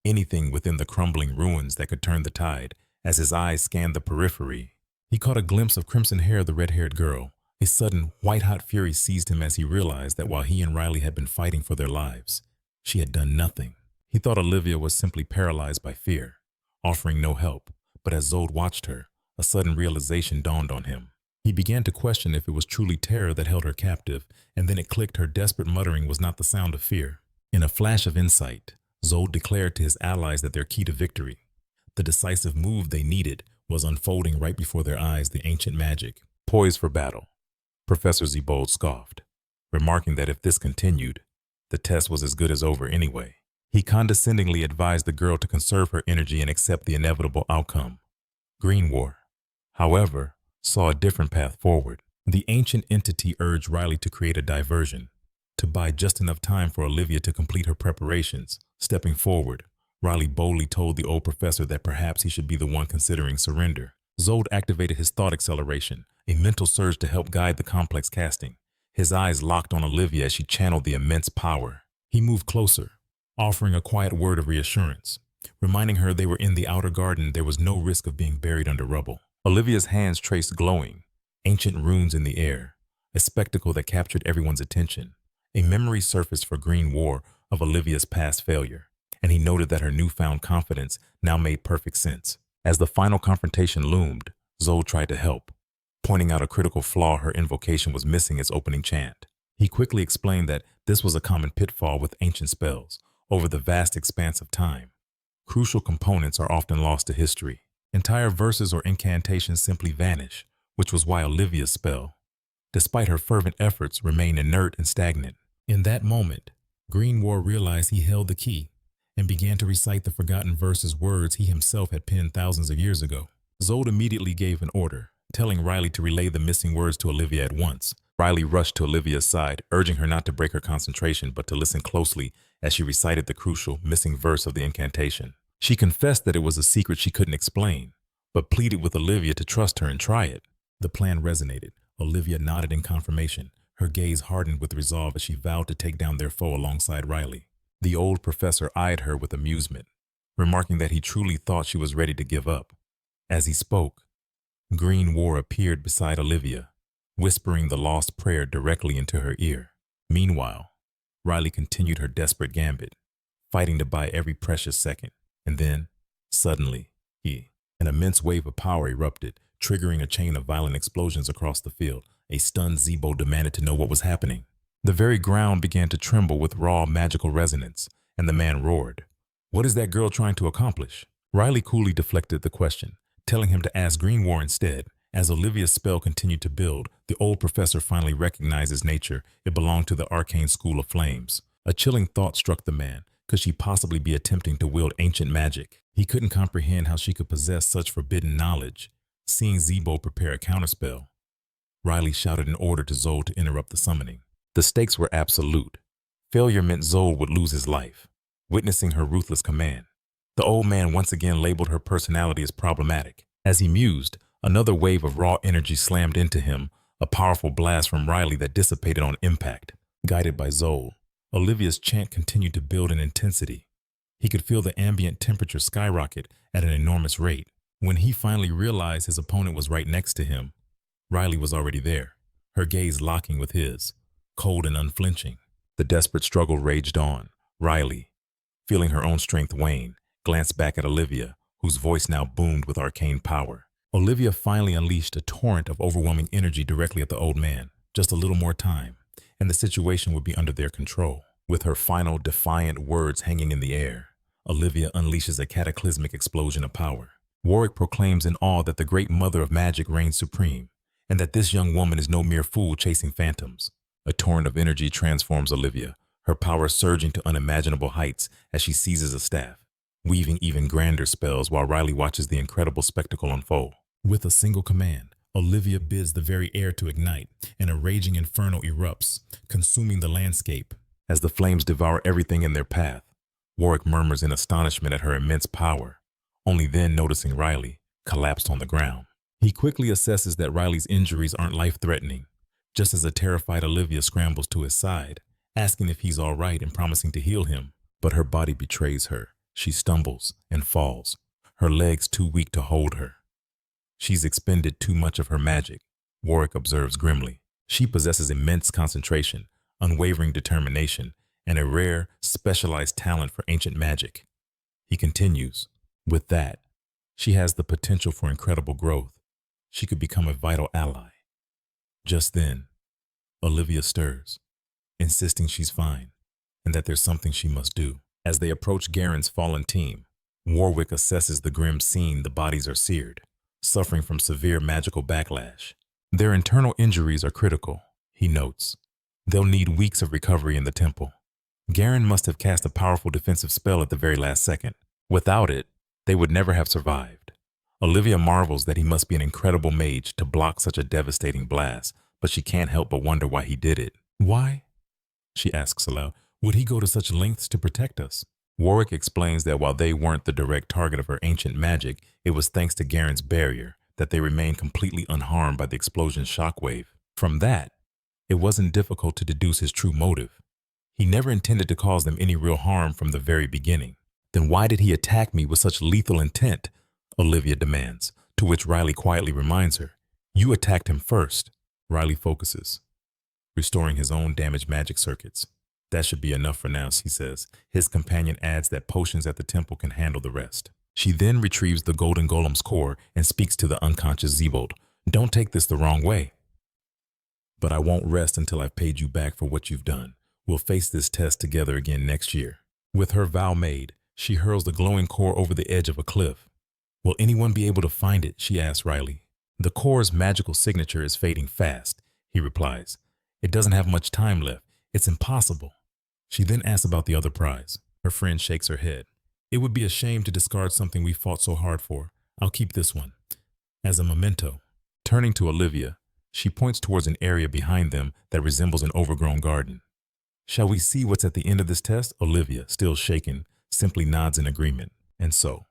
Anything within the crumbling ruins that could turn the tide. As his eyes scanned the periphery, he caught a glimpse of crimson hair of the red-haired girl. A sudden, white-hot fury seized him as he realized that while he and Riley had been fighting for their lives, she had done nothing. He thought Olivia was simply paralyzed by fear, offering no help. But as Zold watched her, a sudden realization dawned on him. He began to question if it was truly terror that held her captive, and then it clicked her desperate muttering was not the sound of fear. In a flash of insight, Zold declared to his allies that their key to victory, the decisive move they needed, was unfolding right before their eyes. The ancient magic, poised for battle. Professor Zebold scoffed, remarking that if this continued, the test was as good as over anyway. He condescendingly advised the girl to conserve her energy and accept the inevitable outcome. Grimoire, however, saw a different path forward. The ancient entity urged Riley to create a diversion, to buy just enough time for Olivia to complete her preparations. Stepping forward, Riley boldly told the old professor that perhaps he should be the one considering surrender. Zold activated his thought acceleration, a mental surge to help guide the complex casting. His eyes locked on Olivia as she channeled the immense power. He moved closer, offering a quiet word of reassurance, reminding her they were in the outer garden. There was no risk of being buried under rubble. Olivia's hands traced glowing, ancient runes in the air, a spectacle that captured everyone's attention. A memory surfaced for Grimoire of Olivia's past failure, and he noted that her newfound confidence now made perfect sense. As the final confrontation loomed, Zold tried to help, pointing out a critical flaw: her invocation was missing its opening chant. He quickly explained that this was a common pitfall with ancient spells. Over the vast expanse of time, crucial components are often lost to history. Entire verses or incantations simply vanish, which was why Olivia's spell, despite her fervent efforts, remained inert and stagnant. In that moment, Grimoire realized he held the key and began to recite the forgotten verses, words he himself had penned thousands of years ago. Zold immediately gave an order, telling Riley to relay the missing words to Olivia at once. Riley rushed to Olivia's side, urging her not to break her concentration, but to listen closely as she recited the crucial, missing verse of the incantation. She confessed that it was a secret she couldn't explain, but pleaded with Olivia to trust her and try it. The plan resonated. Olivia nodded in confirmation. Her gaze hardened with resolve as she vowed to take down their foe alongside Riley. The old professor eyed her with amusement, remarking that he truly thought she was ready to give up. As he spoke, Grimoire appeared beside Olivia, whispering the lost prayer directly into her ear. Meanwhile, Riley continued her desperate gambit, fighting to buy every precious second. And then, suddenly, an immense wave of power erupted, triggering a chain of violent explosions across the field. A stunned Zebo demanded to know what was happening. The very ground began to tremble with raw magical resonance, and the man roared, "What is that girl trying to accomplish?" Riley coolly deflected the question, telling him to ask Grimoire instead. As Olivia's spell continued to build, the old professor finally recognized its nature. It belonged to the arcane school of flames. A chilling thought struck the man. Could she possibly be attempting to wield ancient magic? He couldn't comprehend how she could possess such forbidden knowledge. Seeing Zebo prepare a counterspell, Riley shouted an order to Zold to interrupt the summoning. The stakes were absolute. Failure meant Zold would lose his life. witnessing her ruthless command. The old man once again labeled her personality as problematic. As he mused, another wave of raw energy slammed into him, a powerful blast from Riley that dissipated on impact. Guided by Zol, Olivia's chant continued to build in intensity. He could feel the ambient temperature skyrocket at an enormous rate. When he finally realized his opponent was right next to him, Riley was already there, her gaze locking with his, cold and unflinching. The desperate struggle raged on. Riley, feeling her own strength wane, glanced back at Olivia, whose voice now boomed with arcane power. Olivia finally unleashed a torrent of overwhelming energy directly at the old man. Just a little more time, and the situation would be under their control. With her final defiant words hanging in the air, Olivia unleashes a cataclysmic explosion of power. Warwick proclaims in awe that the great mother of magic reigns supreme, and that this young woman is no mere fool chasing phantoms. A torrent of energy transforms Olivia, her power surging to unimaginable heights as she seizes a staff, weaving even grander spells while Riley watches the incredible spectacle unfold. With a single command, Olivia bids the very air to ignite, and a raging inferno erupts, consuming the landscape. As the flames devour everything in their path, Warwick murmurs in astonishment at her immense power, only then noticing Riley collapsed on the ground. He quickly assesses that Riley's injuries aren't life-threatening, just as a terrified Olivia scrambles to his side, asking if he's all right and promising to heal him. But her body betrays her. She stumbles and falls, her legs too weak to hold her. She's expended too much of her magic, Warwick observes grimly. She possesses immense concentration, unwavering determination, and a rare, specialized talent for ancient magic. He continues, with that, she has the potential for incredible growth. She could become a vital ally. Just then, Olivia stirs, insisting she's fine, and that there's something she must do. As they approach Garen's fallen team, Warwick assesses the grim scene. The bodies are seared, suffering from severe magical backlash. Their internal injuries are critical, he notes. They'll need weeks of recovery in the temple. Garen must have cast a powerful defensive spell at the very last second. Without it, they would never have survived. Olivia marvels that he must be an incredible mage to block such a devastating blast, but she can't help but wonder why he did it. Why? She asks aloud. Would he go to such lengths to protect us? Warwick explains that while they weren't the direct target of her ancient magic, it was thanks to Garen's barrier that they remained completely unharmed by the explosion's shockwave. From that, it wasn't difficult to deduce his true motive. He never intended to cause them any real harm from the very beginning. Then why did he attack me with such lethal intent? Olivia demands, to which Riley quietly reminds her. You attacked him first. Riley focuses, restoring his own damaged magic circuits. That should be enough for now, he says. His companion adds that potions at the temple can handle the rest. She then retrieves the golden golem's core and speaks to the unconscious Zebold. Don't take this the wrong way, but I won't rest until I've paid you back for what you've done. We'll face this test together again next year. With her vow made, she hurls the glowing core over the edge of a cliff. Will anyone be able to find it? She asks Riley. The core's magical signature is fading fast, he replies. It doesn't have much time left. It's impossible. She then asks about the other prize. Her friend shakes her head. It would be a shame to discard something we fought so hard for. I'll keep this one as a memento. Turning to Olivia, she points towards an area behind them that resembles an overgrown garden. Shall we see what's at the end of this test? Olivia, still shaken, simply nods in agreement. And so,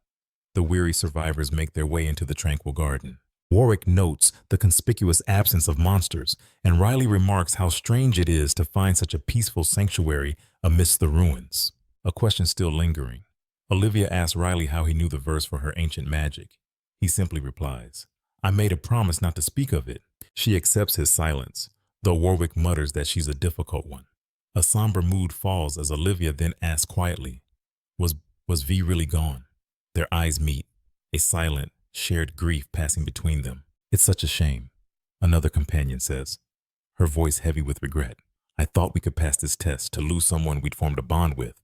the weary survivors make their way into the tranquil garden. Warwick notes the conspicuous absence of monsters, and Riley remarks how strange it is to find such a peaceful sanctuary amidst the ruins. A question still lingering. Olivia asks Riley how he knew the verse for her ancient magic. He simply replies, I made a promise not to speak of it. She accepts his silence, though Warwick mutters that she's a difficult one. A somber mood falls as Olivia then asks quietly, Was V really gone? Their eyes meet, a silent, shared grief passing between them. It's such a shame, another companion says, her voice heavy with regret. I thought we could pass this test to lose someone we'd formed a bond with.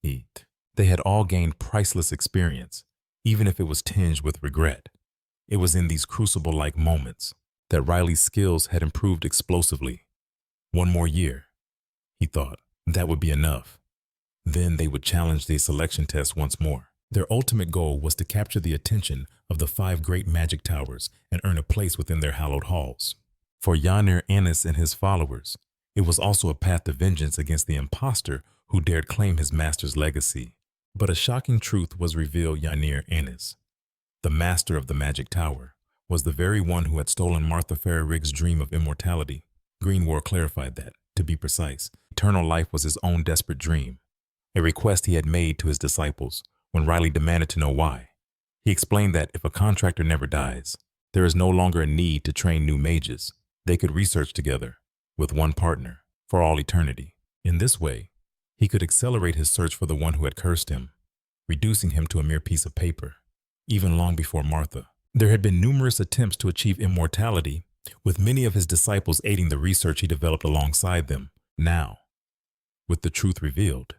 They had all gained priceless experience, even if it was tinged with regret. It was in these crucible-like moments that Riley's skills had improved explosively. One more year, he thought, that would be enough. Then they would challenge the selection test once more. Their ultimate goal was to capture the attention of the 5 great magic towers and earn a place within their hallowed halls. For Yanir Annis and his followers, it was also a path to vengeance against the imposter who dared claim his master's legacy. But a shocking truth was revealed. Yanir Ennis, the master of the magic tower, was the very one who had stolen Martha Farrarig's dream of immortality. Grimoire clarified that, to be precise, eternal life was his own desperate dream, a request he had made to his disciples when Riley demanded to know why. He explained that if a contractor never dies, there is no longer a need to train new mages. They could research together, with one partner, for all eternity. In this way, he could accelerate his search for the one who had cursed him, reducing him to a mere piece of paper. Even long before Martha, there had been numerous attempts to achieve immortality, with many of his disciples aiding the research he developed alongside them. Now, with the truth revealed,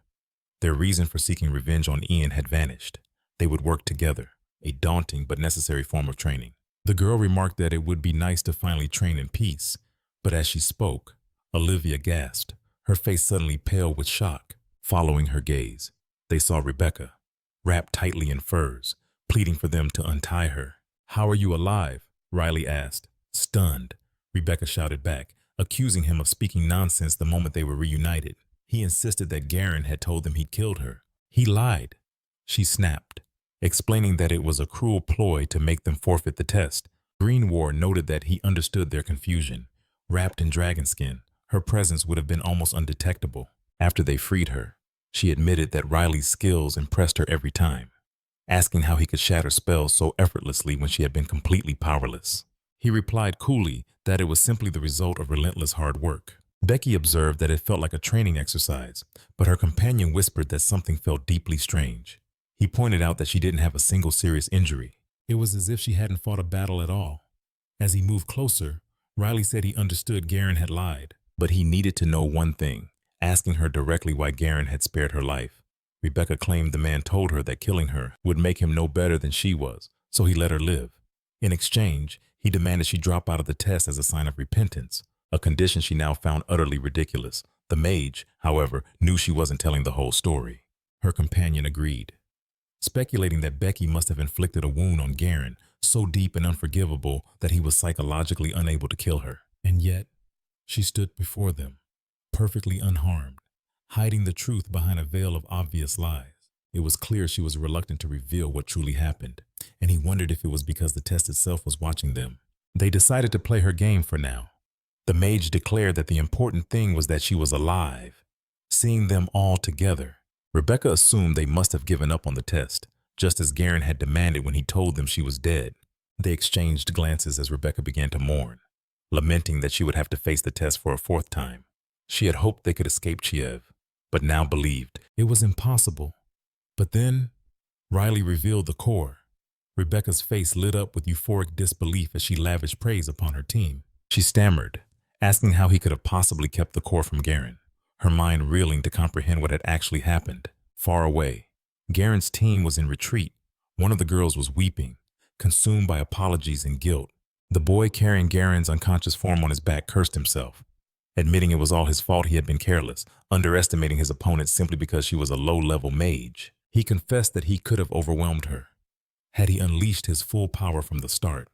their reason for seeking revenge on Ian had vanished. They would work together, a daunting but necessary form of training. The girl remarked that it would be nice to finally train in peace, but as she spoke, Olivia gasped, her face suddenly pale with shock. Following her gaze, they saw Rebecca, wrapped tightly in furs, pleading for them to untie her. "How are you alive?" Riley asked. Stunned, Rebecca shouted back, accusing him of speaking nonsense the moment they were reunited. He insisted that Garen had told them he'd killed her. He lied, she snapped, explaining that it was a cruel ploy to make them forfeit the test. Grimoire noted that he understood their confusion. Wrapped in dragon skin, her presence would have been almost undetectable. After they freed her, she admitted that Riley's skills impressed her every time, asking how he could shatter spells so effortlessly when she had been completely powerless. He replied coolly that it was simply the result of relentless hard work. Becky observed that it felt like a training exercise, but her companion whispered that something felt deeply strange. He pointed out that she didn't have a single serious injury. It was as if she hadn't fought a battle at all. As he moved closer, Riley said he understood Garen had lied, but he needed to know one thing, asking her directly why Garen had spared her life. Rebecca claimed the man told her that killing her would make him no better than she was, so he let her live. In exchange, he demanded she drop out of the test as a sign of repentance, a condition she now found utterly ridiculous. The mage, however, knew she wasn't telling the whole story. Her companion agreed, speculating that Becky must have inflicted a wound on Garen, so deep and unforgivable that he was psychologically unable to kill her. And yet, she stood before them, perfectly unharmed, hiding the truth behind a veil of obvious lies. It was clear she was reluctant to reveal what truly happened, and he wondered if it was because the test itself was watching them. They decided to play her game for now. The mage declared that the important thing was that she was alive. Seeing them all together, Rebecca assumed they must have given up on the test, just as Garen had demanded when he told them she was dead. They exchanged glances as Rebecca began to mourn, lamenting that she would have to face the test for a fourth time. She had hoped they could escape Chiev, but now believed it was impossible. But then, Riley revealed the core. Rebecca's face lit up with euphoric disbelief as she lavished praise upon her team. She stammered, asking how he could have possibly kept the core from Garen, her mind reeling to comprehend what had actually happened. Far away, Garen's team was in retreat. One of the girls was weeping, consumed by apologies and guilt. The boy carrying Garen's unconscious form on his back cursed himself, admitting it was all his fault he had been careless, underestimating his opponent simply because she was a low-level mage. He confessed that he could have overwhelmed her, had he unleashed his full power from the start,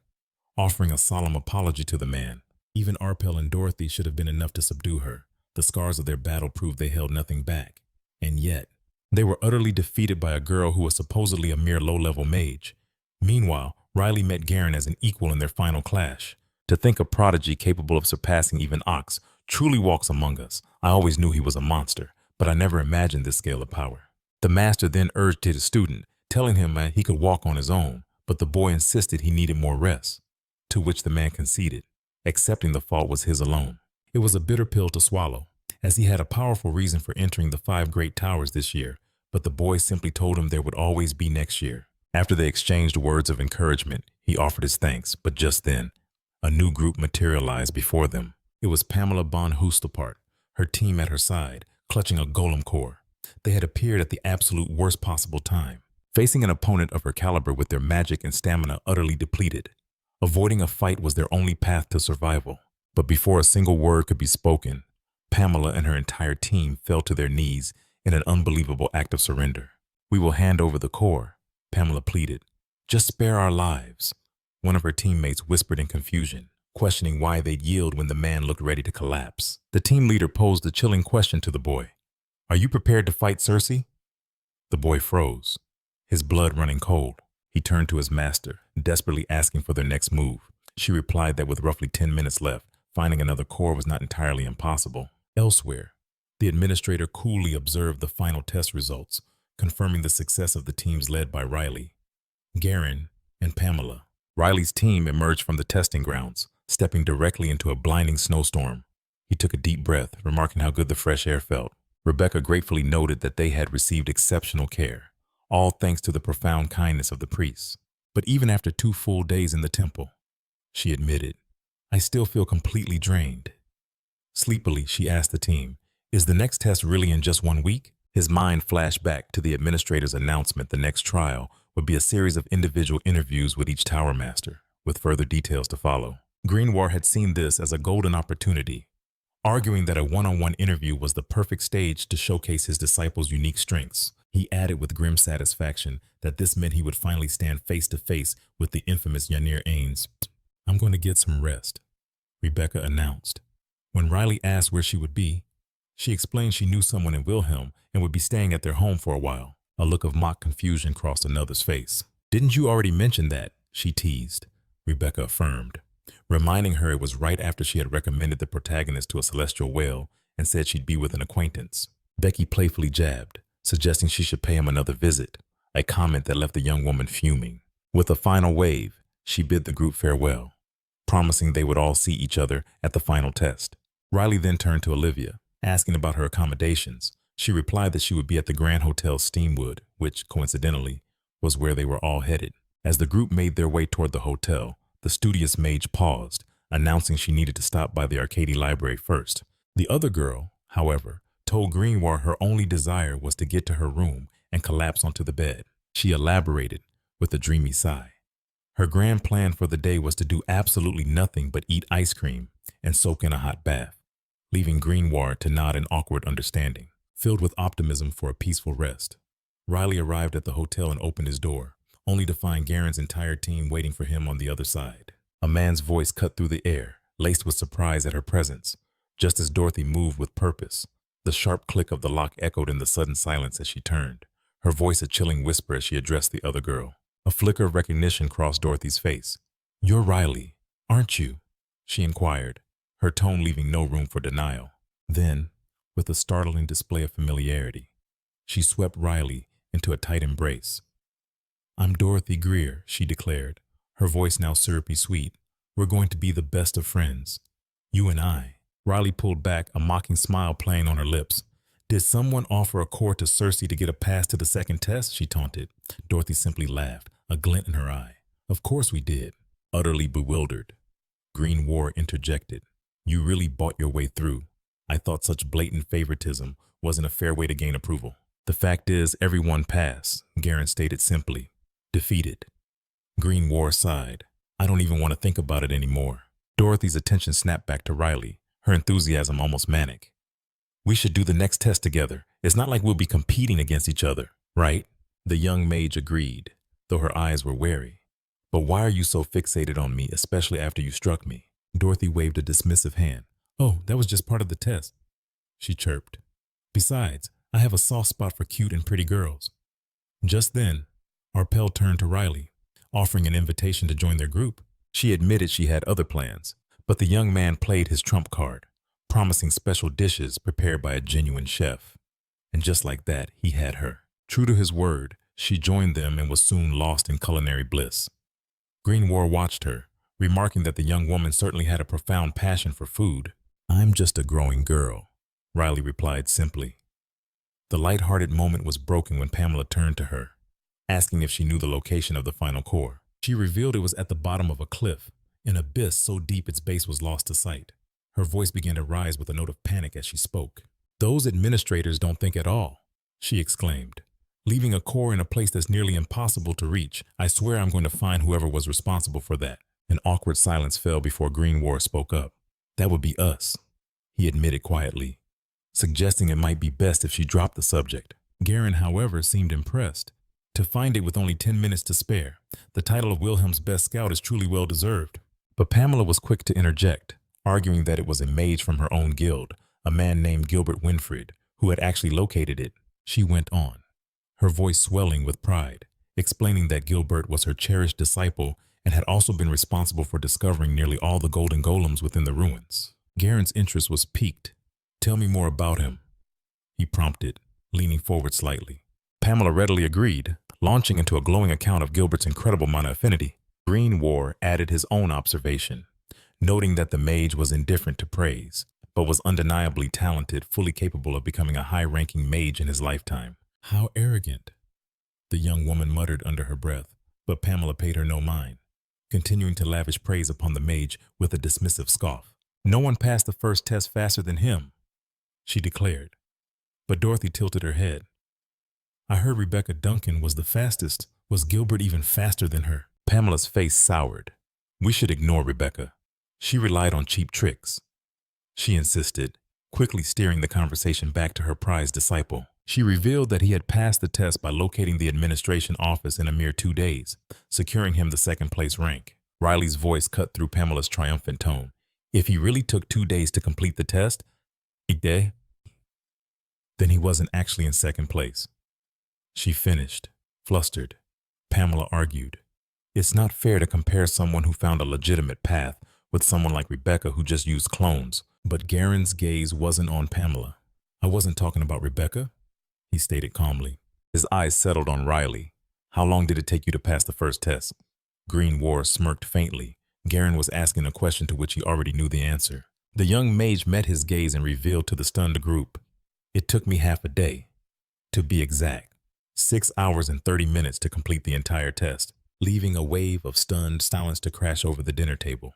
offering a solemn apology to the man. Even Arpel and Dorothy should have been enough to subdue her. The scars of their battle proved they held nothing back. And yet, they were utterly defeated by a girl who was supposedly a mere low-level mage. Meanwhile, Riley met Garen as an equal in their final clash. To think a prodigy capable of surpassing even Ox truly walks among us. I always knew he was a monster, but I never imagined this scale of power. The master then urged his student, telling him that he could walk on his own, but the boy insisted he needed more rest, to which the man conceded, accepting the fault was his alone. It was a bitter pill to swallow, as he had a powerful reason for entering the 5 great towers this year, but the boy simply told him there would always be next year. After they exchanged words of encouragement, he offered his thanks, but just then, a new group materialized before them. It was Pamela von Hustelpart, her team at her side, clutching a golem core. They had appeared at the absolute worst possible time, facing an opponent of her caliber with their magic and stamina utterly depleted. Avoiding a fight was their only path to survival. But before a single word could be spoken, Pamela and her entire team fell to their knees in an unbelievable act of surrender. "We will hand over the core," Pamela pleaded. "Just spare our lives," one of her teammates whispered in confusion, questioning why they'd yield when the man looked ready to collapse. The team leader posed a chilling question to the boy. Are you prepared to fight Circe? The boy froze, his blood running cold. He turned to his master, desperately asking for their next move. She replied that with roughly 10 minutes left, finding another core was not entirely impossible. Elsewhere, the administrator coolly observed the final test results, confirming the success of the teams led by Riley, Garen, and Pamela. Riley's team emerged from the testing grounds, stepping directly into a blinding snowstorm. He took a deep breath, remarking how good the fresh air felt. Rebecca gratefully noted that they had received exceptional care, all thanks to the profound kindness of the priests. But even after 2 full days in the temple, she admitted, I still feel completely drained. Sleepily, she asked the team, is the next test really in just 1 week? His mind flashed back to the administrator's announcement the next trial would be a series of individual interviews with each Tower Master, with further details to follow. Grimoire had seen this as a golden opportunity, arguing that a one-on-one interview was the perfect stage to showcase his disciples' unique strengths. He added with grim satisfaction that this meant he would finally stand face to face with the infamous Yanir Ains. I'm going to get some rest, Rebecca announced. When Riley asked where she would be, she explained she knew someone in Wilhelm and would be staying at their home for a while. A look of mock confusion crossed another's face. Didn't you already mention that? She teased. Rebecca affirmed, reminding her it was right after she had recommended the protagonist to a celestial whale and said she'd be with an acquaintance. Becky playfully jabbed, suggesting she should pay him another visit, a comment that left the young woman fuming. With a final wave, she bid the group farewell, promising they would all see each other at the final test. Riley then turned to Olivia, asking about her accommodations. She replied that she would be at the Grand Hotel Steamwood, which, coincidentally, was where they were all headed. As the group made their way toward the hotel, the studious mage paused, announcing she needed to stop by the Arcady library first. The other girl, however, told Grimoire her only desire was to get to her room and collapse onto the bed. She elaborated with a dreamy sigh. Her grand plan for the day was to do absolutely nothing but eat ice cream and soak in a hot bath, leaving Grimoire to nod in awkward understanding. Filled with optimism for a peaceful rest, Riley arrived at the hotel and opened his door, only to find Garen's entire team waiting for him on the other side. A man's voice cut through the air, laced with surprise at her presence. Just as Dorothy moved with purpose, the sharp click of the lock echoed in the sudden silence as she turned, her voice a chilling whisper as she addressed the other girl. A flicker of recognition crossed Dorothy's face. You're Riley, aren't you? She inquired, her tone leaving no room for denial. Then, with a startling display of familiarity, she swept Riley into a tight embrace. I'm Dorothy Greer, she declared, her voice now syrupy sweet. We're going to be the best of friends. You and I. Riley pulled back, a mocking smile playing on her lips. Did someone offer a core to Circe to get a pass to the second test? She taunted. Dorothy simply laughed, a glint in her eye. Of course we did. Utterly bewildered, Grimoire interjected. You really bought your way through. I thought such blatant favoritism wasn't a fair way to gain approval. The fact is, everyone passed, Garen stated simply. Defeated. Grimoire sighed. I don't even want to think about it anymore. Dorothy's attention snapped back to Riley, her enthusiasm almost manic. We should do the next test together. It's not like we'll be competing against each other, right? The young mage agreed, though her eyes were wary. But why are you so fixated on me, especially after you struck me? Dorothy waved a dismissive hand. Oh, that was just part of the test, she chirped. Besides, I have a soft spot for cute and pretty girls. Just then, Arpel turned to Riley, offering an invitation to join their group. She admitted she had other plans, but the young man played his trump card, promising special dishes prepared by a genuine chef. And just like that, he had her. True to his word, she joined them and was soon lost in culinary bliss. Grimoire watched her, remarking that the young woman certainly had a profound passion for food. I'm just a growing girl, Riley replied simply. The light-hearted moment was broken when Pamela turned to her, asking if she knew the location of the final core. She revealed it was at the bottom of a cliff, an abyss so deep its base was lost to sight. Her voice began to rise with a note of panic as she spoke. Those administrators don't think at all, she exclaimed. Leaving a core in a place that's nearly impossible to reach, I swear I'm going to find whoever was responsible for that. An awkward silence fell before Grimoire spoke up. That would be us, he admitted quietly, suggesting it might be best if she dropped the subject. Garen, however, seemed impressed. To find it with only 10 minutes to spare, the title of Wilhelm's best scout is truly well deserved. But Pamela was quick to interject, arguing that it was a mage from her own guild, a man named Gilbert Winfried, who had actually located it. She went on, her voice swelling with pride, explaining that Gilbert was her cherished disciple and had also been responsible for discovering nearly all the golden golems within the ruins. Garen's interest was piqued. "Tell me more about him," he prompted, leaning forward slightly. Pamela readily agreed, launching into a glowing account of Gilbert's incredible mana affinity. Grimoire added his own observation, noting that the mage was indifferent to praise, but was undeniably talented, fully capable of becoming a high-ranking mage in his lifetime. "How arrogant," the young woman muttered under her breath, but Pamela paid her no mind, continuing to lavish praise upon the mage with a dismissive scoff. "No one passed the first test faster than him," she declared, but Dorothy tilted her head. "I heard Rebecca Duncan was the fastest. Was Gilbert even faster than her?" Pamela's face soured. "We should ignore Rebecca. She relied on cheap tricks," she insisted, quickly steering the conversation back to her prized disciple. She revealed that he had passed the test by locating the administration office in a mere 2 days, securing him the second-place rank. Riley's voice cut through Pamela's triumphant tone. "If he really took 2 days to complete the test, then he wasn't actually in second place," she finished, flustered. Pamela argued, "It's not fair to compare someone who found a legitimate path with someone like Rebecca who just used clones." But Garen's gaze wasn't on Pamela. "I wasn't talking about Rebecca," he stated calmly. His eyes settled on Riley. "How long did it take you to pass the first test?" Grimoire smirked faintly. Garen was asking a question to which he already knew the answer. The young mage met his gaze and revealed to the stunned group, "It took me half a day. To be exact, 6 hours and 30 minutes to complete the entire test," leaving a wave of stunned silence to crash over the dinner table.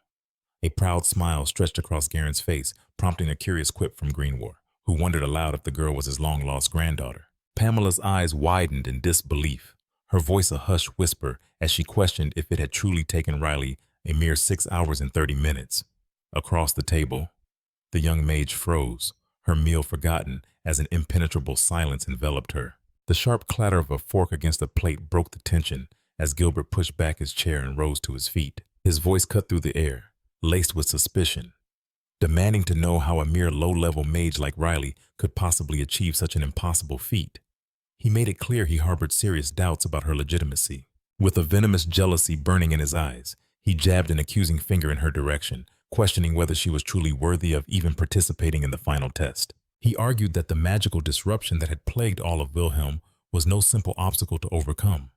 A proud smile stretched across Garen's face, prompting a curious quip from Grimoire, who wondered aloud if the girl was his long-lost granddaughter. Pamela's eyes widened in disbelief, her voice a hushed whisper as she questioned if it had truly taken Riley a mere 6 hours and 30 minutes. Across the table, the young mage froze, her meal forgotten as an impenetrable silence enveloped her. The sharp clatter of a fork against a plate broke the tension as Gilbert pushed back his chair and rose to his feet. His voice cut through the air, laced with suspicion, demanding to know how a mere low-level mage like Riley could possibly achieve such an impossible feat. He made it clear he harbored serious doubts about her legitimacy. With a venomous jealousy burning in his eyes, he jabbed an accusing finger in her direction, questioning whether she was truly worthy of even participating in the final test. He argued that the magical disruption that had plagued all of Wilhelm was no simple obstacle to overcome,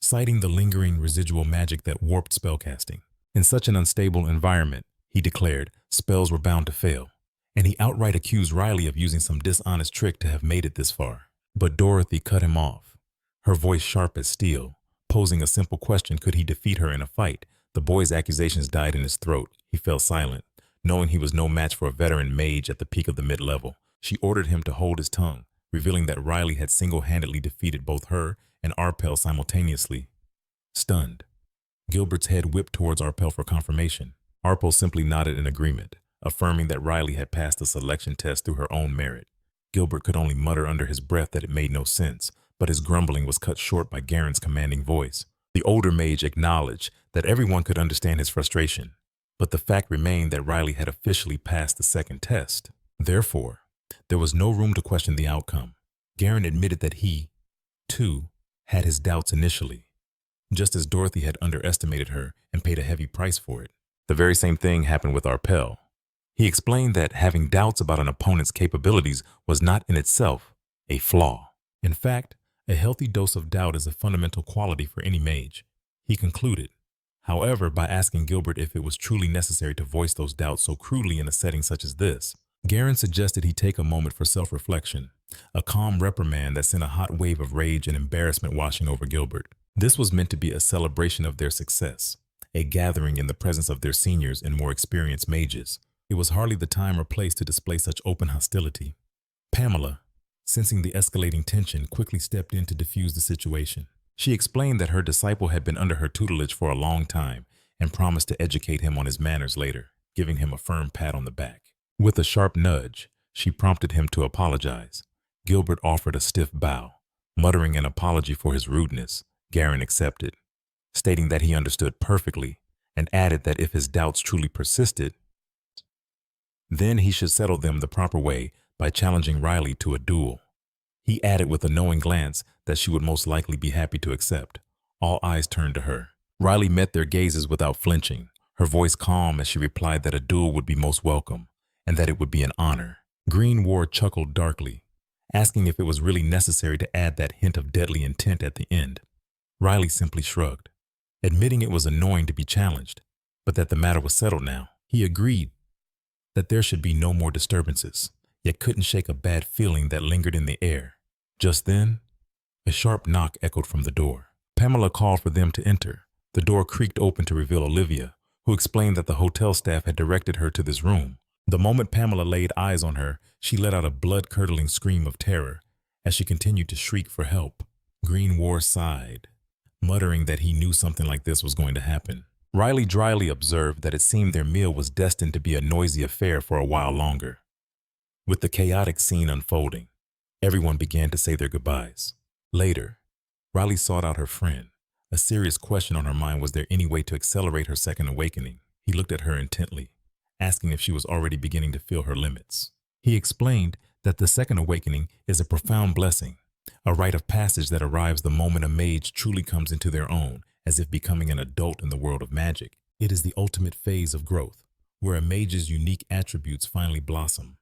citing the lingering residual magic that warped spellcasting. In such an unstable environment, he declared, spells were bound to fail, and he outright accused Riley of using some dishonest trick to have made it this far. But Dorothy cut him off, her voice sharp as steel, posing a simple question: could he defeat her in a fight? The boy's accusations died in his throat. He fell silent, knowing he was no match for a veteran mage at the peak of the mid-level. She ordered him to hold his tongue, revealing that Riley had single-handedly defeated both her and Arpel simultaneously. Stunned, Gilbert's head whipped towards Arpel for confirmation. Arpel simply nodded in agreement, affirming that Riley had passed the selection test through her own merit. Gilbert could only mutter under his breath that it made no sense, but his grumbling was cut short by Garen's commanding voice. The older mage acknowledged that everyone could understand his frustration, but the fact remained that Riley had officially passed the second test. Therefore, there was no room to question the outcome. Garen admitted that he, too, had his doubts initially, just as Dorothy had underestimated her and paid a heavy price for it. The very same thing happened with Arpel. He explained that having doubts about an opponent's capabilities was not in itself a flaw. In fact, a healthy dose of doubt is a fundamental quality for any mage, he concluded. However, by asking Gilbert if it was truly necessary to voice those doubts so crudely in a setting such as this, Garen suggested he take a moment for self-reflection, a calm reprimand that sent a hot wave of rage and embarrassment washing over Gilbert. This was meant to be a celebration of their success, a gathering in the presence of their seniors and more experienced mages. It was hardly the time or place to display such open hostility. Pamela, sensing the escalating tension, quickly stepped in to diffuse the situation. She explained that her disciple had been under her tutelage for a long time and promised to educate him on his manners later, giving him a firm pat on the back. With a sharp nudge, she prompted him to apologize. Gilbert offered a stiff bow, muttering an apology for his rudeness. Garen accepted, stating that he understood perfectly, and added that if his doubts truly persisted, then he should settle them the proper way, by challenging Riley to a duel. He added with a knowing glance that she would most likely be happy to accept. All eyes turned to her. Riley met their gazes without flinching, her voice calm as she replied that a duel would be most welcome and that it would be an honor. Grimoire chuckled darkly, asking if it was really necessary to add that hint of deadly intent at the end. Riley simply shrugged, admitting it was annoying to be challenged, but that the matter was settled now. He agreed that there should be no more disturbances, yet couldn't shake a bad feeling that lingered in the air. Just then, a sharp knock echoed from the door. Pamela called for them to enter. The door creaked open to reveal Olivia, who explained that the hotel staff had directed her to this room. The moment Pamela laid eyes on her, she let out a blood-curdling scream of terror as she continued to shriek for help. Grimoire sighed, muttering that he knew something like this was going to happen. Riley dryly observed that it seemed their meal was destined to be a noisy affair for a while longer. With the chaotic scene unfolding, everyone began to say their goodbyes. Later, Riley sought out her friend. A serious question on her mind: was there any way to accelerate her second awakening? He looked at her intently, asking if she was already beginning to feel her limits. He explained that the second awakening is a profound blessing, a rite of passage that arrives the moment a mage truly comes into their own, as if becoming an adult in the world of magic. It is the ultimate phase of growth, where a mage's unique attributes finally blossom,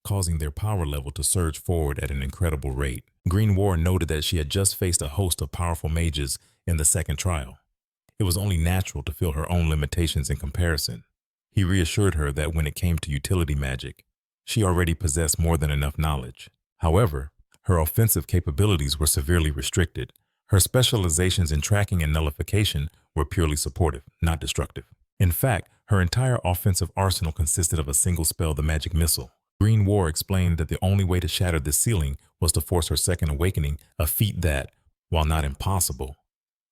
causing their power level to surge forward at an incredible rate. Grimoire noted that she had just faced a host of powerful mages in the second trial. It was only natural to feel her own limitations in comparison. He reassured her that when it came to utility magic, she already possessed more than enough knowledge. However, her offensive capabilities were severely restricted. Her specializations in tracking and nullification were purely supportive, not destructive. In fact, her entire offensive arsenal consisted of a single spell, the magic missile. Grimoire explained that the only way to shatter this ceiling was to force her second awakening, a feat that, while not impossible,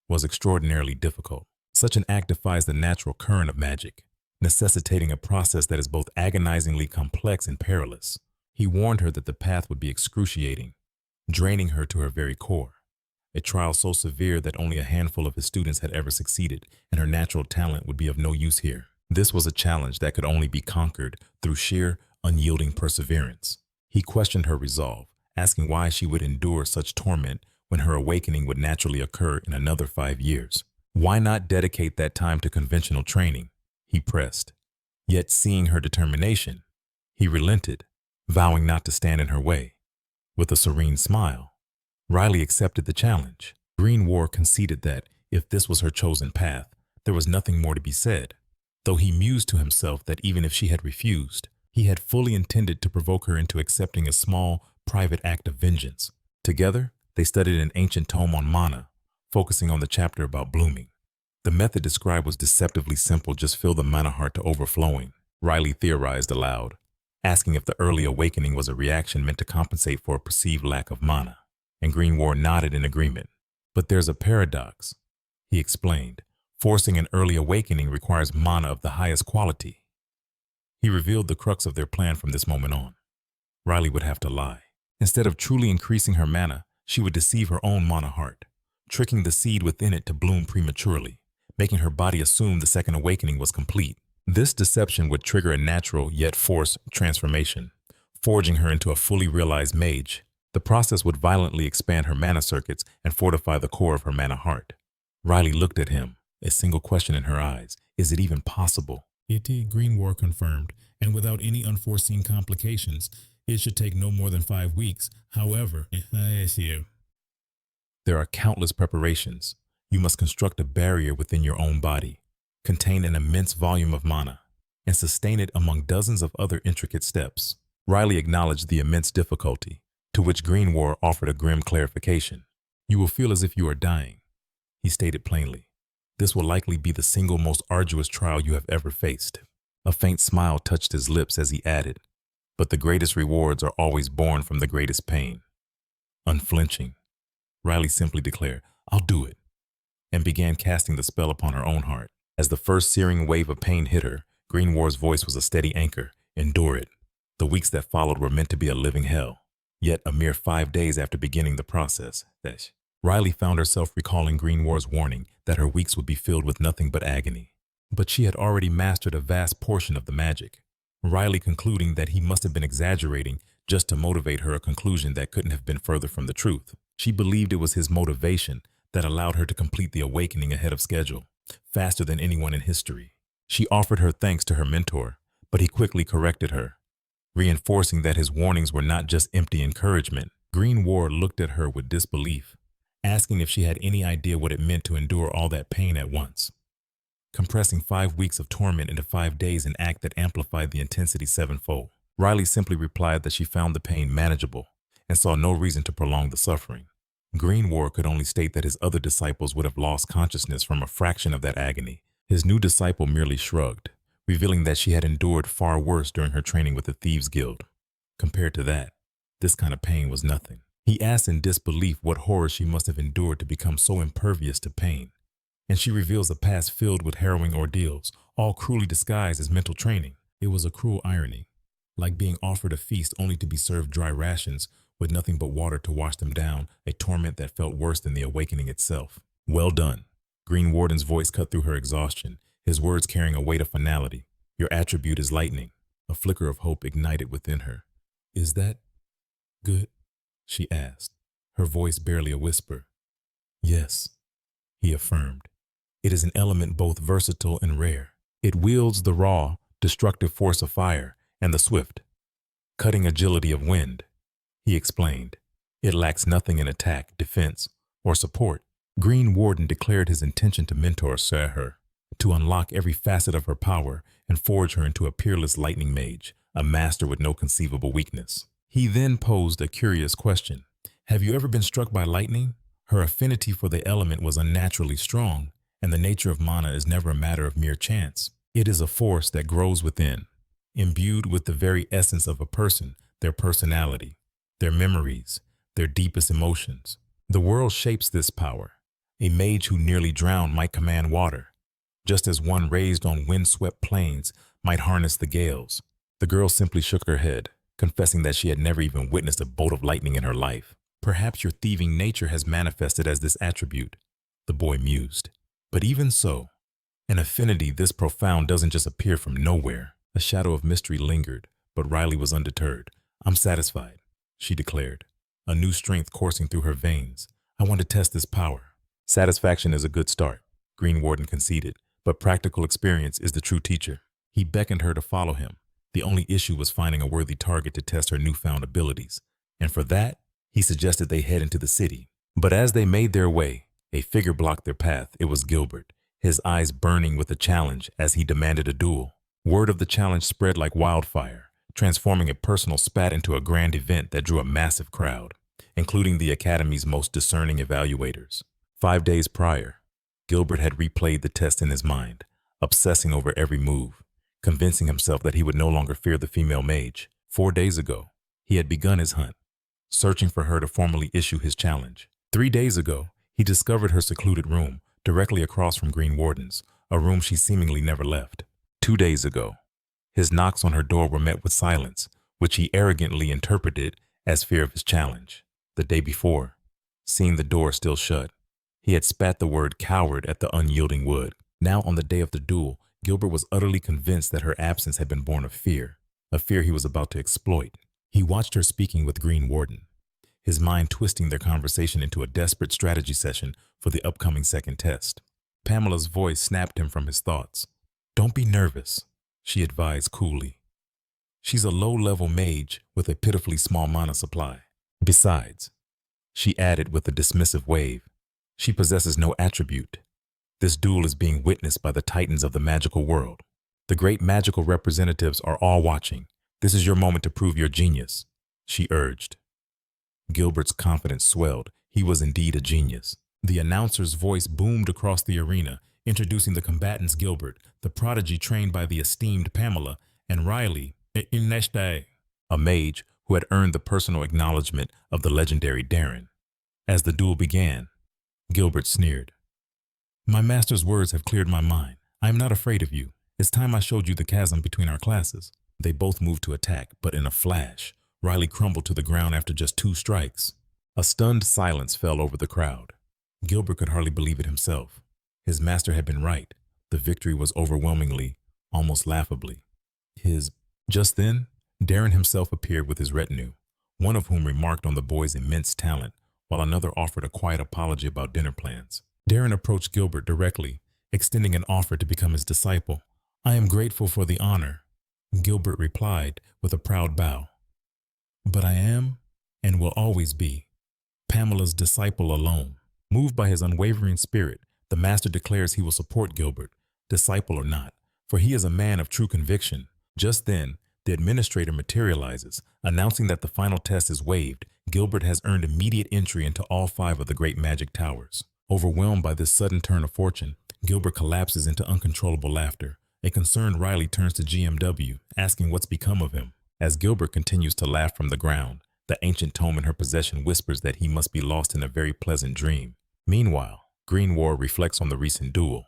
was extraordinarily difficult. Such an act defies the natural current of magic, necessitating a process that is both agonizingly complex and perilous. He warned her that the path would be excruciating, draining her to her very core. A trial so severe that only a handful of his students had ever succeeded, and her natural talent would be of no use here. This was a challenge that could only be conquered through sheer, unyielding perseverance. He questioned her resolve, asking why she would endure such torment when her awakening would naturally occur in another 5 years. Why not dedicate that time to conventional training? He pressed. Yet seeing her determination, he relented, vowing not to stand in her way. With a serene smile, Riley accepted the challenge. Grimoire conceded that, if this was her chosen path, there was nothing more to be said, though he mused to himself that even if she had refused, he had fully intended to provoke her into accepting a small, private act of vengeance. Together, they studied an ancient tome on mana, focusing on the chapter about blooming. The method described was deceptively simple: just fill the mana heart to overflowing. Riley theorized aloud, asking if the early awakening was a reaction meant to compensate for a perceived lack of mana, and Grimoire nodded in agreement. But there's a paradox, he explained. Forcing an early awakening requires mana of the highest quality. He revealed the crux of their plan from this moment on. Riley would have to lie. Instead of truly increasing her mana, she would deceive her own mana heart, tricking the seed within it to bloom prematurely, making her body assume the second awakening was complete. This deception would trigger a natural yet forced transformation, forging her into a fully realized mage. The process would violently expand her mana circuits and fortify the core of her mana heart. Riley looked at him, a single question in her eyes: is it even possible? Grimoire confirmed, and without any unforeseen complications. It should take no more than 5 weeks. However, there are countless preparations. You must construct a barrier within your own body, contain an immense volume of mana, and sustain it among dozens of other intricate steps. Riley acknowledged the immense difficulty, to which Grimoire offered a grim clarification. You will feel as if you are dying, he stated plainly. This will likely be the single most arduous trial you have ever faced. A faint smile touched his lips as he added, but the greatest rewards are always born from the greatest pain. Unflinching, Riley simply declared, I'll do it, and began casting the spell upon her own heart. As the first searing wave of pain hit her, Grimoire's voice was a steady anchor. Endure it. The weeks that followed were meant to be a living hell. Yet a mere 5 days after beginning the process, Riley found herself recalling Grimoire's warning that her weeks would be filled with nothing but agony. But she had already mastered a vast portion of the magic. Riley concluding that he must have been exaggerating just to motivate her, a conclusion that couldn't have been further from the truth. She believed it was his motivation that allowed her to complete the awakening ahead of schedule, faster than anyone in history. She offered her thanks to her mentor, but he quickly corrected her, reinforcing that his warnings were not just empty encouragement. Grimoire looked at her with disbelief, asking if she had any idea what it meant to endure all that pain at once. Compressing 5 weeks of torment into 5 days, an act that amplified the intensity sevenfold. Riley simply replied that she found the pain manageable and saw no reason to prolong the suffering. Grimoire could only state that his other disciples would have lost consciousness from a fraction of that agony. His new disciple merely shrugged, revealing that she had endured far worse during her training with the Thieves' Guild. Compared to that, this kind of pain was nothing. He asked in disbelief what horror she must have endured to become so impervious to pain. And she reveals a past filled with harrowing ordeals, all cruelly disguised as mental training. It was a cruel irony, like being offered a feast only to be served dry rations with nothing but water to wash them down, a torment that felt worse than the awakening itself. Well done. Green Warden's voice cut through her exhaustion, his words carrying a weight of finality. Your attribute is lightning. A flicker of hope ignited within her. Is that good? She asked, her voice barely a whisper. Yes, he affirmed. It is an element both versatile and rare. It wields the raw, destructive force of fire and the swift, cutting agility of wind. He explained. It lacks nothing in attack, defense, or support. Green Warden declared his intention to mentor her, to unlock every facet of her power and forge her into a peerless lightning mage, a master with no conceivable weakness. He then posed a curious question. Have you ever been struck by lightning? Her affinity for the element was unnaturally strong, and the nature of mana is never a matter of mere chance. It is a force that grows within, imbued with the very essence of a person, their personality, their memories, their deepest emotions. The world shapes this power. A mage who nearly drowned might command water, just as one raised on windswept plains might harness the gales. The girl simply shook her head, confessing that she had never even witnessed a bolt of lightning in her life. Perhaps your thieving nature has manifested as this attribute, the boy mused. But even so, an affinity this profound doesn't just appear from nowhere. A shadow of mystery lingered, but Riley was undeterred. I'm satisfied, she declared, a new strength coursing through her veins. I want to test this power. Satisfaction is a good start, Green Warden conceded, but practical experience is the true teacher. He beckoned her to follow him. The only issue was finding a worthy target to test her newfound abilities, and for that, he suggested they head into the city. But as they made their way, a figure blocked their path. It was Gilbert, his eyes burning with a challenge as he demanded a duel. Word of the challenge spread like wildfire, transforming a personal spat into a grand event that drew a massive crowd, including the Academy's most discerning evaluators. 5 days prior, Gilbert had replayed the test in his mind, obsessing over every move, convincing himself that he would no longer fear the female mage. 4 days ago, he had begun his hunt, searching for her to formally issue his challenge. 3 days ago, he discovered her secluded room, directly across from Green Warden's, a room she seemingly never left. 2 days ago, his knocks on her door were met with silence, which he arrogantly interpreted as fear of his challenge. The day before, seeing the door still shut, he had spat the word coward at the unyielding wood. Now on the day of the duel, Gilbert was utterly convinced that her absence had been born of fear, a fear he was about to exploit. He watched her speaking with Green Warden, his mind twisting their conversation into a desperate strategy session for the upcoming second test. Pamela's voice snapped him from his thoughts. Don't be nervous, she advised coolly. She's a low-level mage with a pitifully small mana supply. Besides, she added with a dismissive wave, she possesses no attribute. This duel is being witnessed by the titans of the magical world. The great magical representatives are all watching. This is your moment to prove your genius, she urged. Gilbert's confidence swelled. He was indeed a genius. The announcer's voice boomed across the arena, introducing the combatants Gilbert, the prodigy trained by the esteemed Pamela, and Riley, a mage who had earned the personal acknowledgement of the legendary Darren. As the duel began, Gilbert sneered. My master's words have cleared my mind. I am not afraid of you. It's time I showed you the chasm between our classes. They both moved to attack, but in a flash, Riley crumbled to the ground after just 2 strikes. A stunned silence fell over the crowd. Gilbert could hardly believe it himself. His master had been right. The victory was overwhelmingly, almost laughably. Just then, Darren himself appeared with his retinue, one of whom remarked on the boy's immense talent, while another offered a quiet apology about dinner plans. Darren approached Gilbert directly, extending an offer to become his disciple. "I am grateful for the honor," Gilbert replied with a proud bow. "But I am, and will always be, Pamela's disciple alone." Moved by his unwavering spirit, the master declares he will support Gilbert, disciple or not, for he is a man of true conviction. Just then, the administrator materializes, announcing that the final test is waived. Gilbert has earned immediate entry into all 5 of the great magic towers. Overwhelmed by this sudden turn of fortune, Gilbert collapses into uncontrollable laughter. A concerned Riley turns to GMW, asking what's become of him. As Gilbert continues to laugh from the ground, the ancient tome in her possession whispers that he must be lost in a very pleasant dream. Meanwhile, Grimoire reflects on the recent duel,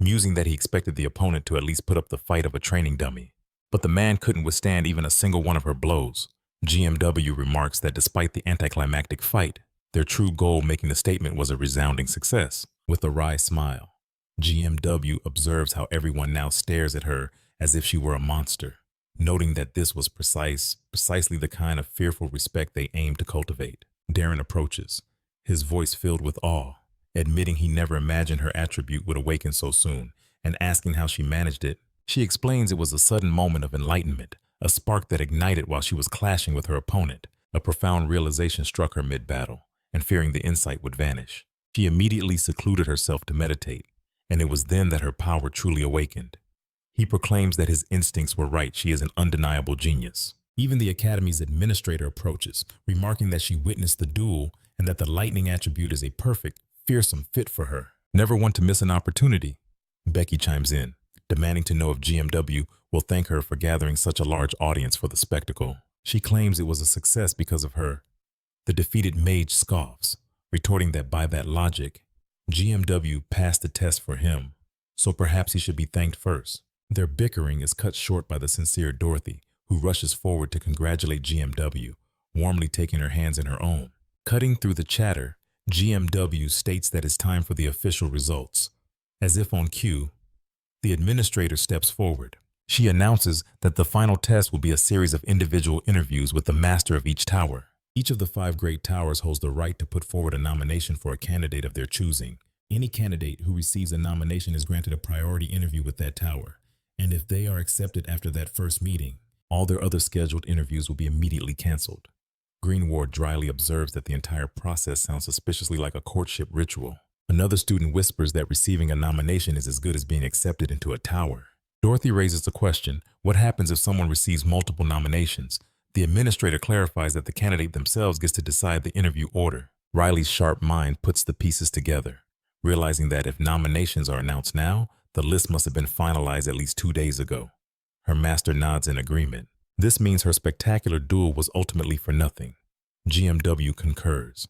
musing that he expected the opponent to at least put up the fight of a training dummy. But the man couldn't withstand even a single one of her blows. GMW remarks that despite the anticlimactic fight, their true goal making the statement was a resounding success. With a wry smile, GMW observes how everyone now stares at her as if she were a monster, noting that this was precisely the kind of fearful respect they aimed to cultivate. Darren approaches, his voice filled with awe, admitting he never imagined her attribute would awaken so soon, and asking how she managed it. She explains it was a sudden moment of enlightenment, a spark that ignited while she was clashing with her opponent. A profound realization struck her mid-battle, and fearing the insight would vanish, she immediately secluded herself to meditate, and it was then that her power truly awakened. He proclaims that his instincts were right. She is an undeniable genius. Even the Academy's administrator approaches, remarking that she witnessed the duel and that the lightning attribute is a perfect, fearsome fit for her. "Never one to miss an opportunity," Becky chimes in, demanding to know if GMW will thank her for gathering such a large audience for the spectacle. She claims it was a success because of her. The defeated mage scoffs, retorting that by that logic, GMW passed the test for him, so perhaps he should be thanked first. Their bickering is cut short by the sincere Dorothy, who rushes forward to congratulate GMW, warmly taking her hands in her own. Cutting through the chatter, GMW states that it's time for the official results. As if on cue, the administrator steps forward. She announces that the final test will be a series of individual interviews with the master of each tower. Each of the 5 great towers holds the right to put forward a nomination for a candidate of their choosing. Any candidate who receives a nomination is granted a priority interview with that tower, and if they are accepted after that first meeting, all their other scheduled interviews will be immediately canceled. Greenward dryly observes that the entire process sounds suspiciously like a courtship ritual. Another student whispers that receiving a nomination is as good as being accepted into a tower. Dorothy raises the question, what happens if someone receives multiple nominations? The administrator clarifies that the candidate themselves gets to decide the interview order. Riley's sharp mind puts the pieces together, realizing that if nominations are announced now, the list must have been finalized at least 2 days ago. Her master nods in agreement. This means her spectacular duel was ultimately for nothing. GMW concurs,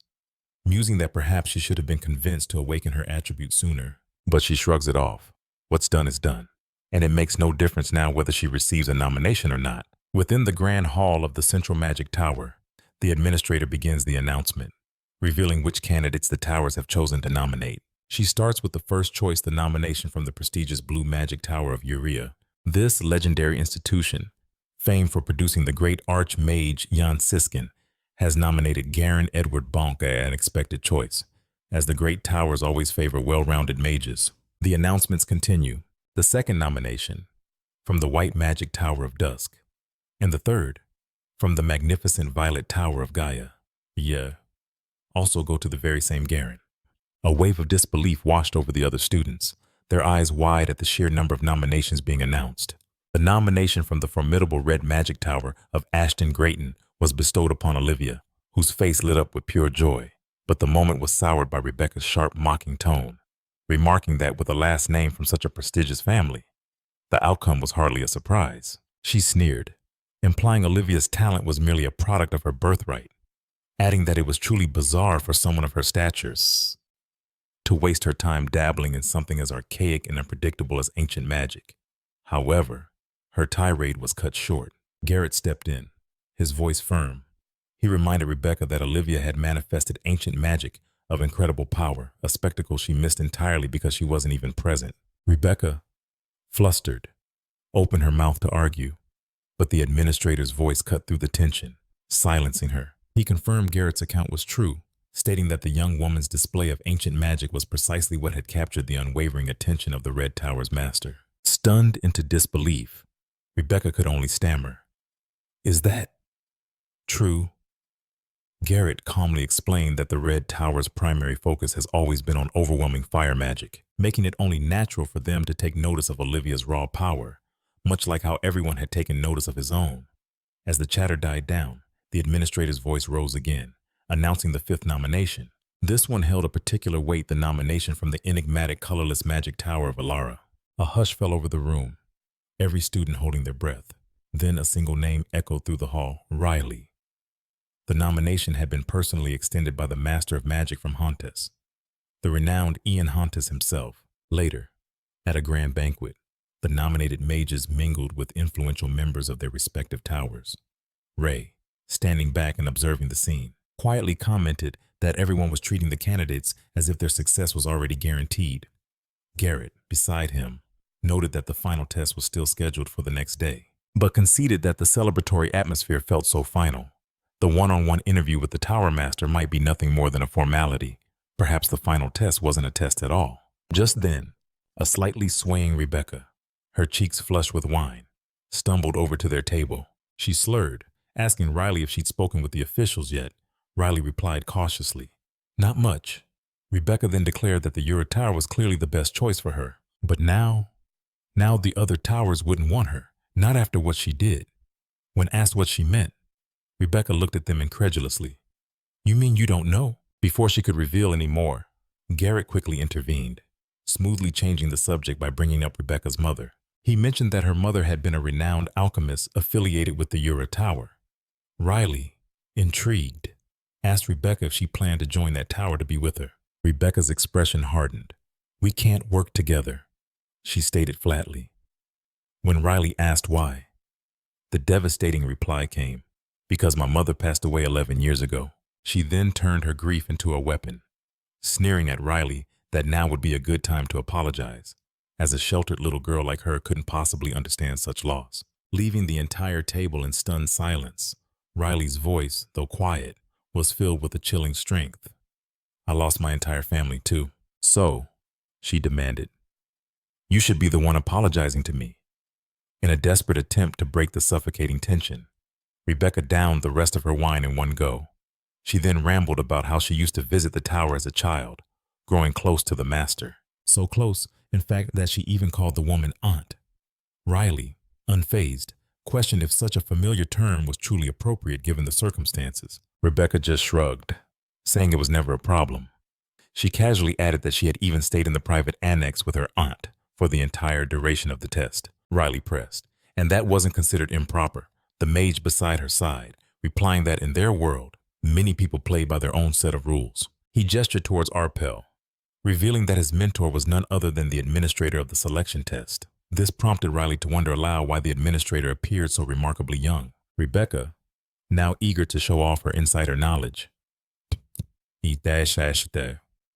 musing that perhaps she should have been convinced to awaken her attribute sooner. But she shrugs it off. What's done is done, and it makes no difference now whether she receives a nomination or not. Within the grand hall of the Central Magic Tower, the administrator begins the announcement, revealing which candidates the towers have chosen to nominate. She starts with the first choice, the nomination from the prestigious Blue Magic Tower of Urea. This legendary institution, famed for producing the great archmage Jan Siskin, has nominated Garen Edward Bonk as an expected choice, as the great towers always favor well-rounded mages. The announcements continue. The second nomination, from the White Magic Tower of Dusk, and the third, from the magnificent Violet Tower of Gaia, also go to the very same Garen. A wave of disbelief washed over the other students, their eyes wide at the sheer number of nominations being announced. The nomination from the formidable Red Magic Tower of Ashton Grayton was bestowed upon Olivia, whose face lit up with pure joy. But the moment was soured by Rebecca's sharp, mocking tone, remarking that with a last name from such a prestigious family, the outcome was hardly a surprise. She sneered, implying Olivia's talent was merely a product of her birthright, adding that it was truly bizarre for someone of her stature to waste her time dabbling in something as archaic and unpredictable as ancient magic. However, her tirade was cut short. Garrett stepped in, his voice firm. He reminded Rebecca that Olivia had manifested ancient magic of incredible power, a spectacle she missed entirely because she wasn't even present. Rebecca, flustered, opened her mouth to argue, but the administrator's voice cut through the tension, silencing her. He confirmed Garrett's account was true, stating that the young woman's display of ancient magic was precisely what had captured the unwavering attention of the Red Tower's master. Stunned into disbelief, Rebecca could only stammer, "Is that true?" Garrett calmly explained that the Red Tower's primary focus has always been on overwhelming fire magic, making it only natural for them to take notice of Olivia's raw power, much like how everyone had taken notice of his own. As the chatter died down, the administrator's voice rose again, announcing the fifth nomination. This one held a particular weight, the nomination from the enigmatic colorless magic tower of Alara. A hush fell over the room, every student holding their breath. Then a single name echoed through the hall, Riley. The nomination had been personally extended by the Master of Magic from Hontes, the renowned Ian Hontes himself. Later, at a grand banquet, the nominated mages mingled with influential members of their respective towers. Ray, standing back and observing the scene, quietly commented that everyone was treating the candidates as if their success was already guaranteed. Garrett, beside him, noted that the final test was still scheduled for the next day, but conceded that the celebratory atmosphere felt so final. The one-on-one interview with the Tower Master might be nothing more than a formality. Perhaps the final test wasn't a test at all. Just then, a slightly swaying Rebecca, her cheeks flushed with wine, stumbled over to their table. She slurred, asking Riley if she'd spoken with the officials yet. Riley replied cautiously, "Not much." Rebecca then declared that the Ura Tower was clearly the best choice for her. But now the other towers wouldn't want her, not after what she did. When asked what she meant, Rebecca looked at them incredulously. "You mean you don't know?" Before she could reveal any more, Garrett quickly intervened, smoothly changing the subject by bringing up Rebecca's mother. He mentioned that her mother had been a renowned alchemist affiliated with the Ura Tower. Riley, intrigued, asked Rebecca if she planned to join that tower to be with her. Rebecca's expression hardened. "We can't work together," she stated flatly. When Riley asked why, the devastating reply came, "Because my mother passed away 11 years ago." She then turned her grief into a weapon, sneering at Riley that now would be a good time to apologize, as a sheltered little girl like her couldn't possibly understand such loss. Leaving the entire table in stunned silence, Riley's voice, though quiet, was filled with a chilling strength. "I lost my entire family too. So," she demanded, "you should be the one apologizing to me." In a desperate attempt to break the suffocating tension, Rebecca downed the rest of her wine in one go. She then rambled about how she used to visit the tower as a child, growing close to the master. So close, in fact, that she even called the woman aunt. Riley, unfazed, questioned if such a familiar term was truly appropriate given the circumstances. Rebecca just shrugged, saying it was never a problem. She casually added that she had even stayed in the private annex with her aunt for the entire duration of the test. Riley pressed, and that wasn't considered improper, the mage beside her side, replying that in their world, many people played by their own set of rules. He gestured towards Arpel, revealing that his mentor was none other than the administrator of the selection test. This prompted Riley to wonder aloud why the administrator appeared so remarkably young. Rebecca, now eager to show off her insider knowledge,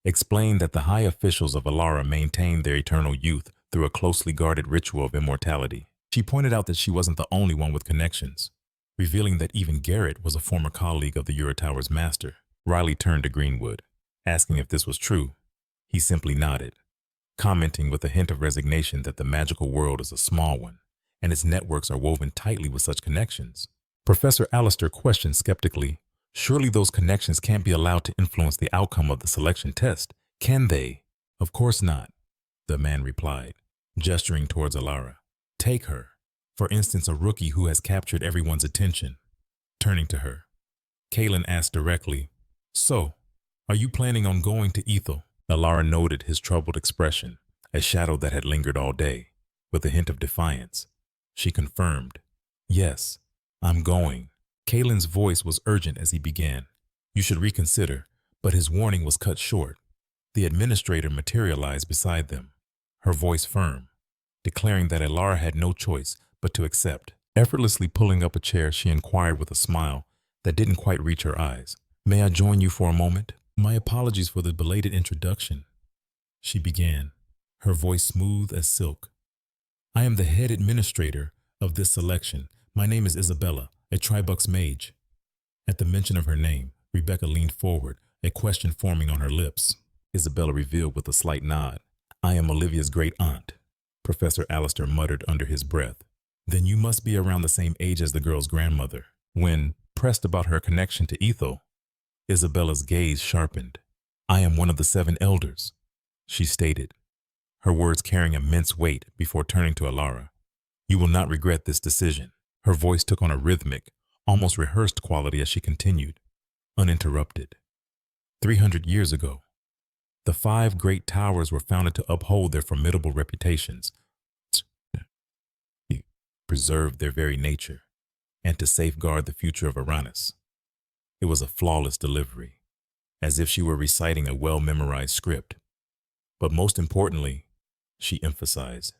explained that the high officials of Alara maintained their eternal youth through a closely guarded ritual of immortality. She pointed out that she wasn't the only one with connections, revealing that even Garrett was a former colleague of the Ura Tower's master. Riley turned to Greenwood, asking if this was true. He simply nodded, commenting with a hint of resignation that the magical world is a small one, and its networks are woven tightly with such connections. Professor Alistair questioned skeptically, "Surely those connections can't be allowed to influence the outcome of the selection test, can they?" "Of course not," the man replied, gesturing towards Alara. "Take her. For instance, a rookie who has captured everyone's attention." Turning to her, Kalen asked directly, "So, are you planning on going to Ethel?" Alara noted his troubled expression, a shadow that had lingered all day, with a hint of defiance. She confirmed, "Yes, I'm going." Kalen's voice was urgent as he began, "You should reconsider," but his warning was cut short. The administrator materialized beside them, her voice firm, declaring that Alara had no choice but to accept. Effortlessly pulling up a chair, she inquired with a smile that didn't quite reach her eyes, "May I join you for a moment?" "My apologies for the belated introduction," she began, her voice smooth as silk. "I am the head administrator of this selection. My name is Isabella, a Tribux mage." At the mention of her name, Rebecca leaned forward, a question forming on her lips. Isabella revealed with a slight nod. I am Olivia's great aunt, Professor Alistair muttered under his breath. Then you must be around the same age as the girl's grandmother. When pressed about her connection to Ethel, Isabella's gaze sharpened. I am one of the 7 elders, she stated, her words carrying immense weight before turning to Alara. You will not regret this decision. Her voice took on a rhythmic, almost rehearsed quality as she continued, uninterrupted. 300 years ago, the 5 great towers were founded to uphold their formidable reputations, preserve their very nature, and to safeguard the future of Uranus. It was a flawless delivery, as if she were reciting a well-memorized script. But most importantly, she emphasized,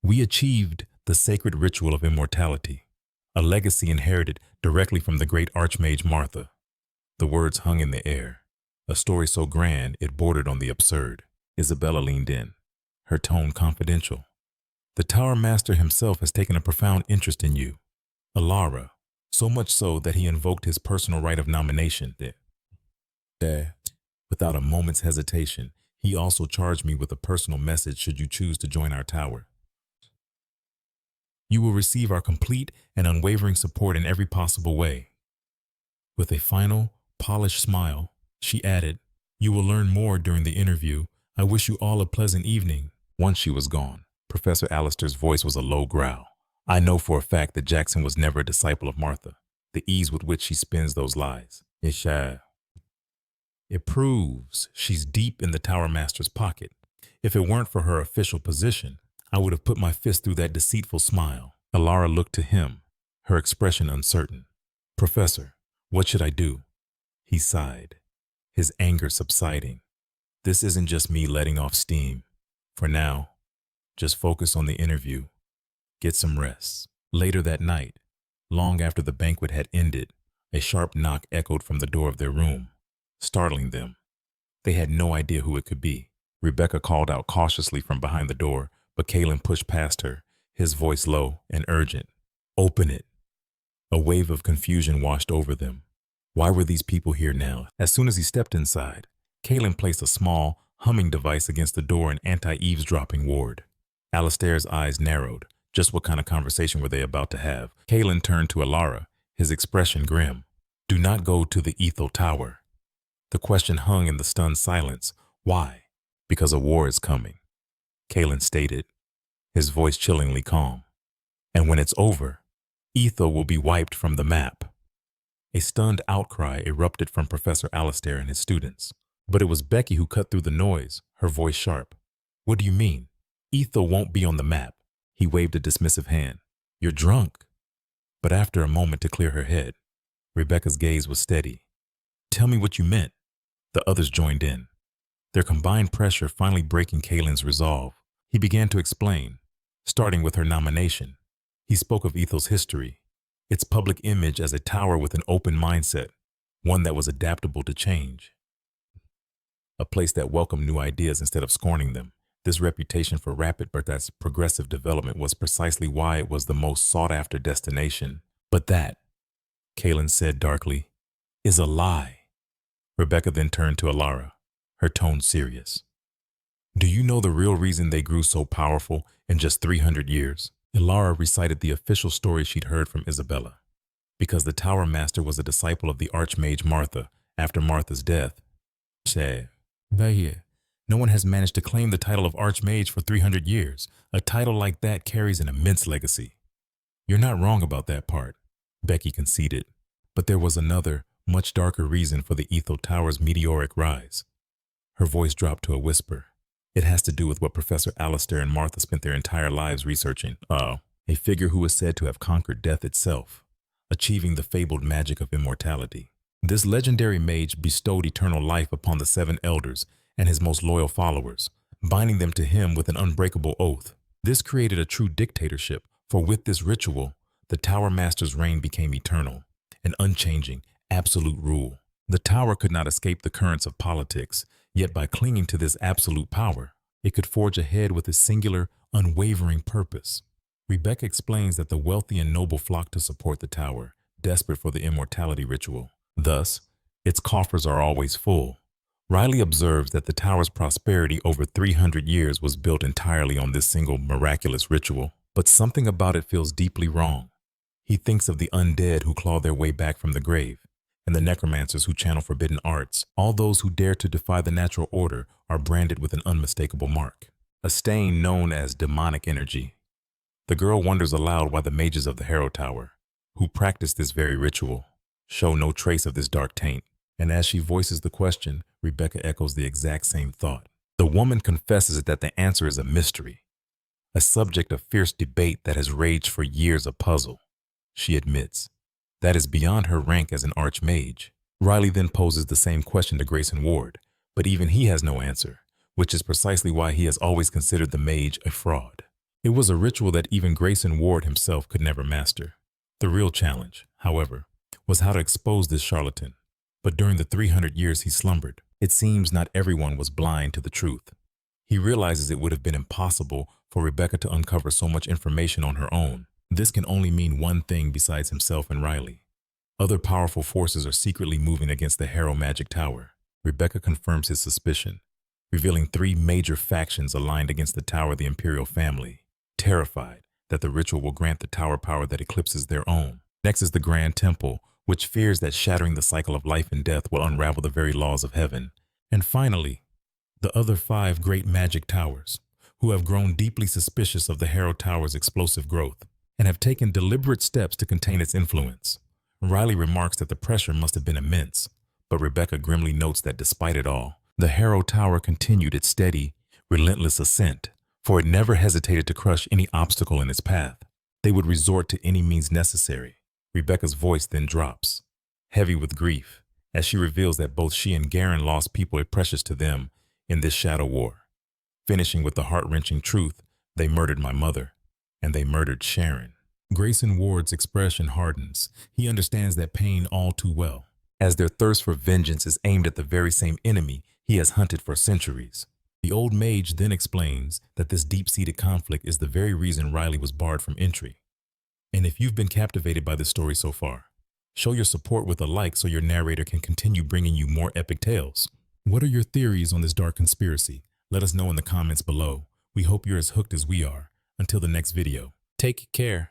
we achieved the sacred ritual of immortality, a legacy inherited directly from the great archmage Martha. The words hung in the air, a story so grand it bordered on the absurd. Isabella leaned in, her tone confidential. The Tower Master himself has taken a profound interest in you, Alara, so much so that he invoked his personal right of nomination. Without a moment's hesitation, he also charged me with a personal message should you choose to join our tower. You will receive our complete and unwavering support in every possible way. With a final, polished smile, she added, you will learn more during the interview. I wish you all a pleasant evening. Once she was gone, Professor Alistair's voice was a low growl. I know for a fact that Jackson was never a disciple of Martha. The ease with which she spins those lies. It proves she's deep in the Tower Master's pocket. If it weren't for her official position, I would have put my fist through that deceitful smile. Alara looked to him, her expression uncertain. Professor, what should I do? He sighed, his anger subsiding. This isn't just me letting off steam. For now, just focus on the interview. Get some rest. Later that night, long after the banquet had ended, a sharp knock echoed from the door of their room, startling them. They had no idea who it could be. Rebecca called out cautiously from behind the door, but Kalen pushed past her, his voice low and urgent. Open it. A wave of confusion washed over them. Why were these people here now? As soon as he stepped inside, Kalen placed a small, humming device against the door in anti-eavesdropping ward. Alistair's eyes narrowed. Just what kind of conversation were they about to have? Kalen turned to Alara, his expression grim. Do not go to the Ethel Tower. The question hung in the stunned silence. Why? Because a war is coming, Kalen stated, his voice chillingly calm. And when it's over, Ethel will be wiped from the map. A stunned outcry erupted from Professor Alistair and his students. But it was Becky who cut through the noise, her voice sharp. What do you mean? Ethel won't be on the map. He waved a dismissive hand. You're drunk. But after a moment to clear her head, Rebecca's gaze was steady. Tell me what you meant. The others joined in, their combined pressure finally breaking Kalen's resolve. He began to explain, starting with her nomination. He spoke of Ethel's history, its public image as a tower with an open mindset, one that was adaptable to change. A place that welcomed new ideas instead of scorning them. This reputation for rapid but that's progressive development was precisely why it was the most sought-after destination. But that, Kalen said darkly, is a lie. Rebecca then turned to Alara, her tone serious. Do you know the real reason they grew so powerful in just 300 years? Alara recited the official story she'd heard from Isabella. Because the Tower Master was a disciple of the Archmage Martha after Martha's death. No one has managed to claim the title of Archmage for 300 years. A title like that carries an immense legacy. You're not wrong about that part, Becky conceded. But there was another, much darker reason for the Ethel Tower's meteoric rise. Her voice dropped to a whisper. It has to do with what Professor Alistair and Martha spent their entire lives researching. A figure who is said to have conquered death itself, achieving the fabled magic of immortality. This legendary mage bestowed eternal life upon the 7 elders and his most loyal followers, binding them to him with an unbreakable oath. This created a true dictatorship, for with this ritual, the Tower Master's reign became eternal, an unchanging, absolute rule. The tower could not escape the currents of politics, yet by clinging to this absolute power, it could forge ahead with a singular, unwavering purpose. Rebecca explains that the wealthy and noble flocked to support the tower, desperate for the immortality ritual. Thus, its coffers are always full. Riley observes that the tower's prosperity over 300 years was built entirely on this single miraculous ritual, but something about it feels deeply wrong. He thinks of the undead who claw their way back from the grave, and the necromancers who channel forbidden arts. All those who dare to defy the natural order are branded with an unmistakable mark, a stain known as demonic energy. The girl wonders aloud why the mages of the Harrow Tower, who practice this very ritual, show no trace of this dark taint. And as she voices the question, Rebecca echoes the exact same thought. The woman confesses that the answer is a mystery, a subject of fierce debate that has raged for years, a puzzle. She admits that is beyond her rank as an archmage. Riley then poses the same question to Grayson Ward, but even he has no answer, which is precisely why he has always considered the mage a fraud. It was a ritual that even Grayson Ward himself could never master. The real challenge, however, was how to expose this charlatan. But during the 300 years he slumbered, it seems not everyone was blind to the truth. He realizes it would have been impossible for Rebecca to uncover so much information on her own. This can only mean one thing besides himself and Riley. Other powerful forces are secretly moving against the Harrow Magic Tower. Rebecca confirms his suspicion, revealing 3 major factions aligned against the tower, the Imperial family, terrified that the ritual will grant the tower power that eclipses their own. Next is the Grand Temple, which fears that shattering the cycle of life and death will unravel the very laws of heaven. And finally, the other 5 great magic towers, who have grown deeply suspicious of the Harrow Tower's explosive growth and have taken deliberate steps to contain its influence. Riley remarks that the pressure must have been immense, but Rebecca grimly notes that despite it all, the Harrow Tower continued its steady, relentless ascent, for it never hesitated to crush any obstacle in its path. They would resort to any means necessary. Rebecca's voice then drops, heavy with grief, as she reveals that both she and Garen lost people precious to them in this shadow war. Finishing with the heart-wrenching truth, they murdered my mother, and they murdered Sharon. Grayson Ward's expression hardens. He understands that pain all too well, as their thirst for vengeance is aimed at the very same enemy he has hunted for centuries. The old mage then explains that this deep-seated conflict is the very reason Riley was barred from entry. And if you've been captivated by this story so far, show your support with a like so your narrator can continue bringing you more epic tales. What are your theories on this dark conspiracy? Let us know in the comments below. We hope you're as hooked as we are. Until the next video, take care.